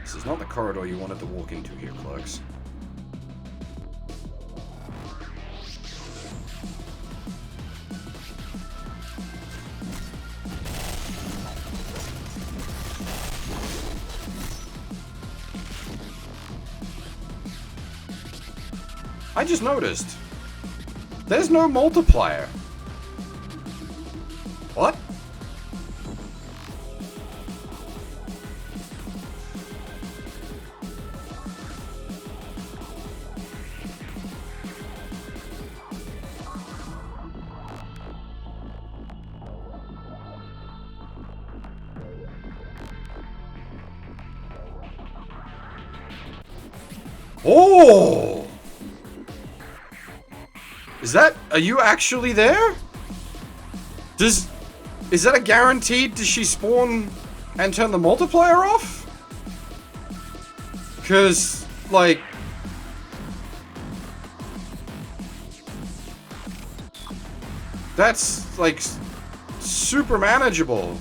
This is not the corridor you wanted to walk into here, Clerks. I just noticed. There's no multiplier. What? Oh! Are you actually there? Is that a guaranteed? Does she spawn and turn the multiplier off? Because, like... That's, like, super manageable.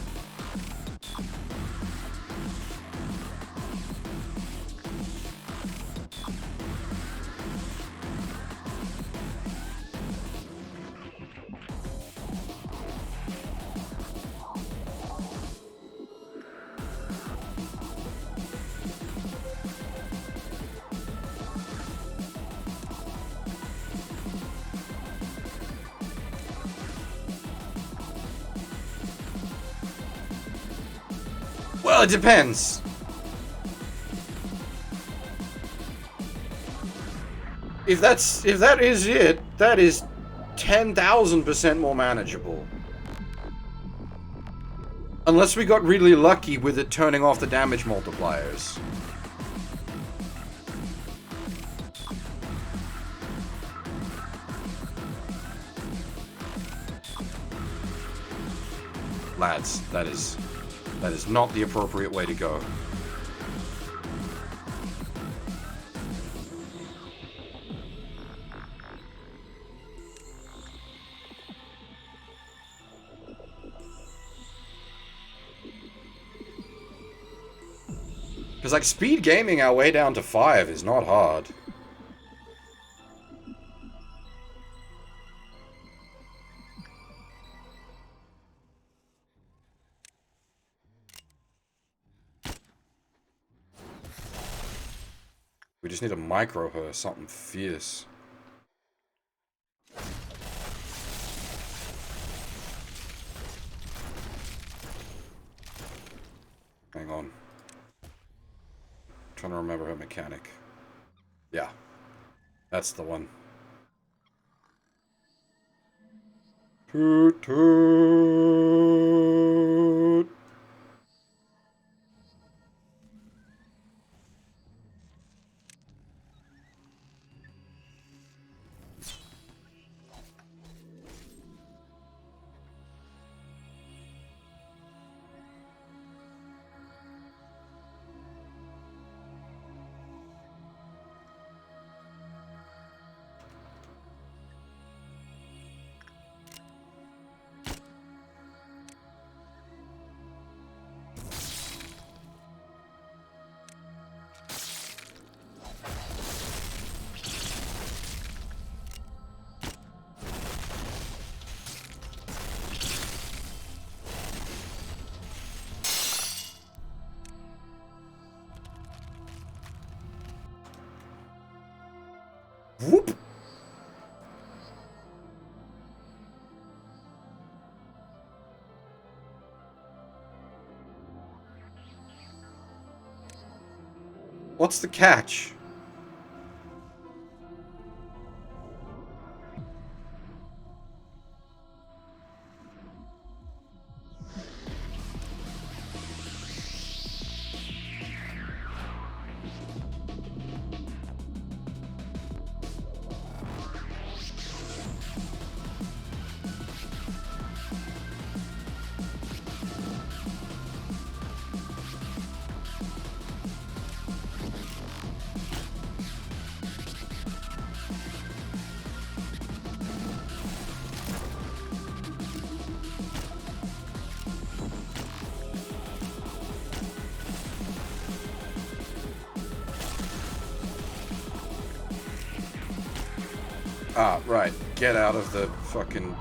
Well, it depends. If that is it, that is 10,000% more manageable. Unless we got really lucky with it turning off the damage multipliers. Lads, that is not the appropriate way to go. Because, like, speed gaming our way down to 5 is not hard. We just need to micro her something fierce. Hang on. Trying to remember her mechanic. Yeah. That's the one. Toot toot. Whoop! What's the catch? Ah, right. Get out of the fucking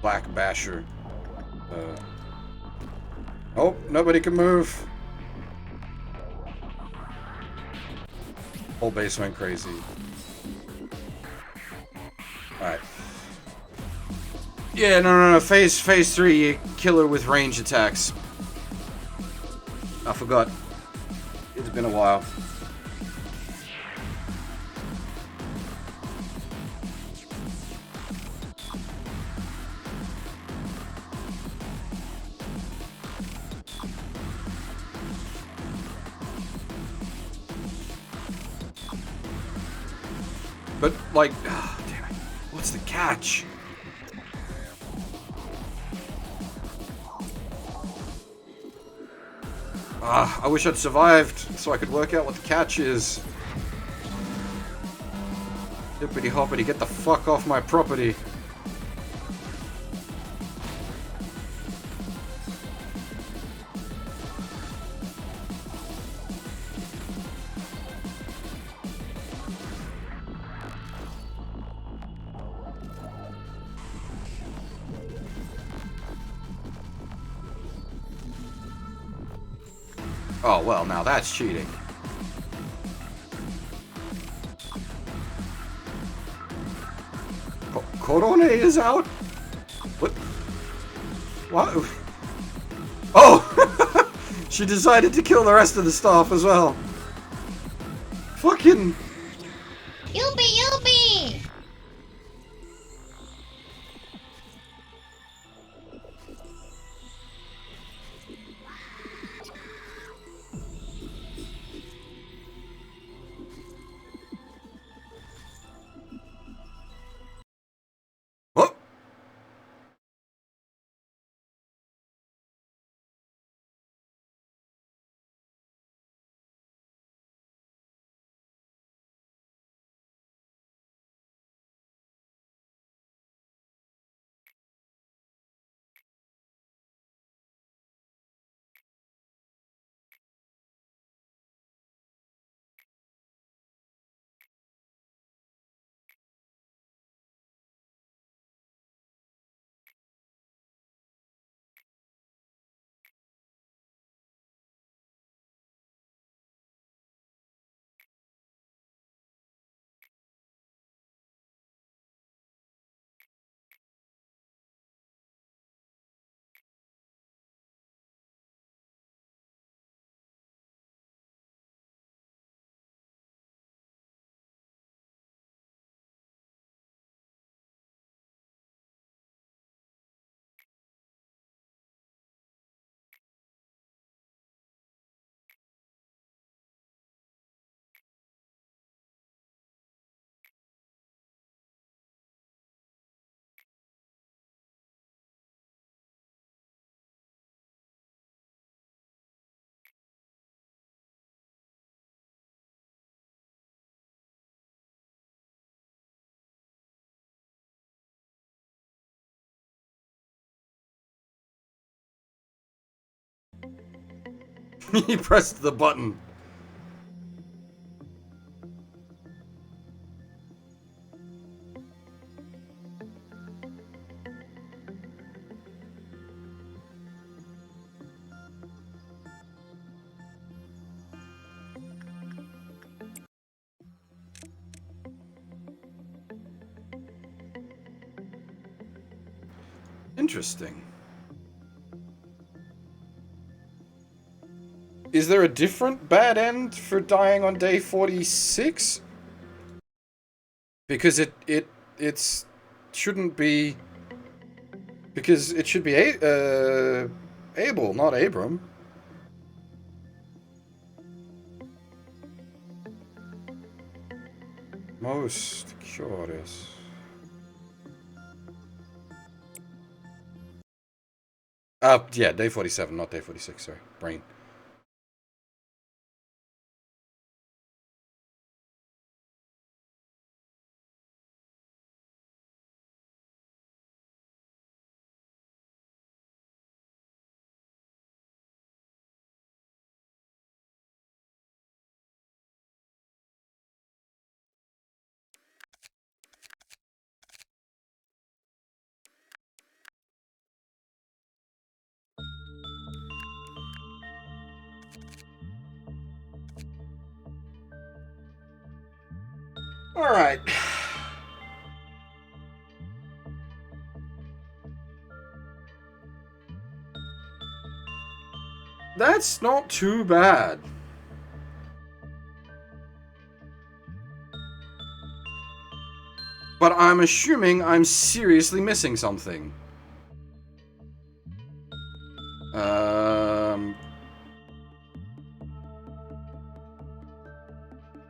black basher. Oh, nobody can move. Whole base went crazy. Alright. Yeah, no. Phase 3, you kill her with range attacks. I forgot. It's been a while. But, like, oh, damn it. What's the catch? I wish I'd survived so I could work out what the catch is. Hippity hoppity, get the fuck off my property. Oh, well, now that's cheating. Korone is out? What? What? Oh! She decided to kill the rest of the staff as well. Fucking... Yuppie! He pressed the button. Interesting. Is there a different bad end for dying on day 46? Because it's shouldn't be, because it should be Abel, not Abram. Most curious. Yeah, day 47, not day 46, sorry. Brain. Alright. That's not too bad. But I'm assuming I'm seriously missing something.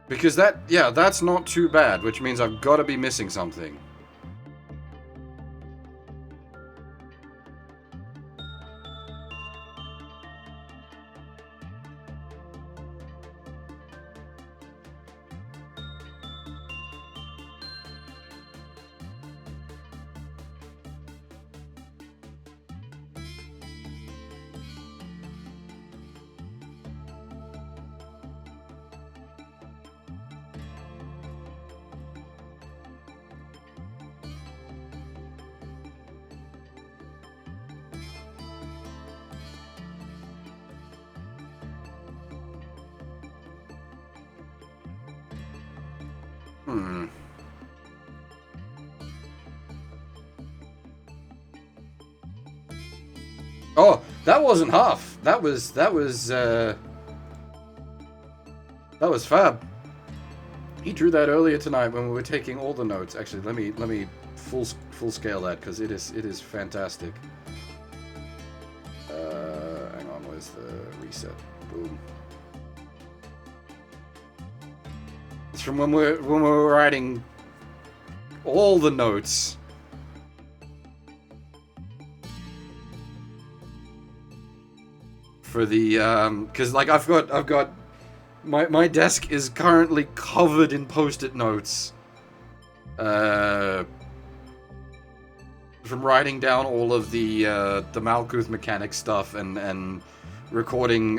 Because that's not too bad, which means I've got to be missing something. Oh, that wasn't half. That was fab. He drew that earlier tonight when we were taking all the notes. Actually, let me full scale that because it is fantastic. Hang on, where's the reset? Boom. It's from when we were writing all the notes. For the because like I've got my desk is currently covered in post-it notes from writing down all of the Malkuth mechanic stuff and recording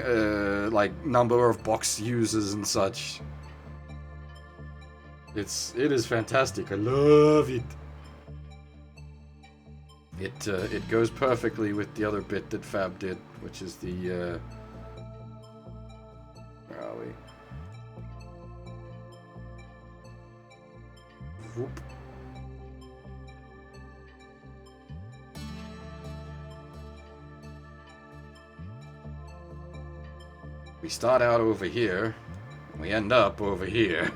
like number of box users and such. It is fantastic. I love it. It goes perfectly with the other bit that Fab did, which is the where are we? Whoop. We start out over here, and we end up over here.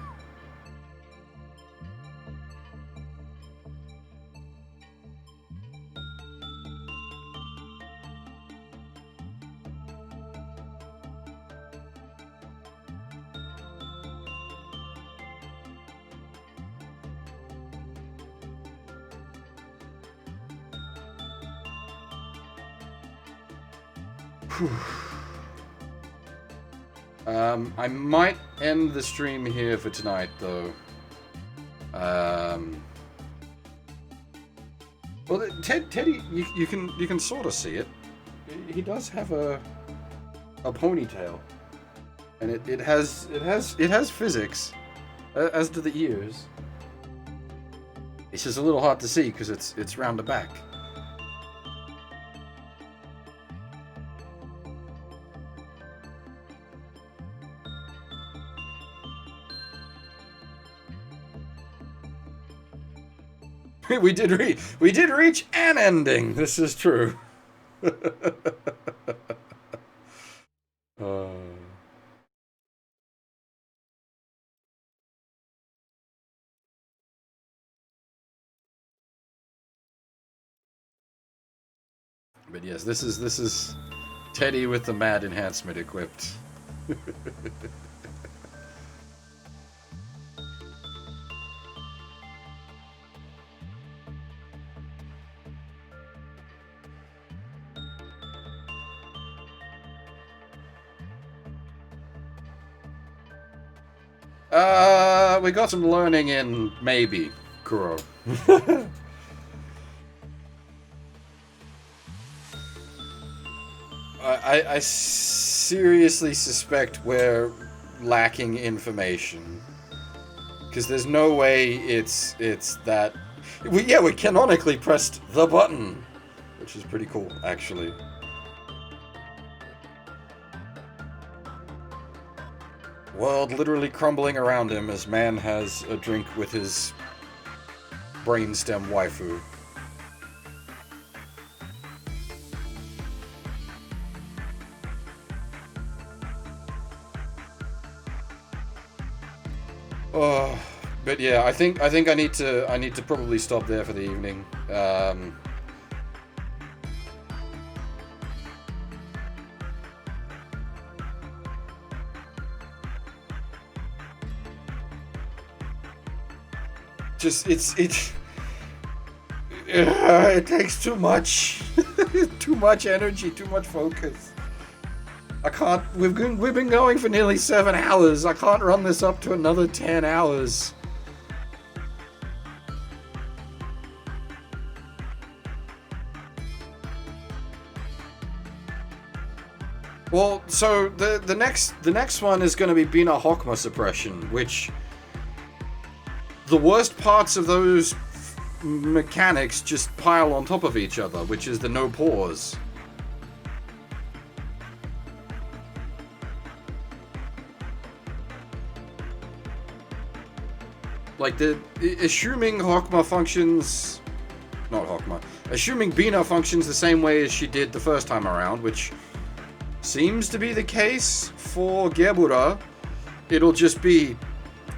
I might end the stream here for tonight, though. Well, Teddy, you can sort of see it. He does have a a ponytail, and it has physics, as do the ears. It's just a little hard to see because it's round the back. we did reach an ending. This is true. But yes, this is Teddy with the mad enhancement equipped. We got some learning in, maybe, Kuro. I seriously suspect we're lacking information. Because there's no way it's that... we canonically pressed the button. Which is pretty cool, actually. World literally crumbling around him as man has a drink with his brainstem waifu. Oh, but yeah, I think I need to probably stop there for the evening. Just it takes too much, too much energy, too much focus. I can't. We've been going for nearly 7 hours. I can't run this up to another 10 hours. Well, so the next one is going to be Bina Hokma suppression, which the worst parts of those mechanics just pile on top of each other, which is the no pause. Like, assuming Hokma functions... Not Hokma. Assuming Bina functions the same way as she did the first time around, which seems to be the case for Gebura, it'll just be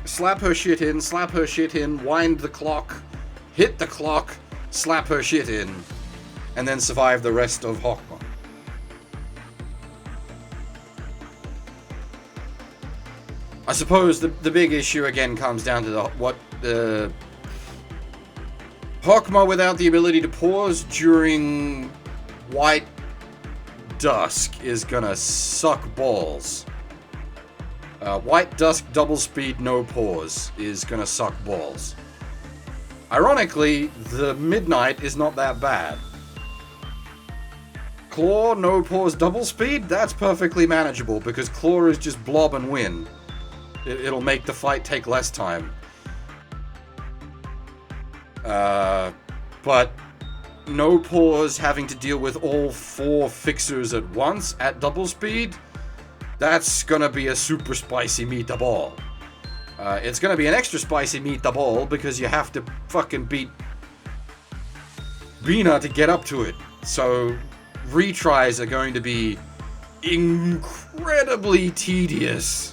slap her shit in, wind the clock, hit the clock, slap her shit in, and then survive the rest of Hokma. I suppose the big issue again comes down to what the Hokma without the ability to pause during white dusk is gonna suck balls. White dusk double speed no pause is gonna suck balls. Ironically, the midnight is not that bad. Claw no pause double speed, that's perfectly manageable because Claw is just blob and win. It'll make the fight take less time. But no pause having to deal with all 4 fixers at once at double speed, that's gonna be a super spicy meatball. It's gonna be an extra spicy meatball because you have to fucking beat Bina to get up to it. So retries are going to be incredibly tedious.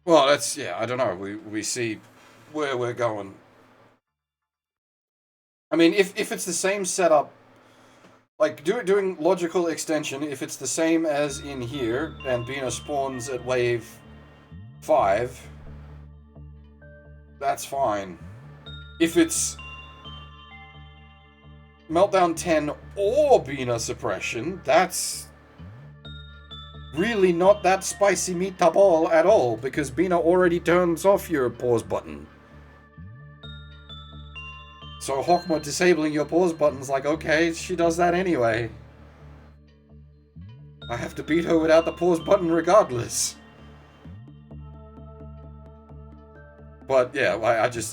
Well, that's, yeah, I don't know. We see where we're going. I mean, if it's the same setup, like doing logical extension, if it's the same as in here, and Bina spawns at wave 5, that's fine. if it's Meltdown 10 or Bina Suppression, that's really not that spicy meatball at all, because Bina already turns off your pause button. So Hokma disabling your pause button's like, okay, she does that anyway. I have to beat her without the pause button regardless. But yeah,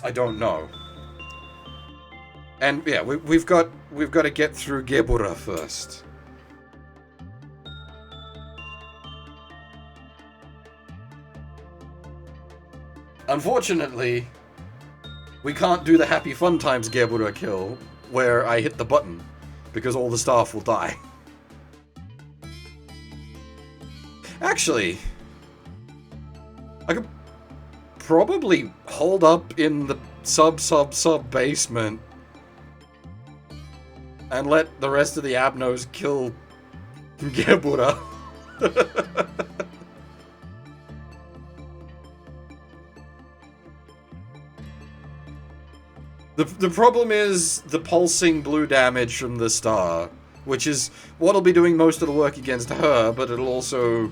I don't know. And yeah, we've got to get through Gebura first. Unfortunately, we can't do the Happy Fun Times Gebura kill where I hit the button, because all the staff will die. Actually, I could probably hold up in the sub basement and let the rest of the Abnos kill Gebura. The problem is the pulsing blue damage from the star, which is what'll be doing most of the work against her, but it'll also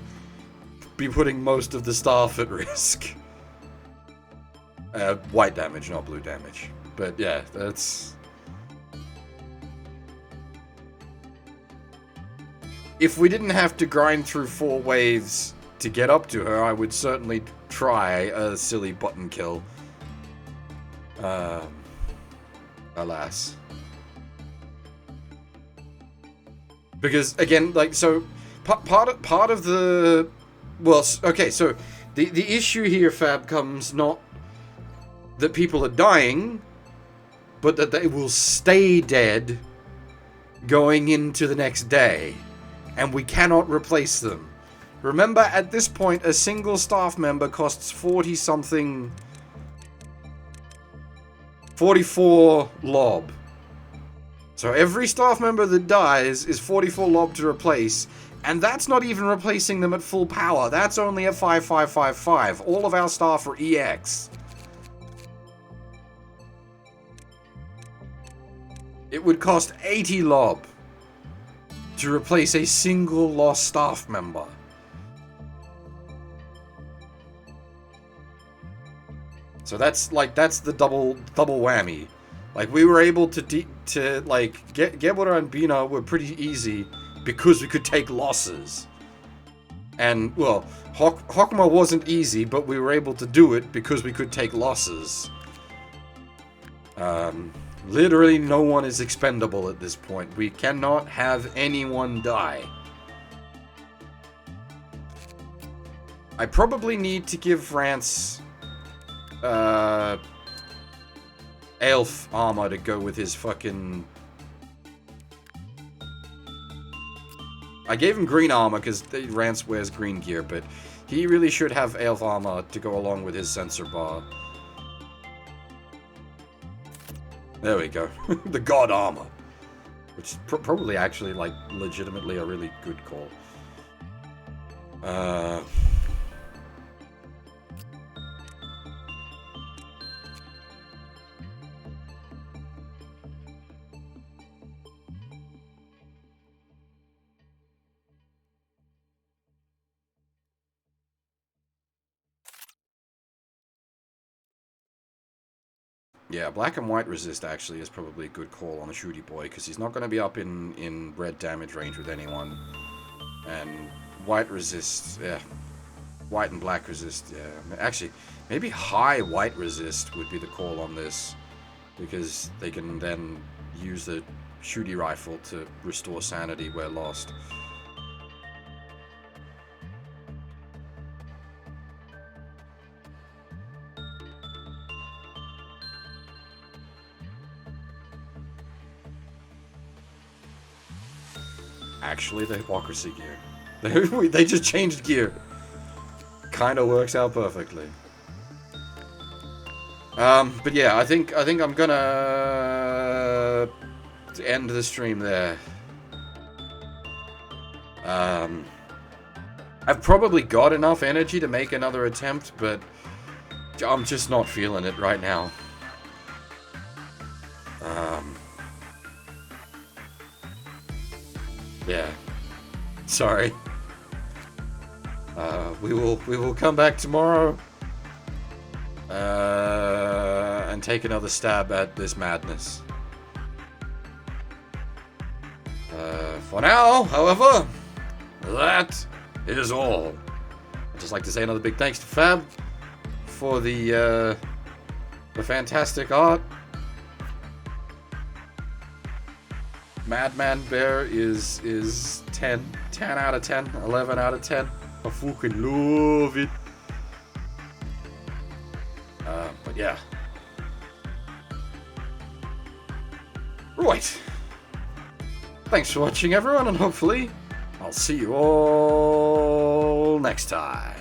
be putting most of the staff at risk. White damage, not blue damage. But yeah, that's... If we didn't have to grind through 4 waves to get up to her, I would certainly try a silly button kill. Alas. Because, again, like, so, part of the... Well, okay, so, the issue here, Fab, comes not that people are dying, but that they will stay dead going into the next day. And we cannot replace them. Remember, at this point, a single staff member costs 40-something... 44 lob. So every staff member that dies is 44 lob to replace, and that's not even replacing them at full power. That's only at 5555. All of our staff are EX. It would cost 80 lob to replace a single lost staff member. So that's the double whammy. Like, we were able to get Gebura and Bina were pretty easy because we could take losses. And, well, Hokma wasn't easy, but we were able to do it because we could take losses. Literally no one is expendable at this point. We cannot have anyone die. I probably need to give Rance elf armor to go with his fucking... I gave him green armor because Rance wears green gear, but he really should have elf armor to go along with his sensor bar. There we go. The god armor. Which is probably actually, like, legitimately a really good call. Yeah, black and white resist actually is probably a good call on the shooty boy, because he's not going to be up in red damage range with anyone. And white resist, yeah. White and black resist, yeah. Actually, maybe high white resist would be the call on this, because they can then use the shooty rifle to restore sanity where lost. Actually, the hypocrisy gear. They just changed gear. Kinda works out perfectly. But yeah, I think I'm gonna end the stream there. I've probably got enough energy to make another attempt, but I'm just not feeling it right now. Yeah. Sorry. We will come back tomorrow and take another stab at this madness. For now, however, that is all. I'd just like to say another big thanks to Fab for the fantastic art. Madman Bear is 10 out of 10, 11 out of 10. I fucking love it. But yeah. Right. Thanks for watching, everyone, and hopefully I'll see you all next time.